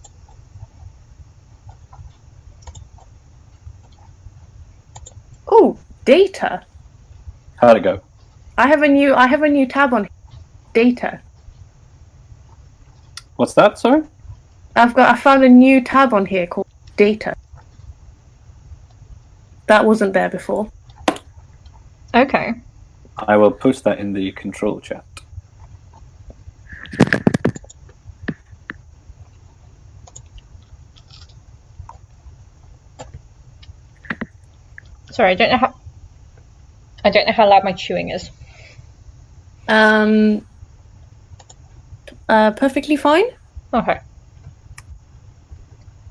Speaker 4: Oh, data.
Speaker 5: How'd it go?
Speaker 4: I have a new tab on data.
Speaker 5: What's that, sorry?
Speaker 4: I found a new tab on here called data. That wasn't there before.
Speaker 1: Okay.
Speaker 5: I will post that in the control chat.
Speaker 1: Sorry, I don't know how loud my chewing is.
Speaker 4: Perfectly fine.
Speaker 1: Okay.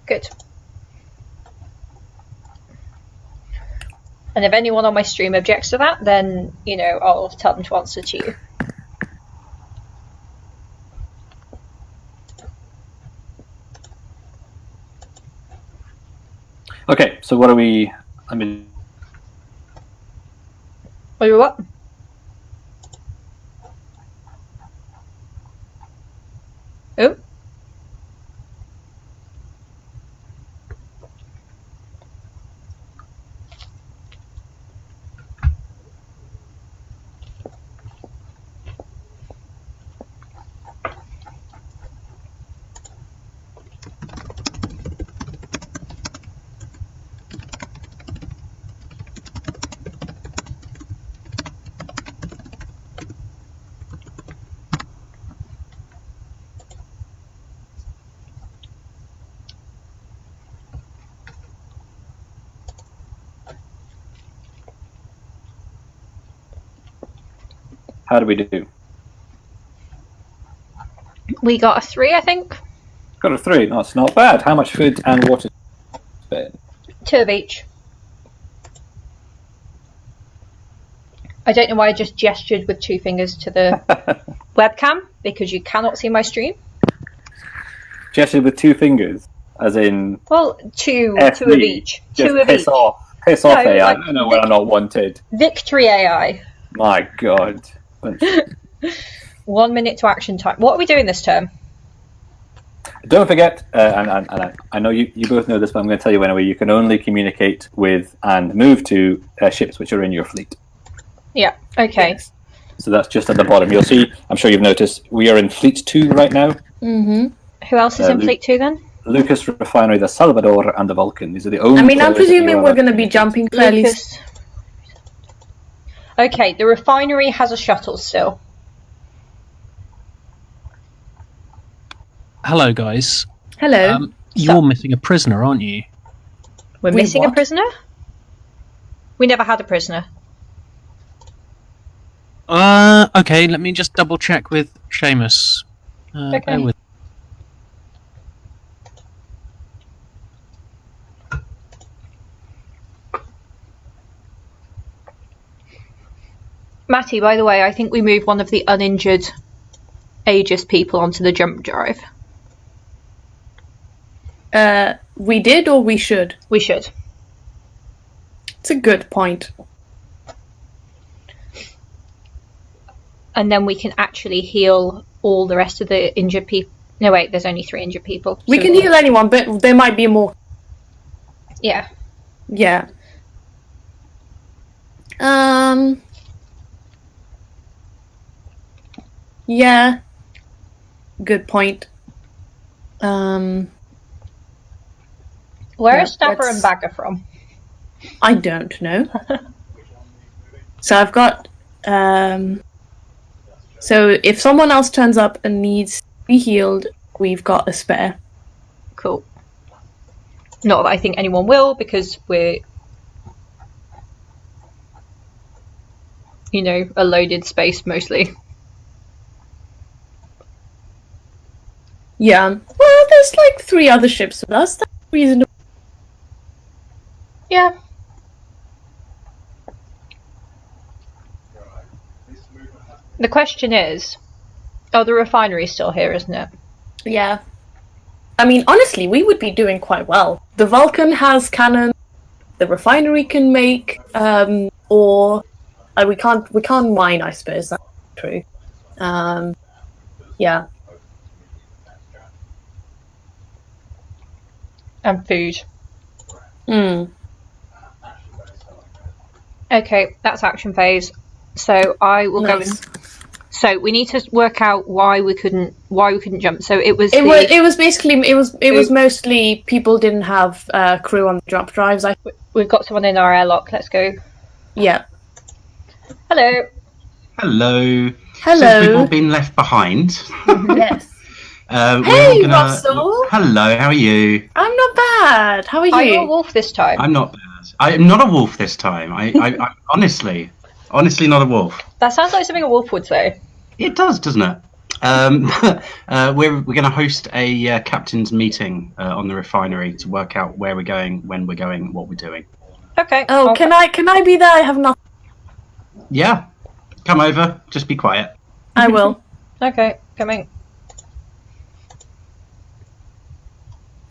Speaker 1: Good. And if anyone on my stream objects to that, then, you know, I'll tell them to answer to you.
Speaker 5: Okay, so what are we... I mean...
Speaker 1: What? Oh.
Speaker 5: How do we do?
Speaker 1: We got a 3, I think.
Speaker 5: Got a 3. That's not bad. How much food and water?
Speaker 1: 2 of each. I don't know why I just gestured with 2 fingers to the webcam, because you cannot see my stream.
Speaker 5: Gestured with 2 fingers, as in...
Speaker 1: Well, two of each.
Speaker 5: Just
Speaker 1: 2 of
Speaker 5: piss
Speaker 1: each.
Speaker 5: off. Piss off,
Speaker 1: No,
Speaker 5: AI.
Speaker 1: like,
Speaker 5: I don't know when I'm not wanted.
Speaker 1: Victory AI.
Speaker 5: My God.
Speaker 1: 1 minute to action time. What are we doing this term?
Speaker 5: Don't forget, and I know you both know this, but I'm going to tell you anyway, you can only communicate with and move to ships which are in your fleet.
Speaker 1: Yeah, okay.
Speaker 5: So that's just at the bottom. You'll see, I'm sure you've noticed, we are in Fleet 2 right now.
Speaker 1: Mm-hmm. Who else is in Fleet 2 then?
Speaker 5: Lucas Refinery, the Salvador, and the Vulcan. These are the only...
Speaker 4: I mean, I'm presuming we're going to be jumping fairly...
Speaker 1: Lucas. Okay, the refinery has a shuttle still.
Speaker 19: Hello, guys.
Speaker 4: Hello.
Speaker 19: You're missing a prisoner, aren't you?
Speaker 1: We're missing a prisoner? We never had a prisoner.
Speaker 19: Okay, let me just double check with Seamus.
Speaker 1: Okay.
Speaker 19: Bear with-
Speaker 1: Matty, by the way, I think we moved one of the uninjured Aegis people onto the jump drive.
Speaker 4: We did, or we should?
Speaker 1: We should.
Speaker 4: It's a good point.
Speaker 1: And then we can actually heal all the rest of the injured people. No, wait, there's only 3 injured people.
Speaker 4: We can heal anyone, but there might be more.
Speaker 1: Yeah.
Speaker 4: Yeah. Yeah. Good point.
Speaker 1: Where are Snapper and Bagger from?
Speaker 4: I don't know. So I've got... So if someone else turns up and needs to be healed, we've got a spare.
Speaker 1: Cool. Not that I think anyone will, because we're... You know, a loaded space mostly.
Speaker 4: Yeah. Well, there's like 3 other ships with us. That's reasonable.
Speaker 1: Yeah. The question is, the refinery's still here, isn't it?
Speaker 4: Yeah. I mean, honestly, we would be doing quite well. The Vulcan has cannon. The refinery can make ore. We can't mine, I suppose. That's true. Yeah.
Speaker 1: And food.
Speaker 4: Hmm.
Speaker 1: Okay, that's action phase. So I will go in. So we need to work out why we couldn't jump. So it was
Speaker 4: mostly people didn't have crew on the jump drives.
Speaker 1: We've got someone in our airlock. Let's go.
Speaker 4: Yeah.
Speaker 1: Hello.
Speaker 2: Hello.
Speaker 4: Hello.
Speaker 2: So we've all been left behind.
Speaker 4: Yes.
Speaker 2: Hey,
Speaker 4: Russell.
Speaker 2: Hello. How are you?
Speaker 4: I'm not bad. How are you?
Speaker 1: Are you a wolf this time?
Speaker 2: I'm not bad. I'm not a wolf this time. I'm honestly not a wolf.
Speaker 1: That sounds like something a wolf would say.
Speaker 2: It does, doesn't it? We're going to host a captain's meeting on the refinery to work out where we're going, when we're going, what we're doing.
Speaker 1: Okay.
Speaker 4: Oh, can I be there? I have nothing.
Speaker 2: Yeah, come over. Just be quiet.
Speaker 4: I will.
Speaker 1: Okay, coming.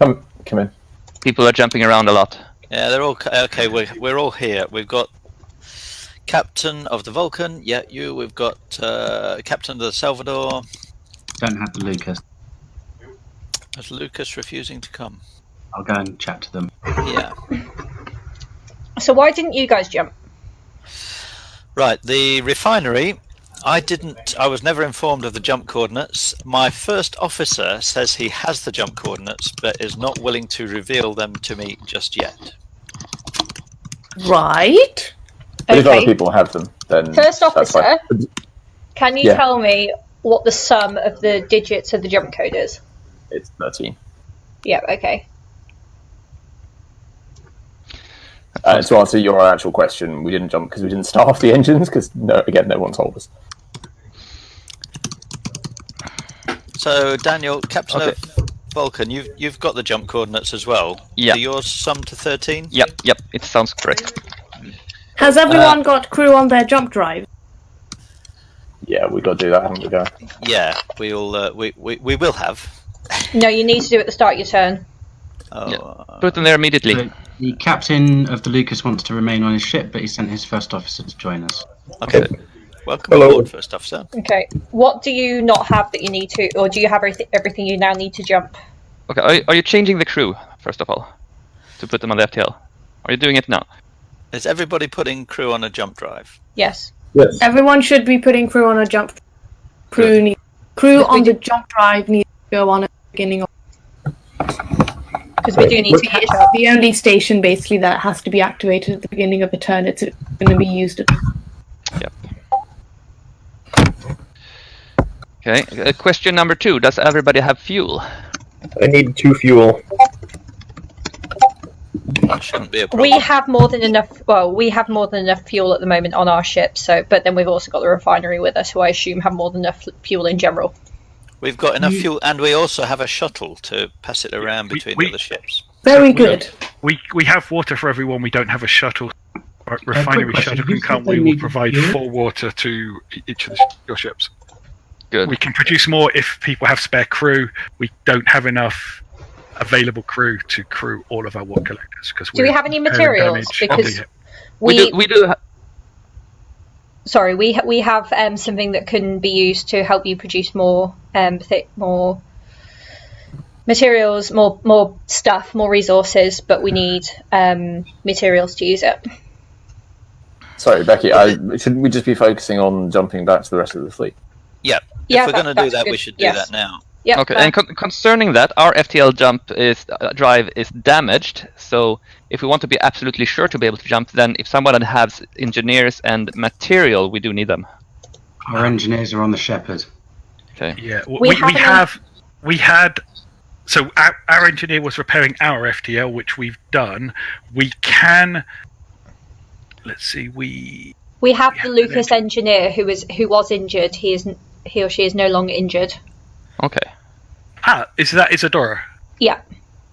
Speaker 17: Come in.
Speaker 15: People are jumping around a lot.
Speaker 7: Yeah, they're all okay. We're all here. We've got Captain of the Vulcan. Yeah, you. We've got Captain of the Salvador.
Speaker 2: Don't have the Lucas.
Speaker 7: Is Lucas refusing to come?
Speaker 2: I'll go and chat to them.
Speaker 7: Yeah.
Speaker 1: So why didn't you guys jump?
Speaker 7: Right, the refinery. I was never informed of the jump coordinates. My first officer says he has the jump coordinates, but is not willing to reveal them to me just yet.
Speaker 4: Right.
Speaker 17: But if other people have them, then
Speaker 1: First
Speaker 17: that's
Speaker 1: officer,
Speaker 17: fine.
Speaker 1: can you tell me what the sum of the digits of the jump code is?
Speaker 17: It's 13.
Speaker 1: Yeah, okay.
Speaker 17: To answer your actual question, we didn't jump because we didn't start off the engines because no one told us.
Speaker 7: So Daniel, Captain of Vulcan, you've got the jump coordinates as well.
Speaker 15: Yeah.
Speaker 7: Do yours sum to 13?
Speaker 15: Yep, it sounds correct.
Speaker 4: Has everyone got crew on their jump drive?
Speaker 17: Yeah, we've got to do that, haven't we, guys?
Speaker 7: Yeah, we will have.
Speaker 1: No, you need to do it at the start of your turn.
Speaker 15: Put them there immediately.
Speaker 2: So the captain of the Lucas wants to remain on his ship, but he sent his first officer to join us.
Speaker 7: Okay. Welcome aboard, first officer.
Speaker 1: Okay. What do you not have that you need to, or do you have everything you now need to jump?
Speaker 15: Okay, are you changing the crew, first of all, to put them on the FTL? Are you doing it now?
Speaker 7: Is everybody putting crew on a jump drive?
Speaker 1: Yes.
Speaker 17: Yes.
Speaker 4: Everyone should be putting crew on a jump. Crew on the jump drive needs to go on at the beginning of.
Speaker 1: Because we do need to catch up.
Speaker 4: The only station basically that has to be activated at the beginning of the turn. It's going to be used.
Speaker 15: Yep. Okay. Question number 2: does everybody have fuel?
Speaker 17: I need 2 fuel.
Speaker 7: That shouldn't be a problem.
Speaker 1: We have more than enough. Well, we have more than enough fuel at the moment on our ship. So, but then we've also got the refinery with us, who I assume have more than enough fuel in general.
Speaker 7: We've got enough fuel, and we also have a shuttle to pass it around between the other ships.
Speaker 4: Very good.
Speaker 11: We have water for everyone. We don't have a shuttle. Our refinery shuttle can come. We will provide full water to each of your ships.
Speaker 15: Good.
Speaker 11: We can produce more if people have spare crew. We don't have enough available crew to crew all of our water collectors.
Speaker 1: Do we have any materials? Because
Speaker 15: we do.
Speaker 1: Sorry, we have something that can be used to help you produce more more materials, more stuff, more resources, but we need materials to use it.
Speaker 17: Sorry, Becky, shouldn't we just be focusing on jumping back to the rest of the fleet?
Speaker 7: Yeah.
Speaker 1: Yeah,
Speaker 7: if we're going to do that, we should do
Speaker 1: yes.
Speaker 7: that now.
Speaker 1: Yep,
Speaker 15: okay, and concerning that, our FTL jump drive is damaged. So if we want to be absolutely sure to be able to jump, then if someone has engineers and material, we do need them.
Speaker 2: Our engineers are on the Shepherd.
Speaker 15: Okay.
Speaker 11: Yeah, we had. So our engineer was repairing our FTL, which we've done. We can. Let's see. We
Speaker 1: have the Lucas engineer who was injured. He or she is no longer injured.
Speaker 15: Okay.
Speaker 11: Is that Isadora?
Speaker 1: Yeah.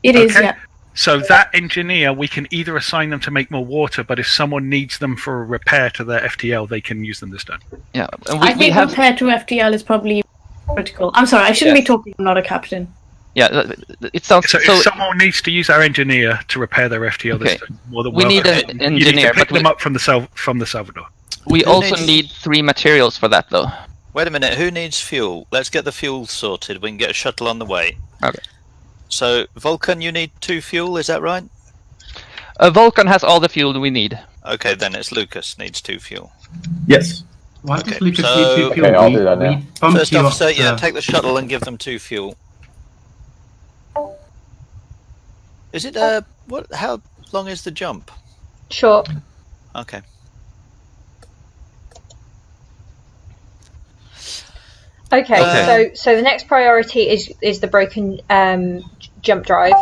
Speaker 4: It is, yeah.
Speaker 11: So that engineer, we can either assign them to make more water, but if someone needs them for a repair to their FTL, they can use them this turn.
Speaker 15: Yeah. And
Speaker 4: I think repair to FTL is probably critical. I'm sorry, I shouldn't be talking. I'm not a captain.
Speaker 15: Yeah, it sounds.
Speaker 11: So if someone needs to use our engineer to repair their FTL this turn, more than
Speaker 15: we need an engineer.
Speaker 11: You need to pick them up from the Salvador.
Speaker 15: We also need 3 materials for that, though.
Speaker 7: Wait a minute, who needs fuel? Let's get the fuel sorted. We can get a shuttle on the way.
Speaker 15: Okay.
Speaker 7: So, Vulcan, you need 2 fuel, is that right?
Speaker 15: Vulcan has all the fuel we need.
Speaker 7: Okay, then it's Lucas needs 2 fuel.
Speaker 20: Yes.
Speaker 2: Why
Speaker 7: Okay,
Speaker 2: does Lucas
Speaker 7: so-
Speaker 2: need 2 fuel?
Speaker 17: Okay, I'll do that now.
Speaker 7: First officer, take the shuttle and give them 2 fuel. Is it, how long is the jump?
Speaker 1: Short.
Speaker 7: Okay.
Speaker 1: Okay, so the next priority is the broken jump drive.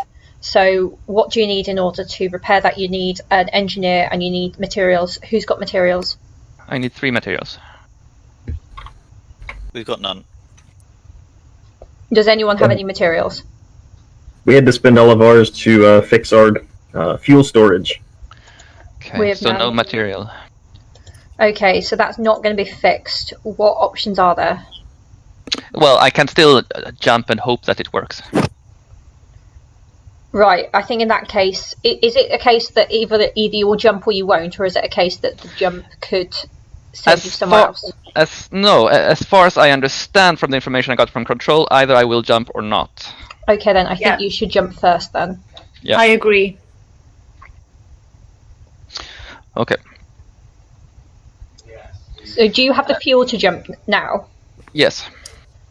Speaker 1: So what do you need in order to repair that? You need an engineer and you need materials. Who's got materials?
Speaker 15: I need 3 materials.
Speaker 7: We've got none.
Speaker 1: Does anyone have any materials?
Speaker 13: We had to spend all of ours to fix our fuel storage.
Speaker 15: Okay, so no material.
Speaker 1: Okay, so that's not going to be fixed. What options are there?
Speaker 15: Well, I can still jump and hope that it works.
Speaker 1: Right, I think in that case, is it a case that either you will jump or you won't, or is it a case that the jump could send you somewhere else?
Speaker 15: As far as I understand from the information I got from Control, either I will jump or not.
Speaker 1: Okay, then I think you should jump first then.
Speaker 15: Yeah.
Speaker 4: I agree.
Speaker 15: Okay.
Speaker 1: So do you have the fuel to jump now?
Speaker 15: Yes.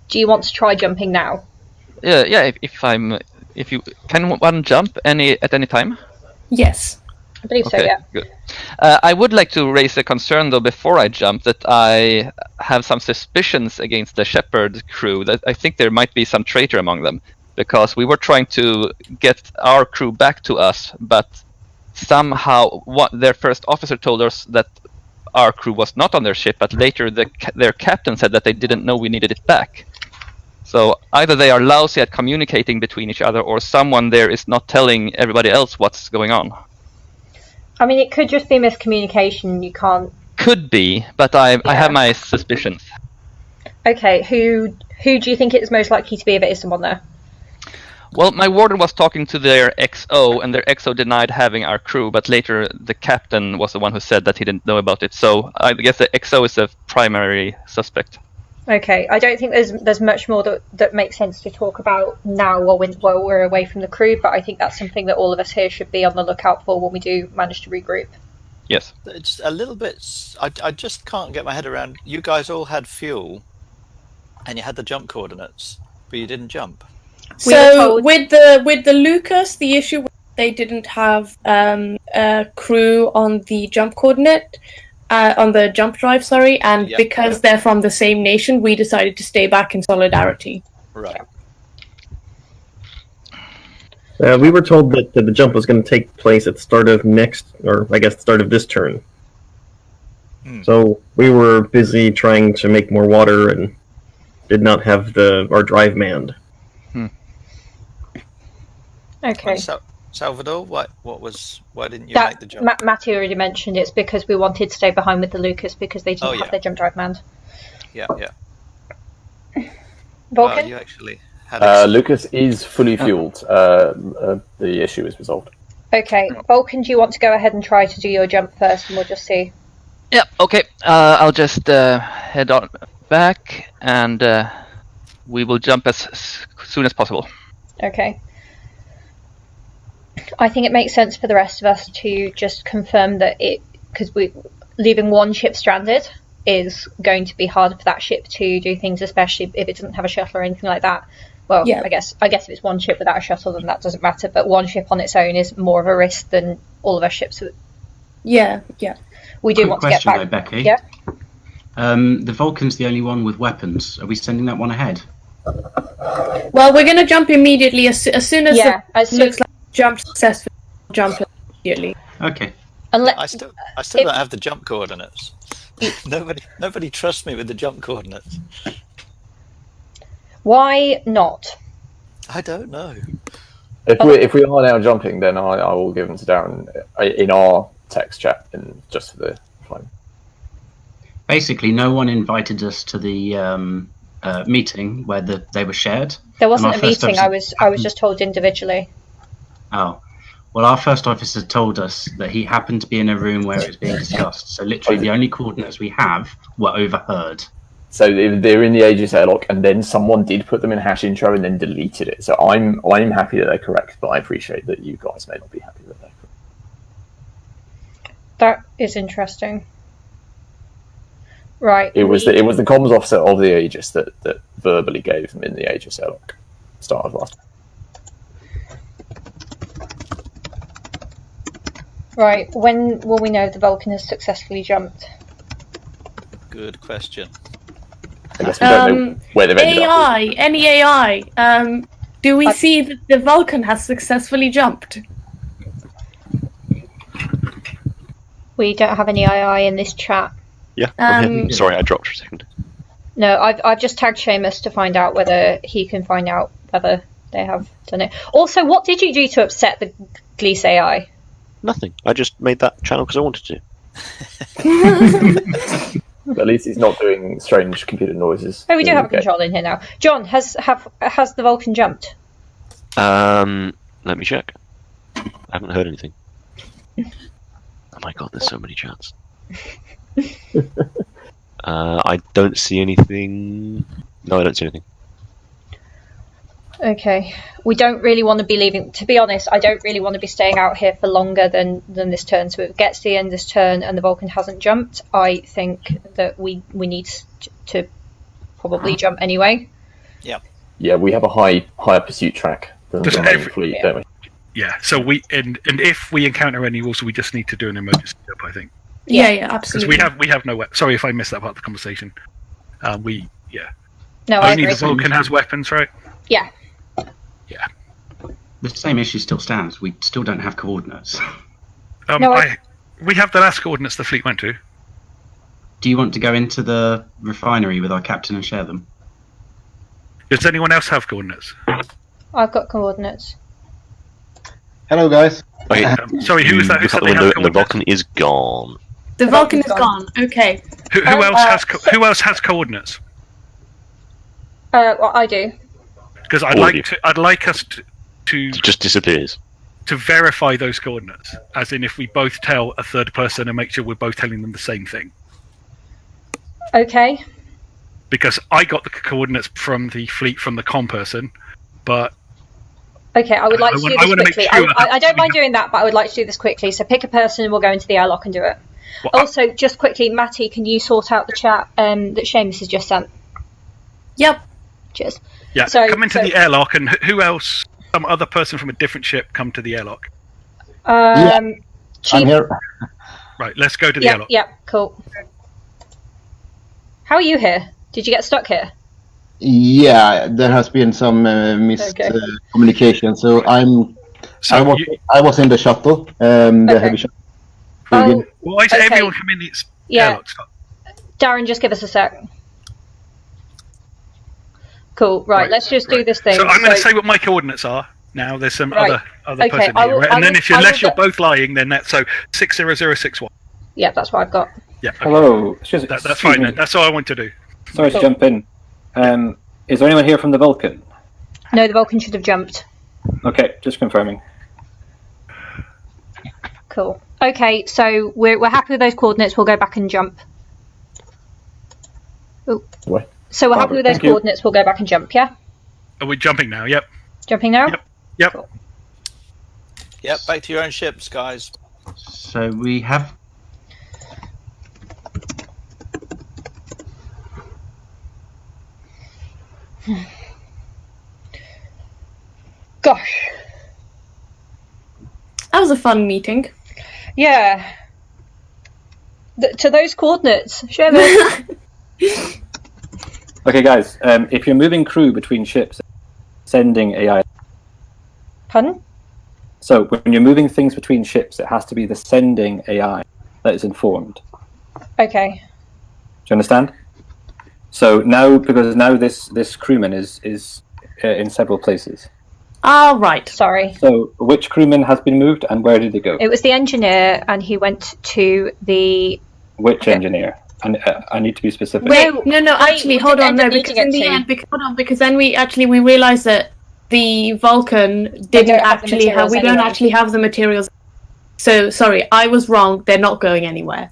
Speaker 1: Do you want to try jumping now?
Speaker 15: Yeah. If you can one jump at any time.
Speaker 4: Yes.
Speaker 1: I believe so.
Speaker 15: Okay,
Speaker 1: Yeah.
Speaker 15: good. I would like to raise a concern though before I jump that I have some suspicions against the Shepherd crew. That I think there might be some traitor among them, because we were trying to get our crew back to us, but somehow their first officer told us that our crew was not on their ship, but later their captain said that they didn't know we needed it back. So either they are lousy at communicating between each other, or someone there is not telling everybody else what's going on.
Speaker 1: I mean, it could just be miscommunication. You can't.
Speaker 15: Could be, but I have my suspicions.
Speaker 1: Okay, who do you think it is most likely to be if it is someone there?
Speaker 15: Well, my warden was talking to their XO, and their XO denied having our crew, but later the captain was the one who said that he didn't know about it. So I guess the XO is a primary suspect.
Speaker 1: Okay, I don't think there's much more that makes sense to talk about now while we're away from the crew, but I think that's something that all of us here should be on the lookout for when we do manage to regroup.
Speaker 15: Yes.
Speaker 7: It's a little bit. I just can't get my head around. You guys all had fuel, and you had the jump coordinates, but you didn't jump.
Speaker 4: So with the Lucas, the issue was they didn't have a crew on the jump coordinate, on the jump drive, sorry, and because they're from the same nation, we decided to stay back in solidarity.
Speaker 7: Right.
Speaker 13: We were told that the jump was going to take place at the start of the start of this turn. So we were busy trying to make more water and did not have our drive manned.
Speaker 1: Okay.
Speaker 7: Salvador, why didn't you make the jump?
Speaker 1: Matty already mentioned it's because we wanted to stay behind with the Lucas because they didn't have their jump drive manned.
Speaker 7: Yeah.
Speaker 1: Vulcan?
Speaker 7: You actually had
Speaker 17: Lucas is fully fueled. The issue is resolved.
Speaker 1: Okay, Vulcan, do you want to go ahead and try to do your jump first, and we'll just see?
Speaker 15: Yeah. Okay. I'll just head on back, and we will jump as soon as possible.
Speaker 1: Okay. I think it makes sense for the rest of us to just confirm that because leaving one ship stranded is going to be harder for that ship to do things, especially if it doesn't have a shuttle or anything like that. Well, yeah. I guess if it's one ship without a shuttle, then that doesn't matter. But one ship on its own is more of a risk than all of our ships.
Speaker 4: Yeah.
Speaker 1: We do want to get back.
Speaker 2: Though, Becky.
Speaker 1: Yeah.
Speaker 2: The Vulcan's the only one with weapons. Are we sending that one ahead?
Speaker 4: Well, we're going to jump immediately as soon as looks like jump successful. Jump immediately.
Speaker 2: Okay.
Speaker 7: I still don't have the jump coordinates. Nobody trusts me with the jump coordinates.
Speaker 1: Why not?
Speaker 7: I don't know.
Speaker 17: If we are now jumping, then I will give them to Darren in our text chat, and just for the fun.
Speaker 2: Basically, no one invited us to the meeting where they were shared.
Speaker 1: There wasn't a meeting. I was just told individually.
Speaker 2: Oh. Well, our first officer told us that he happened to be in a room where it was being discussed. So literally the only coordinates we have were overheard.
Speaker 17: So they're in the Aegis airlock, and then someone did put them in hash intro and then deleted it. So I'm happy that they're correct, but I appreciate that you guys may not be happy that they're correct.
Speaker 1: That is interesting. Right.
Speaker 17: It was the comms officer of the Aegis that verbally gave them in the Aegis airlock. Start of last.
Speaker 1: Right. When will we know if the Vulcan has successfully jumped?
Speaker 7: Good question.
Speaker 17: I guess we don't know where they've ended up.
Speaker 4: Any AI. Do we see that the Vulcan has successfully jumped?
Speaker 1: We don't have any II in this chat.
Speaker 16: Yeah, I'm here. Sorry, I dropped for a second.
Speaker 1: No, I've just tagged Seamus to find out whether he can find out whether they have done it. Also, what did you do to upset the Glees AI?
Speaker 16: Nothing. I just made that channel because I wanted to.
Speaker 17: At least he's not doing strange computer noises.
Speaker 1: Oh, we do have a control in here now. John, has the Vulcan jumped?
Speaker 16: Let me check. I haven't heard anything. Oh my god, there's so many chats. I don't see anything. No, I don't see anything.
Speaker 1: Okay. We don't really want to be leaving. To be honest, I don't really want to be staying out here for longer than this turn. So if it gets to the end of this turn and the Vulcan hasn't jumped, I think that we need to probably jump anyway.
Speaker 7: Yeah.
Speaker 17: Yeah, we have a higher pursuit track than the main fleet, don't we?
Speaker 11: Yeah. So we and if we encounter any wolves, we just need to do an emergency jump, I think.
Speaker 4: Yeah, absolutely.
Speaker 11: Because we have no. Sorry if I missed that part of the conversation.
Speaker 1: No,
Speaker 11: only
Speaker 1: I agree.
Speaker 11: the Vulcan has weapons, right?
Speaker 1: Yeah.
Speaker 11: Yeah.
Speaker 2: The same issue still stands. We still don't have coordinates.
Speaker 11: We have the last coordinates the fleet went to.
Speaker 2: Do you want to go into the refinery with our captain and share them?
Speaker 11: Does anyone else have coordinates?
Speaker 1: I've got coordinates.
Speaker 22: Hello, guys.
Speaker 16: Okay,
Speaker 11: sorry, who was that? Who
Speaker 16: look
Speaker 11: said
Speaker 16: out the
Speaker 11: they
Speaker 16: window
Speaker 11: had
Speaker 16: and the Vulcan is gone.
Speaker 4: The Vulcan is gone. Okay.
Speaker 11: Who else has coordinates?
Speaker 1: Well, I do.
Speaker 11: Because I'd like us to
Speaker 16: It just disappears.
Speaker 11: to verify those coordinates, as in if we both tell a third person and make sure we're both telling them the same thing.
Speaker 1: Okay.
Speaker 11: Because I got the coordinates from the fleet from the com person, but
Speaker 1: Okay, I would like to do
Speaker 11: I
Speaker 1: this
Speaker 11: wanna make
Speaker 1: quickly.
Speaker 11: sure
Speaker 1: I don't mind doing that, but I would like to do this quickly. So pick a person and we'll go into the airlock and do it. Also, just quickly, Matty, can you sort out the chat that Seamus has just sent?
Speaker 4: Yep.
Speaker 1: Cheers.
Speaker 11: yeah,
Speaker 1: So-
Speaker 11: come into
Speaker 1: so-
Speaker 11: the airlock, and who else? Some other person from a different ship come to the airlock.
Speaker 1: Chief.
Speaker 22: I'm here.
Speaker 11: Right, let's go to the
Speaker 1: Yep,
Speaker 11: airlock.
Speaker 1: yep, cool. How are you here? Did you get stuck here?
Speaker 22: Yeah, there has been some miscommunication. So I was in the shuttle, the heavy shuttle.
Speaker 1: Oh,
Speaker 11: Why is
Speaker 1: okay.
Speaker 11: everyone come in the
Speaker 1: Yeah.
Speaker 11: airlock, Scott?
Speaker 1: Darren, just give us a sec. Cool. Right, let's just do this thing.
Speaker 11: So I'm going to say what my coordinates are. Now there's some
Speaker 1: Right.
Speaker 11: other
Speaker 1: Okay,
Speaker 11: person
Speaker 1: I
Speaker 11: here,
Speaker 1: will-
Speaker 11: right?
Speaker 1: I
Speaker 11: And then
Speaker 1: will-
Speaker 11: if
Speaker 1: I will
Speaker 11: unless you're
Speaker 1: get-
Speaker 11: both lying, then that's so 60061.
Speaker 1: Yeah, that's what I've got.
Speaker 11: Yeah. Okay.
Speaker 21: Hello.
Speaker 11: That's fine. Then. That's all I want to do.
Speaker 21: Sorry
Speaker 1: Cool.
Speaker 21: to jump in. Is there anyone here from the Vulcan?
Speaker 1: No, the Vulcan should have jumped.
Speaker 21: Okay, just confirming.
Speaker 1: Cool. Okay, so we're happy with those coordinates. We'll go back and jump. Ooh.
Speaker 17: What?
Speaker 1: So we're happy with those
Speaker 11: Thank you.
Speaker 1: coordinates. We'll go back and jump. Yeah.
Speaker 11: Are we jumping now? Yep.
Speaker 1: Jumping now.
Speaker 11: Yep.
Speaker 7: Yep, back to your own ships, guys.
Speaker 2: So we have.
Speaker 1: Gosh.
Speaker 4: That was a fun meeting.
Speaker 1: Yeah. To those coordinates, Seamus.
Speaker 21: Okay, guys. If you're moving crew between ships, sending AI.
Speaker 1: Pardon?
Speaker 21: So when you're moving things between ships, it has to be the sending AI that is informed.
Speaker 1: Okay.
Speaker 21: Do you understand? So now, because now this crewman is in several places.
Speaker 4: Ah, right.
Speaker 1: Sorry.
Speaker 21: So which crewman has been moved, and where did he go?
Speaker 1: It was the engineer, and he went to the.
Speaker 21: Which engineer? And I need to be specific.
Speaker 4: Wait, no, actually,
Speaker 1: we
Speaker 4: hold
Speaker 1: didn't
Speaker 4: on,
Speaker 1: end
Speaker 4: no,
Speaker 1: up
Speaker 4: because
Speaker 1: needing
Speaker 4: in
Speaker 1: it
Speaker 4: the
Speaker 1: to.
Speaker 4: end, because then we realised that the Vulcan didn't
Speaker 1: don't have the
Speaker 4: actually have,
Speaker 1: materials
Speaker 4: we don't
Speaker 1: anyway.
Speaker 4: actually have the materials. So, sorry, I was wrong, they're not going anywhere.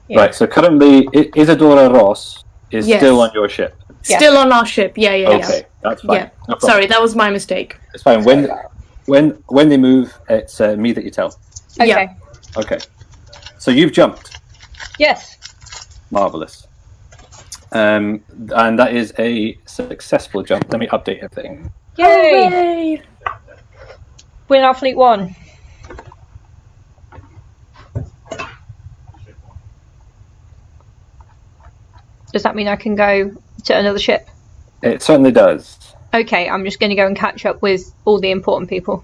Speaker 21: Right, so currently Isadora Ross is
Speaker 4: Yes.
Speaker 21: still on your ship.
Speaker 4: Still on our ship, yeah.
Speaker 21: Okay, that's fine.
Speaker 4: Yeah.
Speaker 21: No problem.
Speaker 4: Sorry, that was my mistake.
Speaker 21: It's fine. When they move, it's me that you tell.
Speaker 1: Okay.
Speaker 4: Yeah.
Speaker 21: Okay. So you've jumped.
Speaker 1: Yes.
Speaker 21: Marvelous. And that is a successful jump. Let me update everything.
Speaker 1: Yay! We're now Fleet 1. Does that mean I can go to another ship?
Speaker 21: It certainly does.
Speaker 1: Okay, I'm just going to go and catch up with all the important people.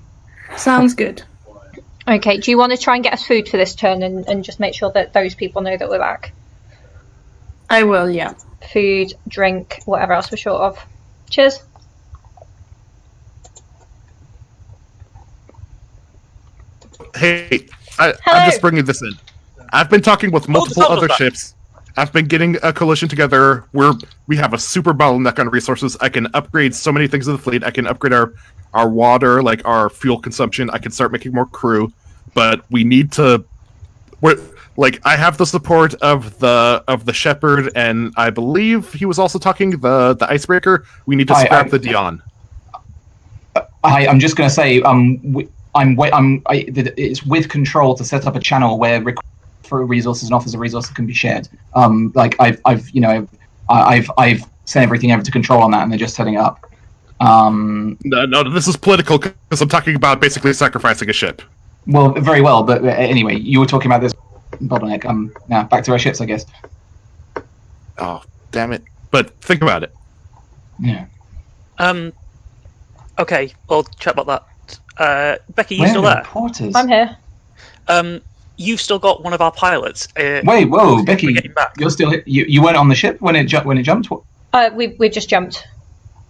Speaker 4: Sounds good.
Speaker 1: Okay, do you want to try and get us food for this turn and just make sure that those people know that we're back?
Speaker 4: I will, yeah.
Speaker 1: Food, drink, whatever else we're short of. Cheers.
Speaker 18: Hey, I'm just bringing this in. I've been talking with multiple other ships. I've been getting a coalition together where we have a super bottleneck on resources. I can upgrade so many things in the fleet. I can upgrade our water, like our fuel consumption. I can start making more crew, but we need to. I have the support of the Shepherd, and I believe he was also talking the Icebreaker. We need to scrap the Dion.
Speaker 8: I'm just going to say, it's with control to set up a channel where for resources and offers of resources can be shared. I've sent everything over to control on that, and they're just setting it up.
Speaker 18: No, this is political because I'm talking about basically sacrificing a ship.
Speaker 8: Well, very well, but anyway, you were talking about this bottleneck. Now back to our ships, I guess.
Speaker 18: Oh, damn it! But think about it.
Speaker 8: Yeah.
Speaker 10: Okay, I'll chat about that. Becky, you still there?
Speaker 8: Reporters?
Speaker 1: I'm here.
Speaker 10: You've still got one of our pilots.
Speaker 8: Wait, whoa, Becky, you're still here? You weren't on the ship when it jumped.
Speaker 1: We just jumped.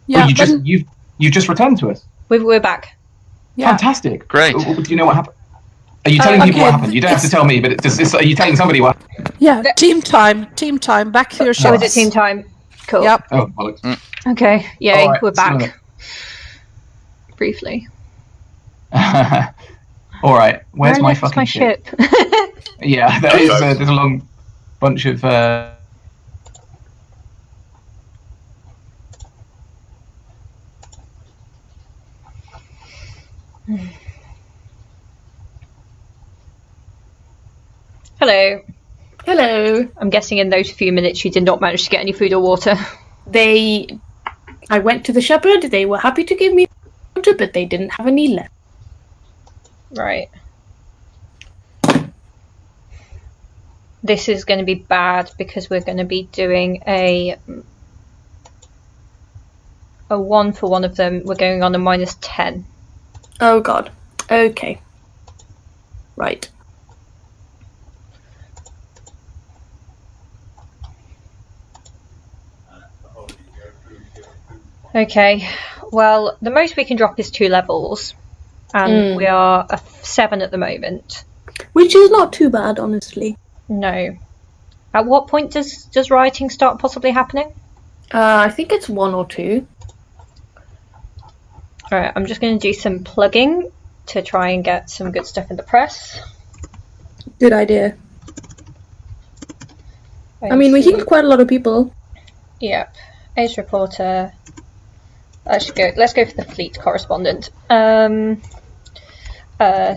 Speaker 8: Yeah, you just returned to us.
Speaker 1: We're back.
Speaker 8: Yeah. Fantastic.
Speaker 7: Great.
Speaker 8: Do you know what happened? Are you telling people what happened? You don't have to tell me, but are you telling somebody what?
Speaker 12: Yeah, team time. Back to your show.
Speaker 1: Oh, is it team time? Cool.
Speaker 12: Yep.
Speaker 8: Oh, bollocks.
Speaker 1: Okay, yay,
Speaker 8: All right,
Speaker 1: we're back. Briefly.
Speaker 8: All right, where's my fucking
Speaker 1: ship?
Speaker 8: Yeah, there's a long bunch of.
Speaker 1: Hello.
Speaker 4: Hello.
Speaker 1: I'm guessing in those few minutes you did not manage to get any food or water.
Speaker 4: I went to the Shepherd. They were happy to give me water, but they didn't have any left.
Speaker 1: Right. This is going to be bad because we're going to be doing a 1 for one of them. We're going on a -10.
Speaker 4: Oh god. Okay. Right.
Speaker 1: Okay. Well, the most we can drop is 2 levels, and we are a 7 at the moment.
Speaker 4: Which is not too bad, honestly.
Speaker 1: No. At what point does rioting start possibly happening?
Speaker 4: I think it's 1 or 2.
Speaker 1: Alright, I'm just going to do some plugging to try and get some good stuff in the press.
Speaker 4: Good idea. I mean, we healed quite a lot of people.
Speaker 1: Yep. Ace reporter. Let's go for the fleet correspondent.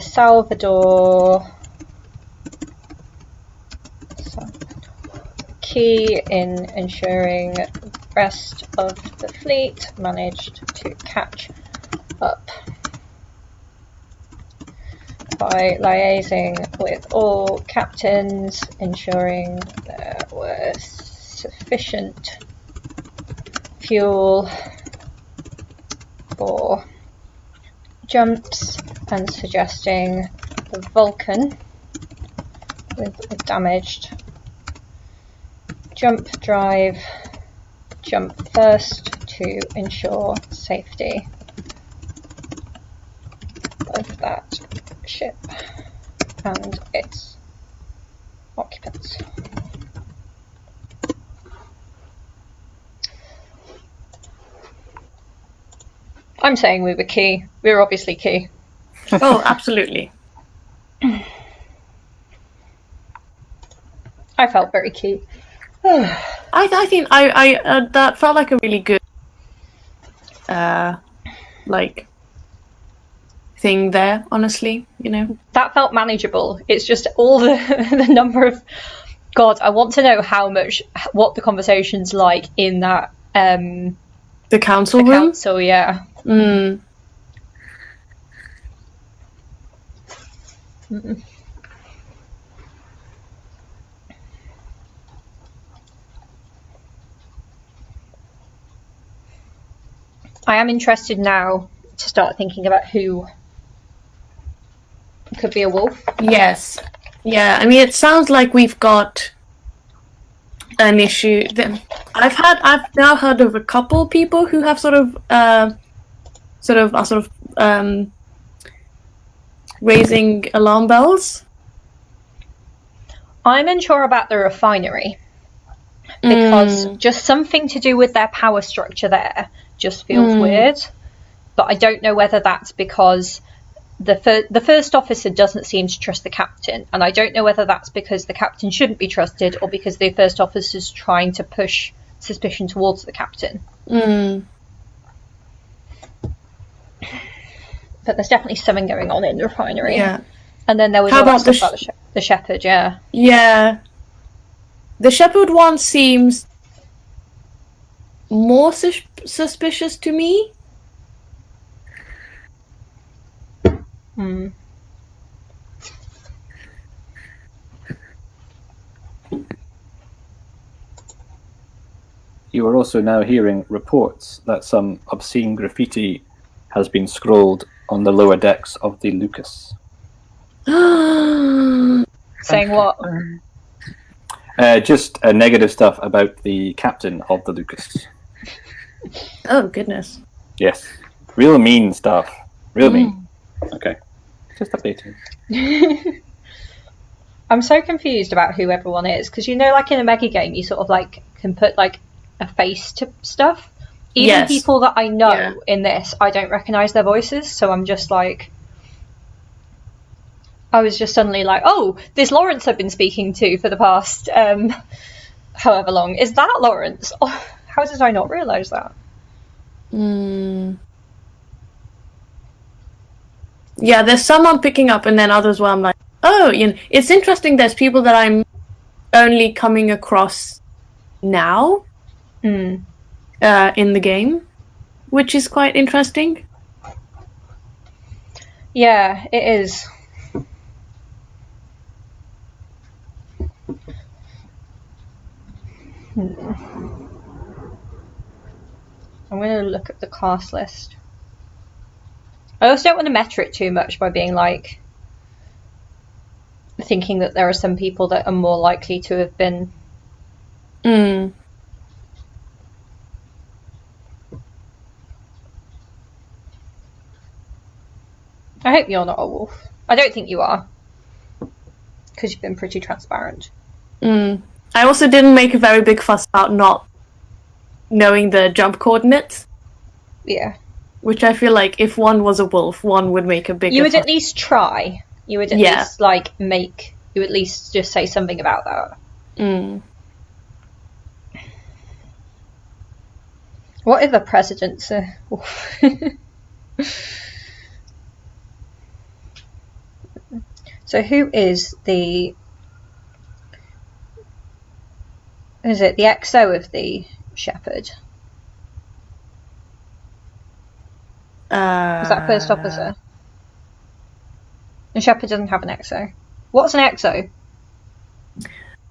Speaker 1: Salvador. Key in ensuring the rest of the fleet managed to catch up by liaising with all captains, ensuring there was sufficient fuel for jumps, and suggesting the Vulcan with a damaged jump drive jump first to ensure safety of that ship and its occupants. I'm saying we were key. We were obviously key.
Speaker 4: Oh, absolutely.
Speaker 1: I felt very key.
Speaker 4: I think I that felt like a really good thing there, honestly, you know.
Speaker 1: That felt manageable. It's just all the number of God, I want to know what the conversation's like in that
Speaker 4: the council room?
Speaker 1: Council, yeah.
Speaker 4: Mm.
Speaker 1: Mm-mm. I am interested now to start thinking about who could be a wolf.
Speaker 4: Yes. Yeah, I mean, it sounds like we've got an issue. I've now heard of a couple people who have sort of raising alarm bells.
Speaker 1: I'm unsure about the refinery because just something to do with their power structure there just feels weird. But I don't know whether that's because the first officer doesn't seem to trust the captain, and I don't know whether that's because the captain shouldn't be trusted or because the first officer's trying to push suspicion towards the captain. But there's definitely something going on in the refinery.
Speaker 4: Yeah.
Speaker 1: And then there was all that stuff about the shepherd, yeah.
Speaker 4: Yeah. The shepherd one seems more suspicious to me.
Speaker 21: You are also now hearing reports that some obscene graffiti has been scrolled on the lower decks of the Lucas.
Speaker 1: Saying what?
Speaker 21: Just negative stuff about the captain of the Lucas.
Speaker 4: Oh, goodness.
Speaker 21: Yes. Real mean stuff. Real mean. Okay. Just updating.
Speaker 1: I'm so confused about who everyone is, because you know, like in a mega game, you sort of like can put like a face to stuff. Even people that I know in this, I don't recognise their voices, so I'm just like, I was just suddenly like, oh, this Lawrence I've been speaking to for the past however long. Is that Lawrence? Oh, how did I not realise that?
Speaker 4: Yeah, there's some I'm picking up, and then others where I'm like, oh, you know, it's interesting. There's people that I'm only coming across now in the game, which is quite interesting.
Speaker 1: Yeah, it is. I'm going to look at the class list. I also don't want to meta it too much by being like, thinking that there are some people that are more likely to have been. I hope you're not a wolf. I don't think you are, because you've been pretty transparent.
Speaker 4: I also didn't make a very big fuss about not knowing the jump coordinates.
Speaker 1: Yeah.
Speaker 4: Which I feel like if one was a wolf, one would make a bigger
Speaker 1: You would
Speaker 4: fuss.
Speaker 1: at least try. You would at least like make. You would at least just say something about that. What if the president's a wolf? So who is the? Is it the XO of the shepherd? Is that first officer? The shepherd doesn't have an XO. What's an XO?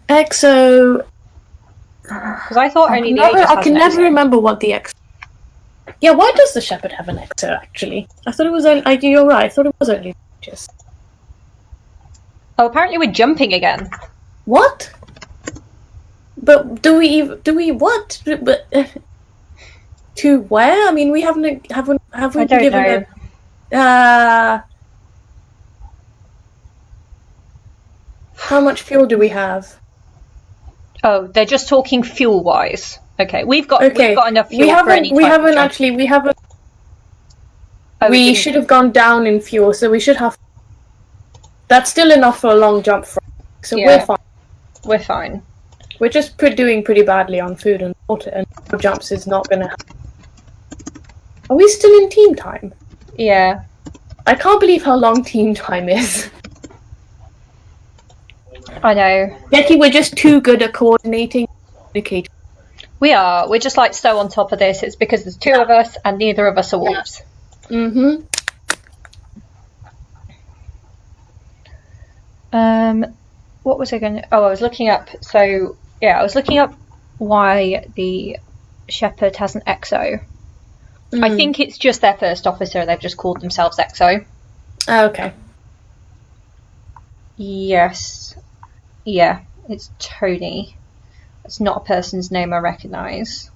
Speaker 4: XO.
Speaker 1: Because I thought only the Aegis
Speaker 4: I
Speaker 1: has
Speaker 4: can
Speaker 1: an
Speaker 4: never
Speaker 1: XO.
Speaker 4: remember what the XO. Yeah, why does the shepherd have an XO? Actually, I thought it was only. You're right. I thought it was only just.
Speaker 1: Oh, apparently we're jumping again.
Speaker 4: What? But do we what? But to where? I mean, we haven't we
Speaker 1: I don't
Speaker 4: given
Speaker 1: know.
Speaker 4: How much fuel do we have?
Speaker 1: Oh, they're just talking fuel wise. Okay, we've got enough fuel for any
Speaker 4: We
Speaker 1: type
Speaker 4: haven't
Speaker 1: of jump.
Speaker 4: actually. We haven't.
Speaker 1: Oh,
Speaker 4: we should have gone down in fuel, so we should have. That's still enough for a long jump. So
Speaker 1: Yeah.
Speaker 4: we're fine.
Speaker 1: We're fine.
Speaker 4: We're just doing pretty badly on food and water, and jumps is not gonna. Are we still in team time?
Speaker 1: Yeah.
Speaker 4: I can't believe how long team time is.
Speaker 1: I know.
Speaker 4: Becky, we're just too good at coordinating. Communicating.
Speaker 1: We are. We're just like so on top of this. It's because there's two of us and neither of us are wolves. What was I going to... Oh, I was looking up... So, yeah, I was looking up why the shepherd has an XO. I think it's just their first officer. They've just called themselves EXO.
Speaker 4: Oh, okay.
Speaker 1: Yes. Yeah, it's Tony. It's not a person's name I recognise.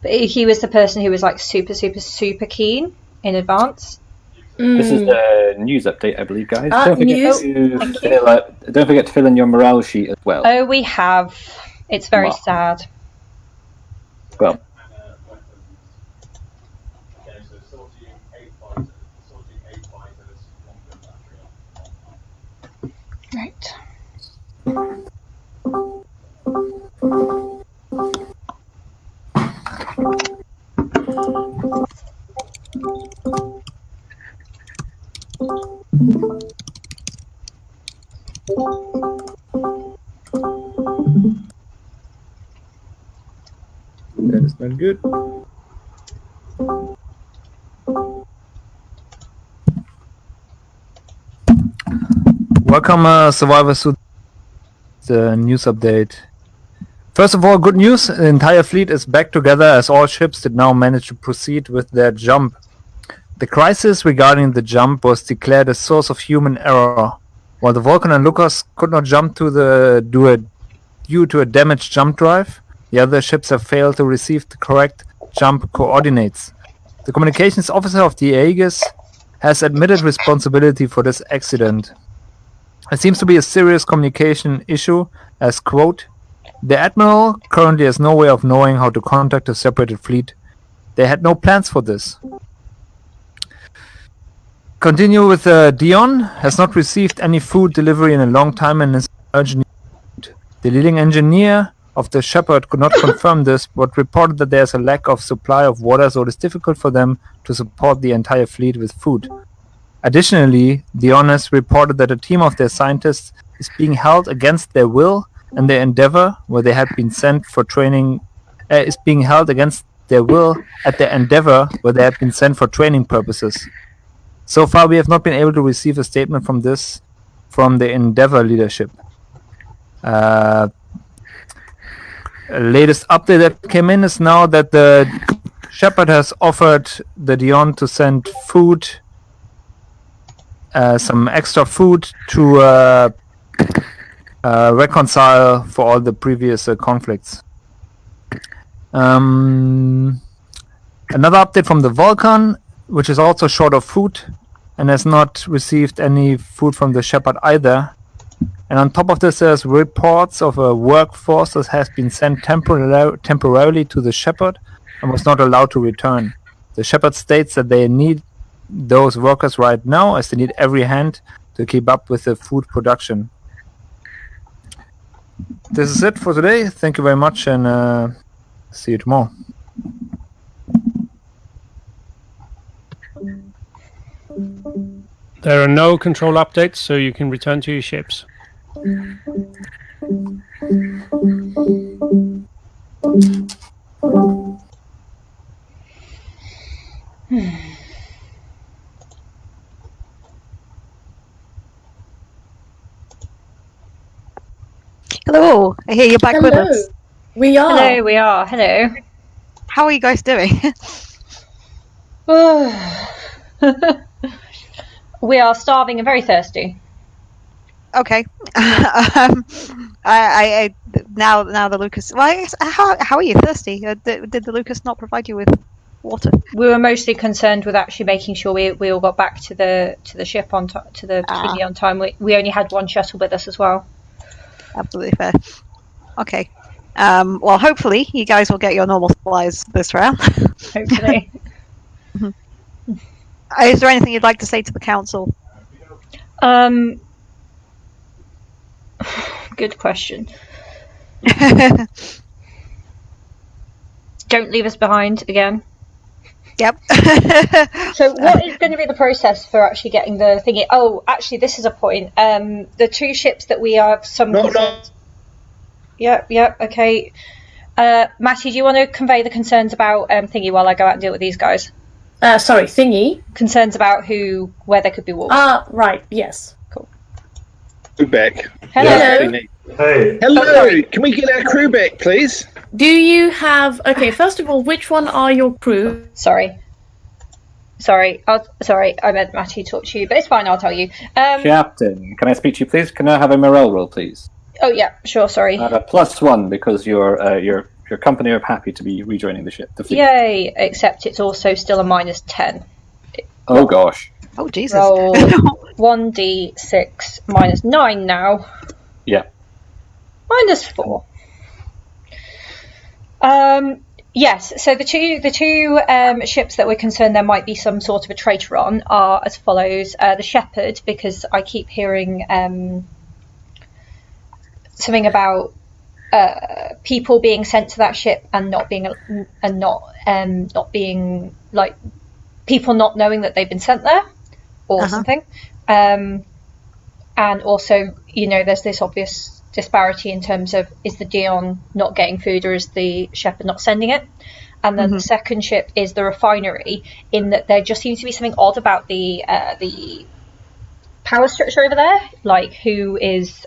Speaker 1: But he was the person who was like super, super, super keen in advance.
Speaker 21: This is the news update, I believe, guys.
Speaker 1: Don't
Speaker 21: forget to fill in your morale sheet as well.
Speaker 1: Oh, we have. It's very sad.
Speaker 21: Well.
Speaker 1: Right.
Speaker 6: That is not good. Welcome, survivors, to the news update. First of all, good news. The entire fleet is back together as all ships did now manage to proceed with their jump. The crisis regarding the jump was declared a source of human error. While the Vulcan and Lucas could not jump due to a damaged jump drive, the other ships have failed to receive the correct jump coordinates. The communications officer of the Aegis has admitted responsibility for this accident. It seems to be a serious communication issue, as, quote, "The Admiral currently has no way of knowing how to contact a separated fleet. They had no plans for this." Continue with Dion has not received any food delivery in a long time and is urgently needed. The leading engineer of the Shepherd could not confirm this, but reported that there is a lack of supply of water, so it is difficult for them to support the entire fleet with food. Additionally, Dion has reported that a team of their scientists is being held against their will, and their endeavor, where they had been sent for training, is being held against their will at their endeavor, where they had been sent for training purposes. So far, we have not been able to receive a statement from the Endeavor leadership. Latest update that came in is now that the Shepherd has offered the Dion to send food, some extra food to reconcile for all the previous conflicts. Another update from the Vulcan, which is also short of food and has not received any food from the Shepherd either. And on top of this, there's reports of a workforce that has been sent temporarily to the Shepherd and was not allowed to return. The Shepherd states that they need those workers right now, as they need every hand to keep up with the food production. This is it for today. Thank you very much, and see you tomorrow.
Speaker 3: There are no control updates, so you can return to your ships.
Speaker 12: Hello, I hear you're back with us.
Speaker 4: We are.
Speaker 1: Hello, we are. Hello.
Speaker 12: How are you guys doing?
Speaker 1: We are starving and very thirsty.
Speaker 12: Okay. I now the Lucas. Well, I guess, how are you thirsty? Did the Lucas not provide you with water?
Speaker 1: We were mostly concerned with actually making sure we all got back to the ship to the thingy on time. We only had one shuttle with us as well.
Speaker 12: Absolutely fair. Okay. Well, hopefully you guys will get your normal supplies this round.
Speaker 1: Hopefully.
Speaker 12: Is there anything you'd like to say to the council?
Speaker 1: Good question. Don't leave us behind again.
Speaker 12: Yep.
Speaker 1: So what is going to be the process for actually getting the thingy? Oh, actually, this is a point. The two ships that we have some... No. Yep, okay. Matty, do you want to convey the concerns about thingy while I go out and deal with these guys?
Speaker 4: Sorry, thingy?
Speaker 1: Concerns about where there could be wolves.
Speaker 4: Right, yes.
Speaker 1: Cool.
Speaker 9: Crew back.
Speaker 1: Hello.
Speaker 9: Hey. Hello. Can we get our crew back, please?
Speaker 4: Do you have... Okay, first of all, which one are your crew?
Speaker 1: Sorry, I meant Matty talk to you, but it's fine, I'll tell you.
Speaker 21: Captain, can I speak to you, please? Can I have a morale roll, please?
Speaker 1: Oh, yeah, sure, sorry.
Speaker 21: I have a +1 because your company are happy to be rejoining the ship. The fleet.
Speaker 1: Yay, except it's also still a -10.
Speaker 21: Oh, gosh.
Speaker 12: Oh, Jesus.
Speaker 1: Roll 1d6 -9 now.
Speaker 21: Yeah.
Speaker 1: -4. Yes, so the two ships that we're concerned there might be some sort of a traitor on are as follows. The Shepherd, because I keep hearing something about people being sent to that ship and not being like people not knowing that they've been sent there or something. And also, there's this obvious disparity in terms of, is the Dion not getting food or is the Shepherd not sending it? And then the second ship is the Refinery, in that there just seems to be something odd about the power structure over there, like who is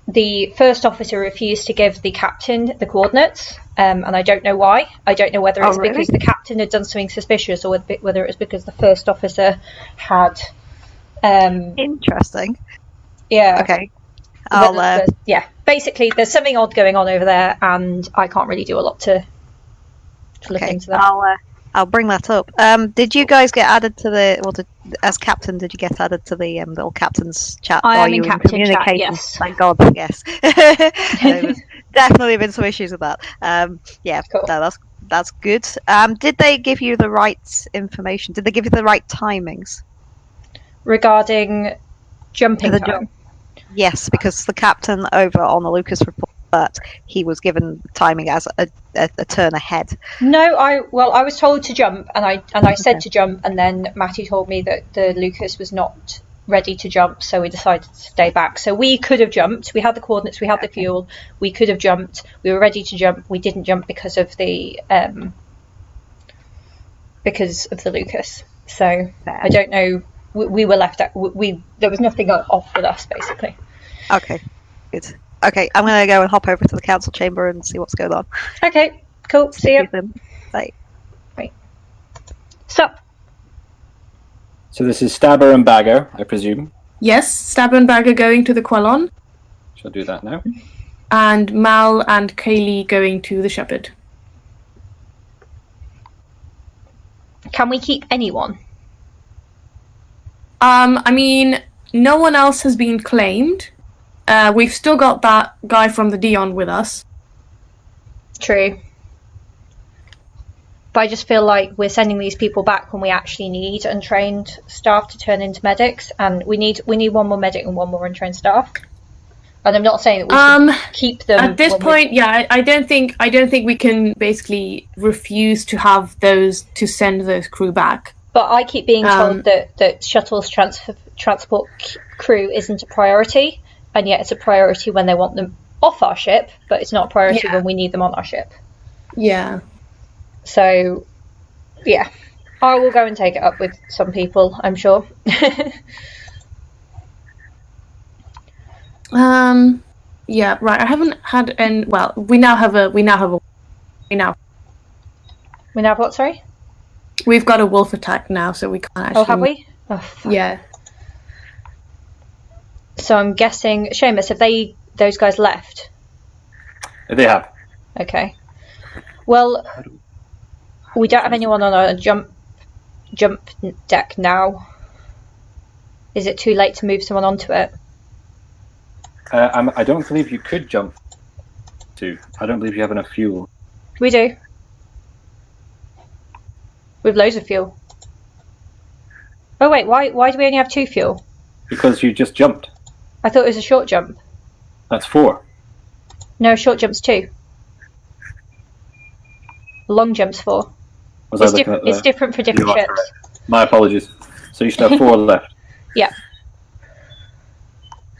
Speaker 1: the first officer refused to give the captain the coordinates, and I don't know why. I don't know whether it's because the captain had done something suspicious or whether it was because the first officer had
Speaker 12: interesting.
Speaker 1: Yeah.
Speaker 12: Okay.
Speaker 1: Basically there's something odd going on over there and I can't really do a lot to look into that.
Speaker 12: I'll bring that up. Did you guys get added to the as captain, did you get added to the little captain's chat?
Speaker 1: I am in captain chat, yes.
Speaker 12: Thank God, yes. There's definitely been some issues with that. Cool. No, that's good. Did they give you the right information? Did they give you the right timings?
Speaker 1: Regarding jumping time?
Speaker 12: Yes, because the captain over on the Lucas report that he was given timing as a turn ahead.
Speaker 1: No, I was told to jump, and I said to jump, and then Matty told me that the Lucas was not ready to jump, so we decided to stay back. So we could have jumped. We had the coordinates, we had the fuel. We could have jumped. We were ready to jump. We didn't jump because of the Lucas. So I don't know. We were left out. There was nothing off with us, basically.
Speaker 12: Okay, good. Okay, I'm going to go and hop over to the council chamber and see what's going on.
Speaker 1: Okay, cool. See you.
Speaker 12: Bye.
Speaker 1: Right. Stop.
Speaker 21: So this is Stabber and Bagger, I presume.
Speaker 4: Yes, Stabber and Bagger going to the Quellon.
Speaker 21: Shall do that now.
Speaker 4: And Mal and Kaylee going to the Shepherd.
Speaker 1: Can we keep anyone?
Speaker 4: I mean, no one else has been claimed. We've still got that guy from the Dion with us.
Speaker 1: True. But I just feel like we're sending these people back when we actually need untrained staff to turn into medics, and we need one more medic and one more untrained staff. And I'm not saying that we should keep them
Speaker 4: at this point. Yeah, I don't think we can basically refuse to have those to send those crew back.
Speaker 1: But I keep being told that shuttles transport crew isn't a priority, and yet it's a priority when they want them off our ship, but it's not a priority when we need them on our ship.
Speaker 4: Yeah.
Speaker 1: So, yeah, I will go and take it up with some people, I'm sure.
Speaker 4: Yeah, right. I haven't had any. Well, we now have what? Sorry. We've got a wolf attack now, so we can't actually...
Speaker 1: Oh, have we? Oh,
Speaker 4: yeah.
Speaker 1: So I'm guessing... Seamus, have those guys left?
Speaker 21: They have.
Speaker 1: Okay. Well, we don't have anyone on our jump deck now. Is it too late to move someone onto it?
Speaker 21: I don't believe you could jump to. I don't believe you have enough fuel.
Speaker 1: We do. With loads of fuel. Oh wait, why do we only have 2 fuel?
Speaker 21: Because you just jumped.
Speaker 1: I thought it was a short jump.
Speaker 21: That's 4.
Speaker 1: No, short jump's 2. Long jump's 4. It's different for different ships.
Speaker 21: Correct. My apologies. So you should have 4 left.
Speaker 1: Yeah.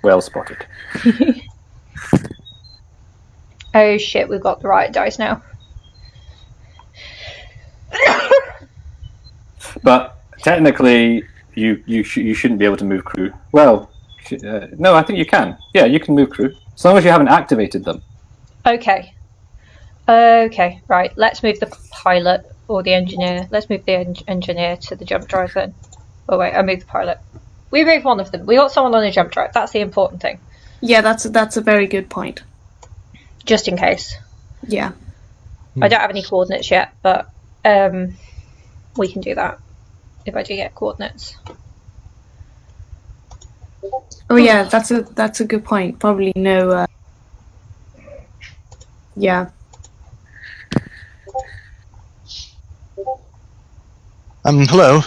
Speaker 21: Well spotted.
Speaker 1: Oh shit, we've got the riot dice now.
Speaker 21: But technically, you shouldn't be able to move crew. Well, no, I think you can. Yeah, you can move crew. As long as you haven't activated them.
Speaker 1: Okay. Okay, right. Let's move the pilot or the engineer. Let's move the engineer to the jump drive then. Oh wait, I moved the pilot. We moved one of them. We got someone on a jump drive. That's the important thing.
Speaker 4: Yeah, that's a very good point.
Speaker 1: Just in case.
Speaker 4: Yeah.
Speaker 1: I don't have any coordinates yet, but we can do that if I do get coordinates.
Speaker 4: Oh yeah, that's a good point. Probably no. Yeah.
Speaker 9: Hello.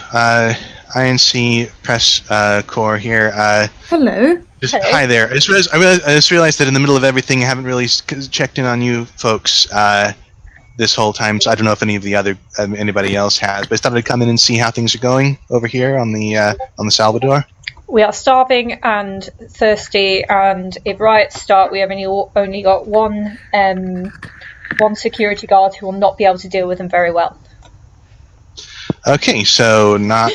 Speaker 9: INC Press Corps here.
Speaker 4: Hello.
Speaker 9: Hi there. I just realized that in the middle of everything, I haven't really checked in on you folks this whole time. So I don't know if any of the other anybody else has. But I thought I'd come in and see how things are going over here on the Salvador.
Speaker 1: We are starving and thirsty, and if riots start, we have only got one security guard who will not be able to deal with them very well.
Speaker 9: Okay, so not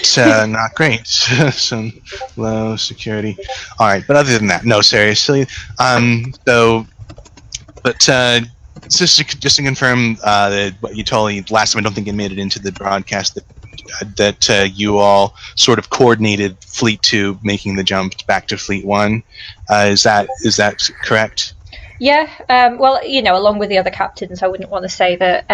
Speaker 9: great. Some low security. All right, but other than that, no, seriously. Just to confirm what you told me last time, I don't think it made it into the broadcast that you all sort of coordinated Fleet 2 making the jump back to Fleet 1. Is that correct?
Speaker 1: Yeah. Well, along with the other captains, I wouldn't want to say that.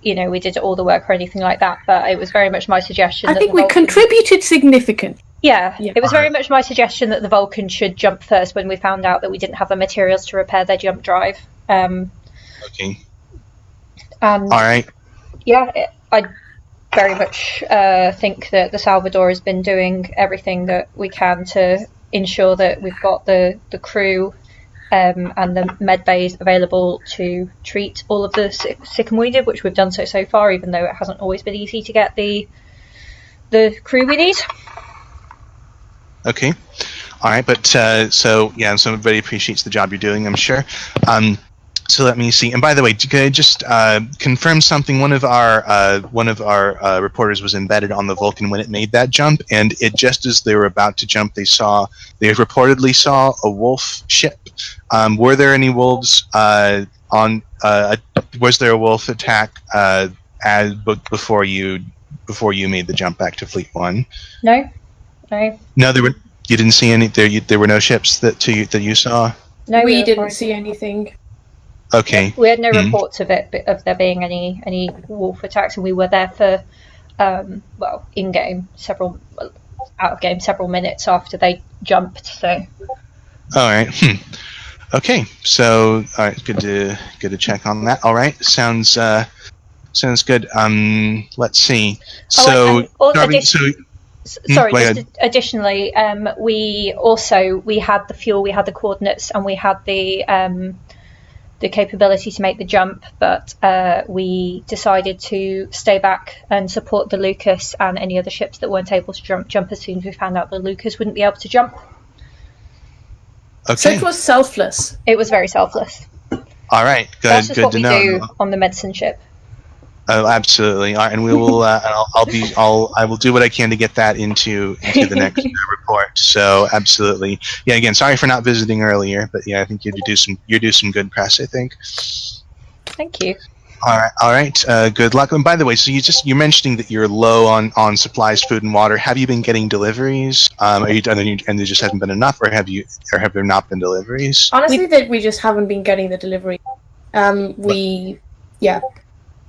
Speaker 1: We did all the work or anything like that, but it was very much my suggestion.
Speaker 4: I think we contributed significant.
Speaker 1: Yeah, it was very much my suggestion that the Vulcan should jump first when we found out that we didn't have the materials to repair their jump drive.
Speaker 9: Okay. All right.
Speaker 1: Yeah, I very much think that the Salvador has been doing everything that we can to ensure that we've got the crew and the med bays available to treat all of the sick and wounded, which we've done so far, even though it hasn't always been easy to get the crew we need.
Speaker 9: Okay. All right, but so everybody appreciates the job you're doing, I'm sure. So let me see. And by the way, could I just confirm something? One of our reporters was embedded on the Vulcan when it made that jump, and it just as they were about to jump, they reportedly saw a wolf ship. Were there any wolves was there a wolf attack before you made the jump back to Fleet 1?
Speaker 1: No.
Speaker 9: No, there were. You didn't see any. There were no ships that you saw.
Speaker 1: No,
Speaker 4: we didn't see anything.
Speaker 9: Okay.
Speaker 1: We had no reports of there being any wolf attacks, and we were there for in game out of game several minutes after they jumped. So.
Speaker 9: All right. Okay. So all right, good to check on that. All right. Sounds good. Let's see.
Speaker 1: Additionally, we had the fuel, we had the coordinates, and we had the capability to make the jump, but we decided to stay back and support the Lucas and any other ships that weren't able to jump as soon as we found out the Lucas wouldn't be able to jump.
Speaker 9: Okay.
Speaker 4: So it was selfless.
Speaker 1: It was very selfless.
Speaker 9: All right, good.
Speaker 1: That's just
Speaker 9: good
Speaker 1: what
Speaker 9: to
Speaker 1: we
Speaker 9: know.
Speaker 1: do on the medicine ship.
Speaker 9: Oh, absolutely. All right, and we will. I will do what I can to get that into the next report. So, absolutely. Yeah. Again, sorry for not visiting earlier, but yeah, I think you do some good press. I think.
Speaker 1: Thank you.
Speaker 9: All right. Good luck. And by the way, so you're mentioning that you're low on supplies, food, and water. Have you been getting deliveries? Are you done, and there just hasn't been enough, or have there not been deliveries?
Speaker 4: Honestly, that we just haven't been getting the delivery.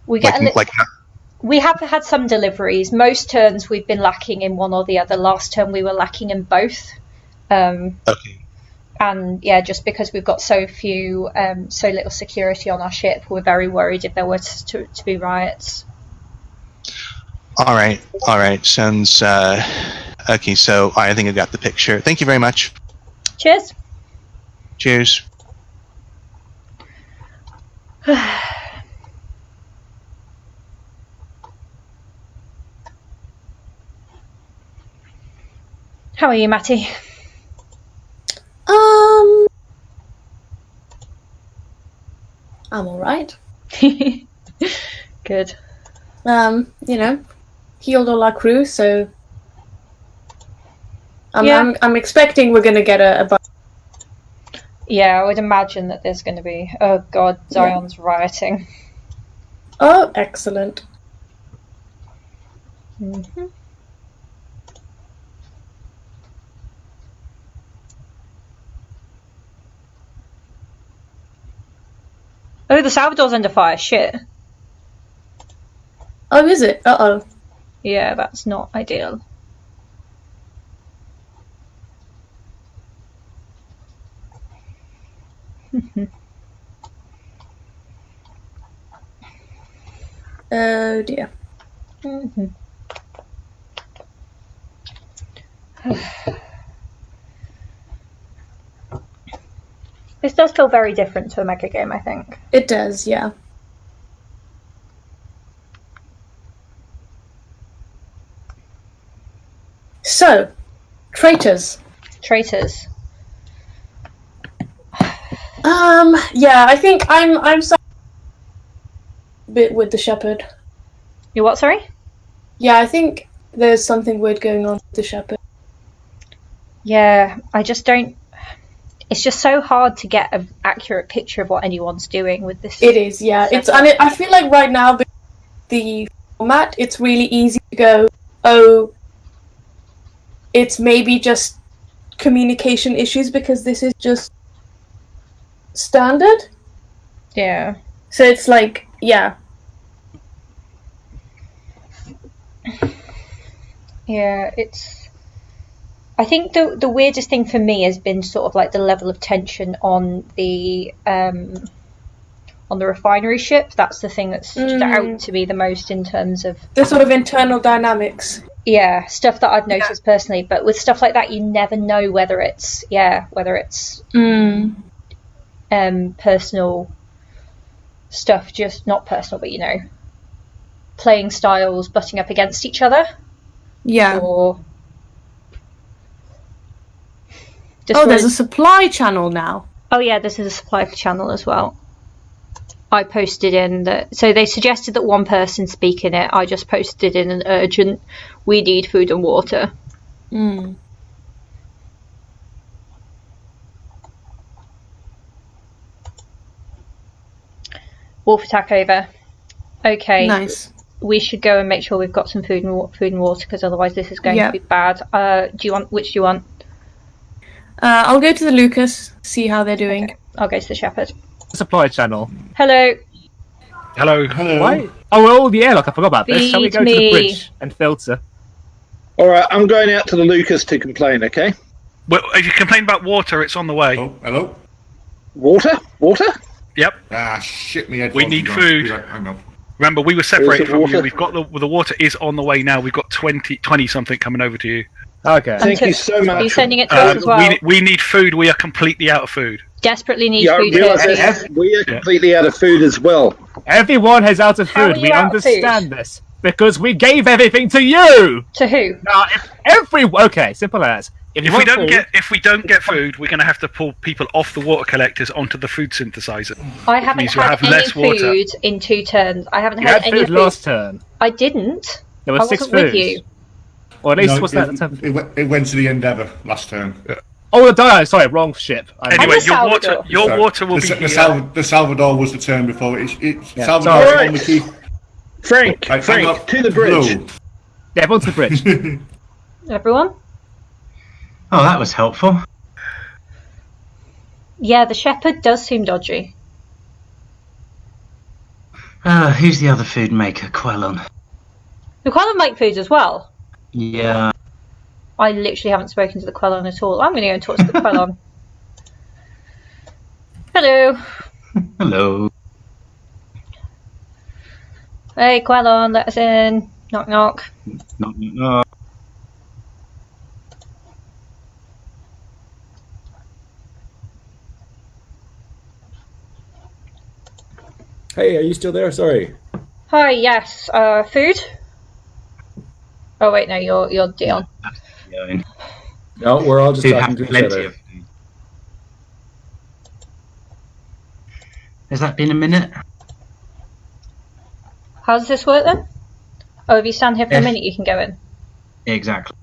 Speaker 1: We have had some deliveries. Most turns we've been lacking in one or the other. Last turn we were lacking in both.
Speaker 9: Okay.
Speaker 1: And yeah, just because we've got so little security on our ship, we're very worried if there were to be riots.
Speaker 9: All right. Sounds okay. So I think I got the picture. Thank you very much.
Speaker 1: Cheers.
Speaker 9: Cheers.
Speaker 1: How are you, Matty?
Speaker 4: I'm all right.
Speaker 1: Good.
Speaker 4: Healed all our crew, so I'm expecting we're gonna get a
Speaker 1: Yeah, I would imagine that there's going to be. Oh God, Zion's rioting.
Speaker 4: Oh, excellent.
Speaker 1: Mm-hmm. Oh, the Salvador's under fire. Shit.
Speaker 4: Oh, is it? Uh-oh.
Speaker 1: Yeah, that's not ideal.
Speaker 4: Oh dear.
Speaker 1: Mm-hmm. This does feel very different to a mega game, I think.
Speaker 4: It does, yeah. So, traitors.
Speaker 1: Traitors.
Speaker 4: Yeah, I think I'm a bit with the shepherd.
Speaker 1: You what, sorry?
Speaker 4: Yeah, I think there's something weird going on with the shepherd.
Speaker 1: Yeah, I just don't... It's just so hard to get an accurate picture of what anyone's doing with this.
Speaker 4: It is, yeah. I feel like right now, the format, it's really easy to go, oh, it's maybe just communication issues because this is just standard.
Speaker 1: Yeah.
Speaker 4: So it's like, yeah.
Speaker 1: Yeah, it's... I think the weirdest thing for me has been sort of like the level of tension on the refinery ship. That's the thing that stood out to me the most in terms of
Speaker 4: the sort of internal dynamics.
Speaker 1: Yeah, stuff that I'd noticed personally. But with stuff like that, you never know whether it's personal stuff, just not personal, but playing styles butting up against each other.
Speaker 4: Yeah.
Speaker 1: Or
Speaker 4: there's a supply channel now.
Speaker 1: Oh yeah, this is a supply channel as well. I posted in that, so they suggested that one person speak in it. I just posted in an urgent, we need food and water.
Speaker 4: Mm.
Speaker 1: Wolf attack over. Okay.
Speaker 4: Nice.
Speaker 1: We should go and make sure we've got some food and water, because otherwise this is going to be bad. Which do you want?
Speaker 4: I'll go to the Lucas, see how they're doing.
Speaker 1: Okay. I'll go to the Shepherd.
Speaker 6: Supply channel.
Speaker 1: Hello.
Speaker 11: Hello.
Speaker 6: Why? Oh, the airlock. I forgot about this. Shall we go to the bridge and filter?
Speaker 5: All right, I'm going out to the Lucas to complain. Okay.
Speaker 11: Well, if you complain about water, it's on the way.
Speaker 14: Oh, hello.
Speaker 5: Water?
Speaker 11: Yep.
Speaker 14: Ah, shit me head.
Speaker 11: We need food.
Speaker 14: Hang on.
Speaker 11: Remember, we were separated from
Speaker 5: water?
Speaker 11: you. We've got the water is on the way now. We've got 20 something coming over to you.
Speaker 6: Okay.
Speaker 5: Thank you so much.
Speaker 1: Are you sending it to us as well?
Speaker 11: We need food. We are completely out of food.
Speaker 1: Desperately need
Speaker 5: Yeah,
Speaker 1: food.
Speaker 5: I realise that we are completely out of food as well.
Speaker 6: Everyone has out of
Speaker 1: How
Speaker 6: food.
Speaker 1: are
Speaker 6: We
Speaker 1: you out of
Speaker 6: understand this because we gave everything to you.
Speaker 1: To who?
Speaker 6: Now, okay, simple as.
Speaker 11: If we don't get food, we're going to have to pull people off the water collectors onto the food synthesizer.
Speaker 1: I haven't had any food in 2 turns. I haven't had any
Speaker 6: food last turn.
Speaker 1: I didn't.
Speaker 6: There were 6
Speaker 1: wasn't with
Speaker 6: foods.
Speaker 1: you.
Speaker 6: Or at least
Speaker 14: No,
Speaker 6: was that?
Speaker 14: It went to the Endeavour last turn.
Speaker 6: Oh, sorry, wrong ship.
Speaker 11: Anyway, your water will be here.
Speaker 14: The Salvador was the turn before. Salvador
Speaker 5: All
Speaker 14: on the key.
Speaker 5: Frank, to the bridge.
Speaker 6: Yeah, everyone to the bridge.
Speaker 1: Everyone?
Speaker 2: Oh, that was helpful.
Speaker 1: Yeah, the Shepherd does seem dodgy.
Speaker 2: Who's the other food maker? Quellon.
Speaker 1: The Quellon make food as well.
Speaker 2: Yeah.
Speaker 1: I literally haven't spoken to the Quellon at all. I'm going to go and talk to the Quellon. Hello.
Speaker 2: Hello.
Speaker 1: Hey, Quellon, let us in. Knock, knock.
Speaker 2: Knock, knock.
Speaker 20: Hey, are you still there? Sorry.
Speaker 1: Hi, yes. Food? Oh, wait, no, you're Dion.
Speaker 20: No, we're all just
Speaker 2: Food
Speaker 20: talking
Speaker 2: have
Speaker 20: to each
Speaker 2: plenty
Speaker 20: other.
Speaker 2: of food. Has that been a minute?
Speaker 1: How does this work then? Oh, if you stand here for a minute, you can go in.
Speaker 2: Exactly.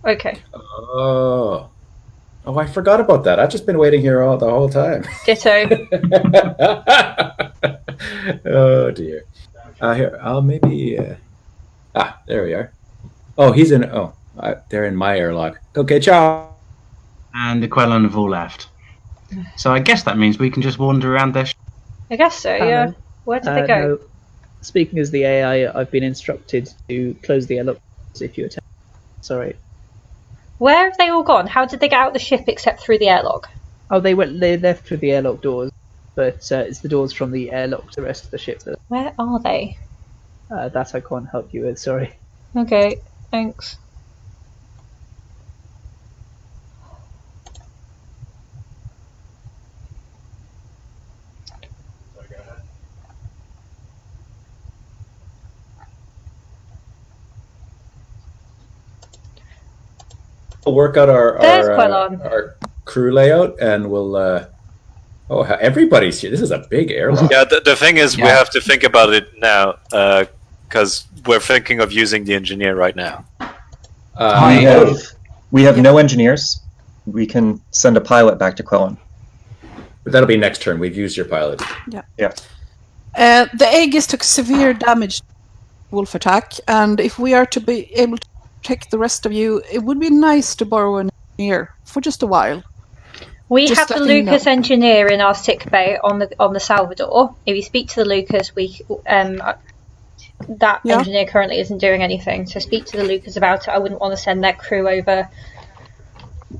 Speaker 1: Okay.
Speaker 20: Oh. Oh, I forgot about that. I've just been waiting here the whole time.
Speaker 1: Ditto.
Speaker 20: Oh dear. Here, I'll maybe. There we are. Oh, he's in. Oh, they're in my airlock. Okay, ciao.
Speaker 2: And the Quellon have all left. So I guess that means we can just wander around their.
Speaker 1: I guess so. Yeah. Where did they go?
Speaker 13: No. Speaking as the AI, I've been instructed to close the airlock if you attempt. Sorry.
Speaker 1: Where have they all gone? How did they get out the ship except through the airlock?
Speaker 13: Oh, they left through the airlock doors, but it's the doors from the airlock to the rest of the ship.
Speaker 1: Where are they?
Speaker 13: That I can't help you with. Sorry.
Speaker 1: Okay. Thanks.
Speaker 20: We'll work out our crew layout, and we'll. Everybody's here. This is a big airlock.
Speaker 19: Yeah, the thing is, we have to think about it now, because we're thinking of using the engineer right now.
Speaker 23: We have no engineers. We can send a pilot back to Quellon.
Speaker 20: But that'll be next turn. We've used your pilot.
Speaker 23: Yeah.
Speaker 24: The Aegis took severe damage wolf attack, and if we are to be able to protect the rest of you, it would be nice to borrow an engineer for just a while.
Speaker 1: We have the Lucas engineer in our sick bay on the Salvador. If you speak to the Lucas, that engineer currently isn't doing anything. So speak to the Lucas about it. I wouldn't want to send their crew over.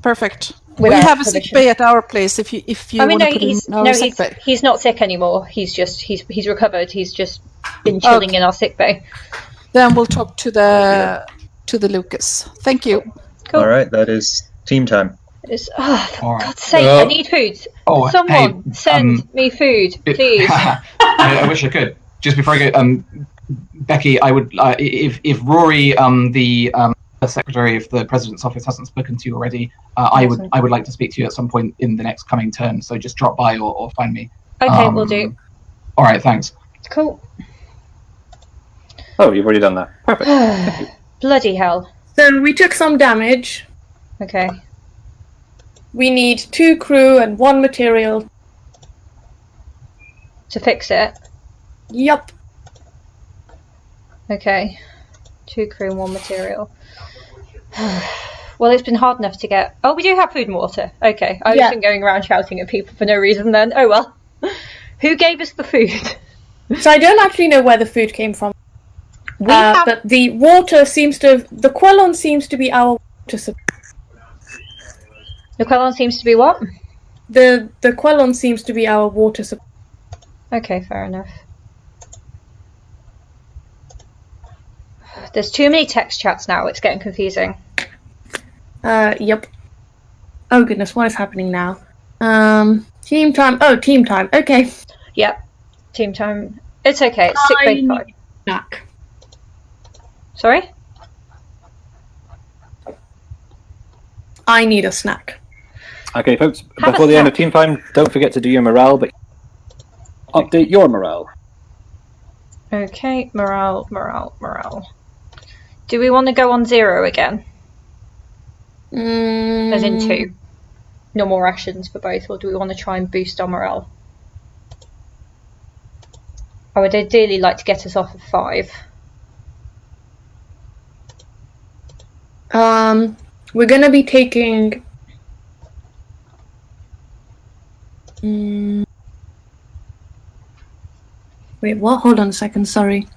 Speaker 24: Perfect. We have a sick bay at our place. If you want to put in our sick bay.
Speaker 1: He's not sick anymore. He's recovered. He's just been chilling in our sick bay.
Speaker 24: Then we'll talk to the Lucas. Thank you.
Speaker 1: Cool.
Speaker 23: All right, that is team time.
Speaker 1: For God's sake, I need food. Someone send me food, please.
Speaker 8: I wish I could. Just before I go, Becky, I would if Rory, the secretary of the president's office, hasn't spoken to you already, I would like to speak to you at some point in the next coming turn. So just drop by or find me.
Speaker 1: Okay, we'll do.
Speaker 8: All right, thanks.
Speaker 1: Cool.
Speaker 21: Oh, you've already done that. Perfect.
Speaker 1: Bloody hell.
Speaker 4: So we took some damage.
Speaker 1: Okay.
Speaker 4: We need 2 crew and 1 material
Speaker 1: to fix it.
Speaker 4: Yup.
Speaker 1: Okay. 2 crew and 1 material. Well, it's been hard enough to get. Oh, we do have food and water. Okay. I've been going around shouting at people for no reason then. Oh well. Who gave us the food?
Speaker 4: So I don't actually know where the food came from. But the water seems to. The Quellon seems to be our water supply.
Speaker 1: The Quellon seems to be what?
Speaker 4: The Quellon seems to be our water supply.
Speaker 1: Okay, fair enough. There's too many text chats now, it's getting confusing.
Speaker 4: Yep. Oh goodness, what is happening now? Team time. Oh, team time. Okay.
Speaker 1: Yep. Team time. It's okay, it's sick bay 5.
Speaker 4: Snack.
Speaker 1: Sorry?
Speaker 4: I need a snack.
Speaker 21: Okay, folks, before the end of team time, don't forget to do your morale, but update your morale.
Speaker 1: Okay, morale. Do we want to go on 0 again? As in 2? No more rations for both, or do we want to try and boost our morale? I would ideally like to get us off of 5.
Speaker 4: We're gonna be taking. Wait, what? Hold on a second. Sorry.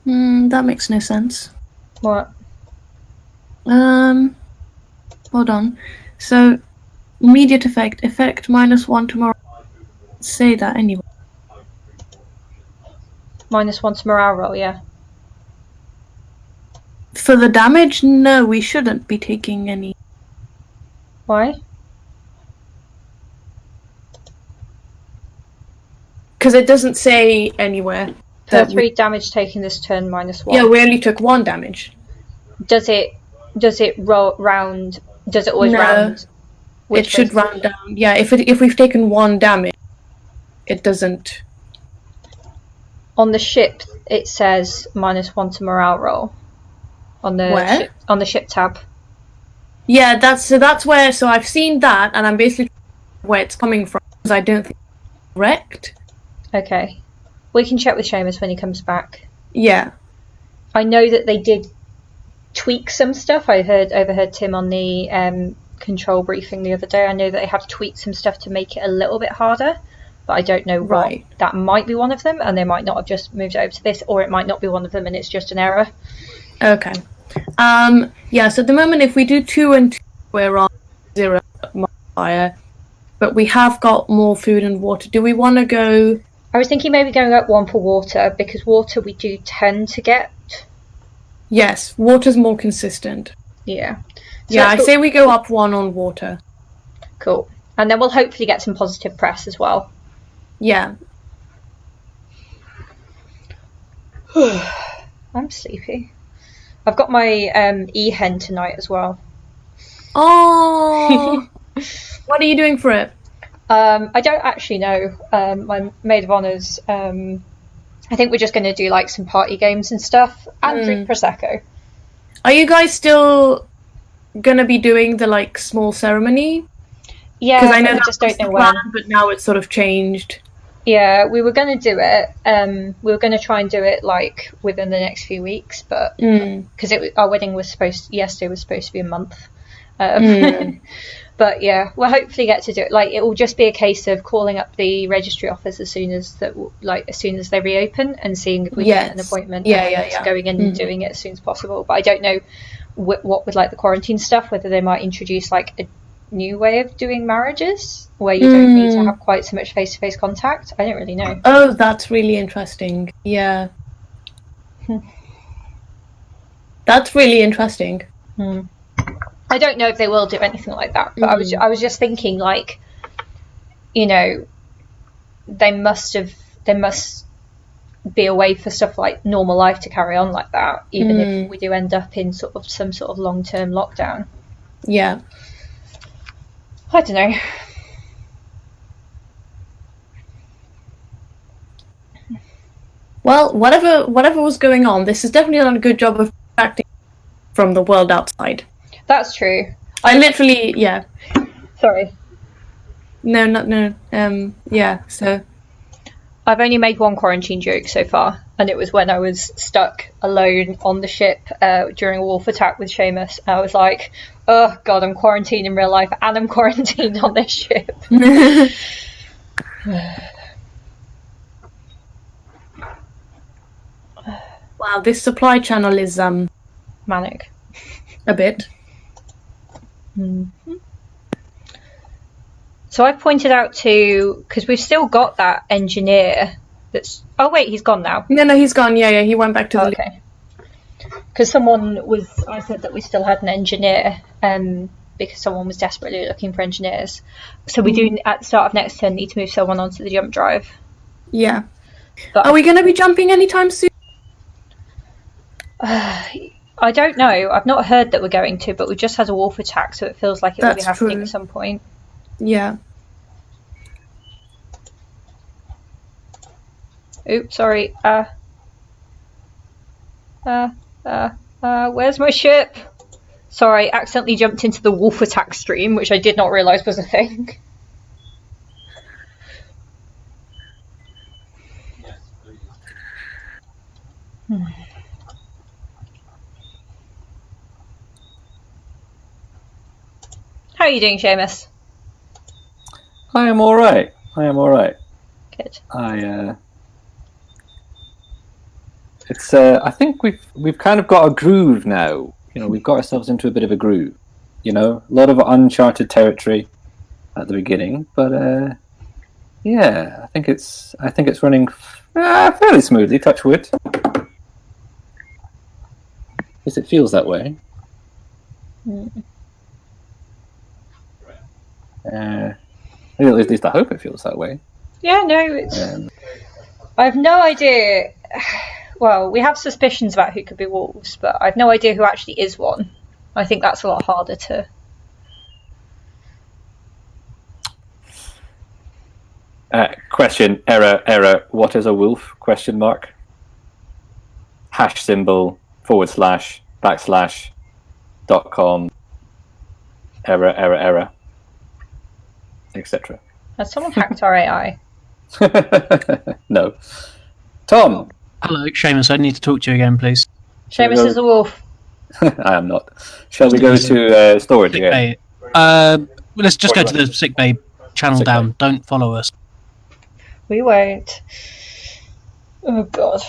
Speaker 4: That makes no sense.
Speaker 1: What?
Speaker 4: Hold on. So, immediate effect -1 tomorrow. Say that anyway.
Speaker 1: -1 to morale roll, yeah.
Speaker 4: For the damage, no, we shouldn't be taking any.
Speaker 1: Why?
Speaker 4: Because it doesn't say anywhere.
Speaker 1: 3 damage taken this turn -1.
Speaker 4: Yeah, we only took 1 damage.
Speaker 1: Does it round? Does it always round?
Speaker 4: It should round down. Yeah, if we've taken 1 damage, it doesn't.
Speaker 1: On the ship, it says -1 to morale roll. on the
Speaker 4: Where?
Speaker 1: on the ship tab.
Speaker 4: Yeah, that's where. So I've seen that, and I'm basically where it's coming from because I don't think it's correct.
Speaker 1: Okay, we can check with Seamus when he comes back.
Speaker 4: Yeah,
Speaker 1: I know that they did tweak some stuff. I overheard Tim on the control briefing the other day. I know that they have tweaked some stuff to make it a little bit harder, but I don't know what. That might be one of them, and they might not have just moved it over to this, or it might not be one of them and it's just an error.
Speaker 4: Okay. Yeah, so at the moment, if we do 2 and 2, we're on 0 modifier, but we have got more food and water. Do we want to go...
Speaker 1: I was thinking maybe going up 1 for water, because water we do tend to get.
Speaker 4: Yes, water's more consistent.
Speaker 1: Yeah. So
Speaker 4: Yeah, I say we go up 1 on water.
Speaker 1: Cool. And then we'll hopefully get some positive press as well.
Speaker 4: Yeah.
Speaker 1: I'm sleepy. I've got my e-hen tonight as well.
Speaker 4: Oh! What are you doing for it?
Speaker 1: I don't actually know. My maid of honours, I think we're just going to do like some party games and stuff and drink Prosecco.
Speaker 4: Are you guys still going to be doing the like small ceremony?
Speaker 1: Yeah,
Speaker 4: because I know
Speaker 1: we
Speaker 4: that
Speaker 1: just don't
Speaker 4: was
Speaker 1: know
Speaker 4: the
Speaker 1: when.
Speaker 4: plan, but now it's sort of changed.
Speaker 1: Yeah, we were going to do it. We were going to try and do it like within the next few weeks, but because our wedding was yesterday was supposed to be a month. But yeah, we'll hopefully get to do it. Like, it will just be a case of calling up the registry office as soon as they reopen and seeing if we can get an appointment.
Speaker 4: Yeah.
Speaker 1: Going in and doing it as soon as possible. But I don't know what with like the quarantine stuff, whether they might introduce like a new way of doing marriages where you don't need to have quite so much face-to-face contact. I don't really know.
Speaker 4: Oh, that's really interesting. Yeah. That's really interesting.
Speaker 1: I don't know if they will do anything like that, but I was just thinking, like, you know, they must be a way for stuff like normal life to carry on like that, even if we do end up in some sort of long-term lockdown.
Speaker 4: Yeah.
Speaker 1: I don't know.
Speaker 4: Well, whatever was going on, this has definitely done a good job of acting from the world outside.
Speaker 1: That's true.
Speaker 4: I literally, yeah.
Speaker 1: Sorry.
Speaker 4: No. Yeah. So,
Speaker 1: I've only made one quarantine joke so far, and it was when I was stuck alone on the ship during a wolf attack with Seamus. I was like, "Oh God, I'm quarantined in real life, and I'm quarantined on this ship."
Speaker 4: Wow, this supply channel is
Speaker 1: manic.
Speaker 4: A bit.
Speaker 1: So I pointed out because we've still got that engineer that's... Oh wait, he's gone now.
Speaker 4: No, he's gone. Yeah, he went back to the...
Speaker 1: Okay. Because I said that we still had an engineer, because someone was desperately looking for engineers. So we do, at the start of next turn, need to move someone onto the jump drive.
Speaker 4: Yeah.
Speaker 1: But
Speaker 4: are we going to be jumping anytime soon?
Speaker 1: I don't know. I've not heard that we're going to, but we just had a wolf attack, so it feels like it will be happening at some point.
Speaker 4: Yeah.
Speaker 1: Oops, sorry. Where's my ship? Sorry, accidentally jumped into the wolf attack stream, which I did not realise was a thing. How are you doing, Seamus?
Speaker 21: I am all right.
Speaker 1: Good.
Speaker 21: I think we've kind of got a groove now. You know, we've got ourselves into a bit of a groove. You know, a lot of uncharted territory at the beginning, but yeah, I think it's running fairly smoothly. Touch wood. At least it feels that way. At least I hope it feels that way.
Speaker 1: Yeah, no, it's... I have no idea. Well, we have suspicions about who could be wolves, but I have no idea who actually is one. I think that's a lot harder to...
Speaker 21: Question, error, what is a wolf? Question mark. #, /.com error, etc.
Speaker 1: Has someone hacked our AI?
Speaker 21: No. Tom.
Speaker 15: Hello, Seamus. I need to talk to you again, please.
Speaker 1: Seamus is a wolf.
Speaker 21: I am not. Shall we go to storage
Speaker 15: sick
Speaker 21: again?
Speaker 15: Bay. Let's just go to the sick bay channel down. Don't follow us.
Speaker 1: We won't. Oh god.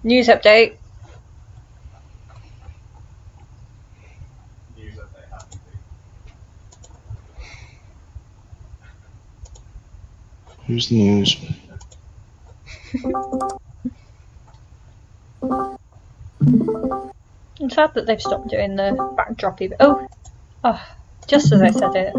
Speaker 1: News update.
Speaker 9: Here's the news.
Speaker 1: I'm sad that they've stopped doing the backdroppy bit. Oh, just as I said it.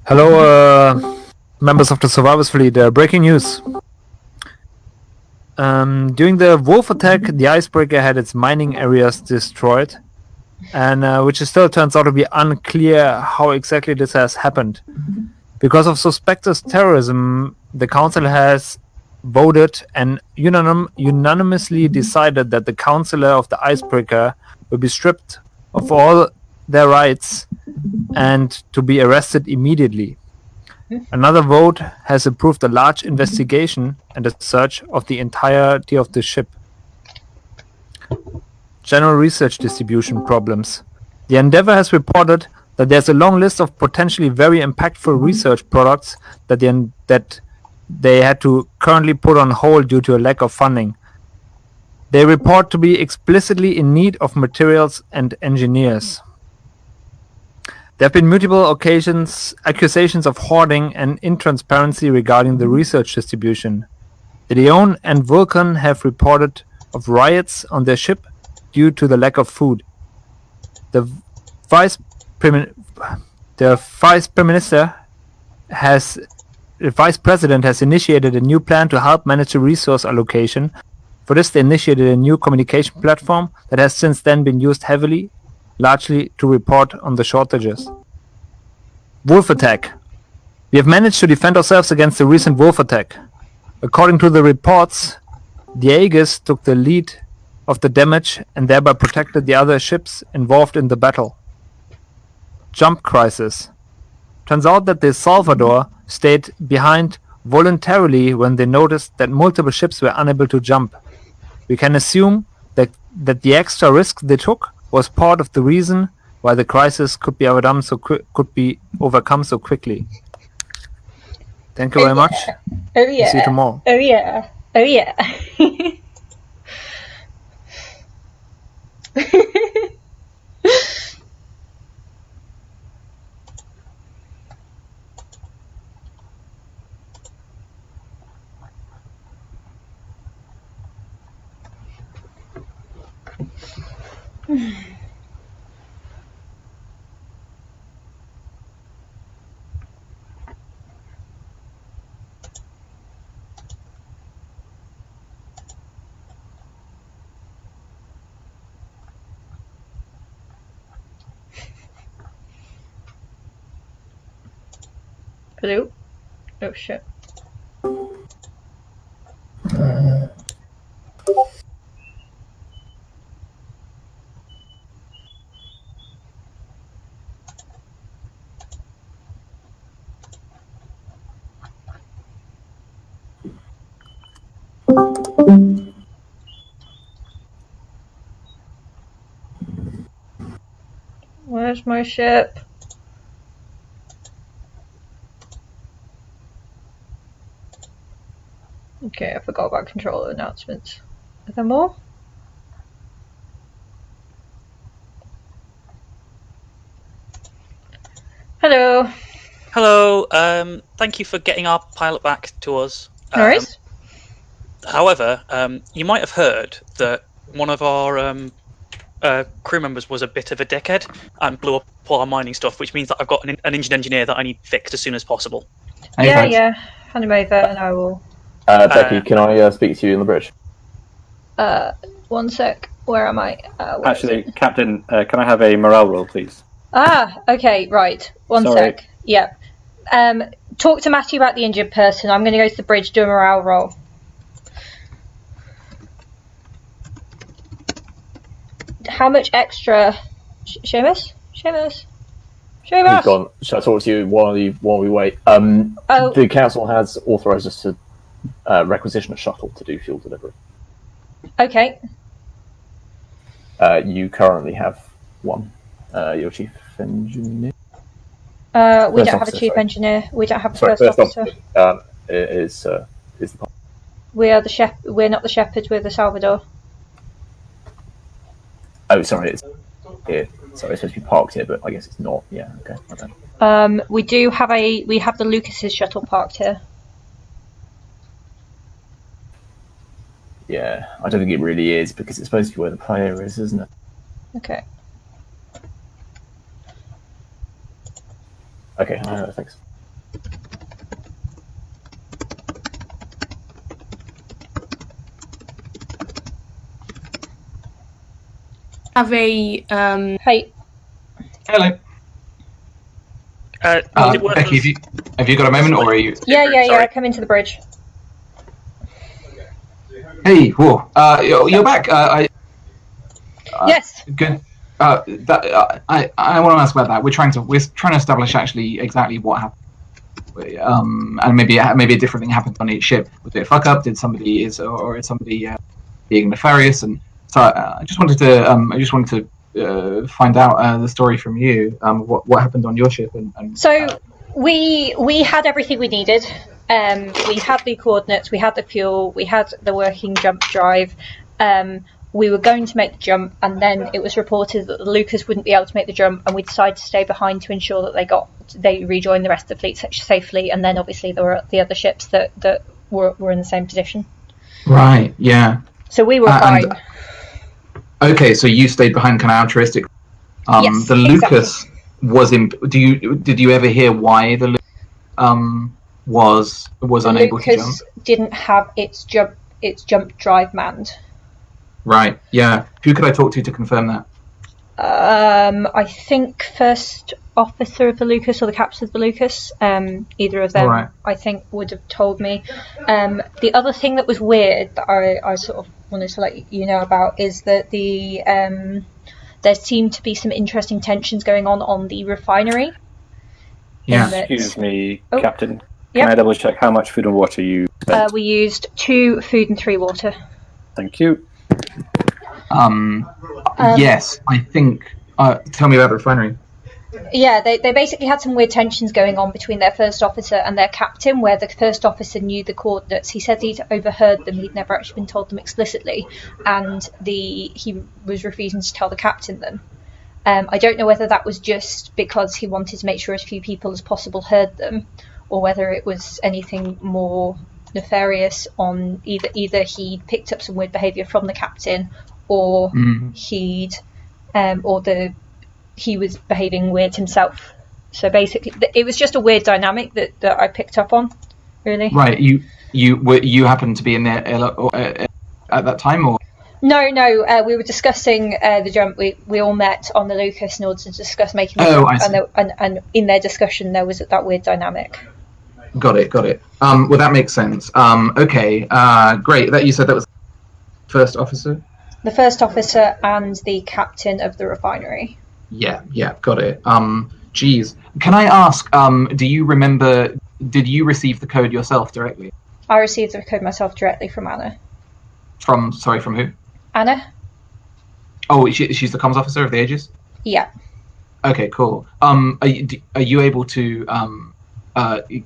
Speaker 6: Hello, members of the Survivors Fleet. Breaking news. During the wolf attack, the icebreaker had its mining areas destroyed, and which still turns out to be unclear how exactly this has happened. Because of suspected terrorism, the council has voted and unanimously decided that the councillor of the icebreaker will be stripped of all their rights and to be arrested immediately. Another vote has approved a large investigation and a search of the entirety of the ship. General research distribution problems. The Endeavour has reported that there's a long list of potentially very impactful research products that they had to currently put on hold due to a lack of funding. They report to be explicitly in need of materials and engineers. There have been multiple accusations of hoarding and intransparency regarding the research distribution. The Leon and Vulcan have reported of riots on their ship due to the lack of food. The vice president has initiated a new plan to help manage the resource allocation. For this, they initiated a new communication platform that has since then been used heavily, largely to report on the shortages. Wolf attack. We have managed to defend ourselves against the recent wolf attack. According to the reports, the Aegis took the lead of the damage and thereby protected the other ships involved in the battle. Jump crisis. Turns out that the Salvador stayed behind voluntarily when they noticed that multiple ships were unable to jump. We can assume that the extra risk they took was part of the reason why the crisis could be overcome so quickly. Thank you very much.
Speaker 1: Oh yeah.
Speaker 6: See you tomorrow.
Speaker 1: Oh yeah. Oh yeah. Hello? Oh shit. Where's my ship? Okay, I forgot about controller announcements. Are there more? Hello.
Speaker 16: Hello. Thank you for getting our pilot back to us.
Speaker 1: No worries.
Speaker 16: However, you might have heard that one of our crew members was a bit of a dickhead and blew up all our mining stuff, which means that I've got an engine engineer that I need fixed as soon as possible.
Speaker 1: Yeah. Hand him over and I will.
Speaker 10: Becky, can I speak to you on the bridge?
Speaker 1: 1 sec. Where am I?
Speaker 21: Actually, Captain, can I have a morale roll, please?
Speaker 1: Okay, right. 1
Speaker 21: Sorry.
Speaker 1: sec. Yeah. Talk to Matthew about the injured person. I'm going to go to the bridge, do a morale roll. How much extra? Seamus?
Speaker 10: He's gone. Shall I talk to you while we wait? The council has authorised us to requisition a shuttle to do fuel delivery.
Speaker 1: Okay.
Speaker 10: You currently have one. Your chief engineer.
Speaker 1: We don't have a
Speaker 10: officer,
Speaker 1: chief
Speaker 10: sorry.
Speaker 1: engineer. We don't have a
Speaker 10: Sorry,
Speaker 1: first officer.
Speaker 10: Is the
Speaker 1: We are the We're not the shepherds. We're the Salvador.
Speaker 10: Oh, sorry, it's here. Sorry, it's supposed to be parked here, but I guess it's not. Yeah, okay. Okay.
Speaker 1: We do have we have the Lucas's shuttle parked here.
Speaker 10: Yeah, I don't think it really is because it's supposed to be where the player is, isn't it?
Speaker 1: Okay.
Speaker 10: Okay, thanks.
Speaker 4: Have a
Speaker 1: Hey.
Speaker 8: Hello. Becky, have you got a moment, or are you?
Speaker 1: Yeah. Come into the bridge.
Speaker 8: Hey, whoa. You're back.
Speaker 1: Yes.
Speaker 8: Good. I want to ask about that. We're trying to establish actually exactly what happened. And maybe a different thing happened on each ship. Was it a fuck up? Did somebody is somebody being nefarious? And so I just wanted to find out the story from you. What happened on your ship? And
Speaker 1: So we had everything we needed. We had the coordinates, we had the fuel, we had the working jump drive. We were going to make the jump, and then it was reported that the Lucas wouldn't be able to make the jump, and we decided to stay behind to ensure that they rejoined the rest of the fleet safely. And then obviously there were the other ships that were in the same position.
Speaker 8: Right. Yeah.
Speaker 1: So we were fine.
Speaker 8: Okay, so you stayed behind, kind of altruistic.
Speaker 1: Yes,
Speaker 8: the Lucas was in. Did you ever hear why the Lucas was unable to jump?
Speaker 1: Lucas didn't have its jump drive manned.
Speaker 8: Right. Yeah. Who could I talk to confirm that?
Speaker 1: I think first officer of the Lucas or the captain of the Lucas. Either of them,
Speaker 8: Right.
Speaker 1: I think, would have told me. The other thing that was weird that I sort of wanted to let you know about is that there seemed to be some interesting tensions going on the refinery.
Speaker 8: Yeah.
Speaker 21: Excuse me,
Speaker 1: Oh.
Speaker 21: Captain.
Speaker 1: Yep.
Speaker 21: Can I double check how much food and water you spent?
Speaker 1: We used 2 food and 3 water.
Speaker 21: Thank you.
Speaker 8: Yes, I think. Tell me about the refinery.
Speaker 1: Yeah, they basically had some weird tensions going on between their first officer and their captain, where the first officer knew the coordinates. He said he'd overheard them, he'd never actually been told them explicitly, and he was refusing to tell the captain them. I don't know whether that was just because he wanted to make sure as few people as possible heard them, or whether it was anything more nefarious on either he picked up some weird behaviour from the captain, or he was behaving weird himself. So basically, it was just a weird dynamic that I picked up on, really.
Speaker 8: Right. You happened to be in there at that time, or?
Speaker 1: No. We were discussing the jump. We all met on the Lucas in order to discuss making the jump,
Speaker 8: I see.
Speaker 1: and in their discussion there was that weird dynamic.
Speaker 8: Got it. Well, that makes sense. Okay. Great. That you said that was first officer.
Speaker 1: The first officer and the captain of the refinery.
Speaker 8: Yeah, got it. Geez. Can I ask, do you remember, did you receive the code yourself directly?
Speaker 1: I received the code myself directly from Anna.
Speaker 8: From who?
Speaker 1: Anna?
Speaker 8: Oh, she's the comms officer of the Aegis?
Speaker 1: Yeah.
Speaker 8: Okay, cool. Are you able to,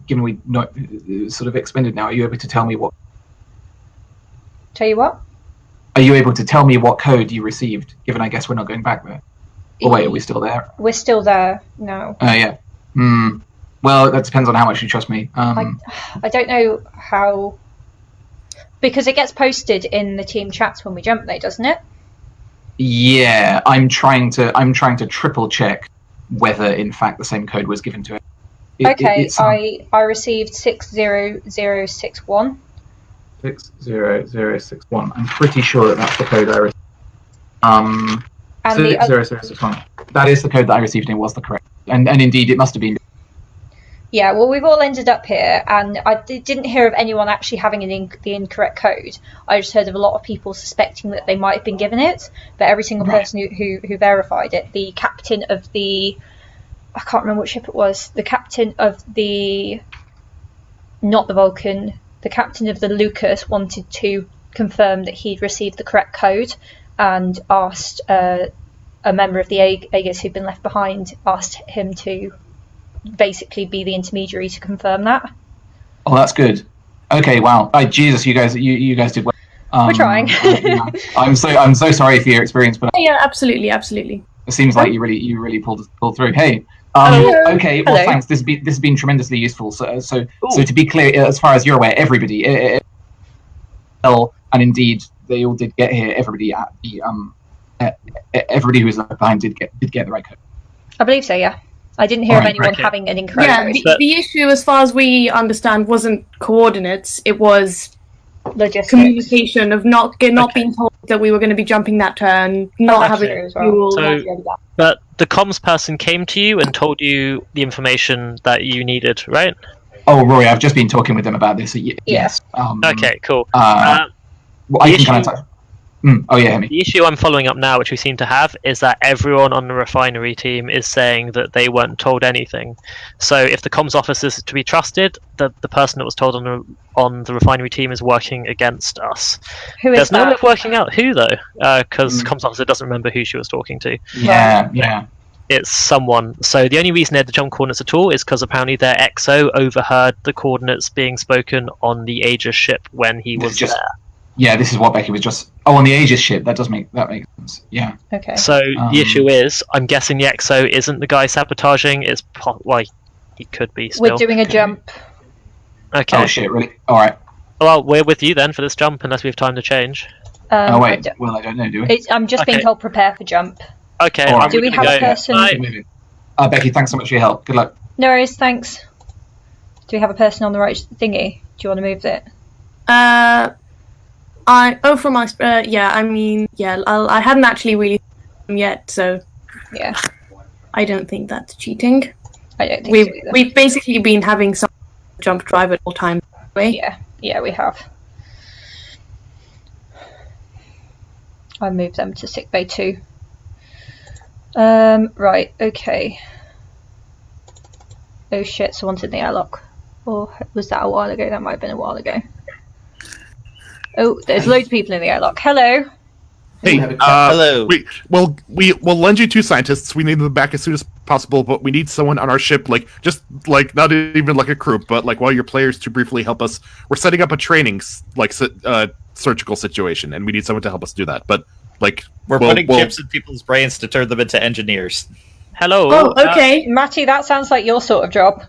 Speaker 8: given we not sort of expended now, are you able to tell me what?
Speaker 1: Tell you what?
Speaker 8: Are you able to tell me what code you received, given I guess we're not going back there? Or wait, are we still there?
Speaker 1: We're still there now.
Speaker 8: Yeah. Well, that depends on how much you trust me.
Speaker 1: I don't know how... Because it gets posted in the team chats when we jump though, doesn't it?
Speaker 8: Yeah, I'm trying to triple check whether in fact the same code was given to it.
Speaker 1: I received 60061.
Speaker 8: 60061. I'm pretty sure that's the code I received. 60061. That is the code that I received, and it was the correct. And indeed, it must have been.
Speaker 1: Yeah, well, we've all ended up here, and I didn't hear of anyone actually having the incorrect code. I just heard of a lot of people suspecting that they might have been given it, but every single person who verified it, the captain of the... I can't remember what ship it was. The captain of the... Not the Vulcan. The captain of the Lucas wanted to confirm that he'd received the correct code and asked a member of the Aegis who'd been left behind, asked him to basically be the intermediary to confirm that.
Speaker 8: Oh, that's good. Okay, wow. Jesus, you guys did well.
Speaker 1: We're trying.
Speaker 8: I'm so sorry for your experience, but
Speaker 4: Yeah, absolutely.
Speaker 8: it seems like you really pulled through. Hey. Okay. Well, thanks. This has been tremendously useful. So to be clear, as far as you're aware, everybody, and indeed they all did get here. Everybody at the everybody who was left behind did get the right code.
Speaker 1: I believe so. Yeah, I didn't hear of anyone having an incorrect code.
Speaker 4: Yeah, the issue, as far as we understand, wasn't coordinates. It was
Speaker 1: logistics,
Speaker 4: communication of not being told that we were going to be jumping that turn, not having fuel.
Speaker 7: But the comms person came to you and told you the information that you needed, right?
Speaker 8: Oh, Rory, I've just been talking with them about this. Yes.
Speaker 7: Okay, cool.
Speaker 8: I can kind of touch. Oh yeah,
Speaker 7: the issue I'm following up now, which we seem to have, is that everyone on the refinery team is saying that they weren't told anything. So if the comms officer is to be trusted, the person that was told on the refinery team is working against us.
Speaker 1: Who is
Speaker 7: There's no
Speaker 1: that?
Speaker 7: way of working out who though, because comms officer doesn't remember who she was talking to.
Speaker 8: Yeah.
Speaker 7: It's someone. So the only reason they had the jump coordinates at all is because apparently their XO overheard the coordinates being spoken on the Aegis ship when he was there.
Speaker 8: Yeah, this is what Becky was just. Oh, on the Aegis ship. That makes sense. Yeah.
Speaker 1: Okay.
Speaker 7: So the issue is, I'm guessing the XO isn't the guy sabotaging. It's he could be still.
Speaker 1: We're doing a jump.
Speaker 7: Okay.
Speaker 8: Oh shit! Really? All right.
Speaker 7: Well, we're with you then for this jump, unless we have time to change.
Speaker 8: Oh wait. Well, I don't know. Do we?
Speaker 1: I'm just being told prepare for jump.
Speaker 7: Okay.
Speaker 8: Right.
Speaker 1: Do we have a person?
Speaker 8: Becky, thanks so much for your help. Good luck.
Speaker 1: No worries. Thanks. Do we have a person on the right thingy? Do you want to move it?
Speaker 4: I hadn't actually really yet, so
Speaker 1: yeah,
Speaker 4: I don't think that's cheating.
Speaker 1: I don't think so either.
Speaker 4: We've basically been having some jump drive at all times.
Speaker 1: Yeah, we have. I moved them to sick bay 2. Right, okay. Oh shit, someone's in the airlock. Or was that a while ago? That might have been a while ago. Oh, there's loads of people in the airlock. Hello.
Speaker 17: Hey,
Speaker 7: hello.
Speaker 17: We'll lend you 2 scientists. We need them back as soon as possible, but we need someone on our ship, not even like a crew, but like one of your players to briefly help us. We're setting up a training surgical situation, and we need someone to help us do that. But
Speaker 18: we're putting chips in people's brains to turn them into engineers.
Speaker 7: Hello.
Speaker 4: Oh, okay,
Speaker 1: Matty, that sounds like your sort of job.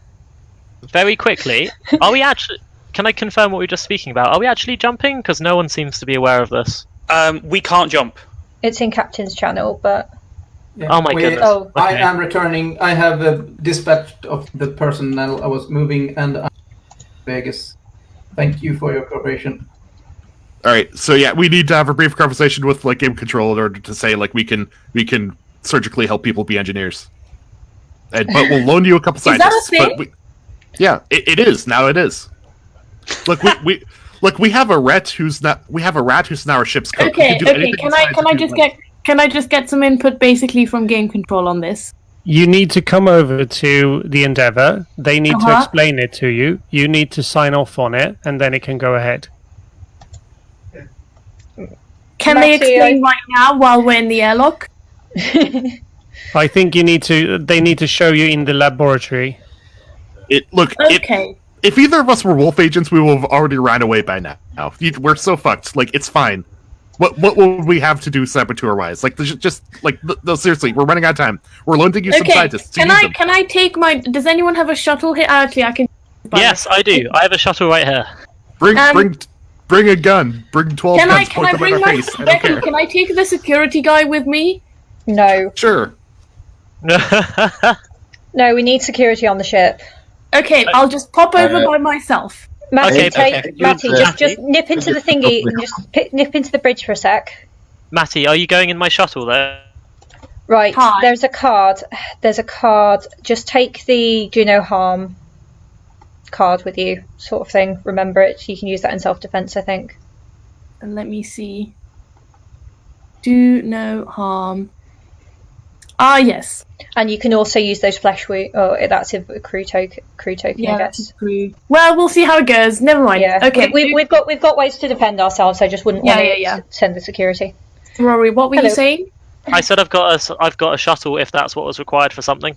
Speaker 7: Very quickly, are we actually? Can I confirm what we were just speaking about? Are we actually jumping? Because no one seems to be aware of this.
Speaker 16: We can't jump.
Speaker 1: It's in Captain's channel, but...
Speaker 22: Yeah,
Speaker 7: oh my goodness.
Speaker 1: Oh.
Speaker 22: I am returning. I have dispatched of the personnel I was moving, and I'm Vegas. Thank you for your cooperation.
Speaker 17: All right, so yeah, we need to have a brief conversation with game control in order to say we can surgically help people be engineers. But we'll loan you a couple scientists.
Speaker 4: Is that a thing?
Speaker 17: Yeah, it is now. It is. Look, we have a rat who's not. We have a rat who's now our ship's cook.
Speaker 4: Okay. Can I just get some input basically from game control on this?
Speaker 3: You need to come over to the Endeavour. They need to explain it to you. You need to sign off on it, and then it can go ahead.
Speaker 4: Can they explain right now while we're in the airlock?
Speaker 3: I think you need to. They need to show you in the laboratory.
Speaker 4: Okay.
Speaker 17: If either of us were wolf agents, we would have already ran away by now. We're so fucked. It's fine. What would we have to do saboteur-wise? No, seriously, we're running out of time. We're loaning you some scientists.
Speaker 4: Can I take my? Does anyone have a shuttle here? Actually, I can.
Speaker 7: Yes, I do. I have a shuttle right here.
Speaker 17: Bring Bring a gun. Bring 12
Speaker 4: Can I
Speaker 17: guns. Point them
Speaker 4: bring
Speaker 17: at our
Speaker 4: my
Speaker 17: face. I don't
Speaker 4: Becky?
Speaker 17: care.
Speaker 4: Can I take the security guy with me?
Speaker 1: No.
Speaker 17: Sure.
Speaker 1: No, we need security on the ship.
Speaker 4: Okay, I'll just pop over by myself.
Speaker 1: Matty,
Speaker 7: Okay,
Speaker 1: Matty, just nip into the thingy and just nip into the bridge for a sec.
Speaker 7: Matty, are you going in my shuttle there?
Speaker 1: Right, there's a card. There's a card. Just take the do no harm card with you, sort of thing. Remember it. You can use that in self-defense, I think.
Speaker 4: And let me see. Do no harm. Ah, yes.
Speaker 1: And you can also use those flesh wounds. Oh, that's a crew token.
Speaker 4: Yeah,
Speaker 1: I
Speaker 4: that's
Speaker 1: guess.
Speaker 4: a crew. Well, we'll see how it goes. Never mind.
Speaker 1: Yeah.
Speaker 4: Okay.
Speaker 1: We've got ways to defend ourselves. I just wouldn't want to send the security.
Speaker 4: Rory, what were you saying?
Speaker 7: I said I've got a shuttle if that's what was required for something.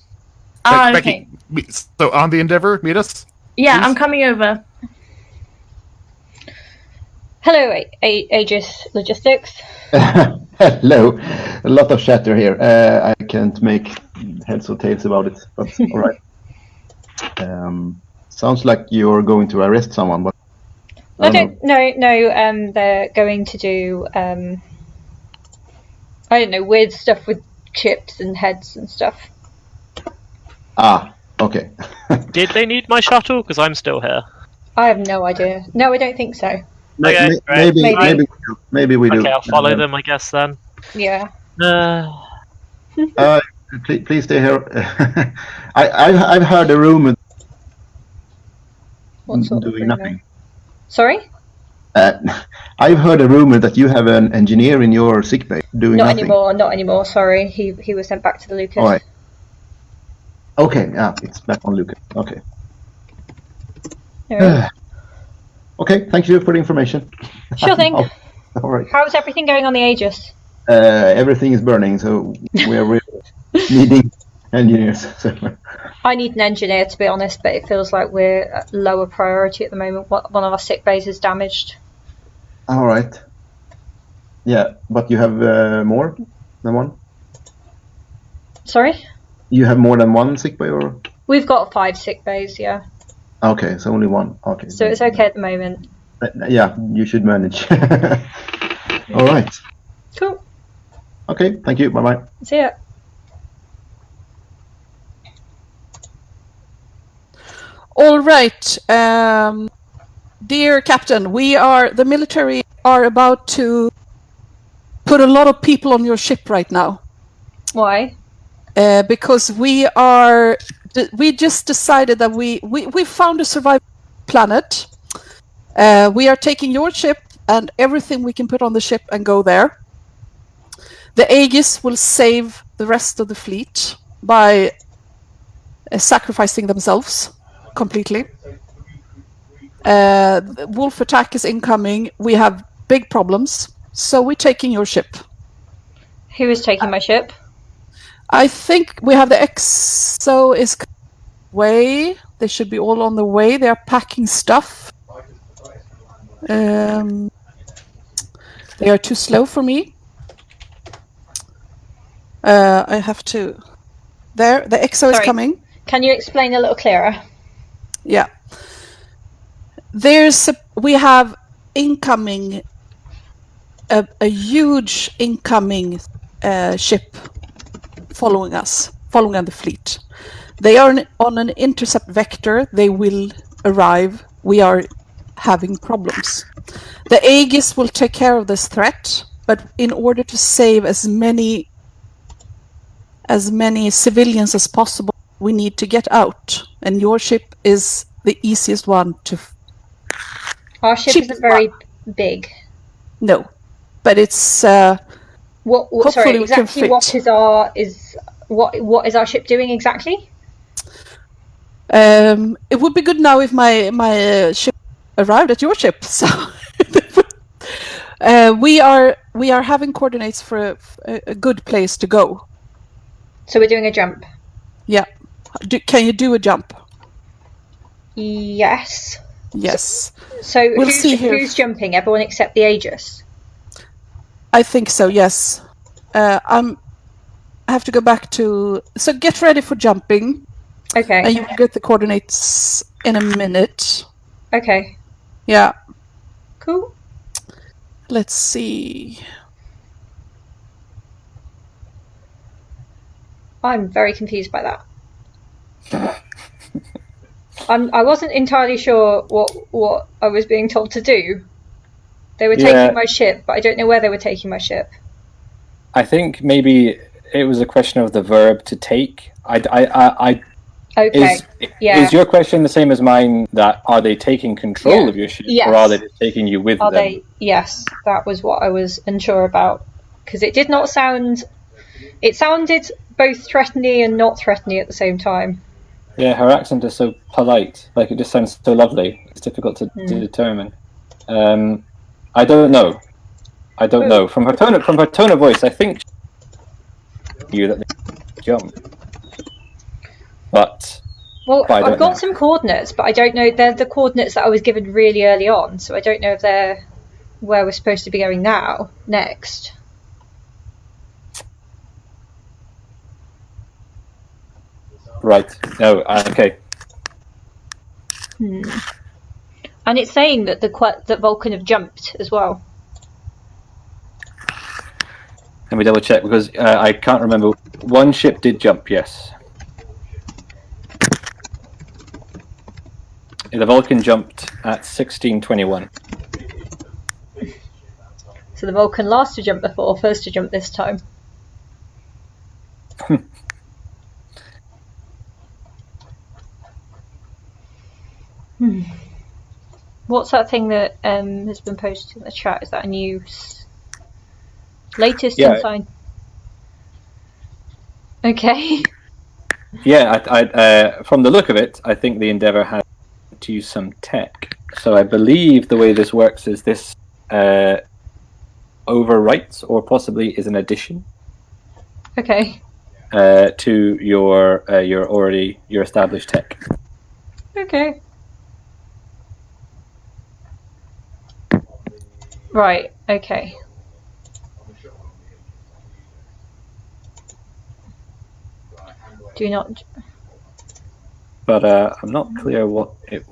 Speaker 4: Ah, okay.
Speaker 17: Becky, so on the Endeavour, meet us.
Speaker 4: Yeah,
Speaker 17: please?
Speaker 4: I'm coming over.
Speaker 1: Hello, Aegis Logistics.
Speaker 5: Hello. A lot of chatter here. I can't make heads or tails about it, but all right. Sounds like you're going to arrest someone, but
Speaker 1: No, they're going to do I don't know, weird stuff with chips and heads and stuff.
Speaker 5: Ah, okay.
Speaker 7: Did they need my shuttle? Because I'm still here.
Speaker 1: I have no idea. No, I don't think so.
Speaker 7: Okay,
Speaker 5: Maybe we do.
Speaker 7: Okay, I'll follow them, I guess, then.
Speaker 1: Yeah.
Speaker 5: Please stay here. I've heard a rumor.
Speaker 1: What sort of
Speaker 5: doing
Speaker 1: rumor?
Speaker 5: nothing.
Speaker 1: Sorry?
Speaker 5: I've heard a rumor that you have an engineer in your sickbay doing
Speaker 1: Not
Speaker 5: nothing.
Speaker 1: Not anymore. Sorry, he was sent back to the Lucas.
Speaker 5: All right. Okay, it's back on Lucas. Okay.
Speaker 1: Yeah.
Speaker 5: Okay, thank you for the information.
Speaker 1: Sure thing.
Speaker 5: All right.
Speaker 1: How's everything going on the Aegis?
Speaker 5: Everything is burning, so we are really needing engineers. So.
Speaker 1: I need an engineer, to be honest, but it feels like we're at lower priority at the moment. One of our sick bays is damaged.
Speaker 5: All right. Yeah, but you have more than one?
Speaker 1: Sorry?
Speaker 5: You have more than one sick bay, or?
Speaker 1: We've got 5 sick bays, yeah.
Speaker 5: Okay, so only one. Okay.
Speaker 1: So it's okay at the moment.
Speaker 5: Yeah, you should manage. All right.
Speaker 1: Cool.
Speaker 5: Okay, thank you. Bye-bye.
Speaker 1: See ya.
Speaker 24: All right, dear Captain, the military are about to put a lot of people on your ship right now.
Speaker 1: Why?
Speaker 24: Because we just decided that we found a survivable planet. We are taking your ship and everything we can put on the ship and go there. The Aegis will save the rest of the fleet by sacrificing themselves completely. Wolf attack is incoming. We have big problems, so we're taking your ship.
Speaker 1: Who is taking my ship?
Speaker 24: I think we have the XO is way. They should be all on the way. They are packing stuff. They are too slow for me. I have to. There, the XO is coming.
Speaker 1: Can you explain a little clearer?
Speaker 24: Yeah. We have incoming a huge incoming ship following us, following on the fleet. They are on an intercept vector. They will arrive. We are having problems. The Aegis will take care of this threat, but in order to save as many civilians as possible, we need to get out. And your ship is the easiest one to.
Speaker 1: Our ship isn't very big.
Speaker 24: No, but it's.
Speaker 1: What? Sorry, exactly. What is our ship doing exactly?
Speaker 24: It would be good now if my ship arrived at your ship. So we are having coordinates for a good place to go.
Speaker 1: So we're doing a jump.
Speaker 24: Yeah. Can you do a jump?
Speaker 1: Yes.
Speaker 24: Yes.
Speaker 1: So
Speaker 24: we'll see here.
Speaker 1: Who's jumping? Everyone except the Aegis?
Speaker 24: I think so, yes. I have to go back to... So get ready for jumping.
Speaker 1: Okay.
Speaker 24: And you will get the coordinates in a minute.
Speaker 1: Okay.
Speaker 24: Yeah.
Speaker 1: Cool.
Speaker 24: Let's see.
Speaker 1: I'm very confused by that. I wasn't entirely sure what I was being told to do. They were taking my ship, but I don't know where they were taking my ship.
Speaker 21: I think maybe it was a question of the verb to take.
Speaker 1: Okay.
Speaker 21: Is your question the same as mine? That are they taking control of your ship, or are they just taking you with them?
Speaker 1: Yes, that was what I was unsure about, because it did not sound. It sounded both threatening and not threatening at the same time.
Speaker 21: Yeah, her accent is so polite. Like, it just sounds so lovely. It's difficult to determine. I don't know. From her tone of voice, I think you that they jump. But
Speaker 1: I've got some coordinates, but I don't know. They're the coordinates that I was given really early on, so I don't know if they're where we're supposed to be going next.
Speaker 21: Right. No. Okay.
Speaker 1: And it's saying that that Vulcan have jumped as well.
Speaker 21: Let me double check, because I can't remember. One ship did jump. Yes. The Vulcan jumped at 16:21.
Speaker 1: So the Vulcan last to jump before, first to jump this time. What's that thing that has been posted in the chat? Is that a new latest in Okay.
Speaker 21: Yeah, I from the look of it, I think the Endeavour had to use some tech. So I believe the way this works is this overwrites, or possibly is an addition.
Speaker 1: Okay.
Speaker 21: To your established tech.
Speaker 1: Okay. Right. Okay. Do not.
Speaker 21: But I'm not clear what it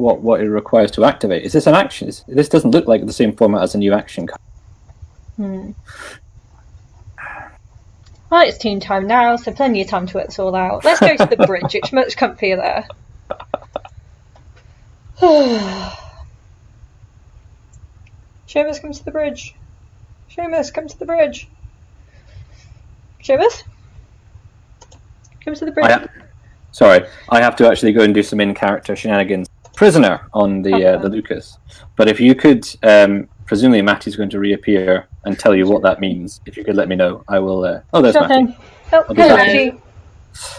Speaker 21: requires to activate. Is this an action? This doesn't look like the same format as a new action card.
Speaker 1: Well, it's team time now, so plenty of time to work this all out. Let's go to the bridge. It's much comfier there. Seamus, come to the bridge. Seamus, come to the bridge. Seamus? Come to the bridge.
Speaker 21: Sorry, I have to actually go and do some in-character shenanigans. Prisoner on the Lucas. But if you could, presumably Matty's going to reappear and tell you what that means. If you could let me know, I will. Oh, there's Matty.
Speaker 1: Oh, hello, Matty.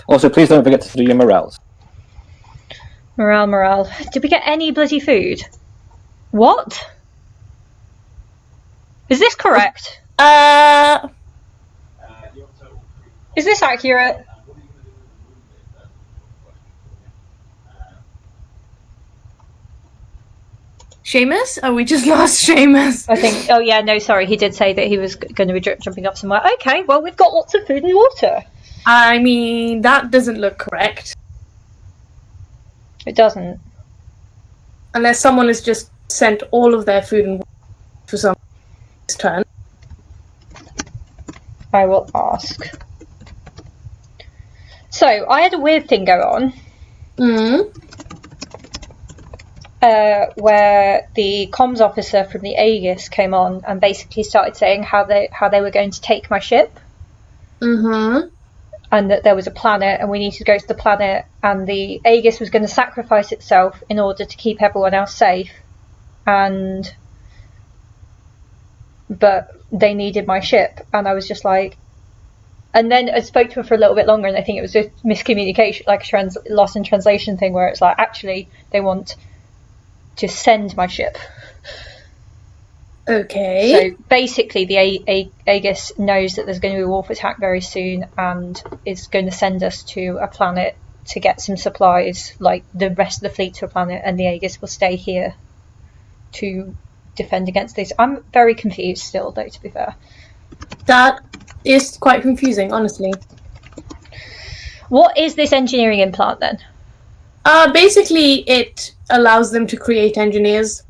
Speaker 21: Also, please don't forget to do your morales.
Speaker 1: Morale. Did we get any bloody food? What? Is this correct? Is this accurate?
Speaker 4: Seamus? Oh, we just lost Seamus.
Speaker 1: I think. Oh yeah, no, sorry. He did say that he was going to be jumping off somewhere. Okay, well we've got lots of food and water.
Speaker 4: I mean, that doesn't look correct.
Speaker 1: It doesn't.
Speaker 4: Unless someone has just sent all of their food and water for some turn.
Speaker 1: I will ask. So I had a weird thing go on. Where the comms officer from the Aegis came on and basically started saying how they were going to take my ship. And that there was a planet and we needed to go to the planet, and the Aegis was going to sacrifice itself in order to keep everyone else safe. But they needed my ship, and I was just like. And then I spoke to her for a little bit longer, and I think it was a miscommunication, like a loss in translation thing, where it's like actually they want to send my ship.
Speaker 4: Okay.
Speaker 1: So basically, the Aegis knows that there's going to be a wolf attack very soon, and is going to send us to a planet to get some supplies, like the rest of the fleet to a planet, and the Aegis will stay here to defend against this. I'm very confused still, though, to be fair.
Speaker 4: That is quite confusing, honestly.
Speaker 1: What is this engineering implant then?
Speaker 4: Basically, it allows them to create engineers.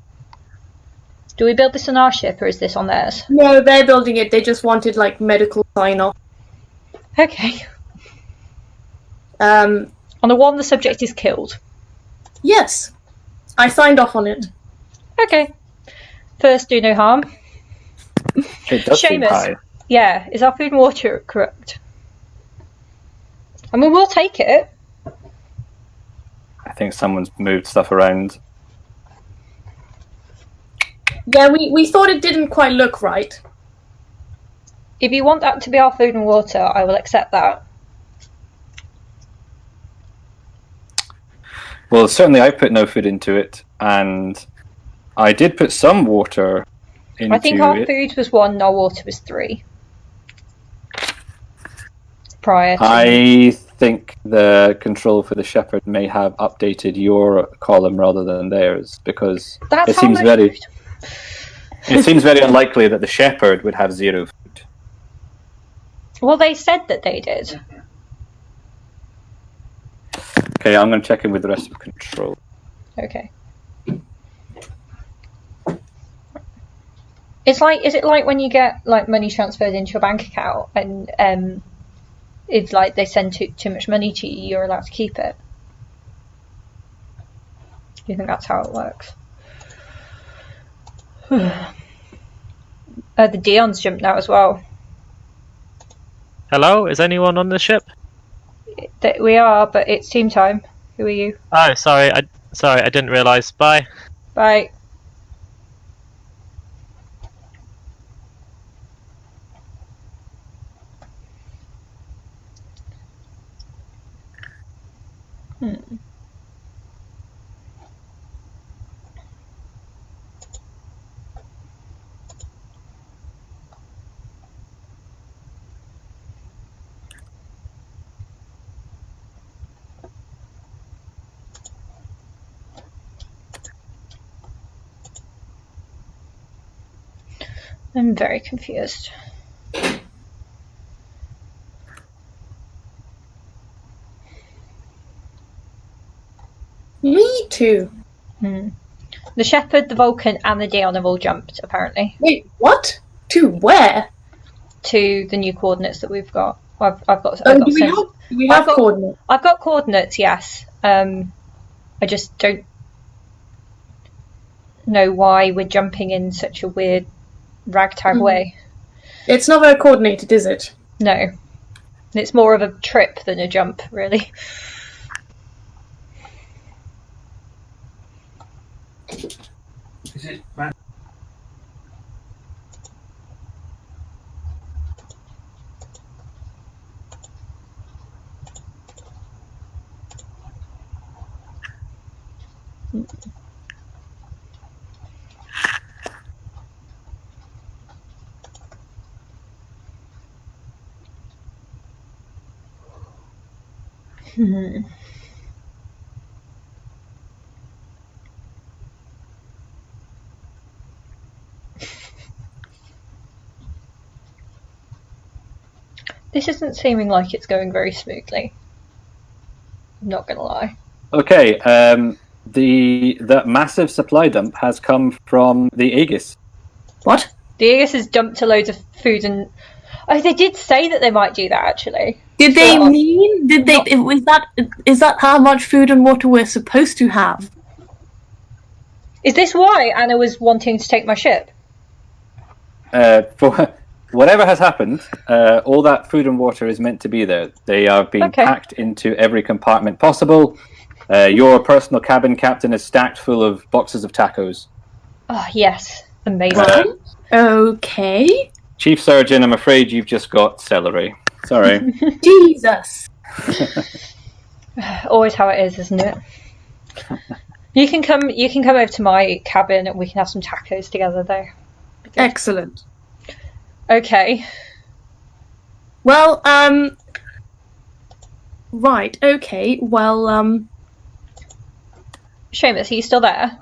Speaker 1: Do we build this on our ship, or is this on theirs?
Speaker 4: No, they're building it. They just wanted like medical sign-off.
Speaker 1: Okay.
Speaker 4: On
Speaker 1: the one, the subject is killed.
Speaker 4: Yes, I signed off on it.
Speaker 1: Okay. First, do no harm.
Speaker 21: It does seem
Speaker 1: Seamus,
Speaker 21: high.
Speaker 1: yeah, is our food and water correct? I mean, we'll take it.
Speaker 21: I think someone's moved stuff around.
Speaker 4: Yeah, we thought it didn't quite look right.
Speaker 1: If you want that to be our food and water, I will accept that.
Speaker 21: Well, certainly I put no food into it, and I did put some water into it.
Speaker 1: I think our food was 1 and our water was 3. Prior to...
Speaker 21: I think the control for the shepherd may have updated your column rather than theirs, because
Speaker 1: That's
Speaker 21: it seems
Speaker 1: how
Speaker 21: very... It seems very unlikely that the shepherd would have 0 food.
Speaker 1: Well, they said that they did.
Speaker 21: Okay, I'm going to check in with the rest of control.
Speaker 1: Okay. It's like, is it like when you get like money transferred into your bank account and it's like they send too much money to you, you're allowed to keep it? Do you think that's how it works? The Dion's jumped now as well.
Speaker 7: Hello, is anyone on the ship?
Speaker 1: We are, but it's team time. Who are you?
Speaker 7: Oh, sorry, I didn't realise. Bye.
Speaker 1: Bye. I'm very confused.
Speaker 4: Me too.
Speaker 1: The Shepherd, the Vulcan, and the Dion have all jumped, apparently.
Speaker 4: Wait, what? To where?
Speaker 1: To the new coordinates that we've got. I've got.
Speaker 4: Do we have coordinates?
Speaker 1: I've got coordinates, yes. I just don't know why we're jumping in such a weird ragtag way.
Speaker 4: It's not very coordinated, is it?
Speaker 1: No. It's more of a trip than a jump, really.
Speaker 22: Is it man?
Speaker 1: This isn't seeming like it's going very smoothly. I'm not gonna lie.
Speaker 21: Okay, the massive supply dump has come from the Aegis.
Speaker 4: What?
Speaker 1: The Aegis has dumped a load of food and... Oh, they did say that they might do that, actually.
Speaker 4: Did they mean? Did they? Is that how much food and water we're supposed to have?
Speaker 1: Is this why Anna was wanting to take my ship?
Speaker 21: For whatever has happened, all that food and water is meant to be there. They are being packed into every compartment possible. Your personal cabin captain is stacked full of boxes of tacos.
Speaker 1: Oh, yes. Amazing.
Speaker 4: Okay.
Speaker 21: Chief Surgeon, I'm afraid you've just got celery. Sorry.
Speaker 4: Jesus.
Speaker 1: Always how it is, isn't it? You can come over to my cabin and we can have some tacos together, though.
Speaker 4: Excellent.
Speaker 1: Okay.
Speaker 4: Well, right, okay, well,
Speaker 1: Seamus, are you still there?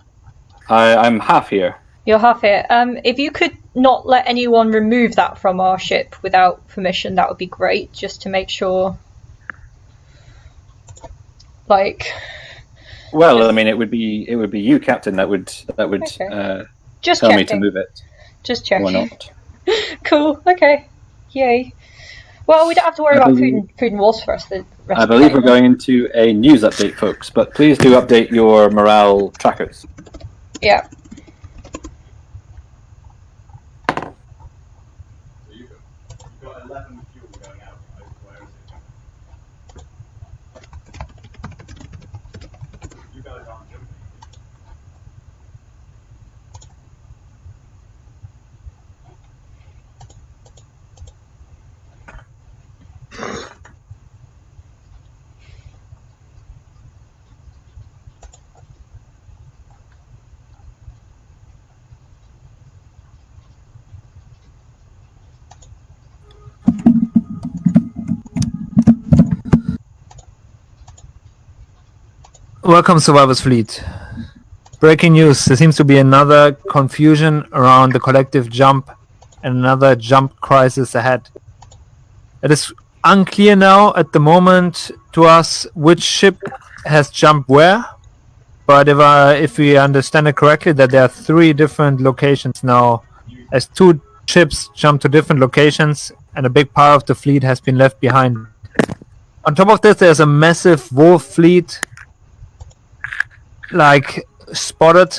Speaker 21: I'm half here.
Speaker 1: You're half here. If you could not let anyone remove that from our ship without permission, that would be great, just to make sure. Like.
Speaker 21: Well, I mean, it would be you, Captain. That would.
Speaker 1: Okay. Just
Speaker 21: tell
Speaker 1: checking.
Speaker 21: me to move it.
Speaker 1: Just checking.
Speaker 21: Or not.
Speaker 1: Cool. Okay. Yay. Well, we don't have to worry about food and water first.
Speaker 21: I believe we're going into a news update, folks, but please do update your morale trackers.
Speaker 1: Yeah.
Speaker 6: Welcome, Survivors Fleet. Breaking news, there seems to be another confusion around the collective jump and another jump crisis ahead. It is unclear now at the moment to us which ship has jumped where, but if we understand it correctly, that there are 3 different locations now, as 2 ships jump to different locations and a big part of the fleet has been left behind. On top of this, there's a massive wolf fleet spotted,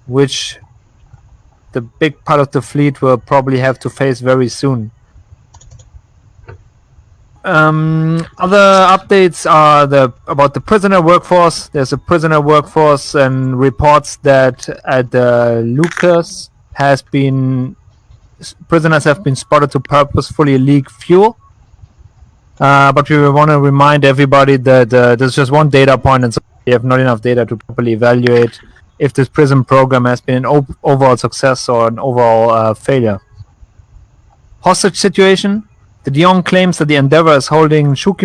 Speaker 6: which the big part of the fleet will probably have to face very soon. Other updates are about the prisoner workforce. There's a prisoner workforce and reports that at the Lucas prisoners have been spotted to purposefully leak fuel. But we want to remind everybody that there's just one data point, and so we have not enough data to properly evaluate if this prison program has been an overall success or an overall failure. Hostage situation. The Dion claims that the Endeavour is holding Shuki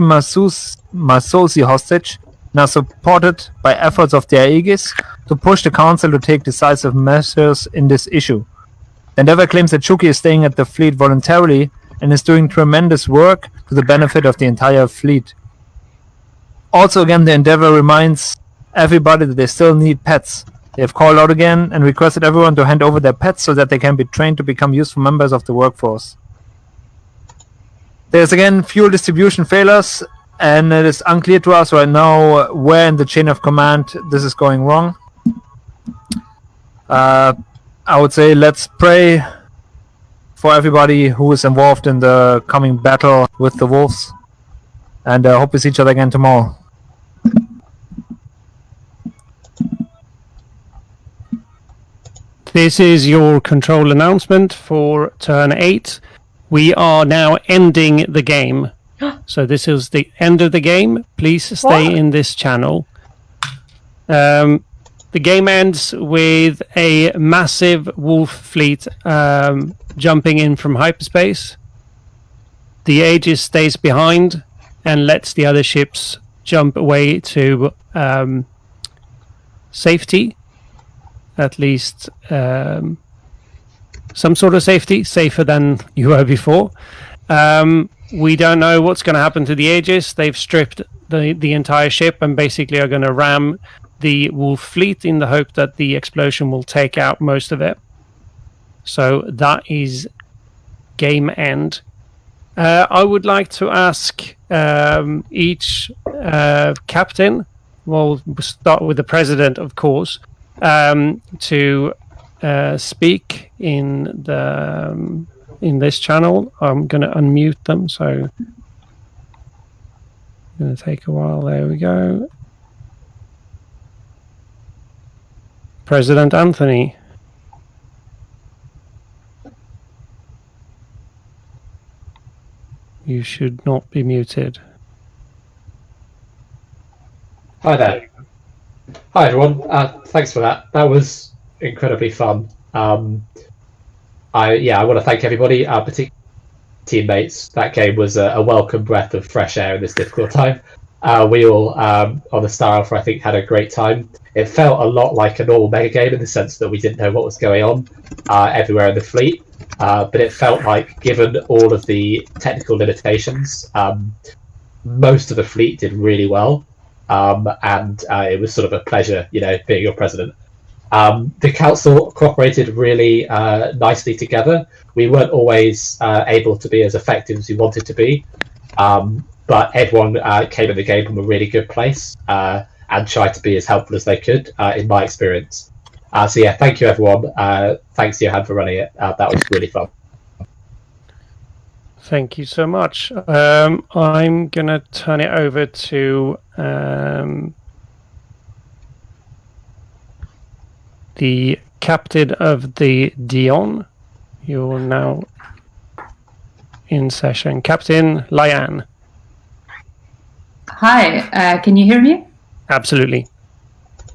Speaker 6: Masosi hostage, now supported by efforts of the Aegis to push the Council to take decisive measures in this issue. The Endeavour claims that Shuki is staying at the fleet voluntarily and is doing tremendous work to the benefit of the entire fleet. Also, again, the Endeavour reminds everybody that they still need pets. They have called out again and requested everyone to hand over their pets so that they can be trained to become useful members of the workforce. There's again fuel distribution failures, and it is unclear to us right now where in the chain of command this is going wrong. I would say let's pray for everybody who is involved in the coming battle with the wolves, and hope we see each other again tomorrow.
Speaker 3: This is your control announcement for turn 8. We are now ending the game. So this is the end of the game. Please stay in this channel. The game ends with a massive wolf fleet jumping in from hyperspace. The Aegis stays behind and lets the other ships jump away to safety. At least some sort of safety, safer than you were before. We don't know what's going to happen to the Aegis. They've stripped the entire ship and basically are going to ram the wolf fleet in the hope that the explosion will take out most of it. So that is game end. I would like to ask each captain, we'll start with the president, of course, to speak in this channel. I'm going to unmute them, so it's going to take a while. There we go. President Anthony. You should not be muted.
Speaker 2: Hi there. Hi everyone. Thanks for that. That was incredibly fun. I want to thank everybody, particularly teammates. That game was a welcome breath of fresh air in this difficult time. We all on the Star Alpha, I think, had a great time. It felt a lot like a normal mega game in the sense that we didn't know what was going on everywhere in the fleet. But it felt like, given all of the technical limitations, most of the fleet did really well. And it was sort of a pleasure, being your president. The council cooperated really nicely together. We weren't always able to be as effective as we wanted to be, but everyone came in the game from a really good place and tried to be as helpful as they could, in my experience. So yeah, thank you everyone. Thanks Johan for running it. That was really fun.
Speaker 3: Thank you so much. I'm going to turn it over to the captain of the Dion. You're now in session. Captain Lyan.
Speaker 11: Hi, can you hear me?
Speaker 3: Absolutely.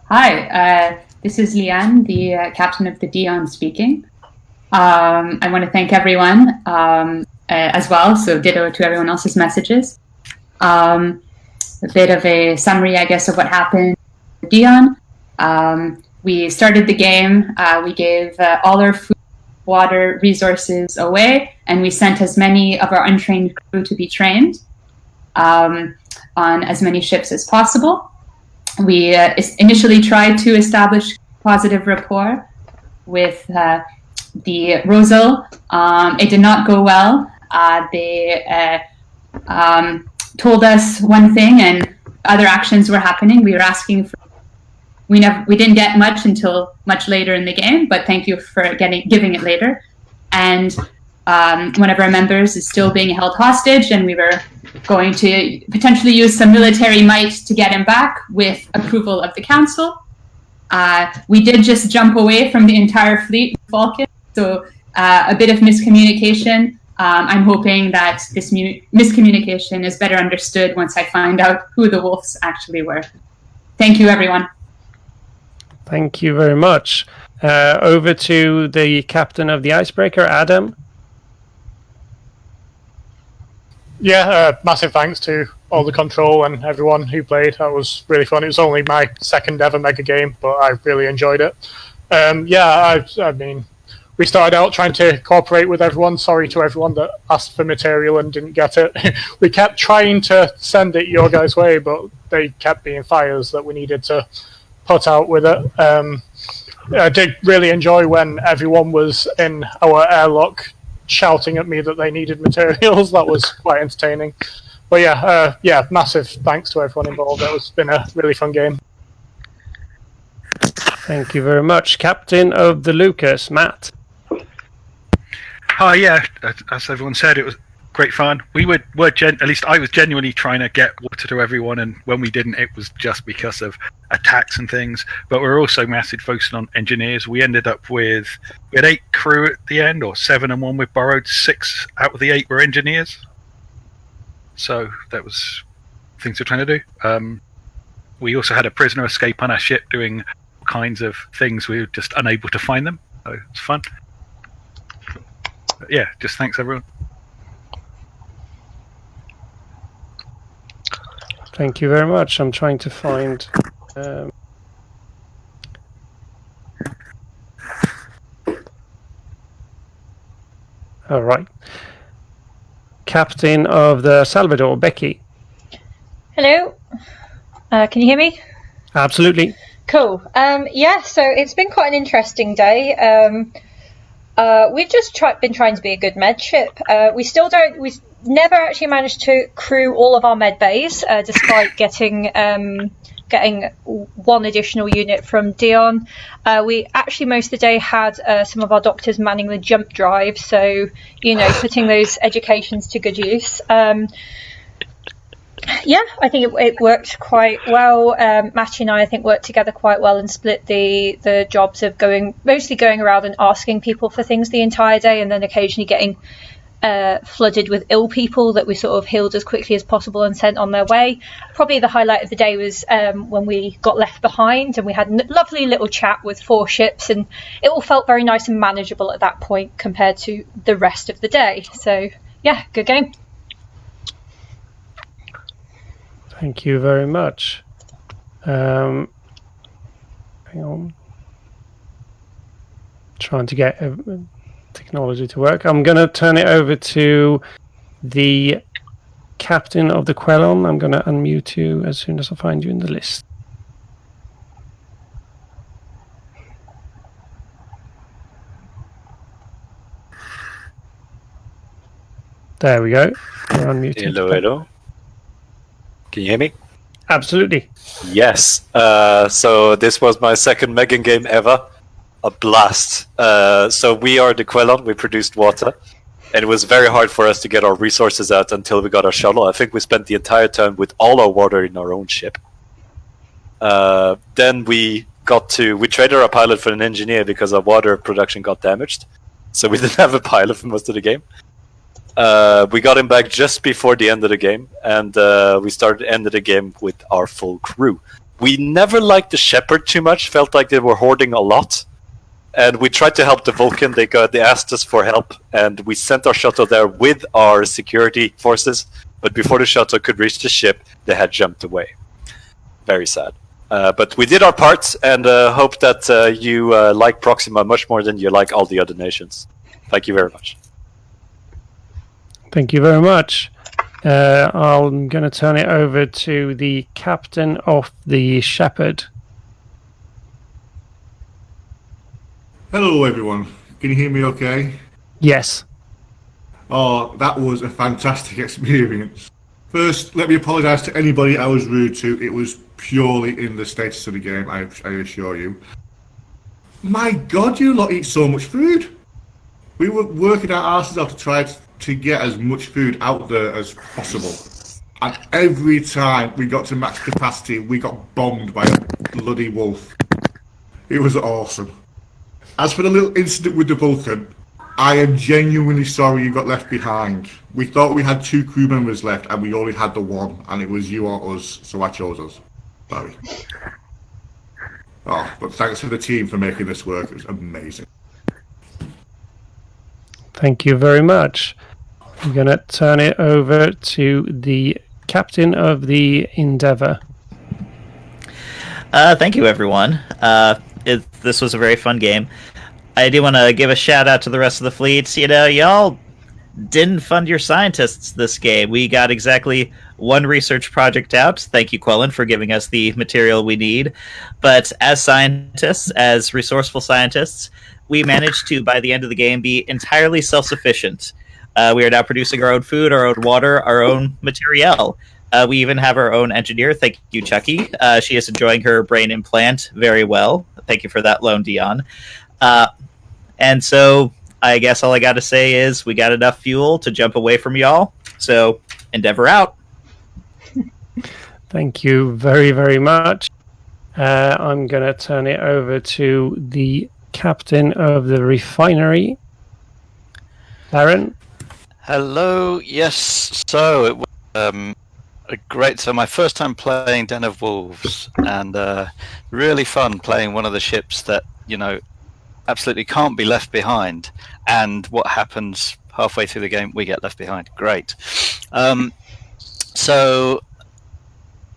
Speaker 11: Hi, this is Liane, the captain of the Dion speaking. I want to thank everyone as well, so ditto to everyone else's messages. A bit of a summary, I guess, of what happened at Dion. We started the game, we gave all our food, water, resources away, and we sent as many of our untrained crew to be trained on as many ships as possible. We initially tried to establish positive rapport with the Rosal. It did not go well. They told us one thing and other actions were happening. We were asking for, we didn't get much until much later in the game, but thank you for giving it later. And one of our members is still being held hostage, and we were going to potentially use some military might to get him back with approval of the council. We did just jump away from the entire fleet with Vulcan, so a bit of miscommunication. I'm hoping that this miscommunication is better understood once I find out who the wolves actually were. Thank you, everyone.
Speaker 3: Thank you very much. Over to the captain of the Icebreaker, Adam.
Speaker 12: Yeah, massive thanks to all the control and everyone who played. That was really fun. It was only my second ever mega game, but I really enjoyed it. I mean, we started out trying to cooperate with everyone. Sorry to everyone that asked for material and didn't get it. We kept trying to send it your guys' way, but they kept being fires that we needed to put out with it. I did really enjoy when everyone was in our airlock shouting at me that they needed materials. That was quite entertaining. But yeah, massive thanks to everyone involved. It's been a really fun game.
Speaker 3: Thank you very much. Captain of the Lucas, Matt.
Speaker 13: Hi, yeah, as everyone said, it was great fun. We were at least I was genuinely trying to get water to everyone, and when we didn't, it was just because of attacks and things. But we're also massively focusing on engineers. We ended up we had 8 crew at the end, or 7 and 1 we borrowed. 6 out of the 8 were engineers. So that was things we're trying to do. We also had a prisoner escape on our ship doing all kinds of things. We were just unable to find them. So it's fun. But yeah, just thanks everyone.
Speaker 3: Thank you very much. I'm trying to find... All right. Captain of the Salvador, Becky.
Speaker 1: Hello. Can you hear me?
Speaker 3: Absolutely.
Speaker 1: Cool. Yeah, so it's been quite an interesting day. We've just been trying to be a good med ship. We've never actually managed to crew all of our med bays, despite getting one additional unit from Dion. We actually most of the day had some of our doctors manning the jump drive, so putting those educations to good use. Yeah, I think it worked quite well. Matty and I think, worked together quite well and split the jobs of mostly going around and asking people for things the entire day, and then occasionally getting flooded with ill people that we sort of healed as quickly as possible and sent on their way. Probably the highlight of the day was when we got left behind and we had a lovely little chat with 4 ships, and it all felt very nice and manageable at that point compared to the rest of the day. So yeah, good game.
Speaker 3: Thank you very much. Hang on. Trying to get technology to work. I'm going to turn it over to the captain of the Quellon. I'm going to unmute you as soon as I find you in the list. There we go. You're unmuted.
Speaker 14: Hello, hello. Can you hear me?
Speaker 3: Absolutely.
Speaker 14: Yes. So this was my second Megan game ever. A blast. So we are the Quellon. We produced water. And it was very hard for us to get our resources out until we got our shuttle. I think we spent the entire time with all our water in our own ship. Then we traded our pilot for an engineer because our water production got damaged. So we didn't have a pilot for most of the game. We got him back just before the end of the game, and we ended the game with our full crew. We never liked the Shepherd too much, felt like they were hoarding a lot. And we tried to help the Vulcan. They asked us for help, and we sent our shuttle there with our security forces. But before the shuttle could reach the ship, they had jumped away. Very sad. But we did our parts, and hope that you like Proxima much more than you like all the other nations. Thank you very much.
Speaker 3: Thank you very much. I'm going to turn it over to the captain of the Shepherd.
Speaker 19: Hello, everyone. Can you hear me okay?
Speaker 3: Yes.
Speaker 19: Oh, that was a fantastic experience. First, let me apologise to anybody I was rude to. It was purely in the status of the game, I assure you. My God, you lot eat so much food. We were working our asses off to try to get as much food out there as possible. And every time we got to max capacity, we got bombed by a bloody wolf. It was awesome. As for the little incident with the Vulcan, I am genuinely sorry you got left behind. We thought we had 2 crew members left and we only had the one, and it was you or us, so I chose us. Sorry. Oh, but thanks to the team for making this work. It was amazing.
Speaker 3: Thank you very much. I'm going to turn it over to the captain of the Endeavour.
Speaker 18: Thank you, everyone. This was a very fun game. I do want to give a shout out to the rest of the fleets. You know, y'all didn't fund your scientists this game. We got exactly 1 research project out. Thank you, Quellon, for giving us the material we need. But as scientists, as resourceful scientists, we managed to, by the end of the game, be entirely self-sufficient. We are now producing our own food, our own water, our own materiel. We even have our own engineer. Thank you, Chucky. She is enjoying her brain implant very well. Thank you for that loan, Dion. And so I guess all I got to say is we got enough fuel to jump away from y'all. So Endeavour out.
Speaker 3: Thank you very, very much. I'm going to turn it over to the captain of the refinery, Aaron.
Speaker 14: Hello. Yes. So it was great. So my first time playing Den of Wolves, and really fun playing one of the ships that, you know, absolutely can't be left behind. And what happens halfway through the game? We get left behind. Great. So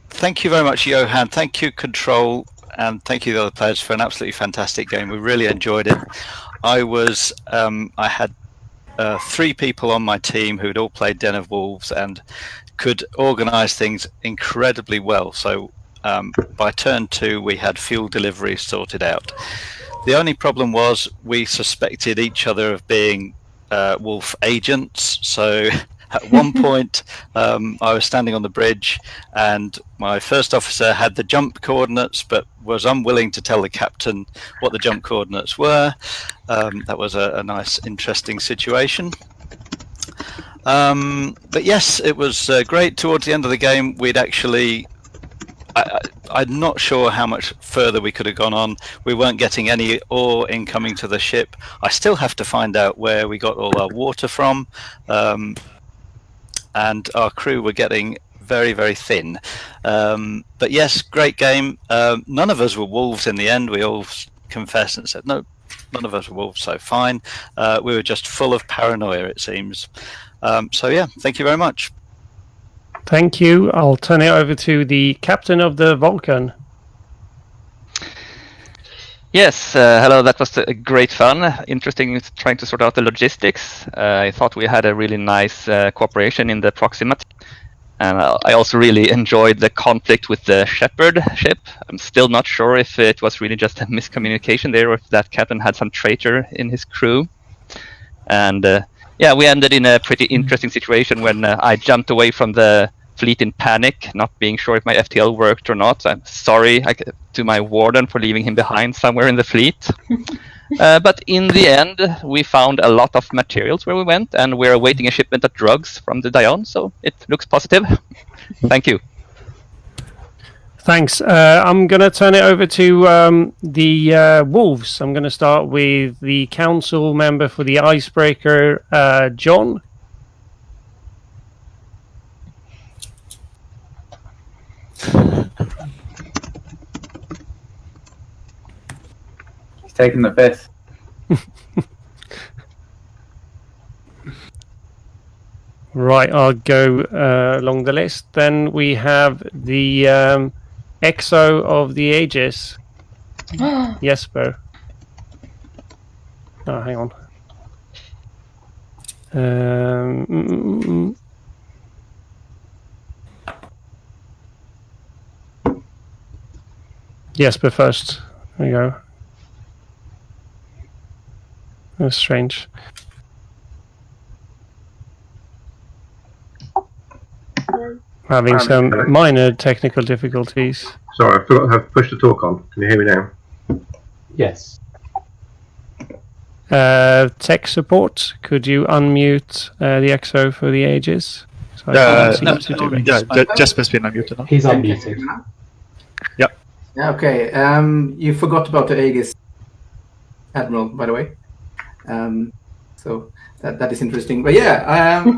Speaker 14: thank you very much, Johan. Thank you, Control, and thank you, the other players, for an absolutely fantastic game. We really enjoyed it. I had 3 people on my team who'd all played Den of Wolves and could organise things incredibly well. So by turn 2, we had fuel delivery sorted out. The only problem was we suspected each other of being wolf agents. So at one point, I was standing on the bridge, and my first officer had the jump coordinates, but was unwilling to tell the captain what the jump coordinates were. That was a nice, interesting situation. But yes, it was great. Towards the end of the game, we'd actually... I'm not sure how much further we could have gone on. We weren't getting any ore incoming to the ship. I still have to find out where we got all our water from. And our crew were getting very, very thin. But yes, great game. None of us were wolves in the end. We all confessed and said, no, none of us were wolves, so fine. We were just full of paranoia, it seems. So yeah, thank you very much.
Speaker 3: Thank you. I'll turn it over to the captain of the Vulcan.
Speaker 20: Yes, hello. That was a great fun. Interesting trying to sort out the logistics. I thought we had a really nice cooperation in the Proxima. And I also really enjoyed the conflict with the Shepherd ship. I'm still not sure if it was really just a miscommunication there or if that captain had some traitor in his crew. And yeah, we ended in a pretty interesting situation when I jumped away from the fleet in panic, not being sure if my FTL worked or not. I'm sorry to my warden for leaving him behind somewhere in the fleet. But in the end, we found a lot of materials where we went, and we're awaiting a shipment of drugs from the Dion, so it looks positive. Thank you.
Speaker 3: Thanks. I'm going to turn it over to the Wolves. I'm going to start with the council member for the Icebreaker, John.
Speaker 21: He's taking the piss.
Speaker 3: Right, I'll go along the list. Then we have the Exo of the Aegis, Jesper. Oh, hang on. Jesper first. There you go. That's strange. Having some minor technical difficulties.
Speaker 9: Sorry, I forgot to have push to talk on. Can you hear me now?
Speaker 2: Yes.
Speaker 3: Tech support, could you unmute the EXO for the Aegis? So
Speaker 10: Jesper's been unmuted now.
Speaker 2: He's unmuted.
Speaker 10: Yep.
Speaker 22: Yeah, okay. You forgot about the Aegis Admiral, by the way. So that is interesting. But yeah,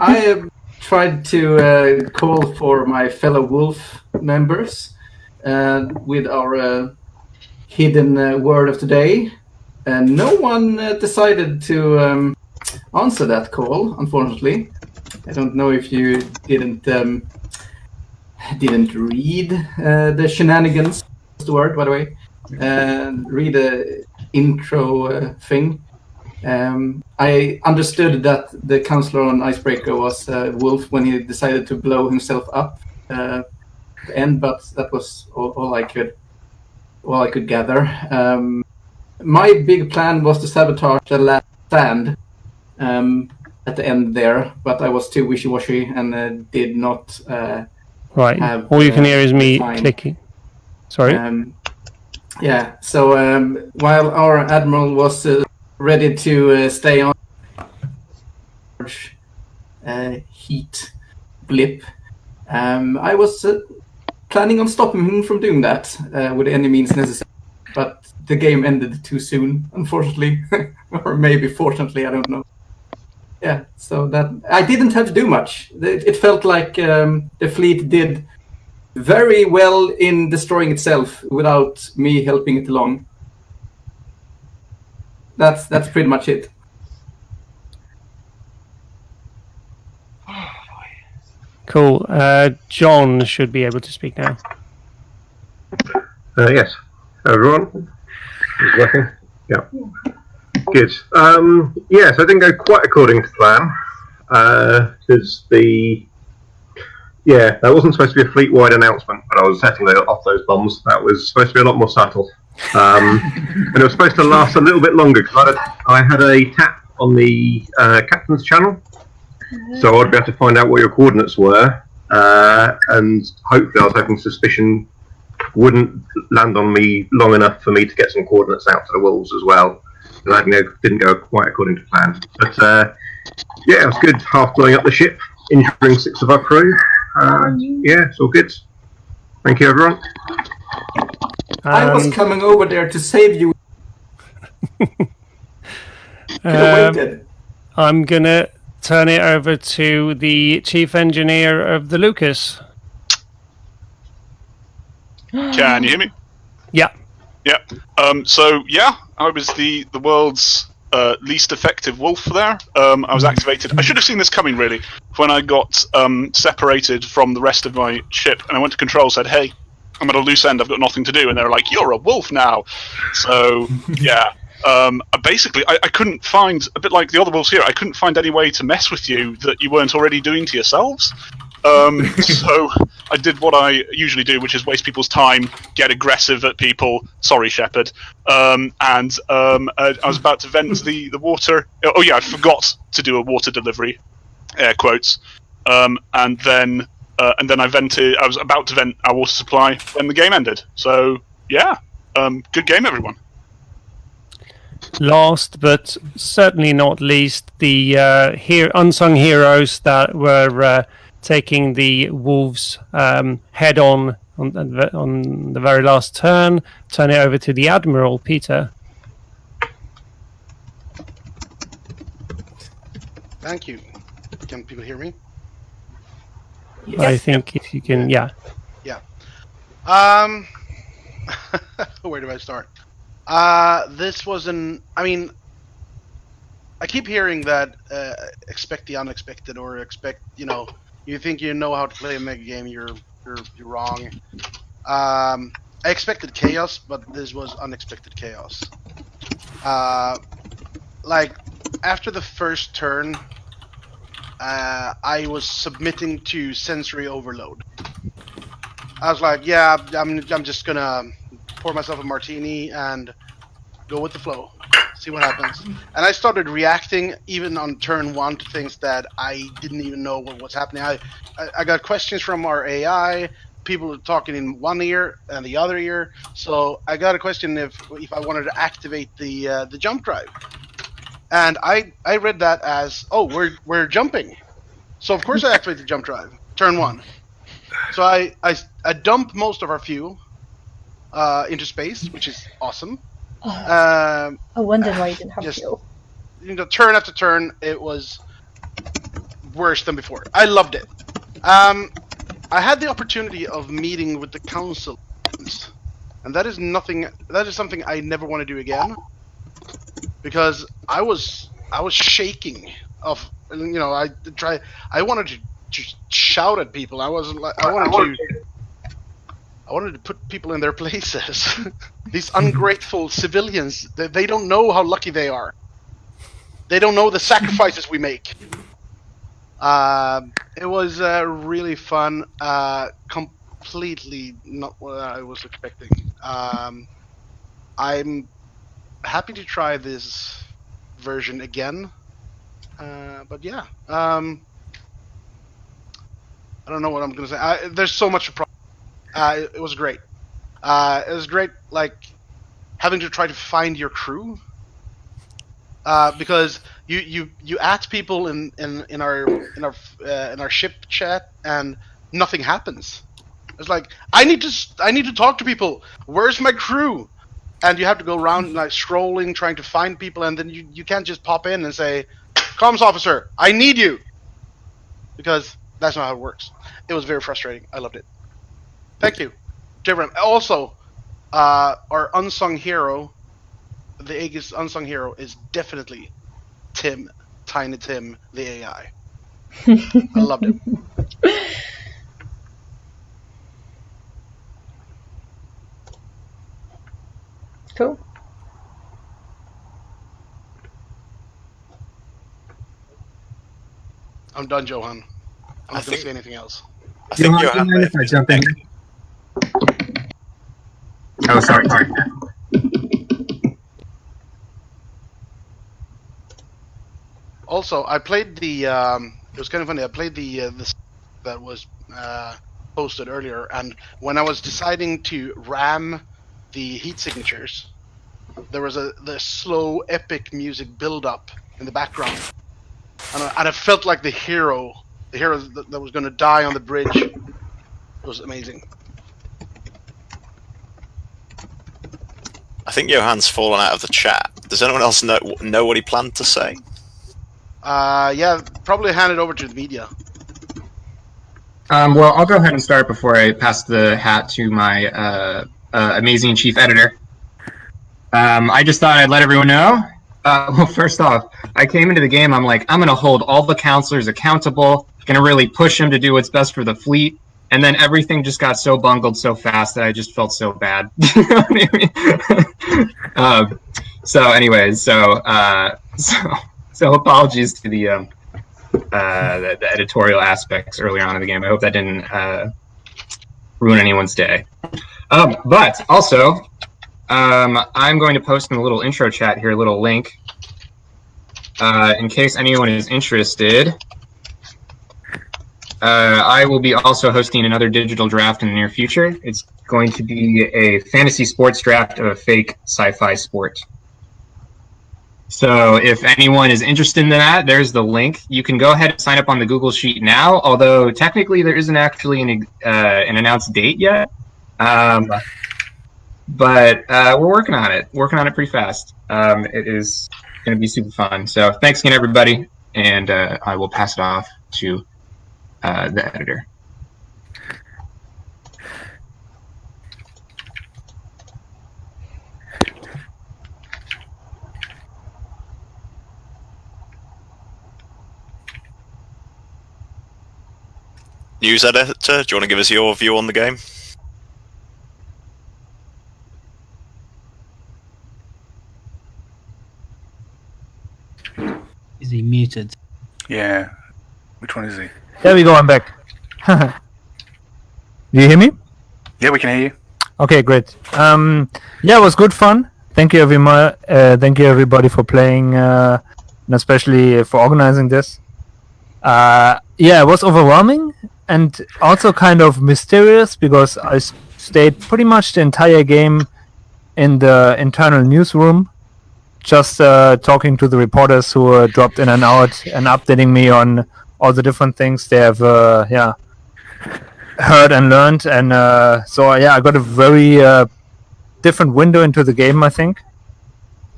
Speaker 22: I tried to call for my fellow Wolf members with our hidden word of today. And no one decided to answer that call, unfortunately. I don't know if you didn't read the shenanigans, that's the word, by the way. Read the intro thing. I understood that the counselor on Icebreaker was Wolf when he decided to blow himself up at the end, but that was all I could gather. My big plan was to sabotage the last stand at the end there, but I was too wishy-washy and did not
Speaker 3: right.
Speaker 22: have,
Speaker 3: All you can hear is me clicking. Sorry.
Speaker 22: Yeah, so while our Admiral was ready to stay on heat blip, I was planning on stopping him from doing that with any means necessary, but the game ended too soon, unfortunately, or maybe fortunately, I don't know. Yeah, so that I didn't have to do much. It felt like the fleet did very well in destroying itself without me helping it along. That's pretty much it.
Speaker 3: Cool. John should be able to speak now.
Speaker 9: Yes. Everyone? Is it working? Yeah. Good. Yes, I didn't go quite according to plan. Because that wasn't supposed to be a fleet-wide announcement when I was setting off those bombs. That was supposed to be a lot more subtle. And it was supposed to last a little bit longer because I had a tap on the captain's channel. So I'd be able to find out what your coordinates were. And hopefully I was hoping suspicion wouldn't land on me long enough for me to get some coordinates out to the Wolves as well. And that didn't go quite according to plan. But it was good. Half blowing up the ship, injuring 6 of our crew. It's all good. Thank you, everyone.
Speaker 22: I was coming over there to save you. Waited.
Speaker 3: I'm gonna turn it over to the chief engineer of the Lucas.
Speaker 15: Can you hear me?
Speaker 3: Yeah.
Speaker 15: Yeah. I was the world's least effective wolf there. I was activated. I should have seen this coming, really, when I got separated from the rest of my ship, and I went to control, said, hey, I'm at a loose end, I've got nothing to do, and they were like, you're a wolf now. So, yeah. Basically, I couldn't find, a bit like the other wolves here, I couldn't find any way to mess with you that you weren't already doing to yourselves. So I did what I usually do, which is waste people's time, get aggressive at people. Sorry, Shepard. I was about to vent the water. Oh yeah, I forgot to do a water delivery, air quotes. And then I vented. I was about to vent our water supply when the game ended. So yeah, good game, everyone.
Speaker 3: Last but certainly not least, the unsung heroes that were taking the wolves head on the very last turn. Turn it over to the Admiral, Peter.
Speaker 8: Thank you. Can people hear me?
Speaker 3: I think if you can, yeah.
Speaker 8: Yeah. Where do I start? This was I mean, I keep hearing that expect the unexpected, or expect, you think you know how to play a mega game, you're wrong. I expected chaos, but this was unexpected chaos. Like after the first turn, I was submitting to sensory overload. I was like, yeah, I'm just gonna pour myself a martini and go with the flow, see what happens. And I started reacting even on turn 1 to things that I didn't even know what was happening. I got questions from our AI. People were talking in one ear and the other ear. So I got a question if I wanted to activate the jump drive, and I read that as, oh, we're jumping. So of course I activate the jump drive turn 1. So I dump most of our fuel into space, which is awesome.
Speaker 1: I wondered why you didn't have fuel.
Speaker 8: Turn after turn, it was worse than before. I loved it. I had the opportunity of meeting with the council, and that is something I never want to do again, because I was shaking of, I wanted to just shout at people. I wanted to put people in their places. These ungrateful civilians, they don't know how lucky they are. They don't know the sacrifices we make. It was really fun. Completely not what I was expecting. I'm happy to try this version again. But yeah, I don't know what I'm gonna say. There's so much to it was great. It was great, like having to try to find your crew, because you at people in our ship chat and nothing happens. It's like I need to talk to people. Where's my crew? And you have to go around like scrolling, trying to find people, and then you can't just pop in and say, "Comms officer, I need you," because that's not how it works. It was very frustrating. I loved it. Thank you, Jibram. Also, our unsung hero, the Aegis unsung hero, is definitely Tim, Tiny Tim, the AI. I loved it.
Speaker 1: Cool.
Speaker 8: I'm done, Johan. I'm not going to say anything else.
Speaker 16: I think Johan, if I jump in. Oh, sorry.
Speaker 8: Also, I played the. It was kind of funny. I played the that was posted earlier, and when I was deciding to ram the heat signatures, there was the slow, epic music build up in the background, and I felt like the hero that was going to die on the bridge. It was amazing.
Speaker 16: I think Johan's fallen out of the chat. Does anyone else know what he planned to say?
Speaker 8: Yeah, probably hand it over to the media.
Speaker 16: Well, I'll go ahead and start before I pass the hat to my amazing chief editor. I just thought I'd let everyone know. Well, first off, I came into the game, I'm like, I'm going to hold all the counselors accountable, going to really push them to do what's best for the fleet, and then everything just got so bungled so fast that I just felt so bad. You know what I mean? So anyways, so apologies to the the editorial aspects earlier on in the game. I hope that didn't ruin anyone's day. But also, I'm going to post in the little intro chat here a little link in case anyone is interested. I will be also hosting another digital draft in the near future. It's going to be a fantasy sports draft of a fake sci-fi sport. So if anyone is interested in that, there's the link. You can go ahead and sign up on the Google Sheet now, although technically there isn't actually an announced date yet. But we're working on it. Working on it pretty fast. It is going to be super fun. So thanks again, everybody, and I will pass it off to the editor.
Speaker 5: News editor, do you want to give us your view on the game?
Speaker 17: Is he muted?
Speaker 10: Yeah. Which one is he?
Speaker 6: There we go, I'm back. Do you hear me?
Speaker 10: Yeah, we can hear you.
Speaker 6: Okay, great. Yeah, it was good fun. Thank you, thank you everybody for playing, and especially for organizing this. Yeah, it was overwhelming and also kind of mysterious because I stayed pretty much the entire game in the internal newsroom, just talking to the reporters who dropped in and out and updating me on all the different things they have heard and learned. And so yeah, I got a very different window into the game, I think.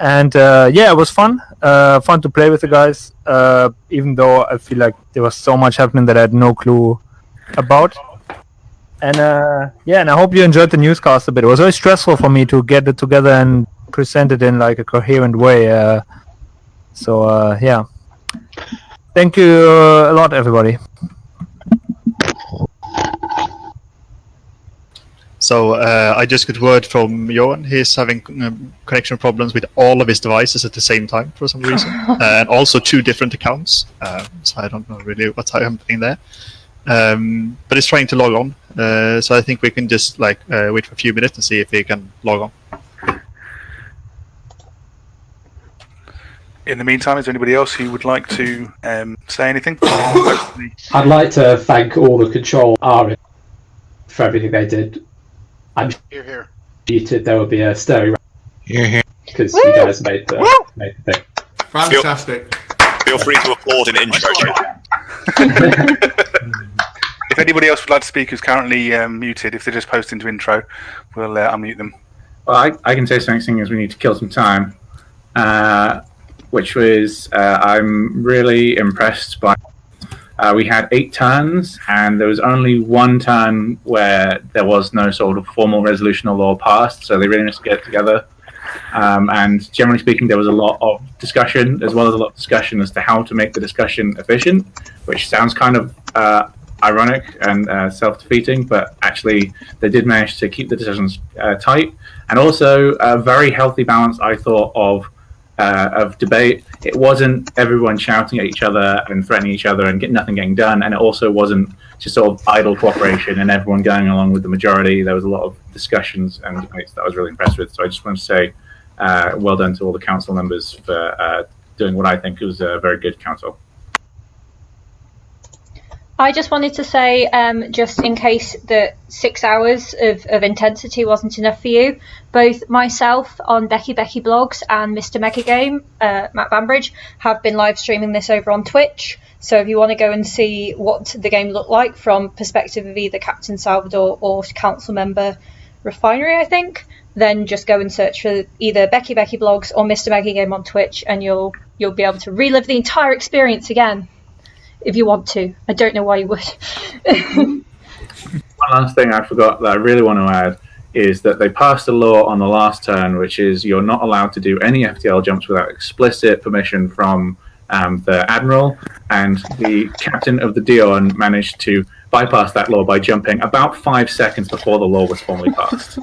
Speaker 6: And yeah, it was fun. Fun to play with the guys, even though I feel like there was so much happening that I had no clue about. And yeah, and I hope you enjoyed the newscast a bit. It was very stressful for me to get it together and present it in like a coherent way. So yeah, thank you a lot, everybody.
Speaker 10: So I just got word from Johan. He's having connection problems with all of his devices at the same time for some reason, and also 2 different accounts. So I don't know really what's happening there. But he's trying to log on. So I think we can just like wait for a few minutes and see if he can log on. In the meantime, is there anybody else who would like to say anything?
Speaker 2: I'd like to thank all the control R for everything they did. I'm
Speaker 8: Here.
Speaker 2: muted. There will be a stirring
Speaker 5: Here.
Speaker 2: because you guys made the thing.
Speaker 19: Fantastic.
Speaker 5: Feel free to applaud in intro.
Speaker 10: If anybody else would like to speak who's currently muted, if they just post into intro, we'll unmute them.
Speaker 22: Well, I can say something as we need to kill some time, which was I'm really impressed by. We had 8 turns, and there was only 1 turn where there was no sort of formal resolution or law passed, so they really need to get together. And generally speaking, there was a lot of discussion, as well as a lot of discussion as to how to make the discussion efficient, which sounds kind of ironic and self-defeating, but actually they did manage to keep the decisions tight, and also a very healthy balance, I thought, of debate. It wasn't everyone shouting at each other and threatening each other and nothing getting done, and it also wasn't just sort of idle cooperation and everyone going along with the majority. There was a lot of discussions and debates that I was really impressed with. So I just want to say well done to all the council members for doing what I think was a very good council.
Speaker 1: I just wanted to say, just in case that 6 hours of intensity wasn't enough for you, both myself on Becky Blogs and Mr. Megagame, Matt Bambridge, have been live streaming this over on Twitch. So if you want to go and see what the game looked like from perspective of either Captain Salvador or Council Member Refinery, I think, then just go and search for either Becky Blogs or Mr. Megagame on Twitch, and you'll be able to relive the entire experience again. If you want to. I don't know why you would.
Speaker 22: One last thing I forgot that I really want to add is that they passed a law on the last turn, which is you're not allowed to do any FTL jumps without explicit permission from the Admiral, and the Captain of the Dion managed to bypass that law by jumping about 5 seconds before the law was formally passed.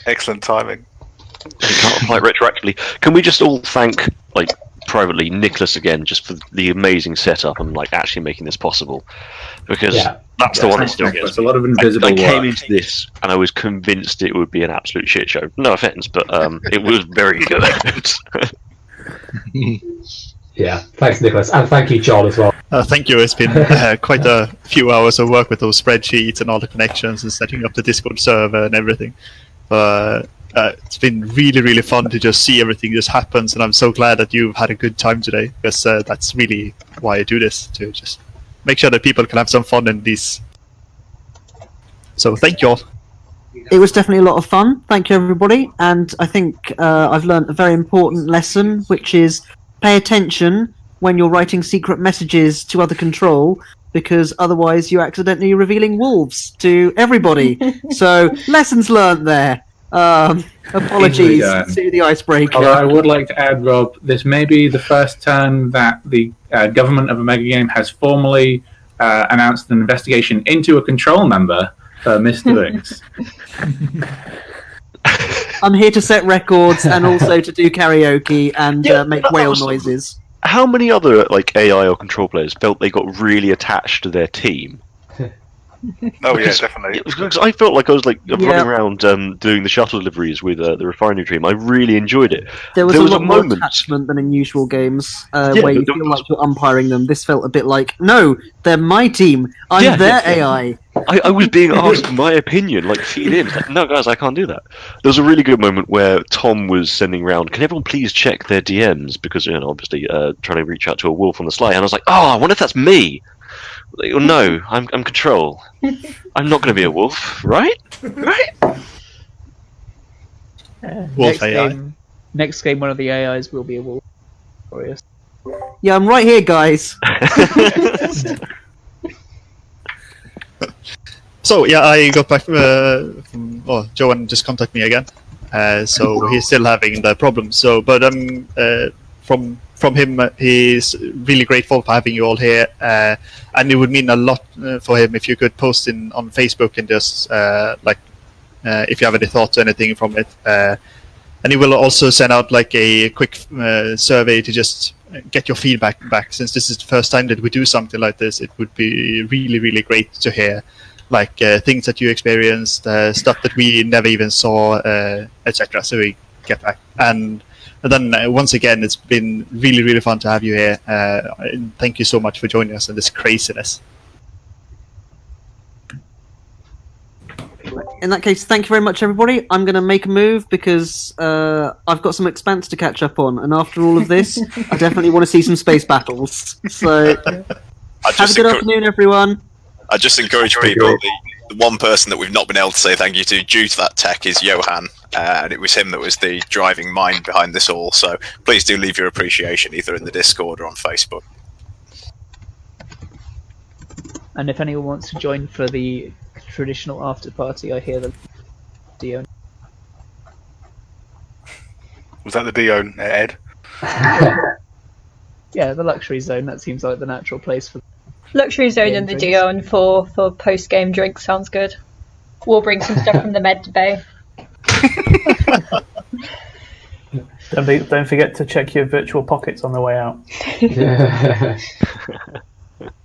Speaker 10: Excellent timing.
Speaker 7: You can't apply it retroactively. Can we just all thank, like, privately, Nicholas again, just for the amazing setup and like actually making this possible? Because that's the one that still gets me.
Speaker 17: A lot of invisible
Speaker 7: I came
Speaker 17: work.
Speaker 7: into this and I was convinced it would be an absolute shit show. No offense, but it was very good.
Speaker 2: Yeah, thanks, Nicholas, and thank you, John, as well.
Speaker 10: Thank you. It's been quite a few hours of work with those spreadsheets and all the connections and setting up the Discord server and everything. It's been really, really fun to just see everything just happens, and I'm so glad that you've had a good time today, because that's really why I do this, to just make sure that people can have some fun in these. So thank you all.
Speaker 23: It was definitely a lot of fun. Thank you, everybody. And I think I've learned a very important lesson, which is pay attention when you're writing secret messages to other control, because otherwise you're accidentally revealing wolves to everybody. So, lessons learned there. Apologies to the icebreaker.
Speaker 17: Although I would like to add, Rob, this may be the first time that the government of a megagame has formally announced an investigation into a control member for misdoings.
Speaker 23: I'm here to set records and also to do karaoke and make whale noises.
Speaker 7: How many other like AI or control players felt they got really attached to their team?
Speaker 5: Oh yeah, definitely.
Speaker 7: Because I felt like I was like running around doing the shuttle deliveries with the refinery team. I really enjoyed it.
Speaker 23: There was a lot more attachment than in usual games where you feel like you're umpiring them. This felt a bit like, no, they're my team. I'm their AI.
Speaker 7: I was being asked my opinion, like feed in. It's like, no, guys, I can't do that. There was a really good moment where Tom was sending around, can everyone please check their DMs? Because, obviously trying to reach out to a wolf on the sly. And I was like, oh, I wonder if that's me. Like, oh, no, I'm control. I'm not going to be a wolf, right? Right?
Speaker 10: Wolf AI.
Speaker 24: Next game, one of the AIs will be a wolf. Glorious.
Speaker 23: Yeah, I'm right here, guys.
Speaker 10: So yeah, I got back from Johan just contacted me again. So he's still having the problem. So, but from him, he's really grateful for having you all here, and it would mean a lot for him if you could post on Facebook and just if you have any thoughts or anything from it. And he will also send out like a quick survey to just get your feedback back. Since this is the first time that we do something like this, it would be really, really great to hear like things that you experienced, stuff that we never even saw, etc. So we get back. And then once again, it's been really, really fun to have you here. Thank you so much for joining us in this craziness.
Speaker 23: In that case, thank you very much, everybody. I'm going to make a move because I've got some Expanse to catch up on, and after all of this, I definitely want to see some space battles. So, have a good afternoon, everyone.
Speaker 5: I just encourage people. The one person that we've not been able to say thank you to due to that tech is Johan, and it was him that was the driving mind behind this all. So please do leave your appreciation either in the Discord or on Facebook.
Speaker 24: And if anyone wants to join for the traditional after party, I hear the Dion.
Speaker 5: Was that the Dion, Ed?
Speaker 24: Yeah, the luxury zone. That seems like the natural place for.
Speaker 1: Luxury zone in the Dion for post game drinks sounds good. We'll bring some stuff from the med bay.
Speaker 12: Don't forget to check your virtual pockets on the way out.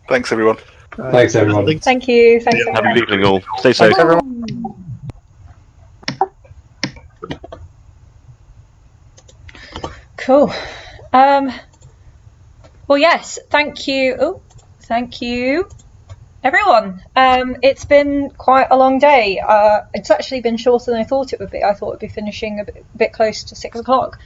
Speaker 5: Thanks, everyone.
Speaker 2: Thanks, everyone.
Speaker 1: Thank you. Thanks,
Speaker 7: Have a
Speaker 1: everyone.
Speaker 7: good evening, all. Stay safe.
Speaker 1: Cool. Well, yes. Thank you. Oh, thank you, everyone. It's been quite a long day. It's actually been shorter than I thought it would be. I thought it would be finishing a bit close to 6 o'clock.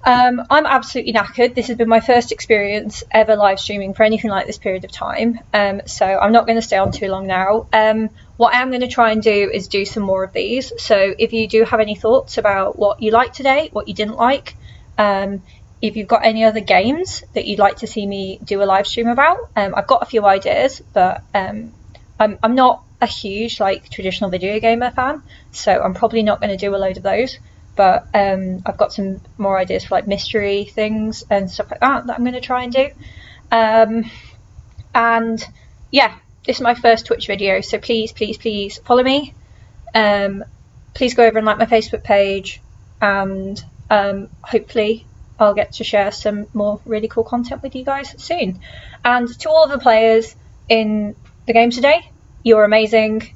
Speaker 1: I'm absolutely knackered. This has been my first experience ever live streaming for anything like this period of time. So I'm not going to stay on too long now. What I am going to try and do is do some more of these. So if you do have any thoughts about what you liked today, what you didn't like, if you've got any other games that you'd like to see me do a live stream about, I've got a few ideas, but I'm not a huge traditional video gamer fan, so I'm probably not going to do a load of those. But I've got some more ideas for mystery things and stuff like that I'm going to try and do. And yeah, this is my first Twitch video, so please follow me. Please go over and like my Facebook page. and hopefully I'll get to share some more really cool content with you guys soon. And to all of the players in the game today, you're amazing,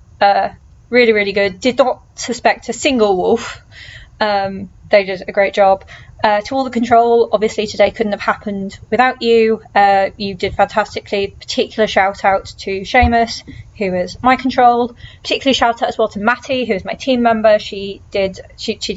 Speaker 1: really, really good. Did not suspect a single wolf. They did a great job. To all the control, obviously today couldn't have happened without you. You did fantastically. Particular shout out to Seamus, who is my control. Particularly shout out as well to Matty, who is my team member. She did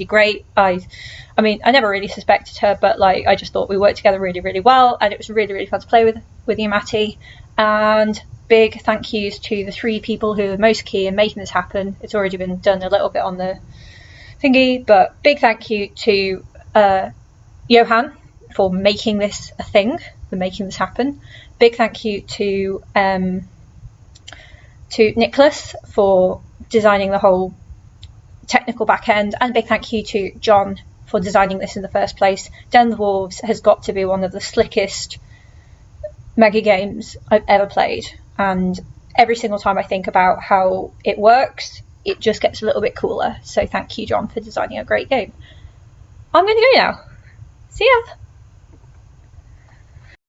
Speaker 1: great. I mean, I never really suspected her, but like I just thought we worked together really, really well, and it was really, really fun to play with you, Matty. And big thank yous to the 3 people who are most key in making this happen. It's already been done a little bit on the thingy, but big thank you to Johan for making this a thing, for making this happen. Big thank you to Nicholas for designing the whole technical back end, and big thank you to John for designing this in the first place. Den of the Wolves has got to be one of the slickest mega games I've ever played, and every single time I think about how it works, it just gets a little bit cooler. So thank you, John, for designing a great game. I'm going to go now. See ya!